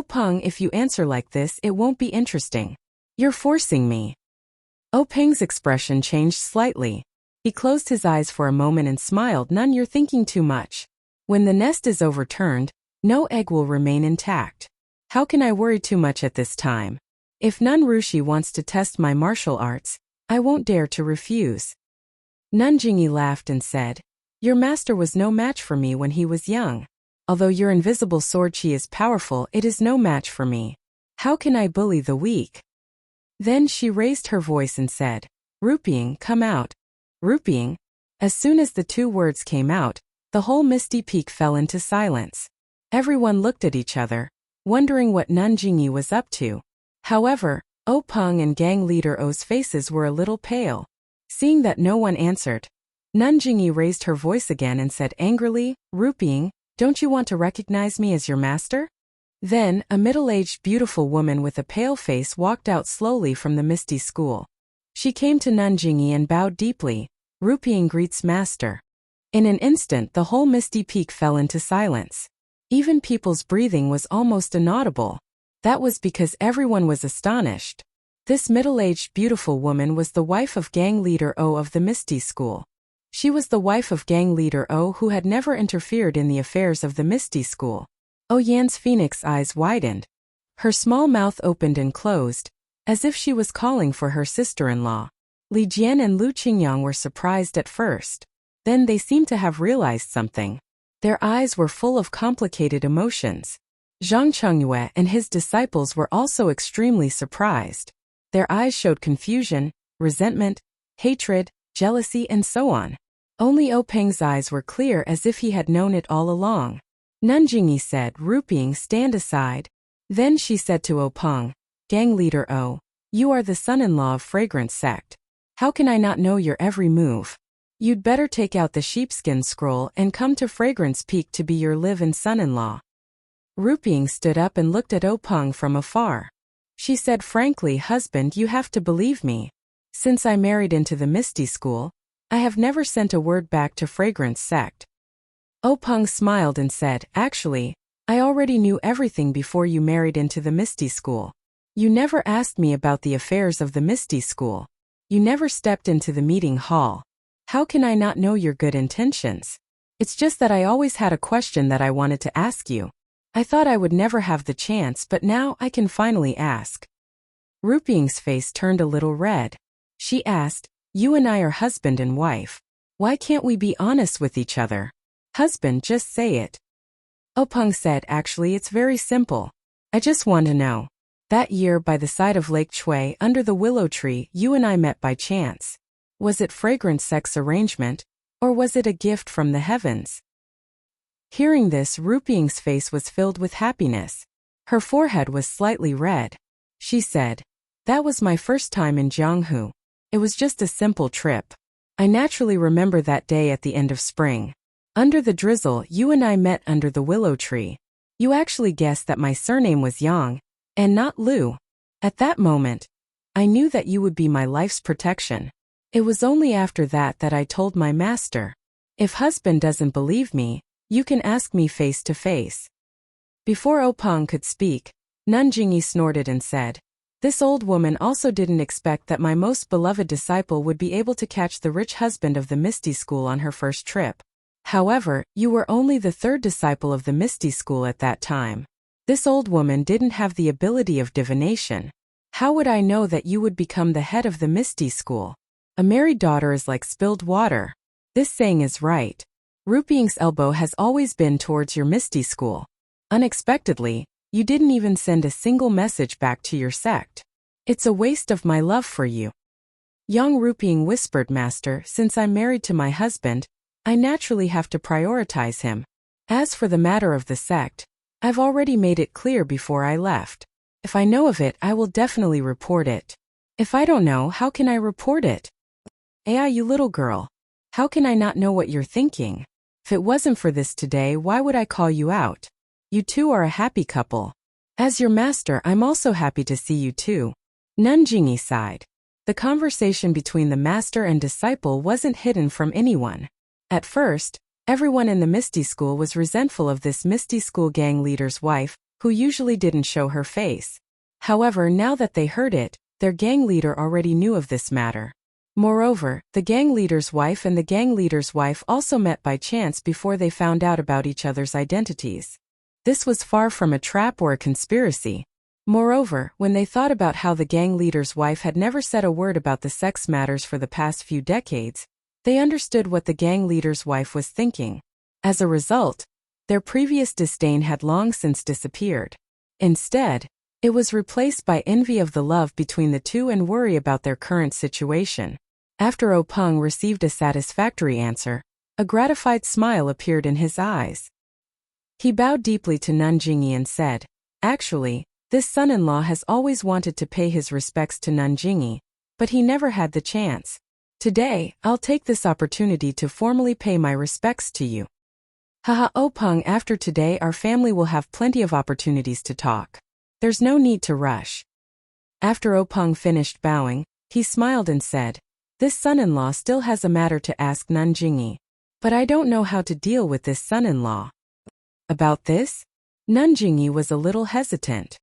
Peng, if you answer like this, it won't be interesting. You're forcing me. Peng's expression changed slightly. He closed his eyes for a moment and smiled. None, you're thinking too much. When the nest is overturned, no egg will remain intact. How can I worry too much at this time? If Nun Rushi wants to test my martial arts, I won't dare to refuse. Nanjingyi laughed and said, Your master was no match for me when he was young. Although your invisible sword chi is powerful, it is no match for me. How can I bully the weak? Then she raised her voice and said, Ruping, come out. Ruping. As soon as the 2 words came out, the whole Misty Peak fell into silence. Everyone looked at each other, wondering what Nanjingyi was up to. However, Peng and gang leader O's faces were a little pale. Seeing that no one answered, Nanjingyi raised her voice again and said angrily, Ruping, don't you want to recognize me as your master? Then, a middle-aged beautiful woman with a pale face walked out slowly from the Misty School. She came to Nanjingyi and bowed deeply. Ruping greets master. In an instant, the whole Misty Peak fell into silence. Even people's breathing was almost inaudible. That was because everyone was astonished. This middle-aged beautiful woman was the wife of gang leader O of the Misty School. She was the wife of gang leader O who had never interfered in the affairs of the Misty School. Yan's phoenix eyes widened. Her small mouth opened and closed, as if she was calling for her sister-in-law. Li Jian and Lu Qingyang were surprised at first. Then they seemed to have realized something. Their eyes were full of complicated emotions. Zhang Chengyue and his disciples were also extremely surprised. Their eyes showed confusion, resentment, hatred, jealousy, and so on. Only Peng's eyes were clear as if he had known it all along. Nanjingyi said, Ruping, stand aside. Then she said to Peng, Gang leader O, you are the son-in-law of Fragrance Sect. How can I not know your every move? You'd better take out the sheepskin scroll and come to Fragrance Peak to be your live-in son-in-law. Ruping stood up and looked at Peng from afar. She said frankly, husband, you have to believe me. Since I married into the Misty School, I have never sent a word back to Fragrance Sect. Peng smiled and said, actually, I already knew everything before you married into the Misty School. You never asked me about the affairs of the Misty School. You never stepped into the meeting hall. How can I not know your good intentions? It's just that I always had a question that I wanted to ask you. I thought I would never have the chance, but now I can finally ask. Ruping's face turned a little red. She asked, you and I are husband and wife. Why can't we be honest with each other? Husband, just say it. Peng said, actually it's very simple. I just want to know. That year by the side of Lake Chui under the willow tree, you and I met by chance. Was it Fragrance Sect's arrangement, or was it a gift from the heavens? Hearing this, Ruping's face was filled with happiness. Her forehead was slightly red. She said, that was my first time in Jianghu. It was just a simple trip. I naturally remember that day at the end of spring. Under the drizzle, you and I met under the willow tree. You actually guessed that my surname was Yang, and not Lu. At that moment, I knew that you would be my life's protection. It was only after that that I told my master. If husband doesn't believe me, you can ask me face to face. Before Peng could speak, Nanjingyi snorted and said, this old woman also didn't expect that my most beloved disciple would be able to catch the rich husband of the Misty School on her first trip. However, you were only the 3rd disciple of the Misty School at that time. This old woman didn't have the ability of divination. How would I know that you would become the head of the Misty School? A married daughter is like spilled water. This saying is right. Ruping's elbow has always been towards your Misty School. Unexpectedly, You didn't even send a single message back to your sect. It's a waste of my love for you. Young Ruping whispered, Master, since I'm married to my husband, I naturally have to prioritize him. As for the matter of the sect, I've already made it clear before I left. If I know of it, I will definitely report it. If I don't know, how can I report it? You little girl. How can I not know what you're thinking? If it wasn't for this today, why would I call you out? You two are a happy couple. As your master, I'm also happy to see you too. Nanjingyi sighed. The conversation between the master and disciple wasn't hidden from anyone. At first, everyone in the Misty School was resentful of this Misty School gang leader's wife, who usually didn't show her face. However, now that they heard it, their gang leader already knew of this matter. Moreover, the gang leader's wife and the gang leader's wife also met by chance before they found out about each other's identities. This was far from a trap or a conspiracy. Moreover, when they thought about how the gang leader's wife had never said a word about the sex matters for the past few decades, they understood what the gang leader's wife was thinking. As a result, their previous disdain had long since disappeared. Instead, it was replaced by envy of the love between the two and worry about their current situation. After Openg received a satisfactory answer, a gratified smile appeared in his eyes. He bowed deeply to Nanjingyi and said, Actually, this son-in-law has always wanted to pay his respects to Nanjingyi, but he never had the chance. Today, I'll take this opportunity to formally pay my respects to you. Haha, Openg, after today our family will have plenty of opportunities to talk. There's no need to rush. After Openg finished bowing, he smiled and said, This son-in-law still has a matter to ask Nanjingyi, but I don't know how to deal with this son-in-law. About this? Nanjingyi was a little hesitant.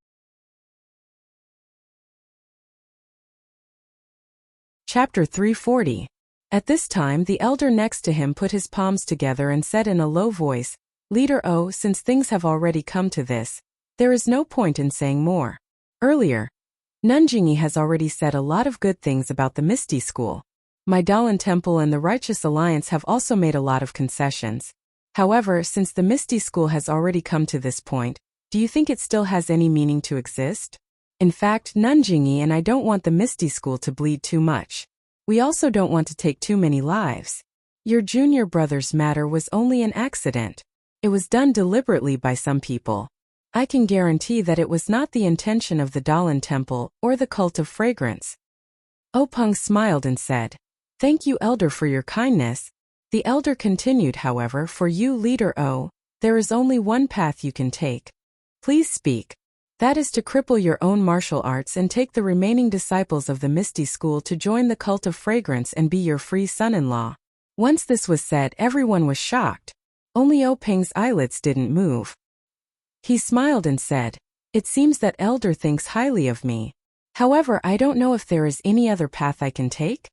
Chapter 340. At this time the elder next to him put his palms together and said in a low voice, Leader O, since things have already come to this, there is no point in saying more. Earlier, Nanjingyi has already said a lot of good things about the Misty School. My Dalan Temple and the Righteous Alliance have also made a lot of concessions. However, since the Misty School has already come to this point, do you think it still has any meaning to exist? In fact, Nanjingyi and I don't want the Misty School to bleed too much. We also don't want to take too many lives. Your junior brother's matter was only an accident. It was done deliberately by some people. I can guarantee that it was not the intention of the Dalan Temple or the Cult of Fragrance. Openg smiled and said, Thank you, Elder, for your kindness. The elder continued, however, for you, Leader O, there is only one path you can take. Please speak. That is to cripple your own martial arts and take the remaining disciples of the Misty School to join the Cult of Fragrance and be your free son-in-law. Once this was said, everyone was shocked. Only Openg's eyelids didn't move. He smiled and said, It seems that elder thinks highly of me. However, I don't know if there is any other path I can take?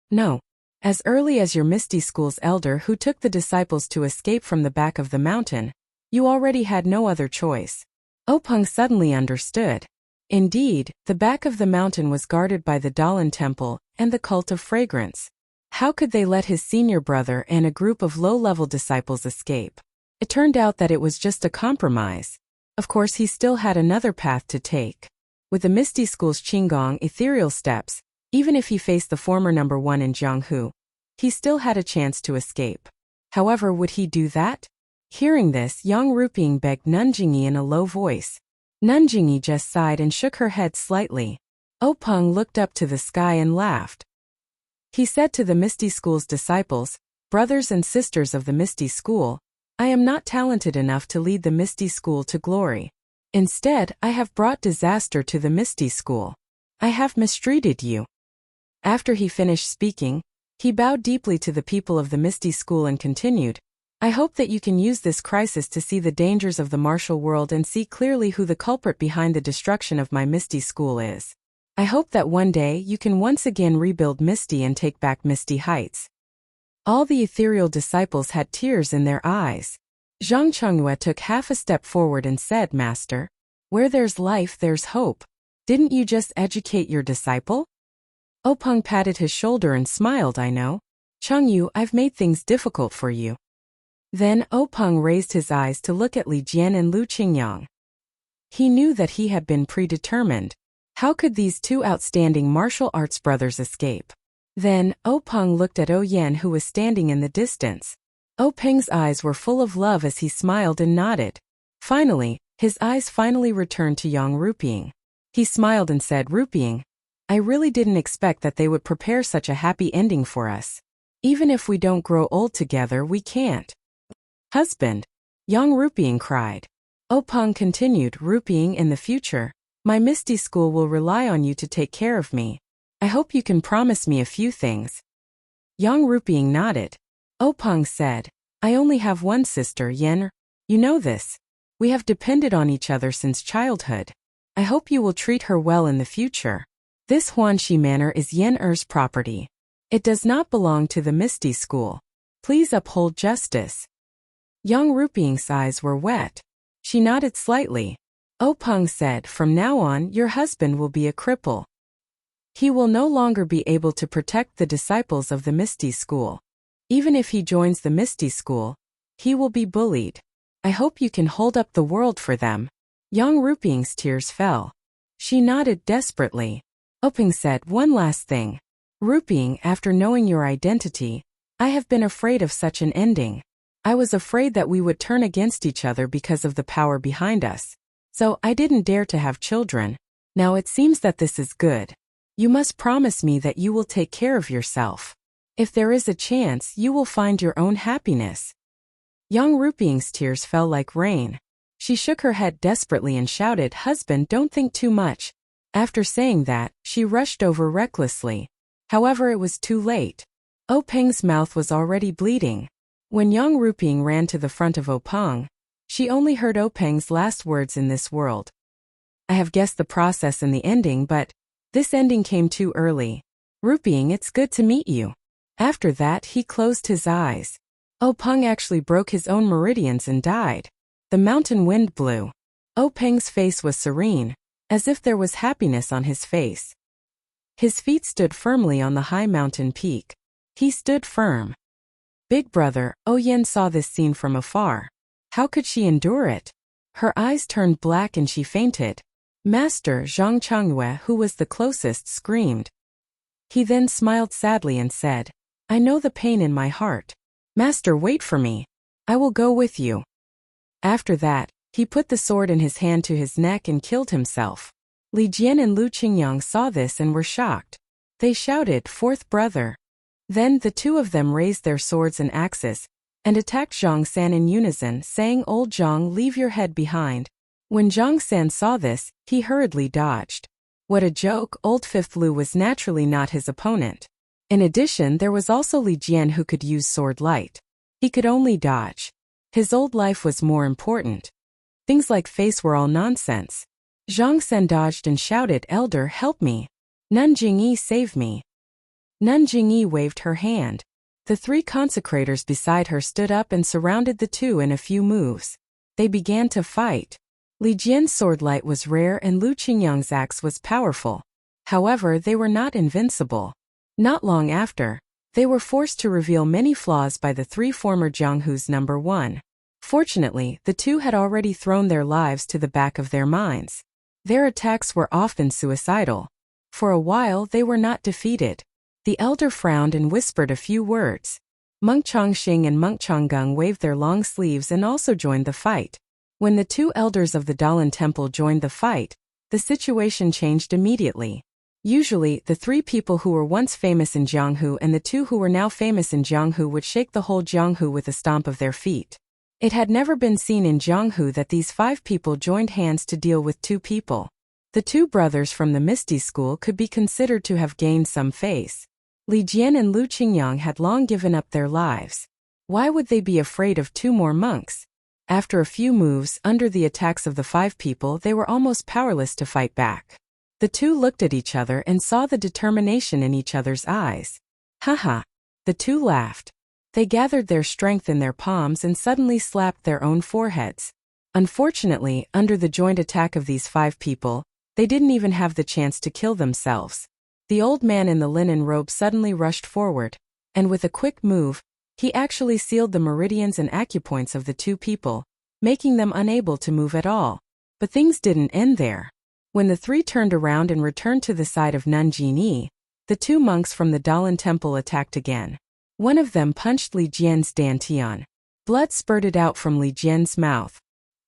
No. As early as your Misty School's elder who took the disciples to escape from the back of the mountain, you already had no other choice. Openg suddenly understood. Indeed, the back of the mountain was guarded by the Dalan Temple and the Cult of Fragrance. How could they let his senior brother and a group of low-level disciples escape? It turned out that it was just a compromise. Of course, he still had another path to take. With the Misty School's Qinggong ethereal steps, even if he faced the former number 1 in Jianghu, he still had a chance to escape. However, would he do that? Hearing this, Yang Ruping begged Nanjingyi in a low voice. Nanjingyi just sighed and shook her head slightly. Openg looked up to the sky and laughed. He said to the Misty School's disciples, Brothers and sisters of the Misty School, I am not talented enough to lead the Misty School to glory. Instead, I have brought disaster to the Misty School. I have mistreated you. After he finished speaking, he bowed deeply to the people of the Misty School and continued, I hope that you can use this crisis to see the dangers of the martial world and see clearly who the culprit behind the destruction of my Misty School is. I hope that one day you can once again rebuild Misty and take back Misty Heights. All the ethereal disciples had tears in their eyes. Zhang Chengyue took half a step forward and said, Master, where there's life there's hope. Didn't you just educate your disciple? Openg patted his shoulder and smiled, I know. Chengyu, I've made things difficult for you. Then Openg raised his eyes to look at Li Jian and Lu Qingyang. He knew that he had been predetermined. How could these two outstanding martial arts brothers escape? Then, Peng looked at Yen who was standing in the distance. Peng's eyes were full of love as he smiled and nodded. Finally, his eyes finally returned to Yang Ruping. He smiled and said, Ruping, I really didn't expect that they would prepare such a happy ending for us. Even if we don't grow old together, we can't. Husband, Yang Ruping cried. Peng continued, Ruping, in the future, my Misty School will rely on you to take care of me. I hope you can promise me a few things. Yang Ruping nodded. Peng said, I only have one sister, Yen. You know this. We have depended on each other since childhood. I hope you will treat her well in the future. This Huanxi Manor is Yen Er's property. It does not belong to the Misty School. Please uphold justice. Yang Ruping's eyes were wet. She nodded slightly. Peng said, From now on, your husband will be a cripple. He will no longer be able to protect the disciples of the Misty School. Even if he joins the Misty School, he will be bullied. I hope you can hold up the world for them. Yang Ruping's tears fell. She nodded desperately. Peng said, One last thing. Ruping, after knowing your identity, I have been afraid of such an ending. I was afraid that we would turn against each other because of the power behind us. So I didn't dare to have children. Now it seems that this is good. You must promise me that you will take care of yourself. If there is a chance, you will find your own happiness. Yang Ruping's tears fell like rain. She shook her head desperately and shouted, Husband, don't think too much. After saying that, she rushed over recklessly. However, it was too late. Peng's mouth was already bleeding. When Yang Ruping ran to the front of Peng, she only heard Peng's last words in this world. I have guessed the process and the ending, but this ending came too early. Ruping, it's good to meet you. After that, he closed his eyes. Peng actually broke his own meridians and died. The mountain wind blew. Peng's face was serene, as if there was happiness on his face. His feet stood firmly on the high mountain peak. He stood firm. Big brother, Yen saw this scene from afar. How could she endure it? Her eyes turned black and she fainted. Master Zhang Changyue, who was the closest, screamed. He then smiled sadly and said, I know the pain in my heart. Master, wait for me. I will go with you. After that, he put the sword in his hand to his neck and killed himself. Li Jian and Lu Qingyang saw this and were shocked. They shouted, Fourth brother. Then the two of them raised their swords and axes, and attacked Zhang San in unison, saying, Old Zhang, leave your head behind. When Zhang San saw this, he hurriedly dodged. What a joke, old Fifth Lu was naturally not his opponent. In addition, there was also Li Jian who could use sword light. He could only dodge. His old life was more important. Things like face were all nonsense. Zhang San dodged and shouted, Elder, help me. Nun Jingyi, save me. Nun Jingyi waved her hand. The three consecrators beside her stood up and surrounded the two in a few moves. They began to fight. Li Jian's sword light was rare and Lu Qingyang's axe was powerful. However, they were not invincible. Not long after, they were forced to reveal many flaws by the three former Jianghu's number one. Fortunately, the two had already thrown their lives to the back of their minds. Their attacks were often suicidal. For a while, they were not defeated. The elder frowned and whispered a few words. Monk Chongxing and Monk Chonggung waved their long sleeves and also joined the fight. When the two elders of the Dalan Temple joined the fight, the situation changed immediately. Usually, the three people who were once famous in Jianghu and the two who were now famous in Jianghu would shake the whole Jianghu with a stomp of their feet. It had never been seen in Jianghu that these five people joined hands to deal with two people. The two brothers from the Misty School could be considered to have gained some face. Li Jian and Lu Qingyang had long given up their lives. Why would they be afraid of two more monks? After a few moves, under the attacks of the five people, they were almost powerless to fight back. The two looked at each other and saw the determination in each other's eyes. Haha. The two laughed. They gathered their strength in their palms and suddenly slapped their own foreheads. Unfortunately, under the joint attack of these five people, they didn't even have the chance to kill themselves. The old man in the linen robe suddenly rushed forward, and with a quick move, he actually sealed the meridians and acupoints of the two people, making them unable to move at all. But things didn't end there. When the three turned around and returned to the side of Nanjing, the two monks from the Dalan temple attacked again. One of them punched Li Jian's dantian. Blood spurted out from Li Jian's mouth.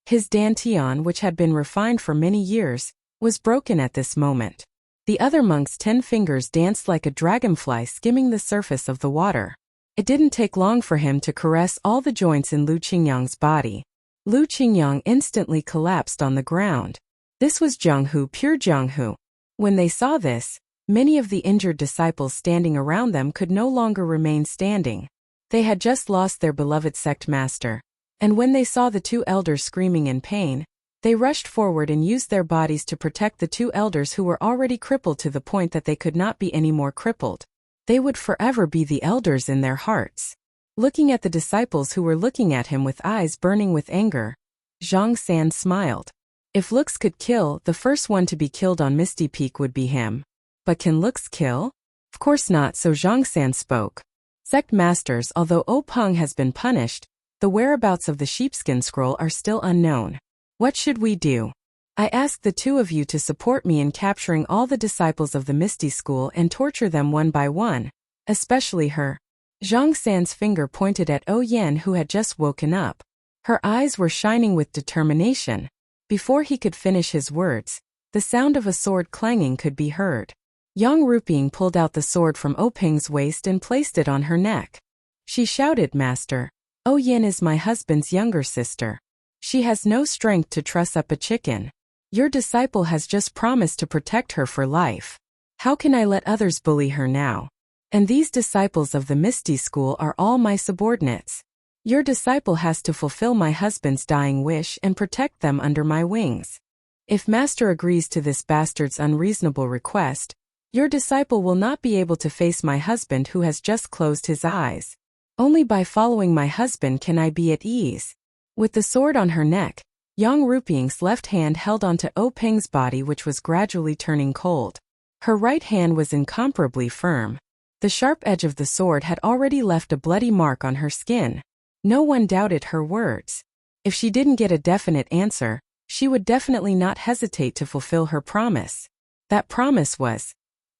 His dantian, which had been refined for many years, was broken at this moment. The other monk's 10 fingers danced like a dragonfly skimming the surface of the water. It didn't take long for him to caress all the joints in Lu Qingyang's body. Lu Qingyang instantly collapsed on the ground. This was Jianghu, pure Jianghu. When they saw this, many of the injured disciples standing around them could no longer remain standing. They had just lost their beloved sect master. And when they saw the two elders screaming in pain, they rushed forward and used their bodies to protect the two elders who were already crippled to the point that they could not be any more crippled. They would forever be the elders in their hearts. Looking at the disciples who were looking at him with eyes burning with anger, Zhang San smiled. If looks could kill, the first one to be killed on Misty Peak would be him. But can looks kill? Of course not, so Zhang San spoke. Sect masters, although Peng has been punished, the whereabouts of the sheepskin scroll are still unknown. What should we do? I ask the two of you to support me in capturing all the disciples of the Misty School and torture them one by one, especially her. Zhang San's finger pointed at Yan, who had just woken up. Her eyes were shining with determination. Before he could finish his words, the sound of a sword clanging could be heard. Yang Ruping pulled out the sword from Peng's waist and placed it on her neck. She shouted, "Master, Yan is my husband's younger sister. She has no strength to truss up a chicken. Your disciple has just promised to protect her for life. How can I let others bully her now? And these disciples of the Misty School are all my subordinates. Your disciple has to fulfill my husband's dying wish and protect them under my wings. If Master agrees to this bastard's unreasonable request, your disciple will not be able to face my husband who has just closed his eyes. Only by following my husband can I be at ease." With the sword on her neck, Yang Ruping's left hand held onto Peng's body, which was gradually turning cold. Her right hand was incomparably firm. The sharp edge of the sword had already left a bloody mark on her skin. No one doubted her words. If she didn't get a definite answer, she would definitely not hesitate to fulfill her promise. That promise was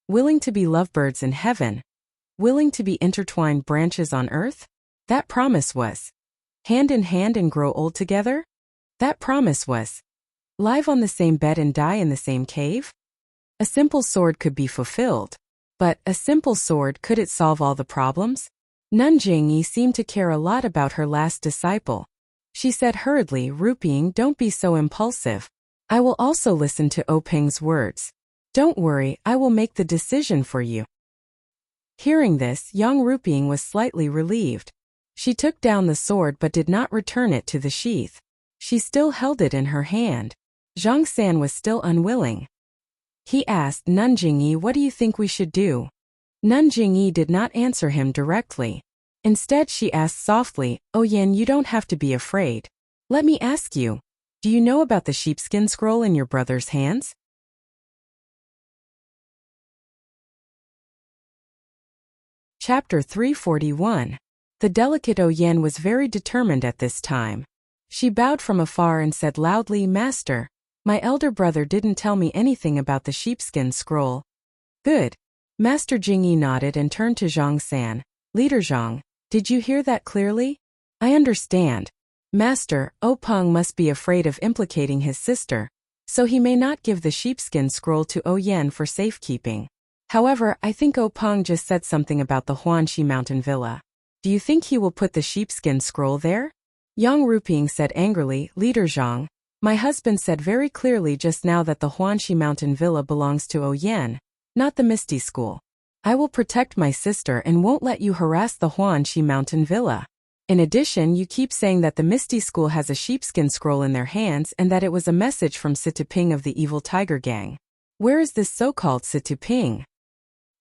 willing to be lovebirds in heaven, willing to be intertwined branches on earth. That promise was hand in hand and grow old together. That promise was live on the same bed and die in the same cave. A simple sword could be fulfilled, but a simple sword, could it solve all the problems? Nanjing seemed to care a lot about her last disciple. She said hurriedly, "Ruping, don't be so impulsive. I will also listen to Peng's words. Don't worry, I will make the decision for you." Hearing this, Yang Ruping was slightly relieved. She took down the sword but did not return it to the sheath. She still held it in her hand. Zhang San was still unwilling. He asked Nanjing, "What do you think we should do?" Nanjing did not answer him directly. Instead, she asked softly, "Yan, you don't have to be afraid. Let me ask you, do you know about the sheepskin scroll in your brother's hands?" Chapter 341. The delicate Yan was very determined at this time. She bowed from afar and said loudly, "Master, my elder brother didn't tell me anything about the sheepskin scroll." "Good." Master Jingyi nodded and turned to Zhang San. "Leader Zhang, did you hear that clearly?" "I understand. Master, Peng must be afraid of implicating his sister, so he may not give the sheepskin scroll to Yan for safekeeping. However, I think Peng just said something about the Huanxi mountain villa. Do you think he will put the sheepskin scroll there?" Yang Ruping said angrily, "Leader Zhang, my husband said very clearly just now that the Huanxi mountain villa belongs to Yan, not the Misty School. I will protect my sister and won't let you harass the Huanxi mountain villa. In addition, you keep saying that the Misty School has a sheepskin scroll in their hands and that it was a message from Situping of the evil tiger gang. Where is this so-called Situping?"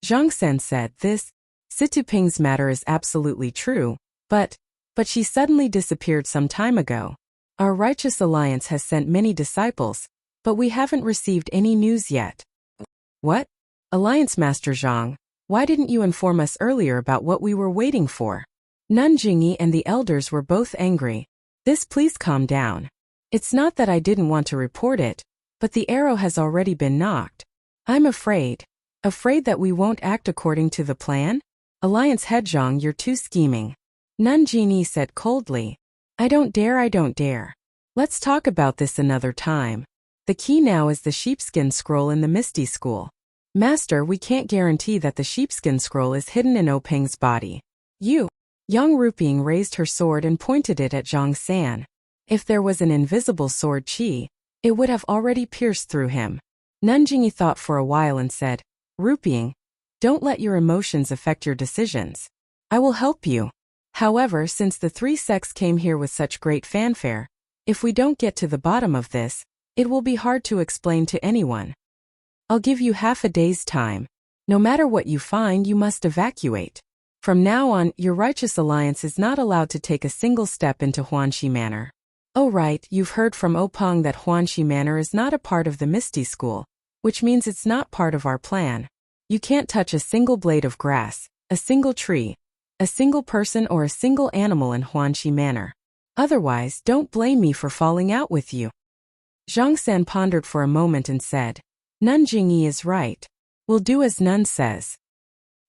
Zhang Sen said, "This Situping's matter is absolutely true, but she suddenly disappeared some time ago. Our righteous alliance has sent many disciples, but we haven't received any news yet." "What? Alliance Master Zhang, why didn't you inform us earlier about what we were waiting for?" Nanjing and the elders were both angry. "Please calm down. It's not that I didn't want to report it, but the arrow has already been knocked. I'm afraid. Afraid that we won't act according to the plan? Alliance head Zhang, you're too scheming. Nun Jingyi said coldly. I don't dare. Let's talk about this another time. The key now is the sheepskin scroll in the Misty School. Master, we can't guarantee that the sheepskin scroll is hidden in Peng's body. You. Yang Ruping raised her sword and pointed it at Zhang San. If there was an invisible sword chi, it would have already pierced through him. Nun Jingyi thought for a while and said, Ruping, don't let your emotions affect your decisions. I will help you. However, since the three sects came here with such great fanfare, if we don't get to the bottom of this, it will be hard to explain to anyone. I'll give you half a day's time. No matter what you find, you must evacuate. From now on, your righteous alliance is not allowed to take a single step into Huanxi Manor. Oh right, you've heard from Peng that Huanxi Manor is not a part of the Misty School, which means it's not part of our plan. You can't touch a single blade of grass, a single tree, a single person or a single animal in Huanxi Manor. Otherwise, don't blame me for falling out with you. Zhang San pondered for a moment and said, Nun Jingyi is right. We'll do as Nun says.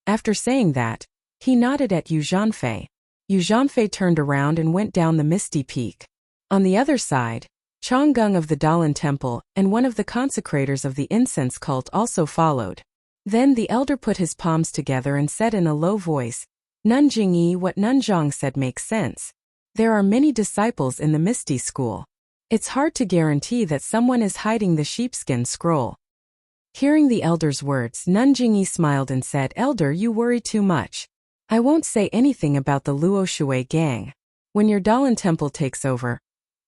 After saying that, he nodded at Yu Zhanfei. Yu Zhanfei turned around and went down the misty peak. On the other side, Changgung of the Dalan Temple and one of the consecrators of the incense cult also followed. Then the elder put his palms together and said in a low voice, Nun Jingyi, what Nun Zhang said makes sense. There are many disciples in the Misty School. It's hard to guarantee that someone is hiding the sheepskin scroll. Hearing the elder's words, Nun Jingyi smiled and said, Elder, you worry too much. I won't say anything about the Luo Shui gang. When your Dalan Temple takes over,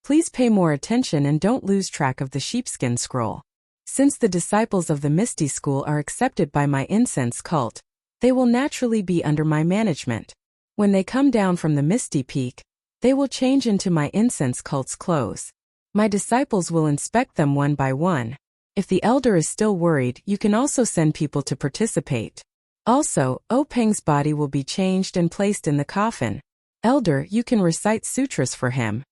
please pay more attention and don't lose track of the sheepskin scroll. Since the disciples of the Misty School are accepted by my incense cult, they will naturally be under my management. When they come down from the Misty Peak, they will change into my incense cult's clothes. My disciples will inspect them one by one. If the elder is still worried, you can also send people to participate. Also, Peng's body will be changed and placed in the coffin. Elder, you can recite sutras for him.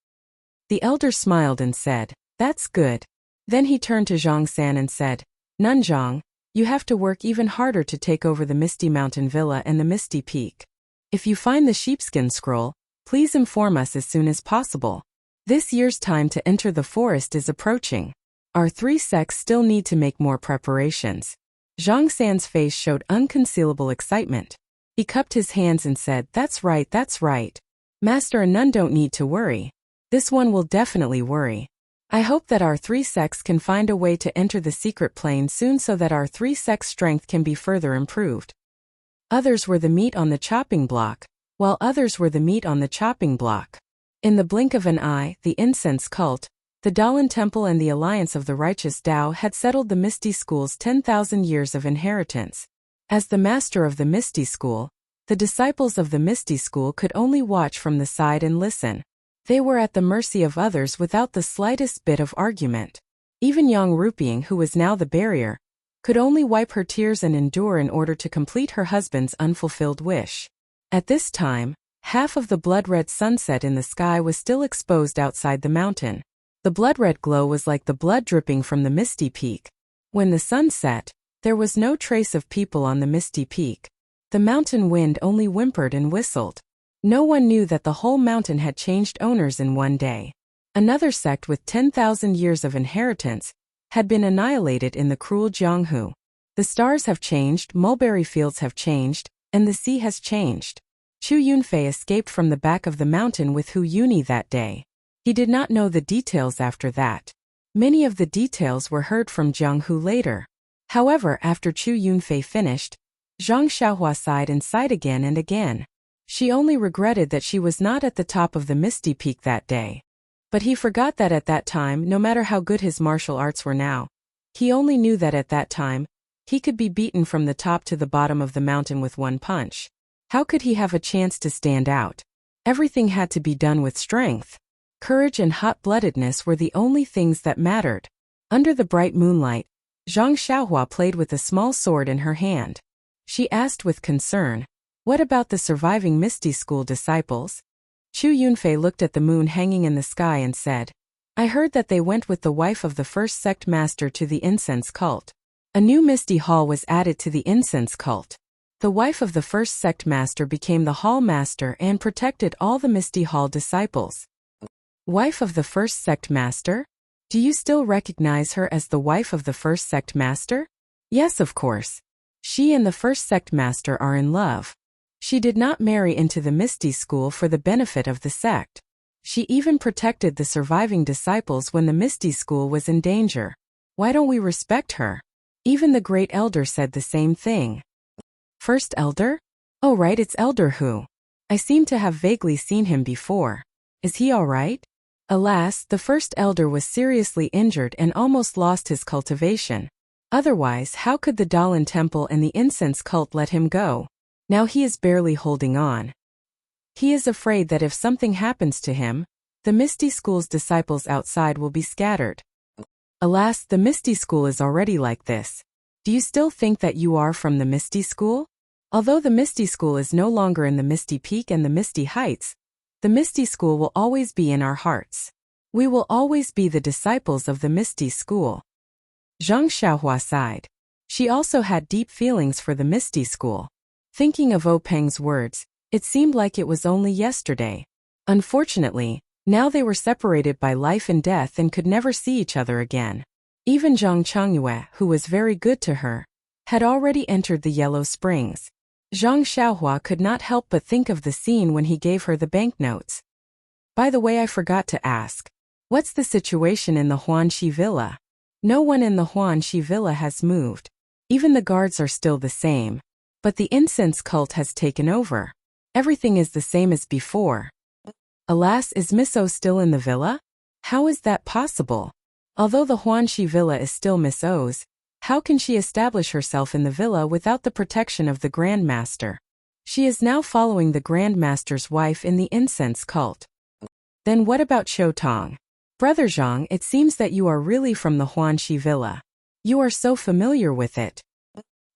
The elder smiled and said, That's good. Then he turned to Zhang San and said, Nun Zhang, you have to work even harder to take over the Misty Mountain Villa and the Misty Peak. If you find the sheepskin scroll, please inform us as soon as possible. This year's time to enter the forest is approaching. Our three sects still need to make more preparations. Zhang San's face showed unconcealable excitement. He cupped his hands and said, That's right. Master and Nun don't need to worry. This one will definitely worry. I hope that our three sects can find a way to enter the secret plane soon so that our three sects' strength can be further improved. Others were the meat on the chopping block, while others were the meat on the chopping block. In the blink of an eye, the incense cult, the Dalan Temple and the Alliance of the Righteous Tao had settled the Misty School's 10,000 years of inheritance. As the master of the Misty School, the disciples of the Misty School could only watch from the side and listen. They were at the mercy of others without the slightest bit of argument. Even Yang Ruping, who was now the barrier, could only wipe her tears and endure in order to complete her husband's unfulfilled wish. At this time, half of the blood-red sunset in the sky was still exposed outside the mountain. The blood-red glow was like the blood dripping from the Misty Peak. When the sun set, there was no trace of people on the Misty Peak. The mountain wind only whimpered and whistled. No one knew that the whole mountain had changed owners in one day. Another sect with 10,000 years of inheritance had been annihilated in the cruel Jianghu. The stars have changed, mulberry fields have changed, and the sea has changed. Chu Yunfei escaped from the back of the mountain with Hu Yuni that day. He did not know the details after that. Many of the details were heard from Jianghu later. However, after Chu Yunfei finished, Zhang Xiaohua sighed and sighed again and again. She only regretted that she was not at the top of the Misty Peak that day. But he forgot that at that time, no matter how good his martial arts were now, he only knew that at that time, he could be beaten from the top to the bottom of the mountain with one punch. How could he have a chance to stand out? Everything had to be done with strength. Courage and hot-bloodedness were the only things that mattered. Under the bright moonlight, Zhang Xiaohua played with a small sword in her hand. She asked with concern, What about the surviving Misty School disciples? Chu Yunfei looked at the moon hanging in the sky and said, I heard that they went with the wife of the first sect master to the incense cult. A new misty hall was added to the incense cult. The wife of the first sect master became the hall master and protected all the misty hall disciples. Wife of the first sect master? Do you still recognize her as the wife of the first sect master? Yes, of course. She and the first sect master are in love. She did not marry into the Misty School for the benefit of the sect. She even protected the surviving disciples when the Misty School was in danger. Why don't we respect her? Even the great elder said the same thing. First elder? Oh right, it's Elder Hu. I seem to have vaguely seen him before. Is he all right? Alas, the first elder was seriously injured and almost lost his cultivation. Otherwise, how could the Dalan temple and the incense cult let him go? Now he is barely holding on. He is afraid that if something happens to him, the Misty School's disciples outside will be scattered. Alas, the Misty School is already like this. Do you still think that you are from the Misty School? Although the Misty School is no longer in the Misty Peak and the Misty Heights, the Misty School will always be in our hearts. We will always be the disciples of the Misty School. Zhang Xiaohua sighed. She also had deep feelings for the Misty School. Thinking of Peng's words, it seemed like it was only yesterday. Unfortunately, now they were separated by life and death and could never see each other again. Even Zhang Changyue, who was very good to her, had already entered the Yellow Springs. Zhang Xiaohua could not help but think of the scene when he gave her the banknotes. By the way, I forgot to ask, what's the situation in the Huanxi Villa? No one in the Huanxi Villa has moved. Even the guards are still the same. But the incense cult has taken over. Everything is the same as before. Alas, is Miss O still in the villa? How is that possible? Although the Huanxi Villa is still Miss O's, how can she establish herself in the villa without the protection of the Grand Master? She is now following the Grand Master's wife in the incense cult. Then what about Qiu Tong? Brother Zhang, it seems that you are really from the Huanxi Villa. You are so familiar with it.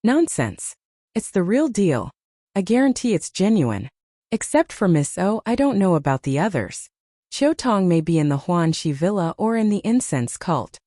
Nonsense. It's the real deal. I guarantee it's genuine. Except for Miss O, I don't know about the others. Qiu Tong may be in the Huanxi Villa or in the incense cult.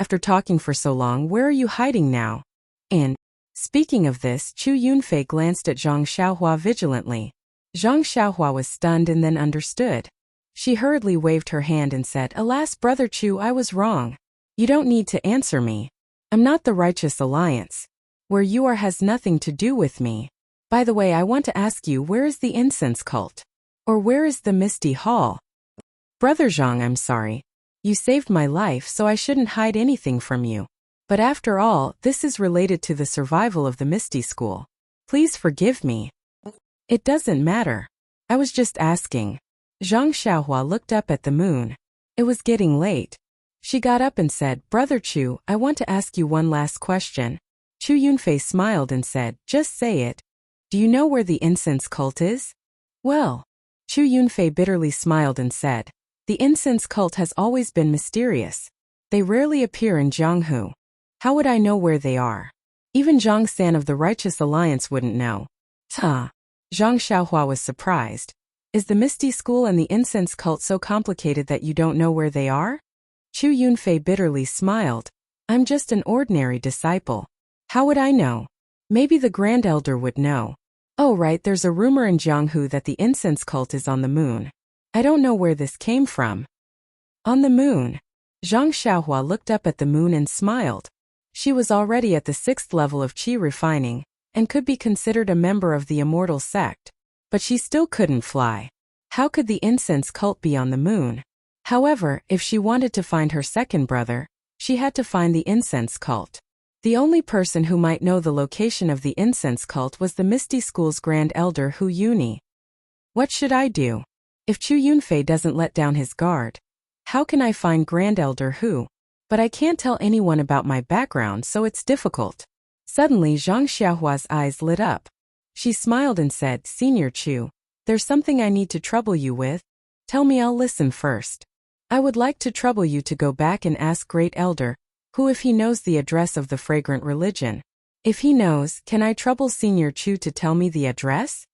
After talking for so long, where are you hiding now? And, speaking of this, Chu Yunfei glanced at Zhang Xiaohua vigilantly. Zhang Xiaohua was stunned and then understood. She hurriedly waved her hand and said, Alas, Brother Chu, I was wrong. You don't need to answer me. I'm not the Righteous Alliance. Where you are has nothing to do with me. By the way, I want to ask you, where is the incense cult? Or where is the Misty Hall? Brother Zhang, I'm sorry. You saved my life, so I shouldn't hide anything from you. But after all, this is related to the survival of the Misty School. Please forgive me. It doesn't matter. I was just asking. Zhang Xiaohua looked up at the moon. It was getting late. She got up and said, Brother Chu, I want to ask you one last question. Chu Yunfei smiled and said, Just say it. Do you know where the incense cult is? Well, Chu Yunfei bitterly smiled and said, The incense cult has always been mysterious. They rarely appear in Jianghu. How would I know where they are? Even Zhang San of the Righteous Alliance wouldn't know. Zhang Xiaohua was surprised. Is the Misty School and the incense cult so complicated that you don't know where they are? Chu Yunfei bitterly smiled. I'm just an ordinary disciple. How would I know? Maybe the Grand Elder would know. Oh right, there's a rumor in Jianghu that the incense cult is on the moon. I don't know where this came from. On the moon. Zhang Xiaohua looked up at the moon and smiled. She was already at the 6th level of qi refining, and could be considered a member of the immortal sect. But she still couldn't fly. How could the incense cult be on the moon? However, if she wanted to find her second brother, she had to find the incense cult. The only person who might know the location of the incense cult was the Misty School's Grand Elder Hu Yuni. What should I do? If Chu Yunfei doesn't let down his guard, how can I find Grand Elder Hu? But I can't tell anyone about my background, so it's difficult. Suddenly Zhang Xiaohua's eyes lit up. She smiled and said, Senior Chu, there's something I need to trouble you with. Tell me, I'll listen first. I would like to trouble you to go back and ask Great Elder Hu if he knows the address of the fragrant religion. If he knows, can I trouble Senior Chu to tell me the address?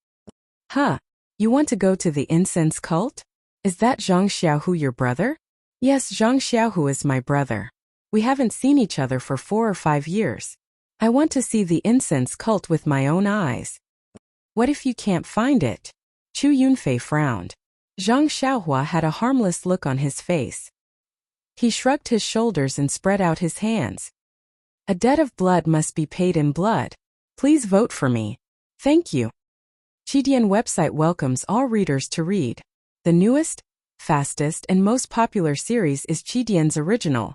Huh? You want to go to the incense cult? Is that Zhang Xiaohu your brother? Yes, Zhang Xiaohu is my brother. We haven't seen each other for 4 or 5 years. I want to see the incense cult with my own eyes. What if you can't find it? Chu Yunfei frowned. Zhang Xiaohua had a harmless look on his face. He shrugged his shoulders and spread out his hands. A debt of blood must be paid in blood. Please vote for me. Thank you. Qidian website welcomes all readers to read. The newest, fastest, and most popular series is Qidian's original.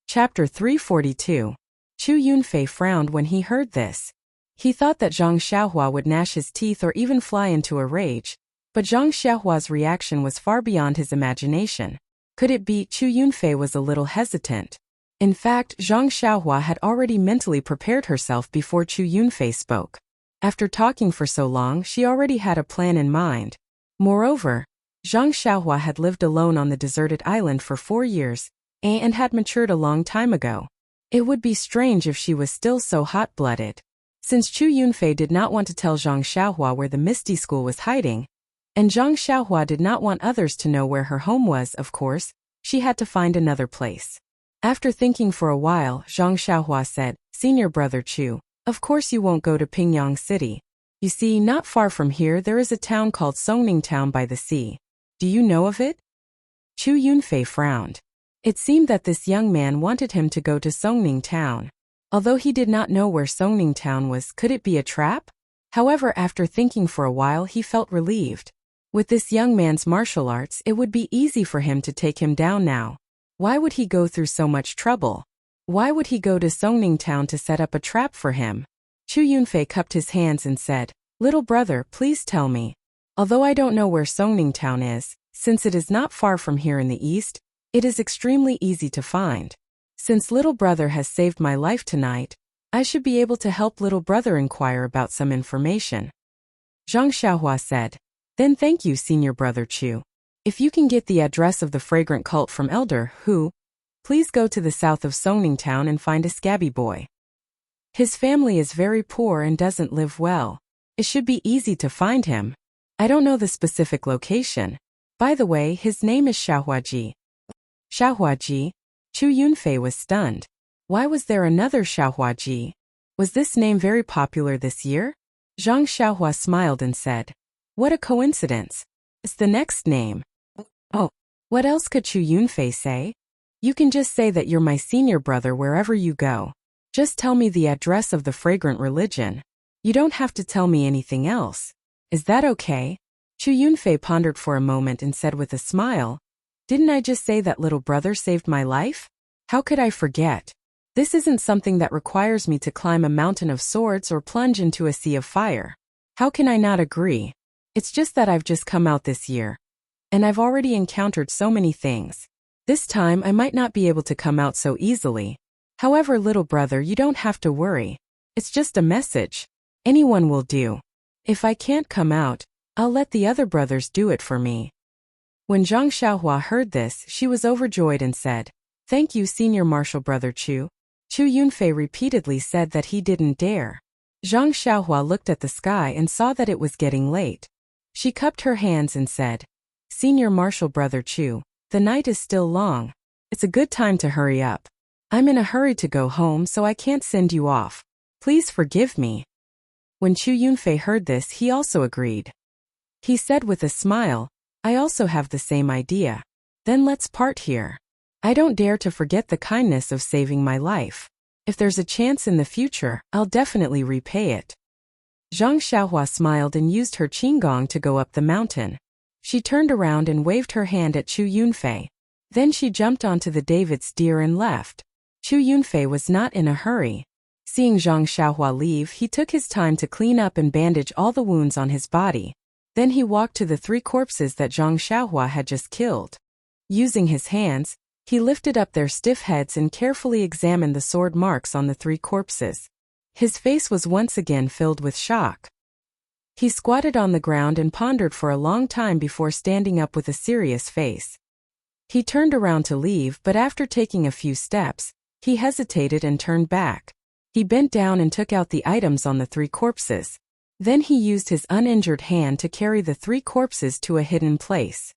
Chapter 342. Chu Yunfei frowned when he heard this. He thought that Zhang Xiaohua would gnash his teeth or even fly into a rage, but Zhang Xiaohua's reaction was far beyond his imagination. Could it be? Chu Yunfei was a little hesitant. In fact, Zhang Xiaohua had already mentally prepared herself before Chu Yunfei spoke. After talking for so long, she already had a plan in mind. Moreover, Zhang Xiaohua had lived alone on the deserted island for 4 years, and had matured a long time ago. It would be strange if she was still so hot-blooded. Since Chu Yunfei did not want to tell Zhang Xiaohua where the Misty School was hiding, and Zhang Xiaohua did not want others to know where her home was, of course, she had to find another place. After thinking for a while, Zhang Xiaohua said, "Senior brother Chu, of course you won't go to Pingyang City. You see, not far from here there is a town called Songning Town by the sea. Do you know of it?" Chu Yunfei frowned. It seemed that this young man wanted him to go to Songning Town. Although he did not know where Songning Town was, could it be a trap? However, after thinking for a while, he felt relieved. With this young man's martial arts, it would be easy for him to take him down now. Why would he go through so much trouble? Why would he go to Songning Town to set up a trap for him? Chu Yunfei cupped his hands and said, "Little brother, please tell me. Although I don't know where Songning Town is, since it is not far from here in the east, it is extremely easy to find. Since little brother has saved my life tonight, I should be able to help little brother inquire about some information." Zhang Xiaohua said, "Then thank you, senior brother Chu. If you can get the address of the fragrant cult from Elder Hu, please go to the south of Songning Town and find a scabby boy. His family is very poor and doesn't live well. It should be easy to find him. I don't know the specific location. By the way, his name is Xiaohuaji." Xiaohuaji? Chu Yunfei was stunned. Why was there another Xiaohuaji? Was this name very popular this year? Zhang Xiaohua smiled and said, "What a coincidence. It's the next name." Oh, what else could Chu Yunfei say? "You can just say that you're my senior brother wherever you go. Just tell me the address of the fragrant religion. You don't have to tell me anything else. Is that okay?" Chu Yunfei pondered for a moment and said with a smile, "Didn't I just say that little brother saved my life? How could I forget? This isn't something that requires me to climb a mountain of swords or plunge into a sea of fire. How can I not agree? It's just that I've just come out this year, and I've already encountered so many things. This time I might not be able to come out so easily. However, little brother, you don't have to worry. It's just a message. Anyone will do. If I can't come out, I'll let the other brothers do it for me." When Zhang Xiaohua heard this, she was overjoyed and said, "Thank you, senior martial brother Chu." Chu Yunfei repeatedly said that he didn't dare. Zhang Xiaohua looked at the sky and saw that it was getting late. She cupped her hands and said, "Senior martial brother Chu, the night is still long. It's a good time to hurry up. I'm in a hurry to go home, so I can't send you off. Please forgive me." When Chu Yunfei heard this, he also agreed. He said with a smile, "I also have the same idea. Then let's part here. I don't dare to forget the kindness of saving my life. If there's a chance in the future, I'll definitely repay it." Zhang Xiaohua smiled and used her qinggong to go up the mountain. She turned around and waved her hand at Chu Yunfei. Then she jumped onto the David's deer and left. Chu Yunfei was not in a hurry. Seeing Zhang Xiaohua leave, he took his time to clean up and bandage all the wounds on his body. Then he walked to the 3 corpses that Zhang Xiaohua had just killed. Using his hands, he lifted up their stiff heads and carefully examined the sword marks on the 3 corpses. His face was once again filled with shock. He squatted on the ground and pondered for a long time before standing up with a serious face. He turned around to leave, but after taking a few steps, he hesitated and turned back. He bent down and took out the items on the 3 corpses. Then he used his uninjured hand to carry the 3 corpses to a hidden place.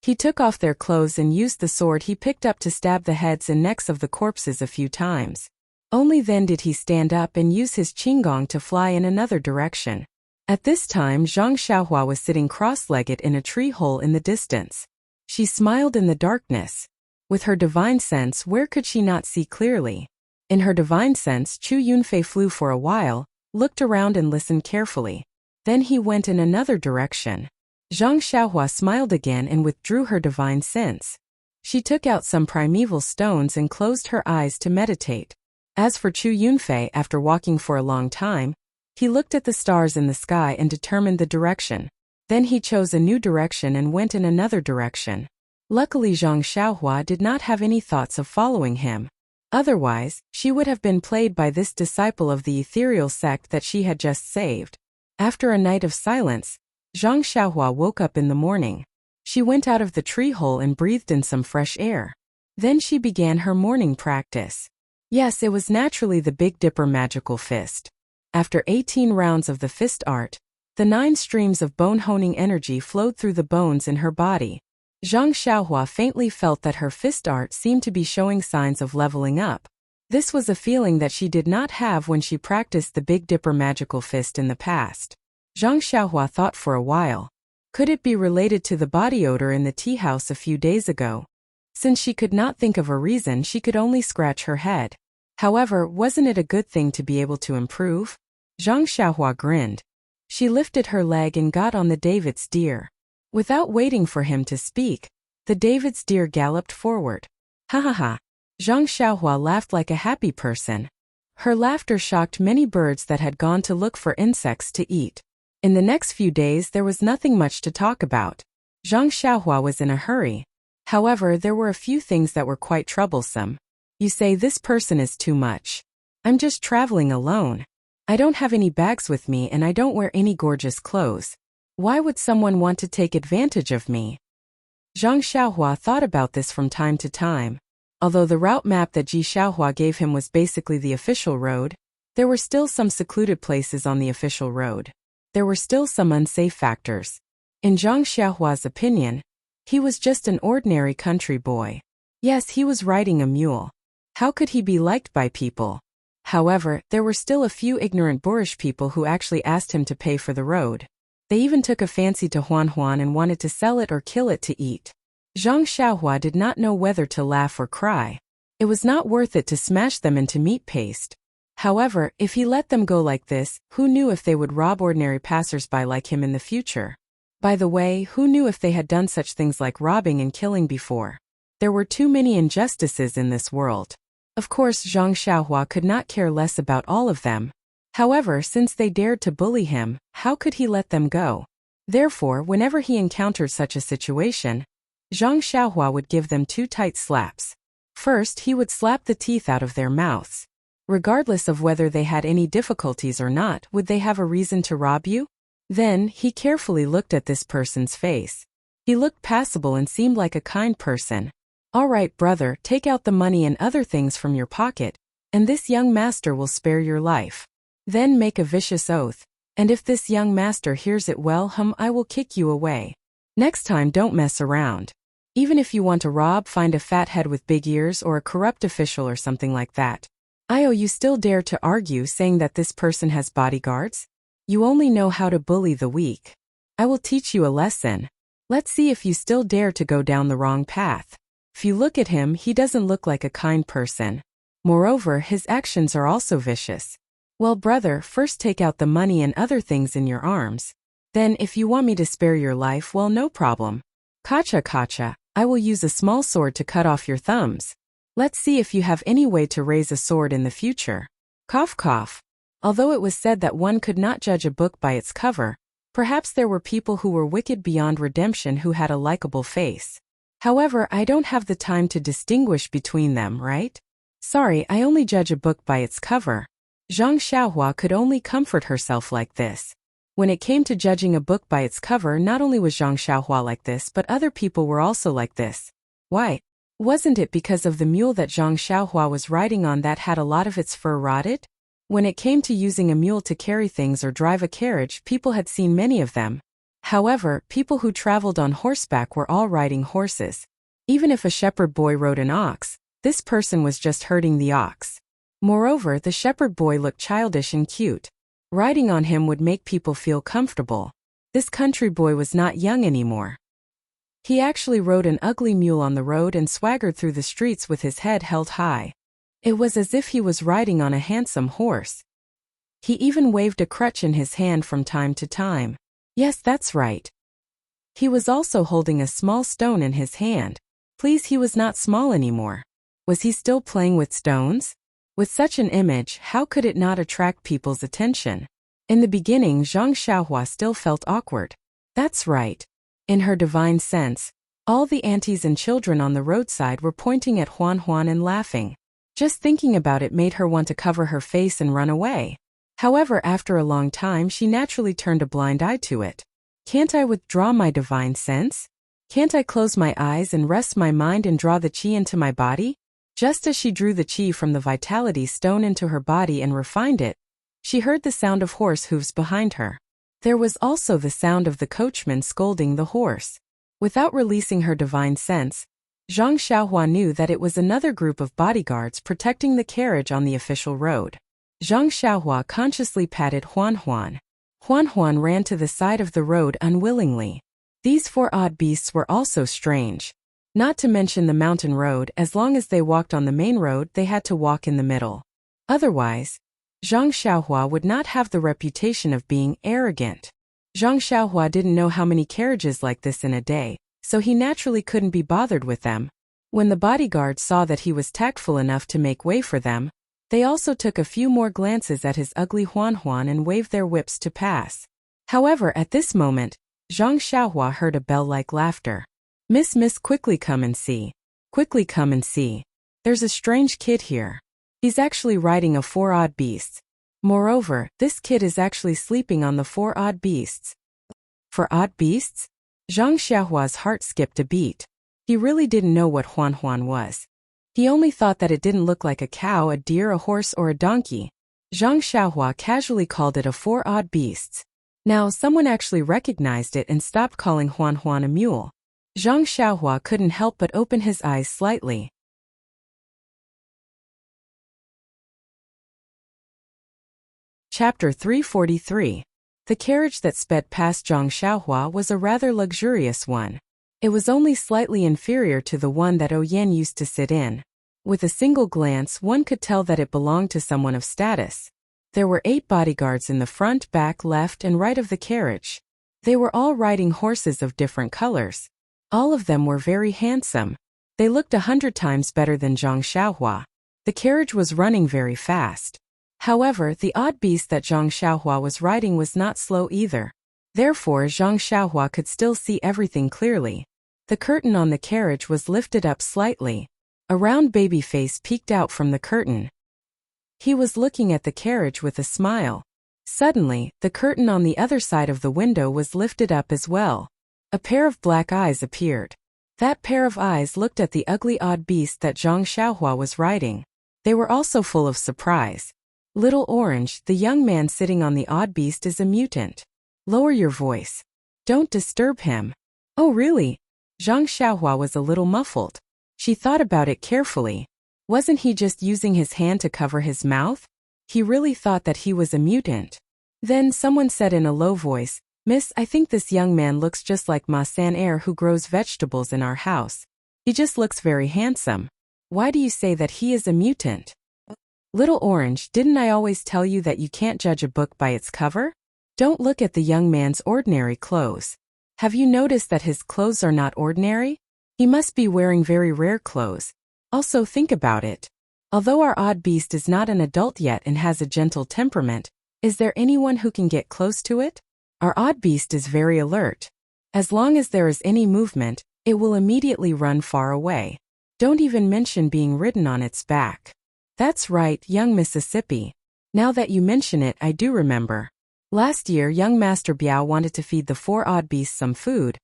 He took off their clothes and used the sword he picked up to stab the heads and necks of the corpses a few times. Only then did he stand up and use his qinggong to fly in another direction. At this time Zhang Xiaohua was sitting cross-legged in a tree hole in the distance. She smiled in the darkness. With her divine sense, where could she not see clearly? In her divine sense, Chu Yunfei flew for a while, looked around and listened carefully. Then he went in another direction. Zhang Xiaohua smiled again and withdrew her divine sense. She took out some primeval stones and closed her eyes to meditate. As for Chu Yunfei, after walking for a long time, he looked at the stars in the sky and determined the direction. Then he chose a new direction and went in another direction. Luckily Zhang Xiaohua did not have any thoughts of following him. Otherwise, she would have been played by this disciple of the ethereal sect that she had just saved. After a night of silence, Zhang Xiaohua woke up in the morning. She went out of the tree hole and breathed in some fresh air. Then she began her morning practice. Yes, it was naturally the Big Dipper magical fist. After 18 rounds of the fist art, the 9 streams of bone-honing energy flowed through the bones in her body. Zhang Xiaohua faintly felt that her fist art seemed to be showing signs of leveling up. This was a feeling that she did not have when she practiced the Big Dipper magical fist in the past. Zhang Xiaohua thought for a while. Could it be related to the body odor in the tea house a few days ago? Since she could not think of a reason, she could only scratch her head. However, wasn't it a good thing to be able to improve? Zhang Xiaohua grinned. She lifted her leg and got on the David's deer. Without waiting for him to speak, the David's deer galloped forward. Ha ha ha. Zhang Xiaohua laughed like a happy person. Her laughter shocked many birds that had gone to look for insects to eat. In the next few days there was nothing much to talk about. Zhang Xiaohua was in a hurry. However, there were a few things that were quite troublesome. You say this person is too much. I'm just traveling alone. I don't have any bags with me and I don't wear any gorgeous clothes. Why would someone want to take advantage of me? Zhang Xiaohua thought about this from time to time. Although the route map that Ji Xiaohua gave him was basically the official road, there were still some secluded places on the official road. There were still some unsafe factors. In Zhang Xiaohua's opinion, he was just an ordinary country boy. Yes, he was riding a mule. How could he be liked by people? However, there were still a few ignorant boorish people who actually asked him to pay for the road. They even took a fancy to Huan Huan and wanted to sell it or kill it to eat. Zhang Xiaohua did not know whether to laugh or cry. It was not worth it to smash them into meat paste. However, if he let them go like this, who knew if they would rob ordinary passers-by like him in the future? By the way, who knew if they had done such things like robbing and killing before? There were too many injustices in this world. Of course, Zhang Xiaohua could not care less about all of them. However, since they dared to bully him, how could he let them go? Therefore, whenever he encountered such a situation, Zhang Xiaohua would give them 2 tight slaps. First, he would slap the teeth out of their mouths. Regardless of whether they had any difficulties or not, would they have a reason to rob you? Then, he carefully looked at this person's face. He looked passable and seemed like a kind person. All right, brother, take out the money and other things from your pocket, and this young master will spare your life. Then make a vicious oath, and if this young master hears it, well, I will kick you away. Next time don't mess around. Even if you want to rob, find a fat head with big ears or a corrupt official or something like that. You still dare to argue saying that this person has bodyguards? You only know how to bully the weak. I will teach you a lesson. Let's see if you still dare to go down the wrong path. If you look at him, he doesn't look like a kind person. Moreover, his actions are also vicious. Well, brother, first take out the money and other things in your arms. Then, if you want me to spare your life, well, no problem. Kacha kacha, I will use a small sword to cut off your thumbs. Let's see if you have any way to raise a sword in the future. Cough cough. Although it was said that one could not judge a book by its cover, perhaps there were people who were wicked beyond redemption who had a likable face. However, I don't have the time to distinguish between them, right? Sorry, I only judge a book by its cover. Zhang Xiaohua could only comfort herself like this. When it came to judging a book by its cover, not only was Zhang Xiaohua like this, but other people were also like this. Why? Wasn't it because of the mule that Zhang Xiaohua was riding on that had a lot of its fur rotted? When it came to using a mule to carry things or drive a carriage, people had seen many of them. However, people who traveled on horseback were all riding horses. Even if a shepherd boy rode an ox, this person was just herding the ox. Moreover, the shepherd boy looked childish and cute. Riding on him would make people feel comfortable. This country boy was not young anymore. He actually rode an ugly mule on the road and swaggered through the streets with his head held high. It was as if he was riding on a handsome horse. He even waved a crutch in his hand from time to time. Yes, that's right. He was also holding a small stone in his hand. Please, he was not small anymore. Was he still playing with stones? With such an image, how could it not attract people's attention? In the beginning, Zhang Xiaohua still felt awkward. That's right. In her divine sense, all the aunties and children on the roadside were pointing at Huan Huan and laughing. Just thinking about it made her want to cover her face and run away. However, after a long time, she naturally turned a blind eye to it. Can't I withdraw my divine sense? Can't I close my eyes and rest my mind and draw the qi into my body? Just as she drew the qi from the vitality stone into her body and refined it, she heard the sound of horse hooves behind her. There was also the sound of the coachman scolding the horse. Without releasing her divine sense, Zhang Xiaohua knew that it was another group of bodyguards protecting the carriage on the official road. Zhang Xiaohua consciously patted Huan Huan. Huan Huan ran to the side of the road unwillingly. These four odd beasts were also strange. Not to mention the mountain road, as long as they walked on the main road, they had to walk in the middle. Otherwise, Zhang Xiaohua would not have the reputation of being arrogant. Zhang Xiaohua didn't know how many carriages like this in a day, so he naturally couldn't be bothered with them. When the bodyguards saw that he was tactful enough to make way for them, they also took a few more glances at his ugly Huan Huan and waved their whips to pass. However, at this moment, Zhang Xiaohua heard a bell-like laughter. Miss, quickly come and see. Quickly come and see. There's a strange kid here. He's actually riding a four odd beasts. Moreover, this kid is actually sleeping on the four odd beasts. For odd beasts? Zhang Xiaohua's heart skipped a beat. He really didn't know what Huan Huan was. He only thought that it didn't look like a cow, a deer, a horse, or a donkey. Zhang Xiaohua casually called it a four odd beasts. Now, someone actually recognized it and stopped calling Huan Huan a mule. Zhang Xiaohua couldn't help but open his eyes slightly. Chapter 343. The carriage that sped past Zhang Xiaohua was a rather luxurious one. It was only slightly inferior to the one that Ouyang used to sit in. With a single glance, one could tell that it belonged to someone of status. There were 8 bodyguards in the front, back, left, and right of the carriage. They were all riding horses of different colors. All of them were very handsome. They looked 100 times better than Zhang Xiaohua. The carriage was running very fast. However, the odd beast that Zhang Xiaohua was riding was not slow either. Therefore, Zhang Xiaohua could still see everything clearly. The curtain on the carriage was lifted up slightly. A round baby face peeked out from the curtain. He was looking at the carriage with a smile. Suddenly, the curtain on the other side of the window was lifted up as well. A pair of black eyes appeared. That pair of eyes looked at the ugly odd beast that Zhang Xiaohua was riding. They were also full of surprise. Little Orange, the young man sitting on the odd beast, is a mutant. Lower your voice. Don't disturb him. Oh really? Zhang Xiaohua was a little muffled. She thought about it carefully. Wasn't he just using his hand to cover his mouth? He really thought that he was a mutant. Then someone said in a low voice, Miss, I think this young man looks just like Ma San-er who grows vegetables in our house. He just looks very handsome. Why do you say that he is a mutant? Little Orange, didn't I always tell you that you can't judge a book by its cover? Don't look at the young man's ordinary clothes. Have you noticed that his clothes are not ordinary? He must be wearing very rare clothes. Also think about it. Although our odd beast is not an adult yet and has a gentle temperament, is there anyone who can get close to it? Our odd beast is very alert. As long as there is any movement, it will immediately run far away. Don't even mention being ridden on its back. That's right, young Mississippi. Now that you mention it, I do remember. Last year, young Master Biao wanted to feed the 4 odd beasts some food,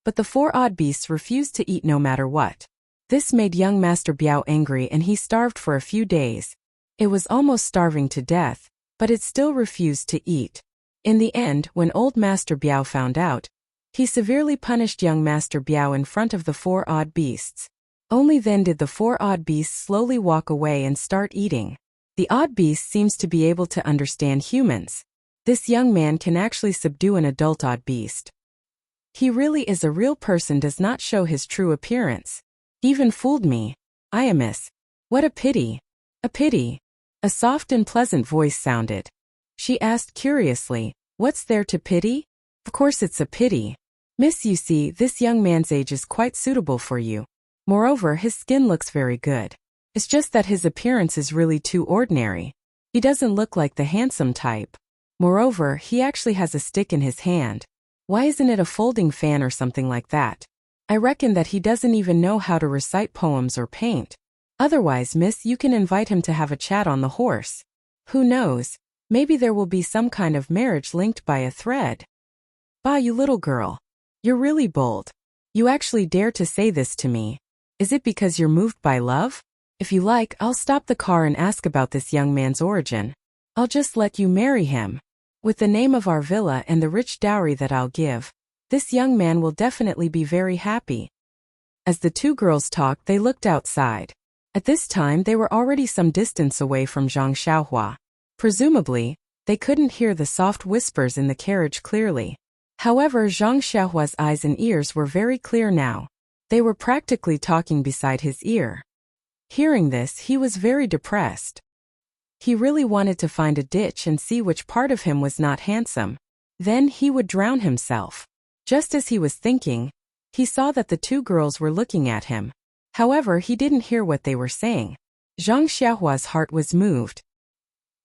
but the 4 odd beasts refused to eat no matter what. This made young Master Biao angry and he starved for a few days. It was almost starving to death. but it still refused to eat. In the end, when old Master Biao found out, he severely punished young Master Biao in front of the 4 odd beasts. Only then did the 4 odd beasts slowly walk away and start eating. The odd beast seems to be able to understand humans. This young man can actually subdue an adult odd beast. He really is a real person, does not show his true appearance. Even fooled me. I amiss. What a pity. A pity. A soft and pleasant voice sounded. She asked curiously, "What's there to pity?" "Of course it's a pity. Miss, you see, this young man's age is quite suitable for you. Moreover, his skin looks very good. It's just that his appearance is really too ordinary. He doesn't look like the handsome type. Moreover, he actually has a stick in his hand. Why isn't it a folding fan or something like that? I reckon that he doesn't even know how to recite poems or paint. Otherwise, miss, you can invite him to have a chat on the horse. Who knows? Maybe there will be some kind of marriage linked by a thread." "Bah, you little girl. You're really bold. You actually dare to say this to me. Is it because you're moved by love? If you like, I'll stop the car and ask about this young man's origin. I'll just let you marry him. With the name of our villa and the rich dowry that I'll give, this young man will definitely be very happy." As the 2 girls talked, they looked outside. At this time, they were already some distance away from Zhang Xiaohua. Presumably, they couldn't hear the soft whispers in the carriage clearly. However, Zhang Xiaohua's eyes and ears were very clear now. They were practically talking beside his ear. Hearing this, he was very depressed. He really wanted to find a ditch and see which part of him was not handsome. Then he would drown himself. Just as he was thinking, he saw that the 2 girls were looking at him. However, he didn't hear what they were saying. Zhang Xiaohua's heart was moved.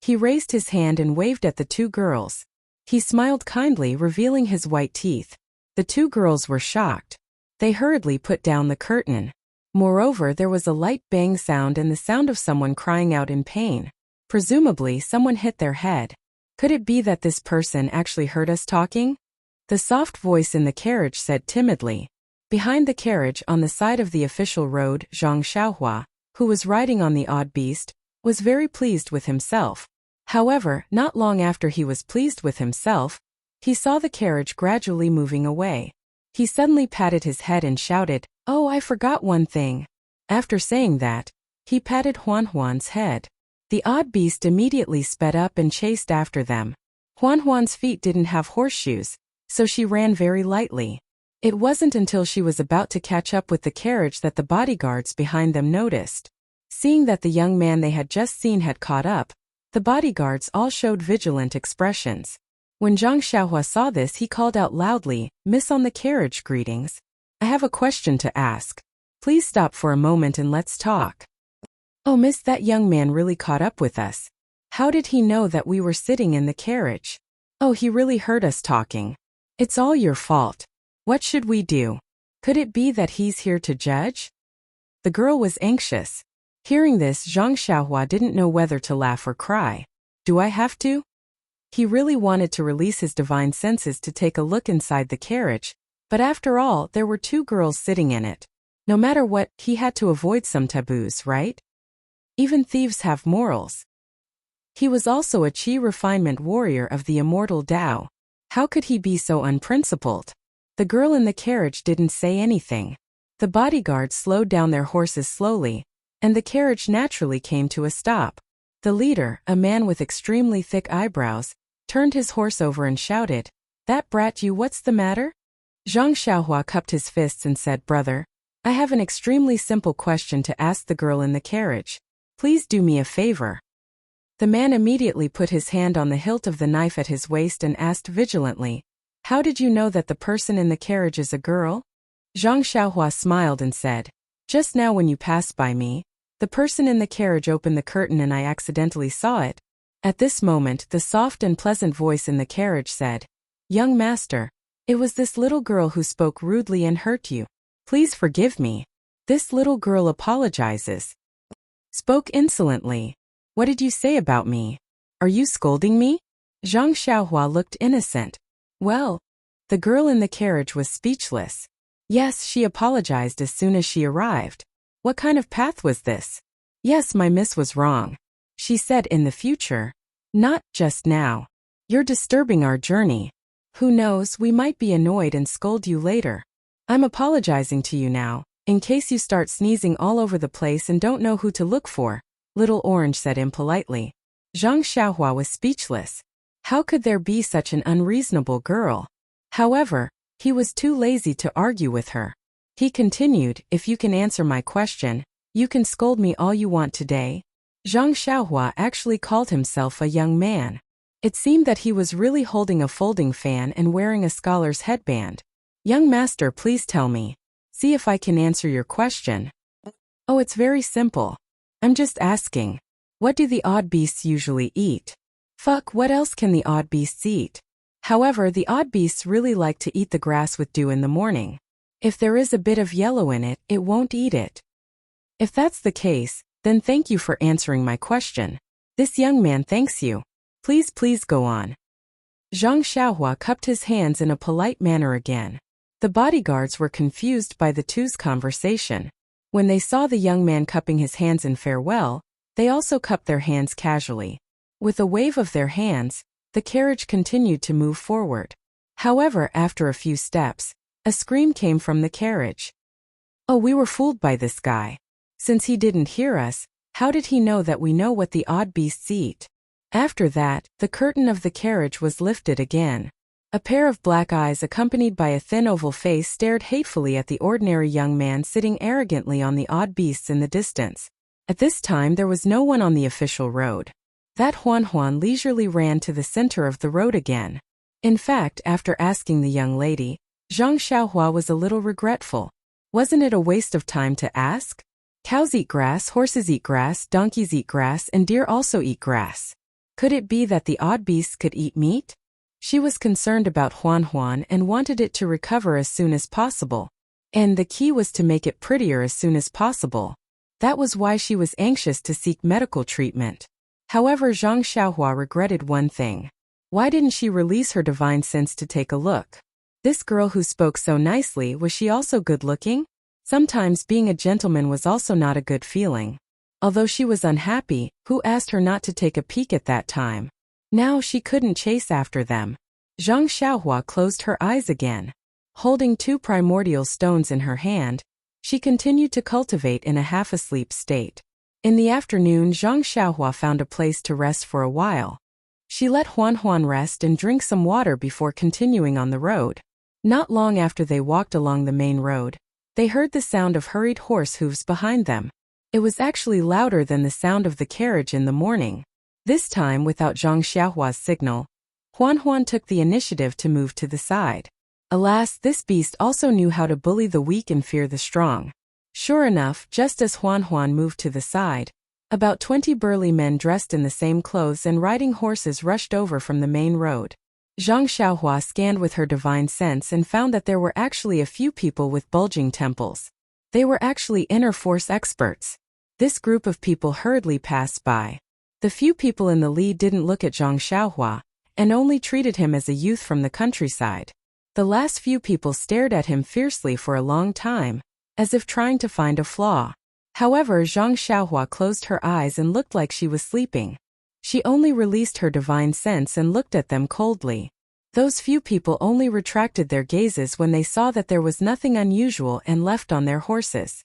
He raised his hand and waved at the 2 girls. He smiled kindly, revealing his white teeth. The 2 girls were shocked. They hurriedly put down the curtain. Moreover, there was a light bang sound and the sound of someone crying out in pain. Presumably, someone hit their head. Could it be that this person actually heard us talking? The soft voice in the carriage said timidly. Behind the carriage, on the side of the official road, Zhang Xiaohua, who was riding on the odd beast, was very pleased with himself. However, not long after he was pleased with himself, he saw the carriage gradually moving away. He suddenly patted his head and shouted, "Oh, I forgot one thing." After saying that, he patted Huan's head. The odd beast immediately sped up and chased after them. Huan's feet didn't have horseshoes, so she ran very lightly. It wasn't until she was about to catch up with the carriage that the bodyguards behind them noticed. Seeing that the young man they had just seen had caught up, the bodyguards all showed vigilant expressions. When Zhang Xiaohua saw this, he called out loudly, "Miss on the carriage, greetings. I have a question to ask. Please stop for a moment and let's talk." "Oh, miss, that young man really caught up with us. How did he know that we were sitting in the carriage? Oh, he really heard us talking. It's all your fault. What should we do? Could it be that he's here to judge?" The girl was anxious. Hearing this, Zhang Xiaohua didn't know whether to laugh or cry. "Do I have to?" He really wanted to release his divine senses to take a look inside the carriage, but after all, there were 2 girls sitting in it. No matter what, he had to avoid some taboos, right? Even thieves have morals. He was also a Qi refinement warrior of the immortal Tao. How could he be so unprincipled? The girl in the carriage didn't say anything. The bodyguards slowed down their horses slowly, and the carriage naturally came to a stop. The leader, a man with extremely thick eyebrows, turned his horse over and shouted, "That brat, you, what's the matter?" Zhang Xiaohua cupped his fists and said, "Brother, I have an extremely simple question to ask the girl in the carriage. Please do me a favor." The man immediately put his hand on the hilt of the knife at his waist and asked vigilantly, "How did you know that the person in the carriage is a girl?" Zhang Xiaohua smiled and said, "Just now when you passed by me, the person in the carriage opened the curtain and I accidentally saw it." At this moment, the soft and pleasant voice in the carriage said, "Young master, it was this little girl who spoke rudely and hurt you. Please forgive me. This little girl apologizes. Spoke insolently. What did you say about me? Are you scolding me?" Zhang Xiaohua looked innocent. Well, the girl in the carriage was speechless. Yes, she apologized as soon as she arrived. What kind of path was this? Yes, my miss was wrong. She said in the future, Not just now. You're disturbing our journey. Who knows, we might be annoyed and scold you later. I'm apologizing to you now, in case you start sneezing all over the place and don't know who to look for, Little Orange said impolitely. Zhang Xiaohua was speechless. How could there be such an unreasonable girl? However, he was too lazy to argue with her. He continued, if you can answer my question, you can scold me all you want today. Zhang Xiaohua actually called himself a young man. It seemed that he was really holding a folding fan and wearing a scholar's headband. Young master, please tell me. See if I can answer your question. Oh, it's very simple. I'm just asking. What do the odd beasts usually eat? Fuck, what else can the odd beasts eat? However, the odd beasts really like to eat the grass with dew in the morning. If there is a bit of yellow in it, it won't eat it. If that's the case, then thank you for answering my question. This young man thanks you. Please go on. Zhang Xiaohua cupped his hands in a polite manner again. The bodyguards were confused by the two's conversation. When they saw the young man cupping his hands in farewell, they also cupped their hands casually. With a wave of their hands, the carriage continued to move forward. However, after a few steps, a scream came from the carriage. Oh, we were fooled by this guy. Since he didn't hear us, how did he know that we know what the odd beasts eat? After that, the curtain of the carriage was lifted again. A pair of black eyes accompanied by a thin oval face stared hatefully at the ordinary young man sitting arrogantly on the odd beasts in the distance. At this time there was no one on the official road. That Huan leisurely ran to the center of the road again. In fact, after asking the young lady, Zhang Xiaohua was a little regretful. Wasn't it a waste of time to ask? Cows eat grass, horses eat grass, donkeys eat grass, and deer also eat grass. Could it be that the odd beasts could eat meat? She was concerned about Huan and wanted it to recover as soon as possible. And the key was to make it prettier as soon as possible. That was why she was anxious to seek medical treatment. However, Zhang Xiaohua regretted one thing. Why didn't she release her divine sense to take a look? This girl who spoke so nicely, was she also good-looking? Sometimes being a gentleman was also not a good feeling. Although she was unhappy, who asked her not to take a peek at that time? Now she couldn't chase after them. Zhang Xiaohua closed her eyes again. Holding two primordial stones in her hand, she continued to cultivate in a half-asleep state. In the afternoon, Zhang Xiaohua found a place to rest for a while. She let Huan rest and drink some water before continuing on the road. Not long after they walked along the main road, they heard the sound of hurried horse hooves behind them. It was actually louder than the sound of the carriage in the morning. This time, without Zhang Xiaohua's signal, Huan took the initiative to move to the side. Alas, this beast also knew how to bully the weak and fear the strong. Sure enough, just as Huan moved to the side, about 20 burly men dressed in the same clothes and riding horses rushed over from the main road. Zhang Xiaohua scanned with her divine sense and found that there were actually a few people with bulging temples. They were actually inner force experts. This group of people hurriedly passed by. The few people in the lead didn't look at Zhang Xiaohua, and only treated him as a youth from the countryside. The last few people stared at him fiercely for a long time, as if trying to find a flaw. However, Zhang Xiaohua closed her eyes and looked like she was sleeping. She only released her divine sense and looked at them coldly. Those few people only retracted their gazes when they saw that there was nothing unusual and left on their horses.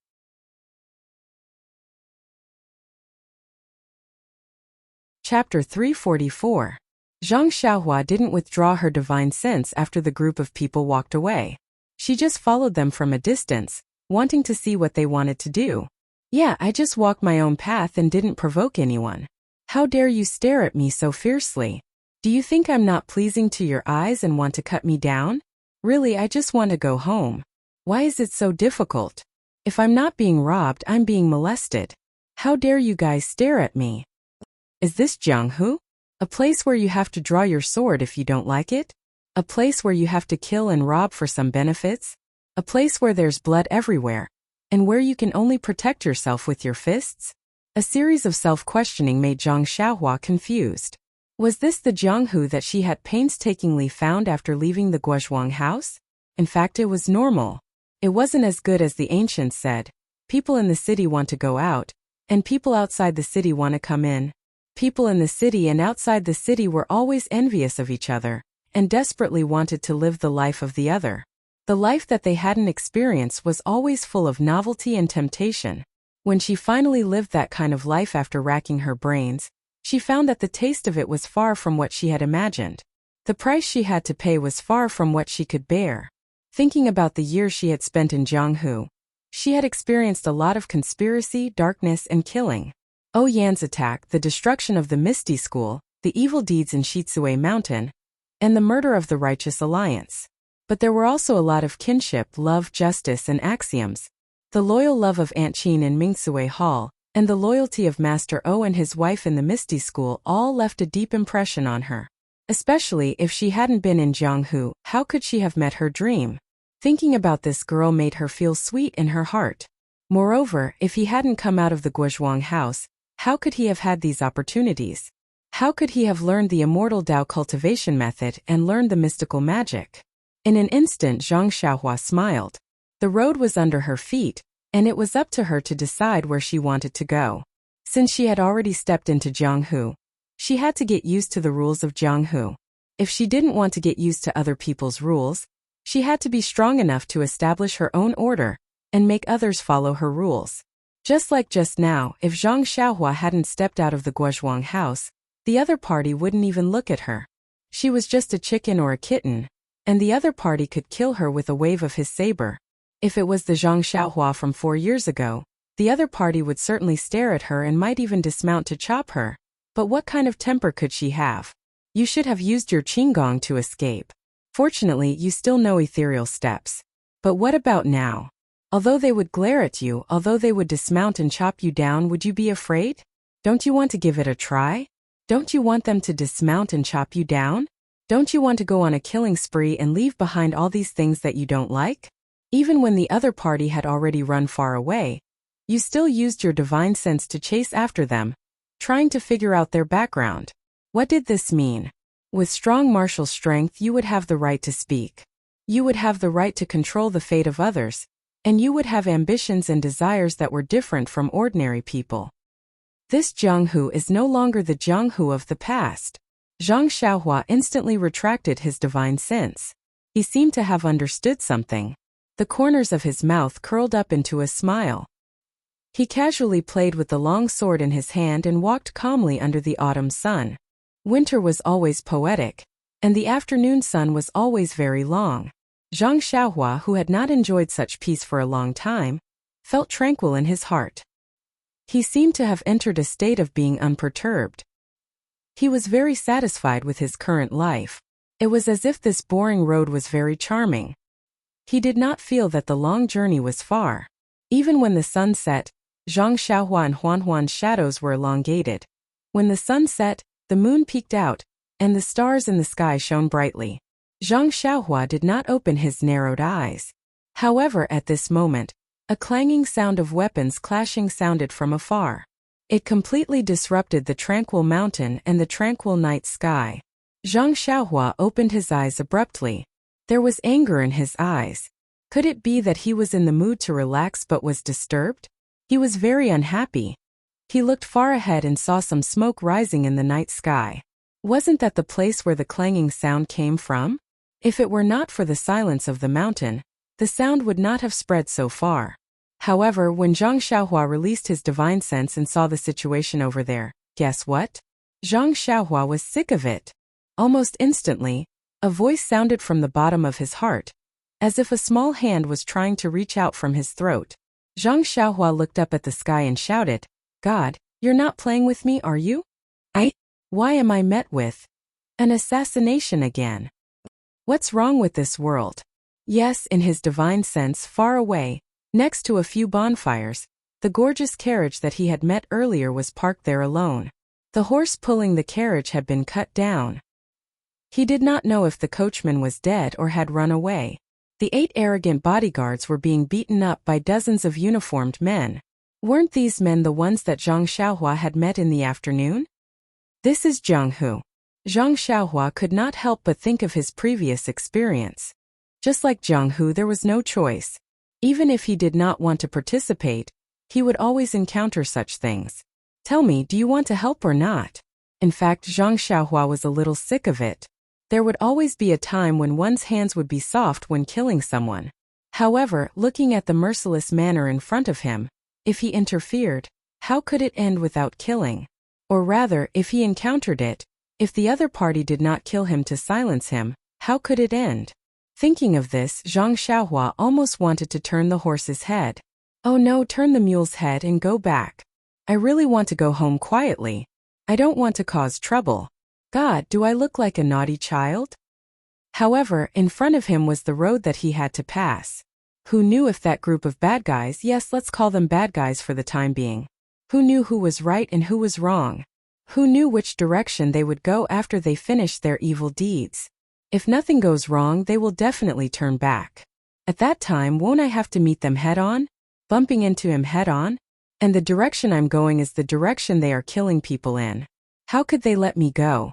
Chapter 344. Zhang Xiaohua didn't withdraw her divine sense after the group of people walked away. She just followed them from a distance, wanting to see what they wanted to do. Yeah, I just walked my own path and didn't provoke anyone. How dare you stare at me so fiercely? Do you think I'm not pleasing to your eyes and want to cut me down? Really, I just want to go home. Why is it so difficult? If I'm not being robbed, I'm being molested. How dare you guys stare at me? Is this Jianghu? A place where you have to draw your sword if you don't like it? A place where you have to kill and rob for some benefits? A place where there's blood everywhere, and where you can only protect yourself with your fists? A series of self-questioning made Zhang Xiaohua confused. Was this the Jianghu that she had painstakingly found after leaving the Guozhuang house? In fact, it was normal. It wasn't as good as the ancients said. People in the city want to go out, and people outside the city want to come in. People in the city and outside the city were always envious of each other, and desperately wanted to live the life of the other. The life that they hadn't experienced was always full of novelty and temptation. When she finally lived that kind of life after racking her brains, she found that the taste of it was far from what she had imagined. The price she had to pay was far from what she could bear. Thinking about the years she had spent in Jianghu, she had experienced a lot of conspiracy, darkness, and killing. Yan's attack, the destruction of the Misty School, the evil deeds in Shitsue Mountain, and the murder of the Righteous Alliance. But there were also a lot of kinship, love, justice, and axioms. The loyal love of Aunt Qin in Mingsue Hall, and the loyalty of Master O and his wife in the Misty School all left a deep impression on her. Especially if she hadn't been in Jianghu, how could she have met her dream? Thinking about this girl made her feel sweet in her heart. Moreover, if he hadn't come out of the Guozhuang house, how could he have had these opportunities? How could he have learned the immortal Dao cultivation method and learned the mystical magic? In an instant, Zhang Xiaohua smiled. The road was under her feet, and it was up to her to decide where she wanted to go. Since she had already stepped into Jianghu, she had to get used to the rules of Jianghu. If she didn't want to get used to other people's rules, she had to be strong enough to establish her own order and make others follow her rules. Just like just now, if Zhang Xiaohua hadn't stepped out of the Guozhuang house, the other party wouldn't even look at her. She was just a chicken or a kitten, and the other party could kill her with a wave of his saber. If it was the Zhang Xiaohua from 4 years ago, the other party would certainly stare at her and might even dismount to chop her. But what kind of temper could she have? You should have used your qinggong to escape. Fortunately, you still know ethereal steps. But what about now? Although they would glare at you, although they would dismount and chop you down, would you be afraid? Don't you want to give it a try? Don't you want them to dismount and chop you down? Don't you want to go on a killing spree and leave behind all these things that you don't like? Even when the other party had already run far away, you still used your divine sense to chase after them, trying to figure out their background. What did this mean? With strong martial strength, you would have the right to speak. You would have the right to control the fate of others, and you would have ambitions and desires that were different from ordinary people. This Jianghu is no longer the Jianghu of the past. Zhang Xiaohua instantly retracted his divine sense. He seemed to have understood something. The corners of his mouth curled up into a smile. He casually played with the long sword in his hand and walked calmly under the autumn sun. Winter was always poetic, and the afternoon sun was always very long. Zhang Xiaohua, who had not enjoyed such peace for a long time, felt tranquil in his heart. He seemed to have entered a state of being unperturbed. He was very satisfied with his current life. It was as if this boring road was very charming. He did not feel that the long journey was far. Even when the sun set, Zhang Xiaohua and Huanhuan's shadows were elongated. When the sun set, the moon peeked out, and the stars in the sky shone brightly. Zhang Xiaohua did not open his narrowed eyes. However, at this moment, a clanging sound of weapons clashing sounded from afar. It completely disrupted the tranquil mountain and the tranquil night sky. Zhang Xiaohua opened his eyes abruptly. There was anger in his eyes. Could it be that he was in the mood to relax but was disturbed? He was very unhappy. He looked far ahead and saw some smoke rising in the night sky. Wasn't that the place where the clanging sound came from? If it were not for the silence of the mountain, the sound would not have spread so far. However, when Zhang Xiaohua released his divine sense and saw the situation over there, guess what? Zhang Xiaohua was sick of it. Almost instantly, a voice sounded from the bottom of his heart, as if a small hand was trying to reach out from his throat. Zhang Xiaohua looked up at the sky and shouted, "God, you're not playing with me, are you? Why am I met with an assassination again? What's wrong with this world?" Yes, in his divine sense, far away, next to a few bonfires, the gorgeous carriage that he had met earlier was parked there alone. The horse pulling the carriage had been cut down. He did not know if the coachman was dead or had run away. The 8 arrogant bodyguards were being beaten up by dozens of uniformed men. Weren't these men the ones that Zhang Xiaohua had met in the afternoon? This is Jianghu. Zhang Xiaohua could not help but think of his previous experience. Just like Jianghu, there was no choice. Even if he did not want to participate, he would always encounter such things. Tell me, do you want to help or not? In fact, Zhang Xiaohua was a little sick of it. There would always be a time when one's hands would be soft when killing someone. However, looking at the merciless manner in front of him, if he interfered, how could it end without killing? Or rather, if he encountered it, if the other party did not kill him to silence him, how could it end? Thinking of this, Zhang Xiaohua almost wanted to turn the horse's head. Oh no, turn the mule's head and go back. I really want to go home quietly. I don't want to cause trouble. God, do I look like a naughty child? However, in front of him was the road that he had to pass. Who knew if that group of bad guys, yes, let's call them bad guys for the time being. Who knew who was right and who was wrong? Who knew which direction they would go after they finished their evil deeds? If nothing goes wrong, they will definitely turn back. At that time, won't I have to meet them head-on? Bumping into him head-on? And the direction I'm going is the direction they are killing people in. How could they let me go?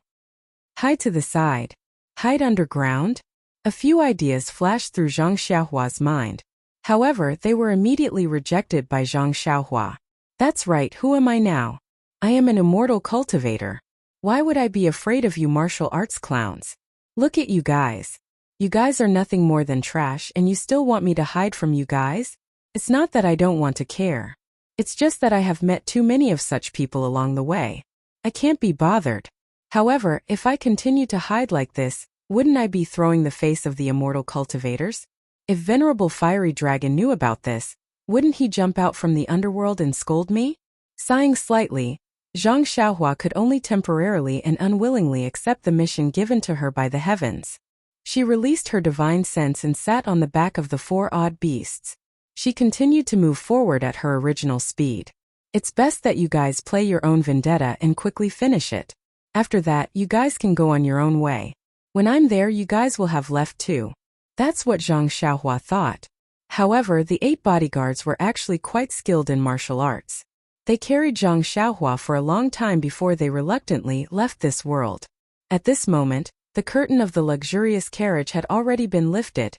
Hide to the side. Hide underground? A few ideas flashed through Zhang Xiaohua's mind. However, they were immediately rejected by Zhang Xiaohua. That's right, who am I now? I am an immortal cultivator. Why would I be afraid of you martial arts clowns? Look at you guys. You guys are nothing more than trash and you still want me to hide from you guys? It's not that I don't want to care. It's just that I have met too many of such people along the way. I can't be bothered. However, if I continue to hide like this, wouldn't I be throwing the face of the immortal cultivators? If Venerable Fiery Dragon knew about this, wouldn't he jump out from the underworld and scold me? Sighing slightly, Zhang Xiaohua could only temporarily and unwillingly accept the mission given to her by the heavens. She released her divine sense and sat on the back of the four odd beasts. She continued to move forward at her original speed. It's best that you guys play your own vendetta and quickly finish it. After that, you guys can go on your own way. When I'm there, you guys will have left too. That's what Zhang Xiaohua thought. However, the 8 bodyguards were actually quite skilled in martial arts. They carried Zhang Xiaohua for a long time before they reluctantly left this world. At this moment, the curtain of the luxurious carriage had already been lifted,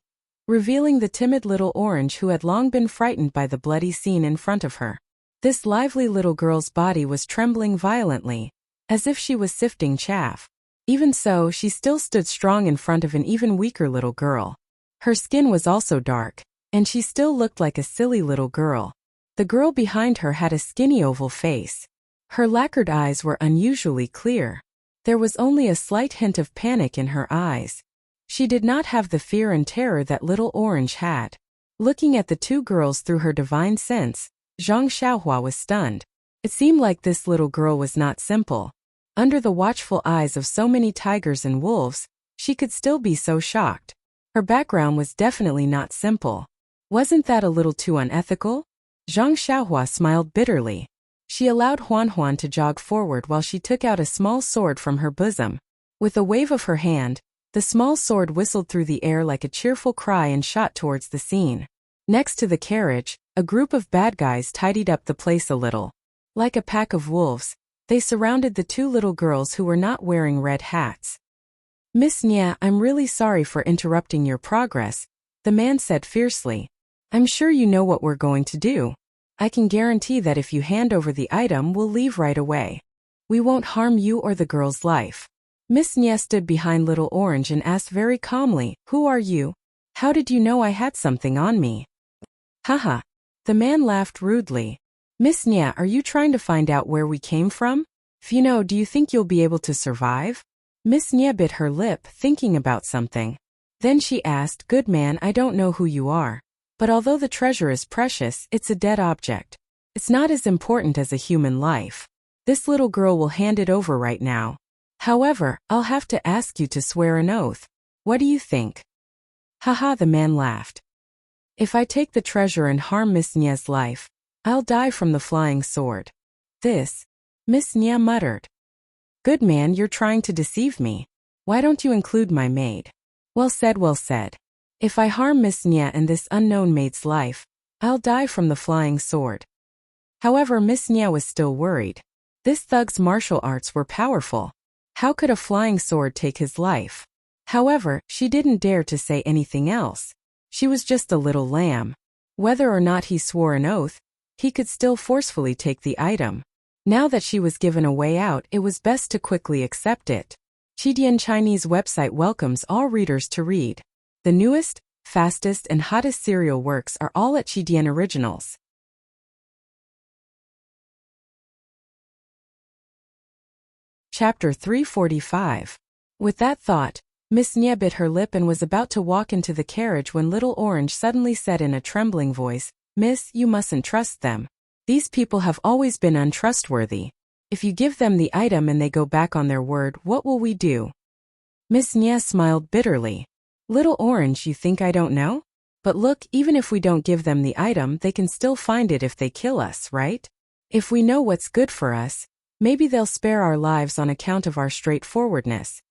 revealing the timid little orange who had long been frightened by the bloody scene in front of her. This lively little girl's body was trembling violently, as if she was sifting chaff. Even so, she still stood strong in front of an even weaker little girl. Her skin was also dark, and she still looked like a silly little girl. The girl behind her had a skinny oval face. Her lacquered eyes were unusually clear. There was only a slight hint of panic in her eyes. She did not have the fear and terror that little orange had. Looking at the two girls through her divine sense, Zhang Xiaohua was stunned. It seemed like this little girl was not simple. Under the watchful eyes of so many tigers and wolves, she could still be so shocked. Her background was definitely not simple. Wasn't that a little too unethical? Zhang Xiaohua smiled bitterly. She allowed Huan Huan to jog forward while she took out a small sword from her bosom. With a wave of her hand, the small sword whistled through the air like a cheerful cry and shot towards the scene. Next to the carriage, a group of bad guys tidied up the place a little. Like a pack of wolves, they surrounded the two little girls who were not wearing red hats. Miss Nia, I'm really sorry for interrupting your progress, the man said fiercely. I'm sure you know what we're going to do. I can guarantee that if you hand over the item, we'll leave right away. We won't harm you or the girl's life. Miss Nia stood behind Little Orange and asked very calmly, Who are you? How did you know I had something on me? Haha. The man laughed rudely. Miss Nia, are you trying to find out where we came from? If you know, do you think you'll be able to survive? Miss Nia bit her lip, thinking about something. Then she asked, Good man, I don't know who you are. But although the treasure is precious, it's a dead object. It's not as important as a human life. This little girl will hand it over right now. However, I'll have to ask you to swear an oath. What do you think? Haha, the man laughed. If I take the treasure and harm Miss Nia's life, I'll die from the flying sword. This, Miss Nia muttered. Good man, you're trying to deceive me. Why don't you include my maid? Well said, well said. If I harm Miss Nia and this unknown maid's life, I'll die from the flying sword. However, Miss Nia was still worried. This thug's martial arts were powerful. How could a flying sword take his life? However, she didn't dare to say anything else. She was just a little lamb. Whether or not he swore an oath, he could still forcefully take the item. Now that she was given a way out, it was best to quickly accept it. Chidian Chinese website welcomes all readers to read. The newest, fastest and hottest serial works are all at Chidian Originals. Chapter 345. With that thought, Miss Nye bit her lip and was about to walk into the carriage when Little Orange suddenly said in a trembling voice, "Miss, you mustn't trust them. These people have always been untrustworthy. If you give them the item and they go back on their word, what will we do?" Miss Nye smiled bitterly. "Little Orange, you think I don't know? But look, even if we don't give them the item, they can still find it if they kill us, right? If we know what's good for us, maybe they'll spare our lives on account of our straightforwardness."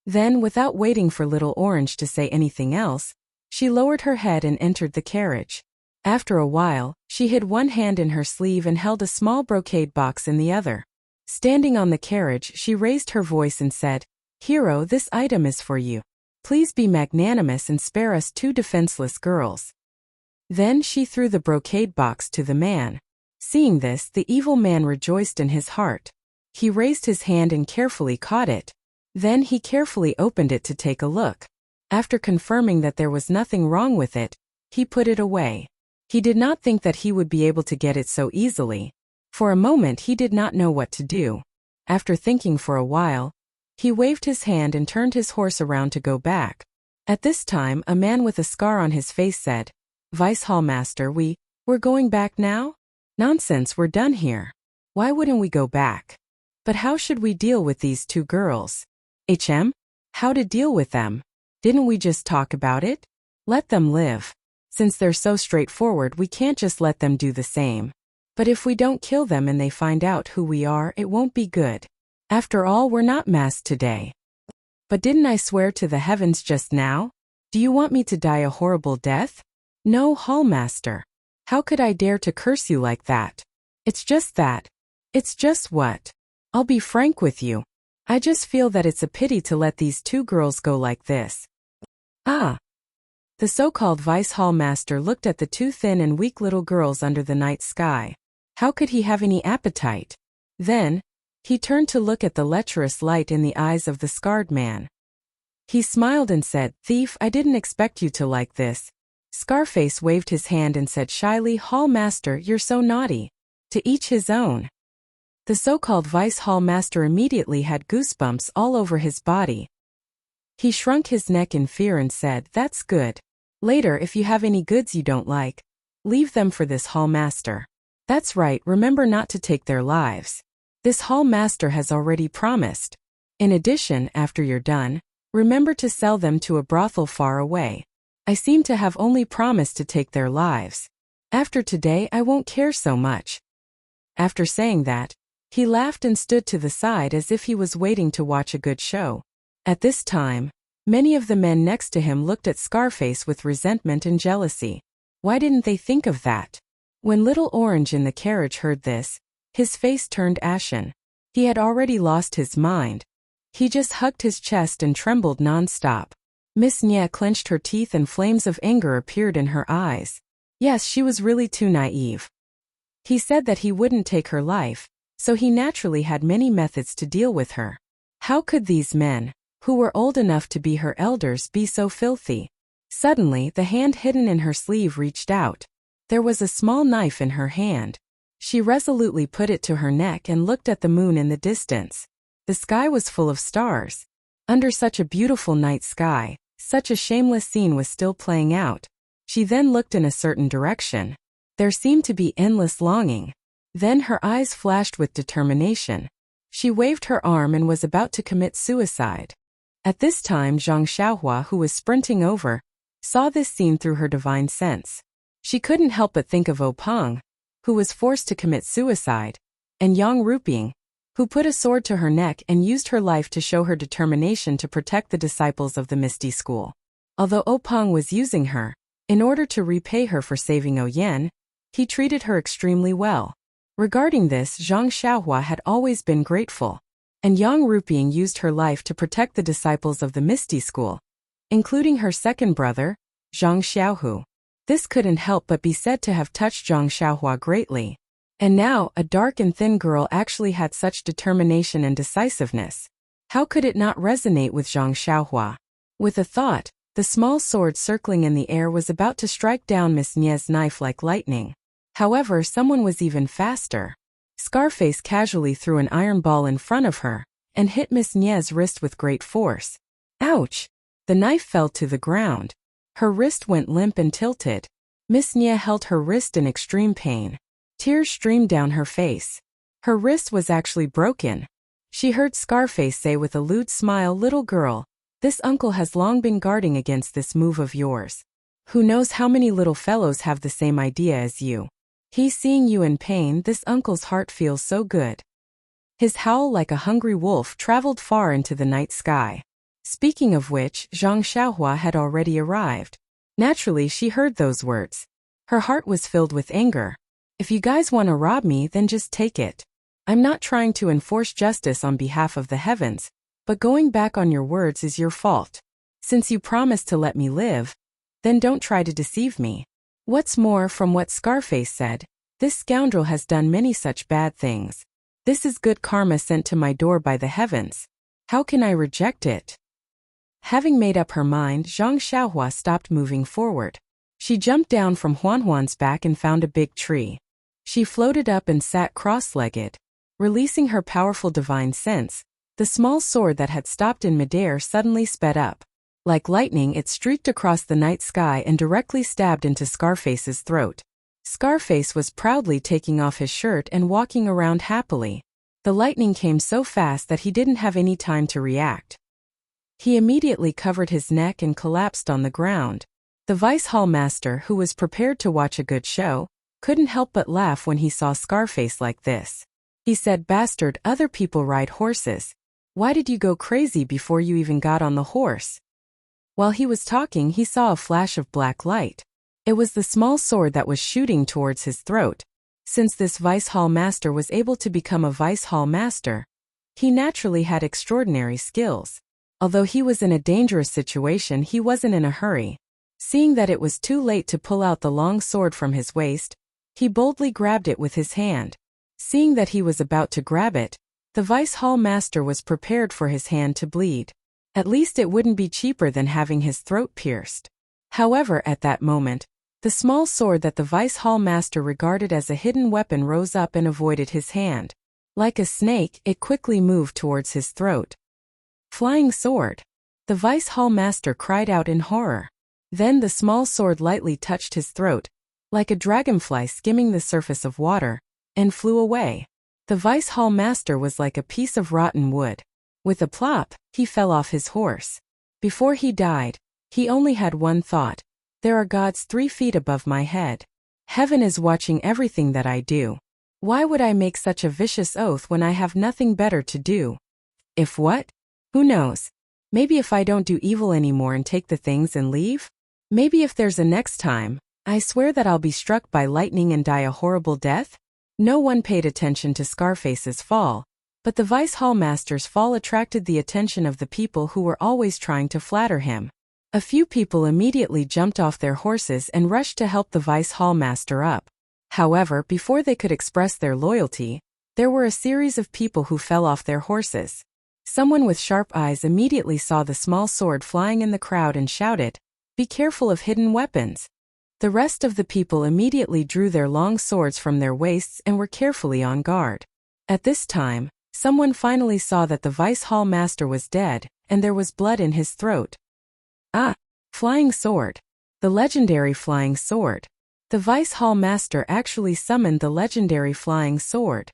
Then, without waiting for Little Orange to say anything else, she lowered her head and entered the carriage. After a while, she hid one hand in her sleeve and held a small brocade box in the other. Standing on the carriage, she raised her voice and said, "Hero, this item is for you. Please be magnanimous and spare us two defenseless girls." Then she threw the brocade box to the man. Seeing this, the evil man rejoiced in his heart. He raised his hand and carefully caught it. Then he carefully opened it to take a look. After confirming that there was nothing wrong with it, he put it away. He did not think that he would be able to get it so easily. For a moment he did not know what to do. After thinking for a while, he waved his hand and turned his horse around to go back. At this time, a man with a scar on his face said, "Vice Hallmaster, we're going back now? Nonsense, we're done here. Why wouldn't we go back? But how should we deal with these two girls? How to deal with them? Didn't we just talk about it? Let them live. Since they're so straightforward, we can't just let them do the same. But if we don't kill them and they find out who we are, it won't be good. After all, we're not masked today. But didn't I swear to the heavens just now? Do you want me to die a horrible death? No, Hallmaster. How could I dare to curse you like that? It's just that. It's just what? I'll be frank with you. I just feel that it's a pity to let these two girls go like this." Ah! The so-called Vice Hallmaster looked at the two thin and weak little girls under the night sky. How could he have any appetite? Then, he turned to look at the lecherous light in the eyes of the scarred man. He smiled and said, "Thief, I didn't expect you to like this." Scarface waved his hand and said shyly, "Hallmaster, you're so naughty. To each his own." The so-called Vice Hallmaster immediately had goosebumps all over his body. He shrunk his neck in fear and said, "That's good. Later, if you have any goods you don't like, leave them for this Hallmaster. That's right, remember not to take their lives. This Hallmaster has already promised. In addition, after you're done, remember to sell them to a brothel far away. I seem to have only promised to take their lives. After today, I won't care so much." After saying that, he laughed and stood to the side as if he was waiting to watch a good show. At this time, many of the men next to him looked at Scarface with resentment and jealousy. Why didn't they think of that? When Little Orange in the carriage heard this, his face turned ashen. He had already lost his mind. He just hugged his chest and trembled non-stop. Miss Nye clenched her teeth and flames of anger appeared in her eyes. Yes, she was really too naive. He said that he wouldn't take her life, so he naturally had many methods to deal with her. How could these men, who were old enough to be her elders, be so filthy? Suddenly, the hand hidden in her sleeve reached out. There was a small knife in her hand. She resolutely put it to her neck and looked at the moon in the distance. The sky was full of stars. Under such a beautiful night sky, such a shameless scene was still playing out. She then looked in a certain direction. There seemed to be endless longing. Then her eyes flashed with determination. She waved her arm and was about to commit suicide. At this time, Zhang Xiaohua, who was sprinting over, saw this scene through her divine sense. She couldn't help but think of Peng, who was forced to commit suicide, and Yang Ruping, who put a sword to her neck and used her life to show her determination to protect the disciples of the Misty School. Although Peng was using her, in order to repay her for saving Yen, he treated her extremely well. Regarding this, Zhang Xiaohua had always been grateful, and Yang Ruping used her life to protect the disciples of the Misty School, including her second brother, Zhang Xiaohu. This couldn't help but be said to have touched Zhang Xiaohua greatly. And now, a dark and thin girl actually had such determination and decisiveness. How could it not resonate with Zhang Xiaohua? With a thought, the small sword circling in the air was about to strike down Miss Nie's knife like lightning. However, someone was even faster. Scarface casually threw an iron ball in front of her and hit Miss Nie's wrist with great force. Ouch! The knife fell to the ground. Her wrist went limp and tilted. Miss Nie held her wrist in extreme pain. Tears streamed down her face. Her wrist was actually broken. She heard Scarface say with a lewd smile, "Little girl, this uncle has long been guarding against this move of yours. Who knows how many little fellows have the same idea as you. He's seeing you in pain, this uncle's heart feels so good." His howl like a hungry wolf traveled far into the night sky. Speaking of which, Zhang Xiaohua had already arrived. Naturally, she heard those words. Her heart was filled with anger. If you guys want to rob me, then just take it. I'm not trying to enforce justice on behalf of the heavens, but going back on your words is your fault. Since you promised to let me live, then don't try to deceive me. What's more, from what Scarface said, this scoundrel has done many such bad things. This is good karma sent to my door by the heavens. How can I reject it? Having made up her mind, Zhang Xiaohua stopped moving forward. She jumped down from Huanhuan's back and found a big tree. She floated up and sat cross-legged. Releasing her powerful divine sense, the small sword that had stopped in midair suddenly sped up. Like lightning, it streaked across the night sky and directly stabbed into Scarface's throat. Scarface was proudly taking off his shirt and walking around happily. The lightning came so fast that he didn't have any time to react. He immediately covered his neck and collapsed on the ground. The vice hall master, who was prepared to watch a good show, couldn't help but laugh when he saw Scarface like this. He said, "Bastard, other people ride horses. Why did you go crazy before you even got on the horse?" While he was talking, he saw a flash of black light. It was the small sword that was shooting towards his throat. Since this vice hall master was able to become a vice hall master, he naturally had extraordinary skills. Although he was in a dangerous situation, he wasn't in a hurry. Seeing that it was too late to pull out the long sword from his waist, he boldly grabbed it with his hand. Seeing that he was about to grab it, the vice hall master was prepared for his hand to bleed. At least it wouldn't be cheaper than having his throat pierced. However, at that moment, the small sword that the vice hall master regarded as a hidden weapon rose up and avoided his hand. Like a snake, it quickly moved towards his throat. Flying sword! The vice hall master cried out in horror. Then the small sword lightly touched his throat, like a dragonfly skimming the surface of water, and flew away. The vice hall master was like a piece of rotten wood. With a plop, he fell off his horse. Before he died, he only had one thought. There are gods 3 feet above my head. Heaven is watching everything that I do. Why would I make such a vicious oath when I have nothing better to do? If what? Who knows? Maybe if I don't do evil anymore and take the things and leave? Maybe if there's a next time, I swear that I'll be struck by lightning and die a horrible death? No one paid attention to Scarface's fall, but the vice hall master's fall attracted the attention of the people who were always trying to flatter him. A few people immediately jumped off their horses and rushed to help the vice hall master up. However, before they could express their loyalty, there were a series of people who fell off their horses. Someone with sharp eyes immediately saw the small sword flying in the crowd and shouted, "Be careful of hidden weapons." The rest of the people immediately drew their long swords from their waists and were carefully on guard. At this time, someone finally saw that the vice hall master was dead, and there was blood in his throat. Ah! Flying sword. The legendary flying sword. The vice hall master actually summoned the legendary flying sword.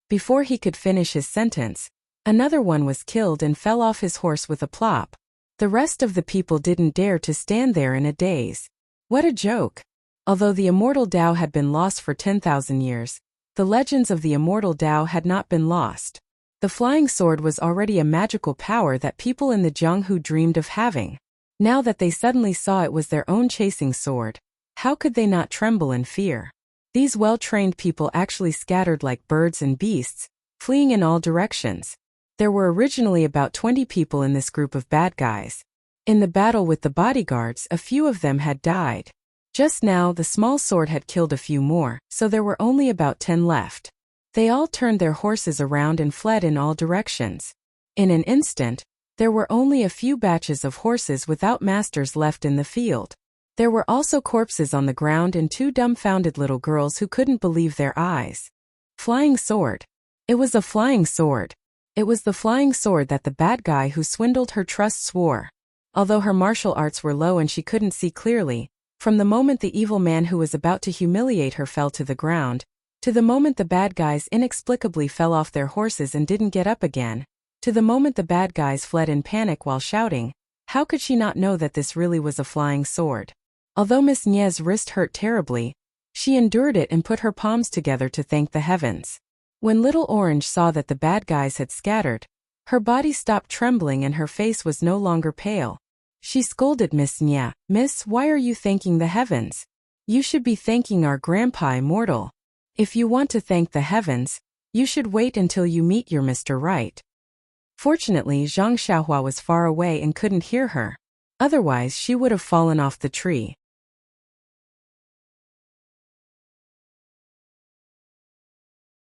Before he could finish his sentence, another one was killed and fell off his horse with a plop. The rest of the people didn't dare to stand there in a daze. What a joke! Although the immortal Tao had been lost for 10,000 years, the legends of the immortal Tao had not been lost. The flying sword was already a magical power that people in the Jianghu dreamed of having. Now that they suddenly saw it was their own chasing sword, how could they not tremble in fear? These well-trained people actually scattered like birds and beasts, fleeing in all directions. There were originally about 20 people in this group of bad guys. In the battle with the bodyguards, a few of them had died. Just now the small sword had killed a few more, so there were only about 10 left. They all turned their horses around and fled in all directions. In an instant, there were only a few batches of horses without masters left in the field. There were also corpses on the ground and 2 dumbfounded little girls who couldn't believe their eyes. Flying sword. It was a flying sword. It was the flying sword that the bad guy who swindled her trust swore. Although her martial arts were low and she couldn't see clearly, from the moment the evil man who was about to humiliate her fell to the ground, to the moment the bad guys inexplicably fell off their horses and didn't get up again, to the moment the bad guys fled in panic while shouting, how could she not know that this really was a flying sword? Although Miss Nie's wrist hurt terribly, she endured it and put her palms together to thank the heavens. When Little Orange saw that the bad guys had scattered, her body stopped trembling and her face was no longer pale. She scolded Miss Nie. "Miss, why are you thanking the heavens? You should be thanking our Grandpa Immortal. If you want to thank the heavens, you should wait until you meet your Mr. Right." Fortunately, Zhang Xiaohua was far away and couldn't hear her. Otherwise, she would have fallen off the tree.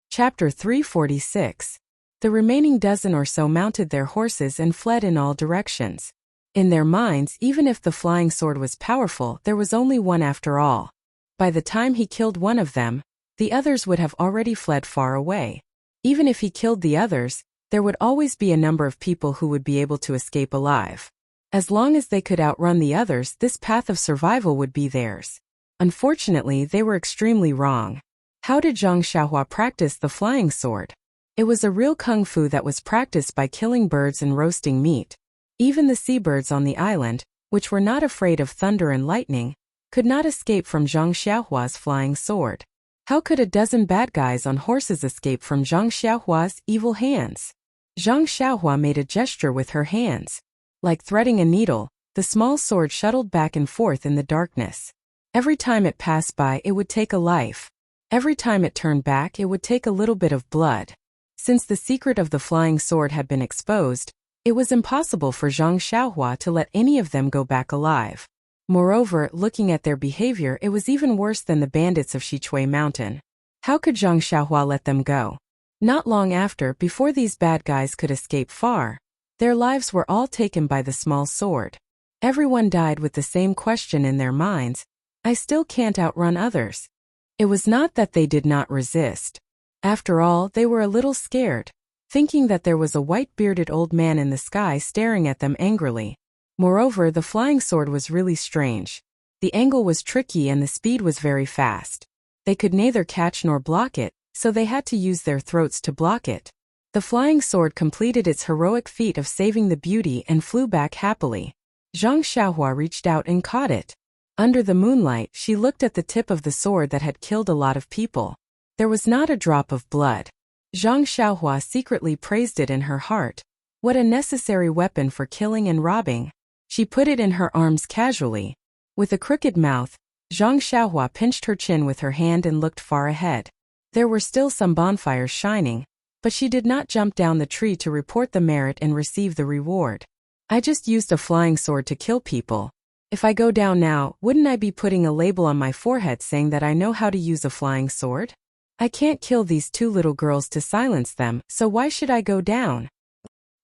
Chapter 346. The remaining dozen or so mounted their horses and fled in all directions. In their minds, even if the flying sword was powerful, there was only one after all. By the time he killed one of them, the others would have already fled far away. Even if he killed the others, there would always be a number of people who would be able to escape alive. As long as they could outrun the others, this path of survival would be theirs. Unfortunately, they were extremely wrong. How did Zhang Xiaohua practice the flying sword? It was a real kung fu that was practiced by killing birds and roasting meat. Even the seabirds on the island, which were not afraid of thunder and lightning, could not escape from Zhang Xiaohua's flying sword. How could a dozen bad guys on horses escape from Zhang Xiaohua's evil hands? Zhang Xiaohua made a gesture with her hands. Like threading a needle, the small sword shuttled back and forth in the darkness. Every time it passed by, it would take a life. Every time it turned back, it would take a little bit of blood. Since the secret of the flying sword had been exposed, it was impossible for Zhang Xiaohua to let any of them go back alive. Moreover, looking at their behavior, it was even worse than the bandits of Xichui Mountain. How could Zhang Xiaohua let them go? Not long after, before these bad guys could escape far, their lives were all taken by the small sword. Everyone died with the same question in their minds: I still can't outrun others. It was not that they did not resist. After all, they were a little scared, thinking that there was a white-bearded old man in the sky staring at them angrily. Moreover, the flying sword was really strange. The angle was tricky and the speed was very fast. They could neither catch nor block it, so they had to use their throats to block it. The flying sword completed its heroic feat of saving the beauty and flew back happily. Zhang Xiaohua reached out and caught it. Under the moonlight, she looked at the tip of the sword that had killed a lot of people. There was not a drop of blood. Zhang Xiaohua secretly praised it in her heart. What a necessary weapon for killing and robbing. She put it in her arms casually. With a crooked mouth, Zhang Xiaohua pinched her chin with her hand and looked far ahead. There were still some bonfires shining, but she did not jump down the tree to report the merit and receive the reward. I just used a flying sword to kill people. If I go down now, wouldn't I be putting a label on my forehead saying that I know how to use a flying sword? I can't kill these 2 little girls to silence them, so why should I go down?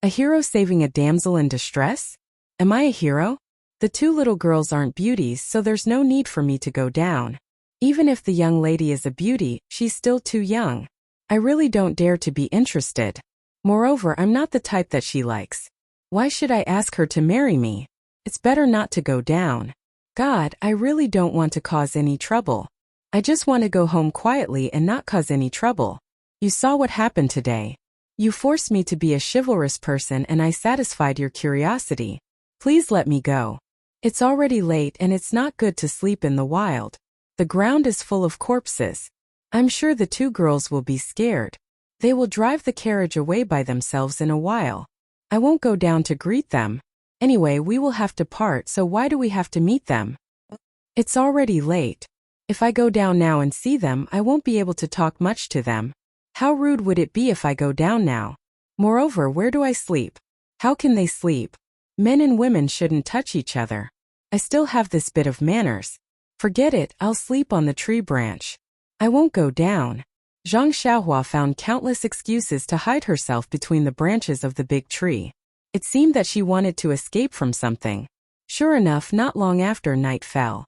A hero saving a damsel in distress? Am I a hero? The 2 little girls aren't beauties, so there's no need for me to go down. Even if the young lady is a beauty, she's still too young. I really don't dare to be interested. Moreover, I'm not the type that she likes. Why should I ask her to marry me? It's better not to go down. God, I really don't want to cause any trouble. I just want to go home quietly and not cause any trouble. You saw what happened today. You forced me to be a chivalrous person and I satisfied your curiosity. Please let me go. It's already late and it's not good to sleep in the wild. The ground is full of corpses. I'm sure the 2 girls will be scared. They will drive the carriage away by themselves in a while. I won't go down to greet them. Anyway, we will have to part, so why do we have to meet them? It's already late. If I go down now and see them, I won't be able to talk much to them. How rude would it be if I go down now? Moreover, where do I sleep? How can they sleep? Men and women shouldn't touch each other. I still have this bit of manners. Forget it, I'll sleep on the tree branch. I won't go down. Zhang Xiaohua found countless excuses to hide herself between the branches of the big tree. It seemed that she wanted to escape from something. Sure enough, not long after night fell,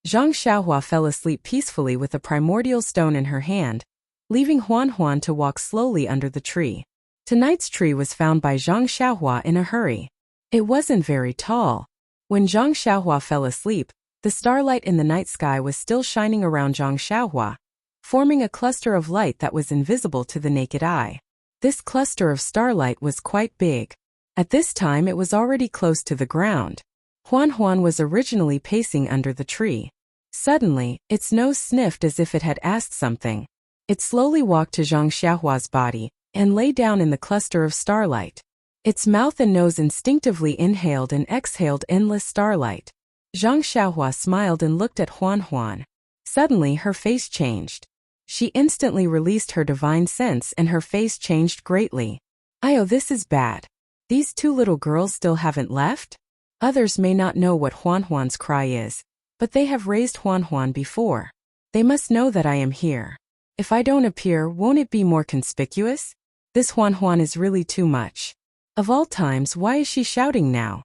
Zhang Xiaohua fell asleep peacefully with a primordial stone in her hand, leaving Huan Huan to walk slowly under the tree. Tonight's tree was found by Zhang Xiaohua in a hurry. It wasn't very tall. When Zhang Xiaohua fell asleep, the starlight in the night sky was still shining around Zhang Xiaohua, forming a cluster of light that was invisible to the naked eye. This cluster of starlight was quite big. At this time it was already close to the ground. Huan Huan was originally pacing under the tree. Suddenly, its nose sniffed as if it had asked something. It slowly walked to Zhang Xiaohua's body and lay down in the cluster of starlight. Its mouth and nose instinctively inhaled and exhaled endless starlight. Zhang Xiaohua smiled and looked at Huan Huan. Suddenly her face changed. She instantly released her divine sense and her face changed greatly. "Oh, this is bad. These two little girls still haven't left?" Others may not know what Huan Huan's cry is, but they have raised Huan Huan before. They must know that I am here. If I don't appear, won't it be more conspicuous? This Huan Huan is really too much. Of all times, why is she shouting now?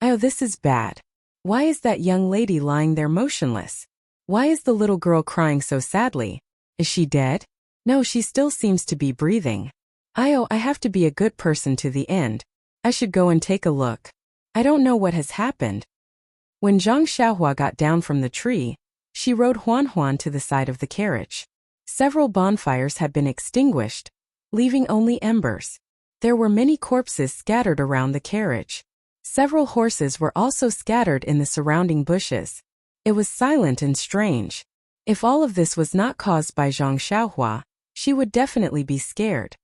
"Oh, this is bad. Why is that young lady lying there motionless? Why is the little girl crying so sadly? Is she dead? No, she still seems to be breathing. I have to be a good person to the end. I should go and take a look. I don't know what has happened." When Zhang Xiaohua got down from the tree, she rode Huan Huan to the side of the carriage. Several bonfires had been extinguished, leaving only embers. There were many corpses scattered around the carriage. Several horses were also scattered in the surrounding bushes. It was silent and strange. If all of this was not caused by Zhang Xiaohua, she would definitely be scared.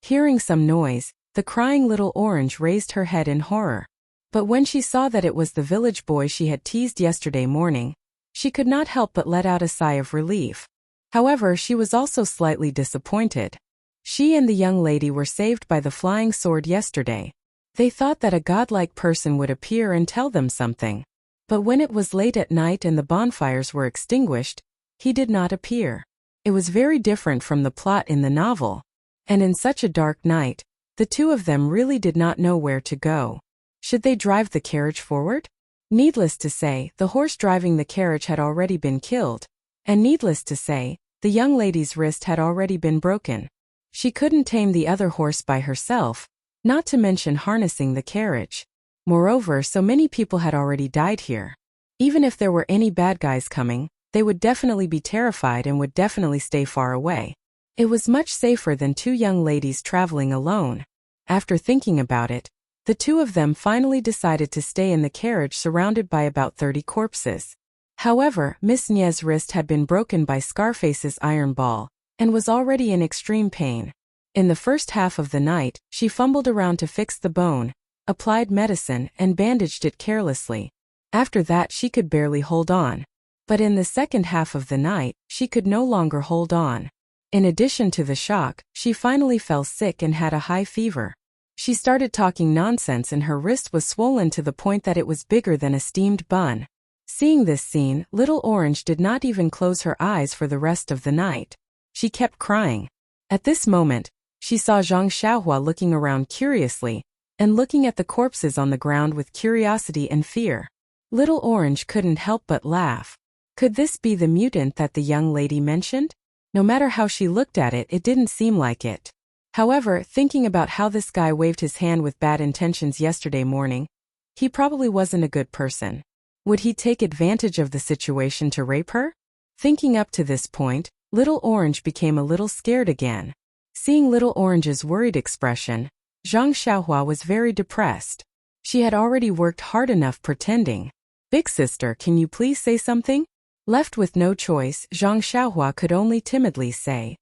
Hearing some noise, the crying little orange raised her head in horror. But when she saw that it was the village boy she had teased yesterday morning, she could not help but let out a sigh of relief. However, she was also slightly disappointed. She and the young lady were saved by the flying sword yesterday. They thought that a godlike person would appear and tell them something. But when it was late at night and the bonfires were extinguished, he did not appear. It was very different from the plot in the novel. And in such a dark night, the two of them really did not know where to go. Should they drive the carriage forward? Needless to say, the horse driving the carriage had already been killed. And needless to say, the young lady's wrist had already been broken. She couldn't tame the other horse by herself, not to mention harnessing the carriage. Moreover, so many people had already died here. Even if there were any bad guys coming, they would definitely be terrified and would definitely stay far away. It was much safer than two young ladies traveling alone. After thinking about it, the two of them finally decided to stay in the carriage surrounded by about 30 corpses. However, Miss Nie's wrist had been broken by Scarface's iron ball, and was already in extreme pain. In the first half of the night, she fumbled around to fix the bone, applied medicine, and bandaged it carelessly. After that she could barely hold on. But in the second half of the night, she could no longer hold on. In addition to the shock, she finally fell sick and had a high fever. She started talking nonsense and her wrist was swollen to the point that it was bigger than a steamed bun. Seeing this scene, Little Orange did not even close her eyes for the rest of the night. She kept crying. At this moment, she saw Zhang Xiaohua looking around curiously, and looking at the corpses on the ground with curiosity and fear. Little Orange couldn't help but laugh. Could this be the mutant that the young lady mentioned? No matter how she looked at it, it didn't seem like it. However, thinking about how this guy waved his hand with bad intentions yesterday morning, he probably wasn't a good person. Would he take advantage of the situation to rape her? Thinking up to this point, Little Orange became a little scared again. Seeing Little Orange's worried expression, Zhang Xiaohua was very depressed. She had already worked hard enough pretending. "Big sister, can you please say something?" Left with no choice, Zhang Xiaohua could only timidly say,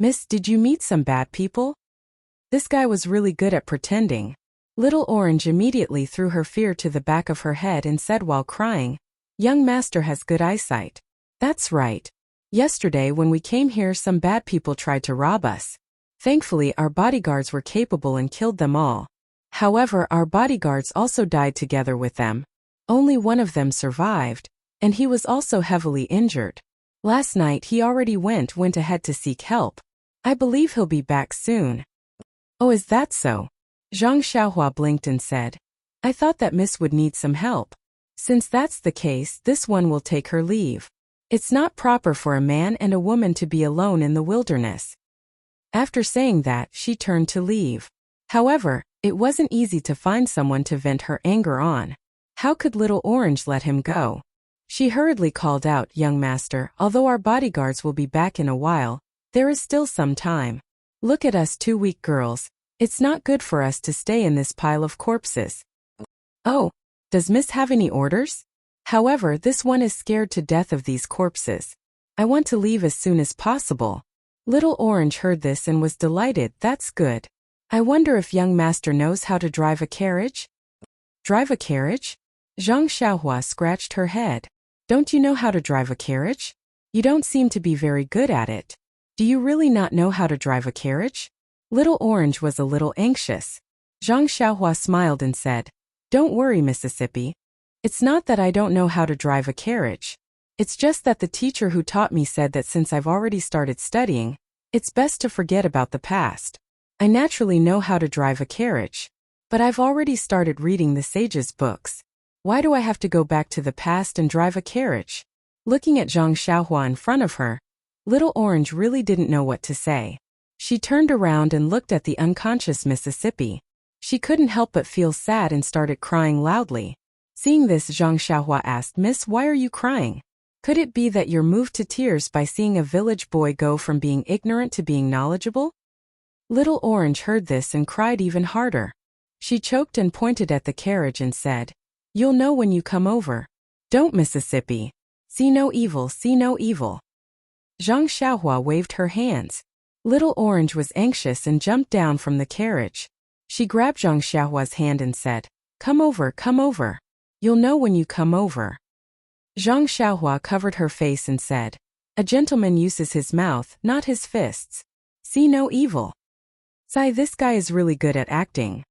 Miss, did you meet some bad people?" This guy was really good at pretending. Little Orange immediately threw her fear to the back of her head and said while crying, "Young master has good eyesight." "That's right. Yesterday when we came here some bad people tried to rob us. Thankfully our bodyguards were capable and killed them all. However, our bodyguards also died together with them. Only one of them survived. And he was also heavily injured. Last night he already went ahead to seek help. I believe he'll be back soon. Oh, is that so? Zhang Xiaohua blinked and said, I thought that Miss would need some help. Since that's the case, this one will take her leave. It's not proper for a man and a woman to be alone in the wilderness. After saying that, she turned to leave. However, it wasn't easy to find someone to vent her anger on. How could Little Orange let him go? She hurriedly called out, Young master, although our bodyguards will be back in a while, there is still some time. Look at us two weak girls. It's not good for us to stay in this pile of corpses. Oh, does Miss have any orders? However, this one is scared to death of these corpses. I want to leave as soon as possible. Little Orange heard this and was delighted. That's good. I wonder if young master knows how to drive a carriage? Drive a carriage? Zhang Xiaohua scratched her head. Don't you know how to drive a carriage? You don't seem to be very good at it. Do you really not know how to drive a carriage? Little Orange was a little anxious. Zhang Xiaohua smiled and said, Don't worry, Mississippi. It's not that I don't know how to drive a carriage. It's just that the teacher who taught me said that since I've already started studying, it's best to forget about the past. I naturally know how to drive a carriage. But I've already started reading the sages' books. Why do I have to go back to the past and drive a carriage? Looking at Zhang Xiaohua in front of her, Little Orange really didn't know what to say. She turned around and looked at the unconscious Mississippi. She couldn't help but feel sad and started crying loudly. Seeing this, Zhang Xiaohua asked, Miss, why are you crying? Could it be that you're moved to tears by seeing a village boy go from being ignorant to being knowledgeable? Little Orange heard this and cried even harder. She choked and pointed at the carriage and said, You'll know when you come over. Don't, Mississippi. See no evil, see no evil. Zhang Xiaohua waved her hands. Little Orange was anxious and jumped down from the carriage. She grabbed Zhang Xiaohua's hand and said, Come over, come over. You'll know when you come over. Zhang Xiaohua covered her face and said, A gentleman uses his mouth, not his fists. See no evil. Sigh, this guy is really good at acting.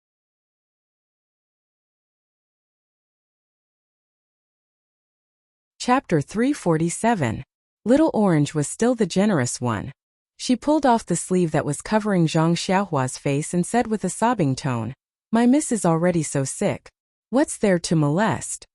Chapter 347. Little Orange was still the generous one. She pulled off the sleeve that was covering Zhang Xiaohua's face and said with a sobbing tone, My miss is already so sick. What's there to molest?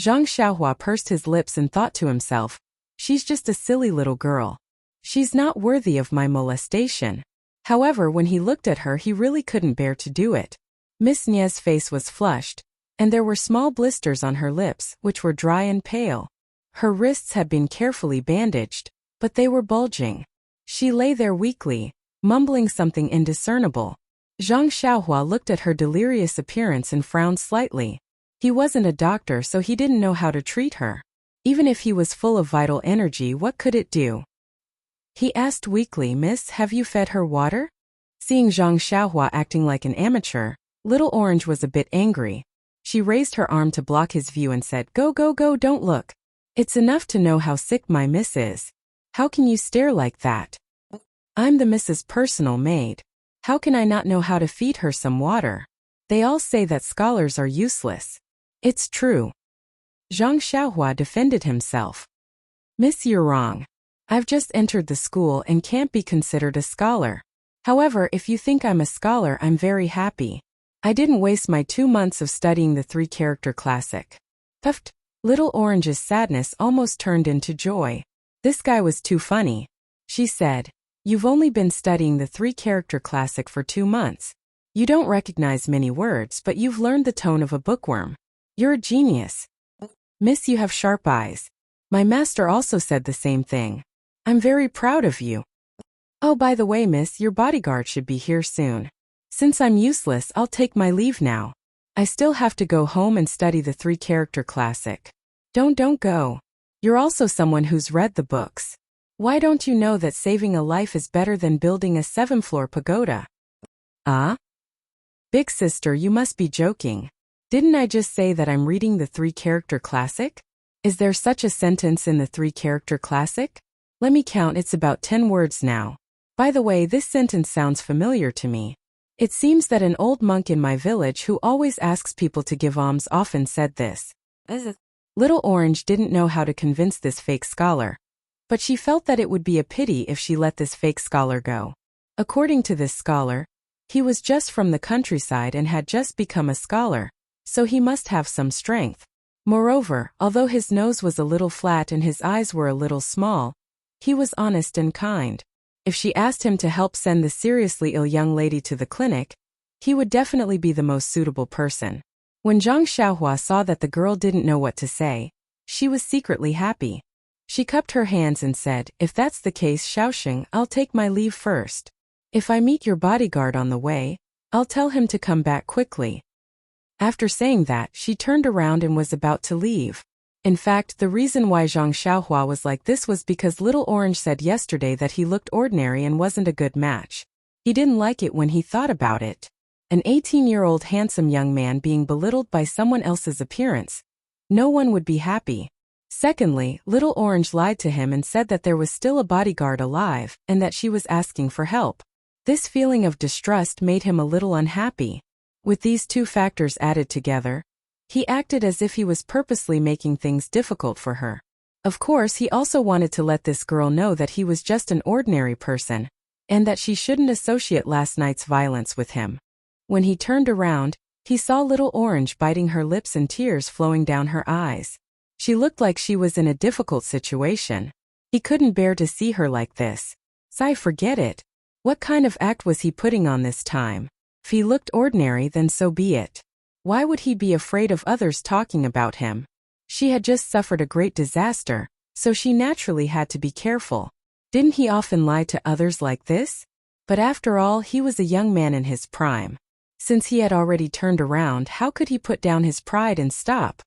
Zhang Xiaohua pursed his lips and thought to himself, She's just a silly little girl. She's not worthy of my molestation. However, when he looked at her, he really couldn't bear to do it. Miss Nie's face was flushed, and there were small blisters on her lips, which were dry and pale. Her wrists had been carefully bandaged, but they were bulging. She lay there weakly, mumbling something indiscernible. Zhang Xiaohua looked at her delirious appearance and frowned slightly. He wasn't a doctor, so he didn't know how to treat her. Even if he was full of vital energy, what could it do? He asked weakly, Miss, have you fed her water? Seeing Zhang Xiaohua acting like an amateur, Little Orange was a bit angry. She raised her arm to block his view and said, Go, go, go, don't look. It's enough to know how sick my miss is. How can you stare like that? I'm the miss's personal maid. How can I not know how to feed her some water? They all say that scholars are useless. It's true. Zhang Xiaohua defended himself. Miss, you're wrong. I've just entered the school and can't be considered a scholar. However, if you think I'm a scholar, I'm very happy. I didn't waste my 2 months of studying the 3-character classic. Puffed. Little Orange's sadness almost turned into joy. This guy was too funny. She said, You've only been studying the 3-character classic for 2 months. You don't recognize many words, but you've learned the tone of a bookworm. You're a genius. Miss, you have sharp eyes. My master also said the same thing. I'm very proud of you. Oh, by the way, miss, your bodyguard should be here soon. Since I'm useless, I'll take my leave now. I still have to go home and study the 3-character classic. Don't go. You're also someone who's read the books. Why don't you know that saving a life is better than building a 7-floor pagoda? Ah? Big sister, you must be joking. Didn't I just say that I'm reading the 3-character classic? Is there such a sentence in the 3-character classic? Let me count, it's about 10 words now. By the way, this sentence sounds familiar to me. It seems that an old monk in my village who always asks people to give alms often said this. Little Orange didn't know how to convince this fake scholar, but she felt that it would be a pity if she let this fake scholar go. According to this scholar, he was just from the countryside and had just become a scholar, so he must have some strength. Moreover, although his nose was a little flat and his eyes were a little small, he was honest and kind. If she asked him to help send the seriously ill young lady to the clinic, he would definitely be the most suitable person. When Zhang Xiaohua saw that the girl didn't know what to say, she was secretly happy. She cupped her hands and said, "If that's the case, Xiaoxing, I'll take my leave first. If I meet your bodyguard on the way, I'll tell him to come back quickly." After saying that, she turned around and was about to leave. In fact, the reason why Zhang Xiaohua was like this was because Little Orange said yesterday that he looked ordinary and wasn't a good match. He didn't like it when he thought about it. An 18-year-old handsome young man being belittled by someone else's appearance. No one would be happy. Secondly, Little Orange lied to him and said that there was still a bodyguard alive and that she was asking for help. This feeling of distrust made him a little unhappy. With these two factors added together, he acted as if he was purposely making things difficult for her. Of course, he also wanted to let this girl know that he was just an ordinary person, and that she shouldn't associate last night's violence with him. When he turned around, he saw Little Orange biting her lips and tears flowing down her eyes. She looked like she was in a difficult situation. He couldn't bear to see her like this. Forget it. What kind of act was he putting on this time? If he looked ordinary, then so be it. Why would he be afraid of others talking about him? She had just suffered a great disaster, so she naturally had to be careful. Didn't he often lie to others like this? But after all, he was a young man in his prime. Since he had already turned around, how could he put down his pride and stop?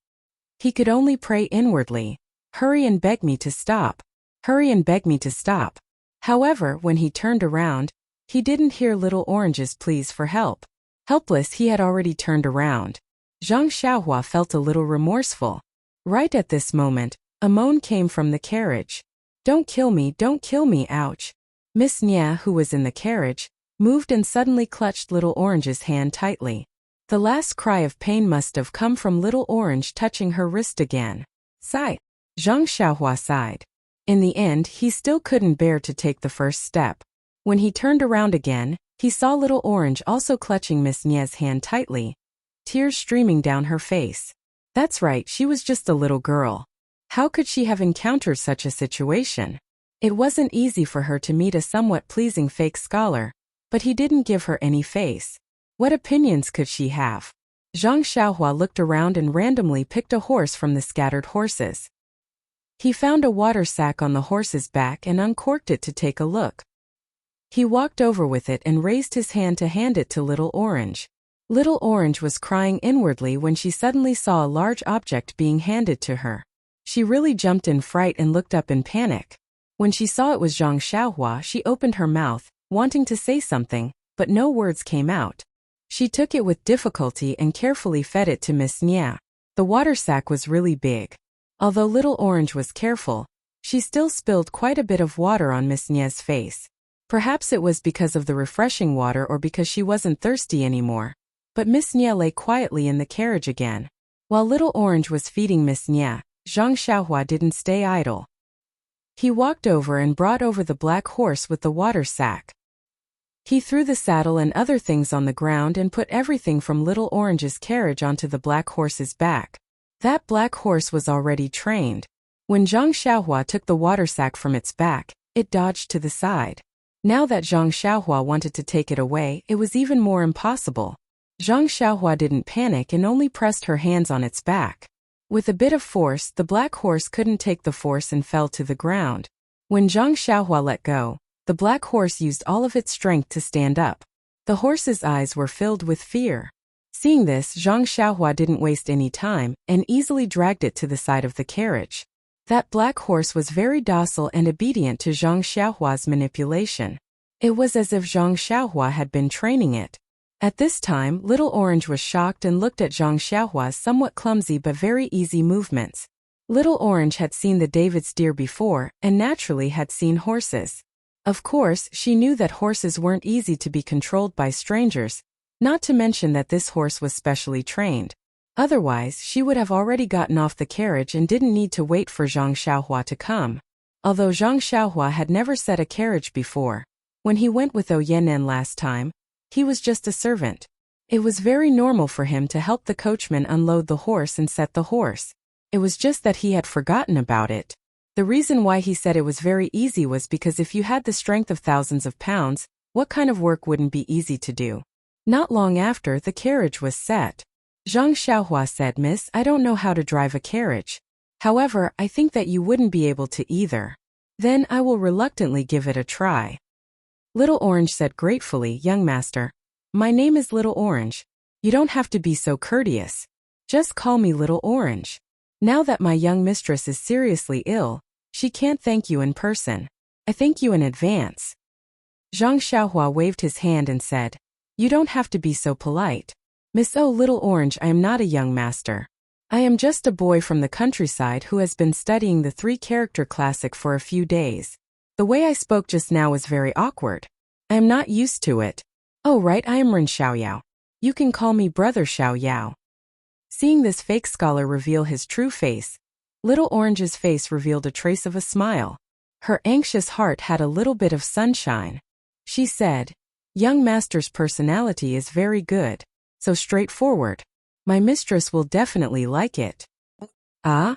He could only pray inwardly, "Hurry and beg me to stop. Hurry and beg me to stop." However, when he turned around, he didn't hear Little Orange's pleas for help. Helpless, he had already turned around. Zhang Xiaohua felt a little remorseful. Right at this moment, a moan came from the carriage. Don't kill me, ouch." Miss Nia, who was in the carriage, moved and suddenly clutched Little Orange's hand tightly. The last cry of pain must have come from Little Orange touching her wrist again. Sigh. Zhang Xiaohua sighed. In the end, he still couldn't bear to take the first step. When he turned around again, he saw Little Orange also clutching Miss Nia's hand tightly, tears streaming down her face. That's right, she was just a little girl. How could she have encountered such a situation? It wasn't easy for her to meet a somewhat pleasing fake scholar, but he didn't give her any face. What opinions could she have? Zhang Xiaohua looked around and randomly picked a horse from the scattered horses. He found a water sack on the horse's back and uncorked it to take a look. He walked over with it and raised his hand to hand it to Little Orange. Little Orange was crying inwardly when she suddenly saw a large object being handed to her. She really jumped in fright and looked up in panic. When she saw it was Zhang Xiaohua, she opened her mouth, wanting to say something, but no words came out. She took it with difficulty and carefully fed it to Miss Nia. The water sack was really big. Although Little Orange was careful, she still spilled quite a bit of water on Miss Nia's face. Perhaps it was because of the refreshing water or because she wasn't thirsty anymore. But Miss Nia lay quietly in the carriage again. While Little Orange was feeding Miss Nia, Zhang Xiaohua didn't stay idle. He walked over and brought over the black horse with the water sack. He threw the saddle and other things on the ground and put everything from Little Orange's carriage onto the black horse's back. That black horse was already trained. When Zhang Xiaohua took the water sack from its back, it dodged to the side. Now that Zhang Xiaohua wanted to take it away, it was even more impossible. Zhang Xiaohua didn't panic and only pressed her hands on its back. With a bit of force, the black horse couldn't take the force and fell to the ground. When Zhang Xiaohua let go, the black horse used all of its strength to stand up. The horse's eyes were filled with fear. Seeing this, Zhang Xiaohua didn't waste any time and easily dragged it to the side of the carriage. That black horse was very docile and obedient to Zhang Xiaohua's manipulation. It was as if Zhang Xiaohua had been training it. At this time, Little Orange was shocked and looked at Zhang Xiaohua's somewhat clumsy but very easy movements. Little Orange had seen the David's deer before and naturally had seen horses. Of course, she knew that horses weren't easy to be controlled by strangers, not to mention that this horse was specially trained. Otherwise, she would have already gotten off the carriage and didn't need to wait for Zhang Xiaohua to come. Although Zhang Xiaohua had never set a carriage before, when he went with Oyenin last time, he was just a servant. It was very normal for him to help the coachman unload the horse and set the horse. It was just that he had forgotten about it. The reason why he said it was very easy was because if you had the strength of thousands of pounds, what kind of work wouldn't be easy to do? Not long after, the carriage was set. Zhang Xiaohua said, "Miss, I don't know how to drive a carriage. However, I think that you wouldn't be able to either. Then I will reluctantly give it a try." Little Orange said gratefully, "Young master, my name is Little Orange. You don't have to be so courteous. Just call me Little Orange. Now that my young mistress is seriously ill, she can't thank you in person. I thank you in advance." Zhang Xiaohua waved his hand and said, "You don't have to be so polite. Miss O, Little Orange, I am not a young master. I am just a boy from the countryside who has been studying the 3-character classic for a few days. The way I spoke just now was very awkward. I am not used to it. Oh right, I am Ren Xiaoyao. You can call me Brother Xiaoyao." Seeing this fake scholar reveal his true face, Little Orange's face revealed a trace of a smile. Her anxious heart had a little bit of sunshine. She said, "Young master's personality is very good. So straightforward. My mistress will definitely like it." "Ah?"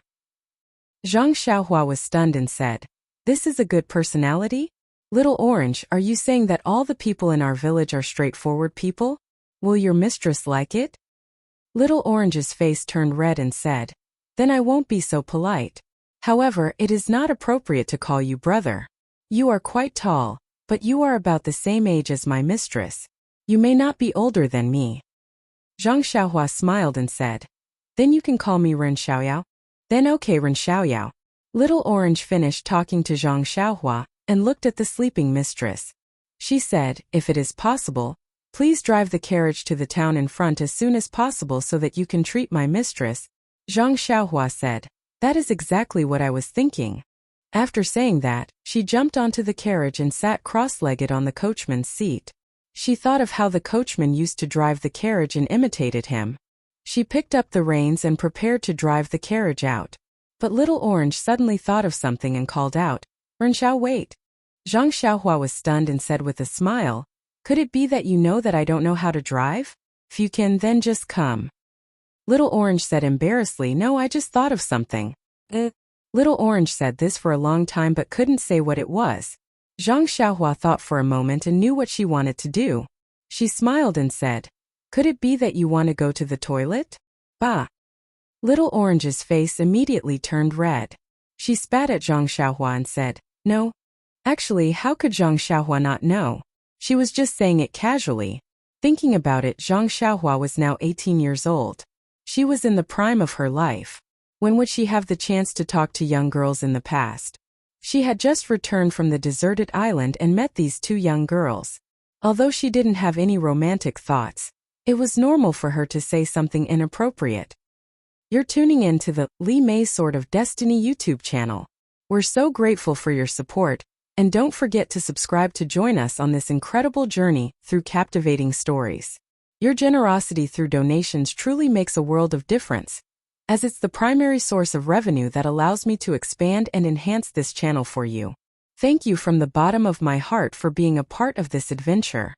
Zhang Xiaohua was stunned and said, "This is a good personality? Little Orange, are you saying that all the people in our village are straightforward people? Will your mistress like it?" Little Orange's face turned red and said, "Then I won't be so polite. However, it is not appropriate to call you brother. You are quite tall, but you are about the same age as my mistress. You may not be older than me." Zhang Xiaohua smiled and said, "Then you can call me Ren Xiaoyao." "Then okay, Ren Xiaoyao." Little Orange finished talking to Zhang Xiaohua and looked at the sleeping mistress. She said, "If it is possible, please drive the carriage to the town in front as soon as possible so that you can treat my mistress." Zhang Xiaohua said, "That is exactly what I was thinking." After saying that, she jumped onto the carriage and sat cross-legged on the coachman's seat. She thought of how the coachman used to drive the carriage and imitated him. She picked up the reins and prepared to drive the carriage out. But Little Orange suddenly thought of something and called out, "Ren Xiao, wait." Zhang Xiaohua was stunned and said with a smile, "Could it be that you know that I don't know how to drive? If you can, then just come." Little Orange said embarrassedly, "No, I just thought of something." Little Orange said this for a long time but couldn't say what it was. Zhang Xiaohua thought for a moment and knew what she wanted to do. She smiled and said, "Could it be that you want to go to the toilet?" "Bah." Little Orange's face immediately turned red. She spat at Zhang Xiaohua and said, "No." Actually, how could Zhang Xiaohua not know? She was just saying it casually. Thinking about it, Zhang Xiaohua was now 18 years old. She was in the prime of her life. When would she have the chance to talk to young girls in the past? She had just returned from the deserted island and met these 2 young girls. Although she didn't have any romantic thoughts, it was normal for her to say something inappropriate. You're tuning in to the Li Mei's Sword of Destiny YouTube channel. We're so grateful for your support, and don't forget to subscribe to join us on this incredible journey through captivating stories. Your generosity through donations truly makes a world of difference, as it's the primary source of revenue that allows me to expand and enhance this channel for you. Thank you from the bottom of my heart for being a part of this adventure.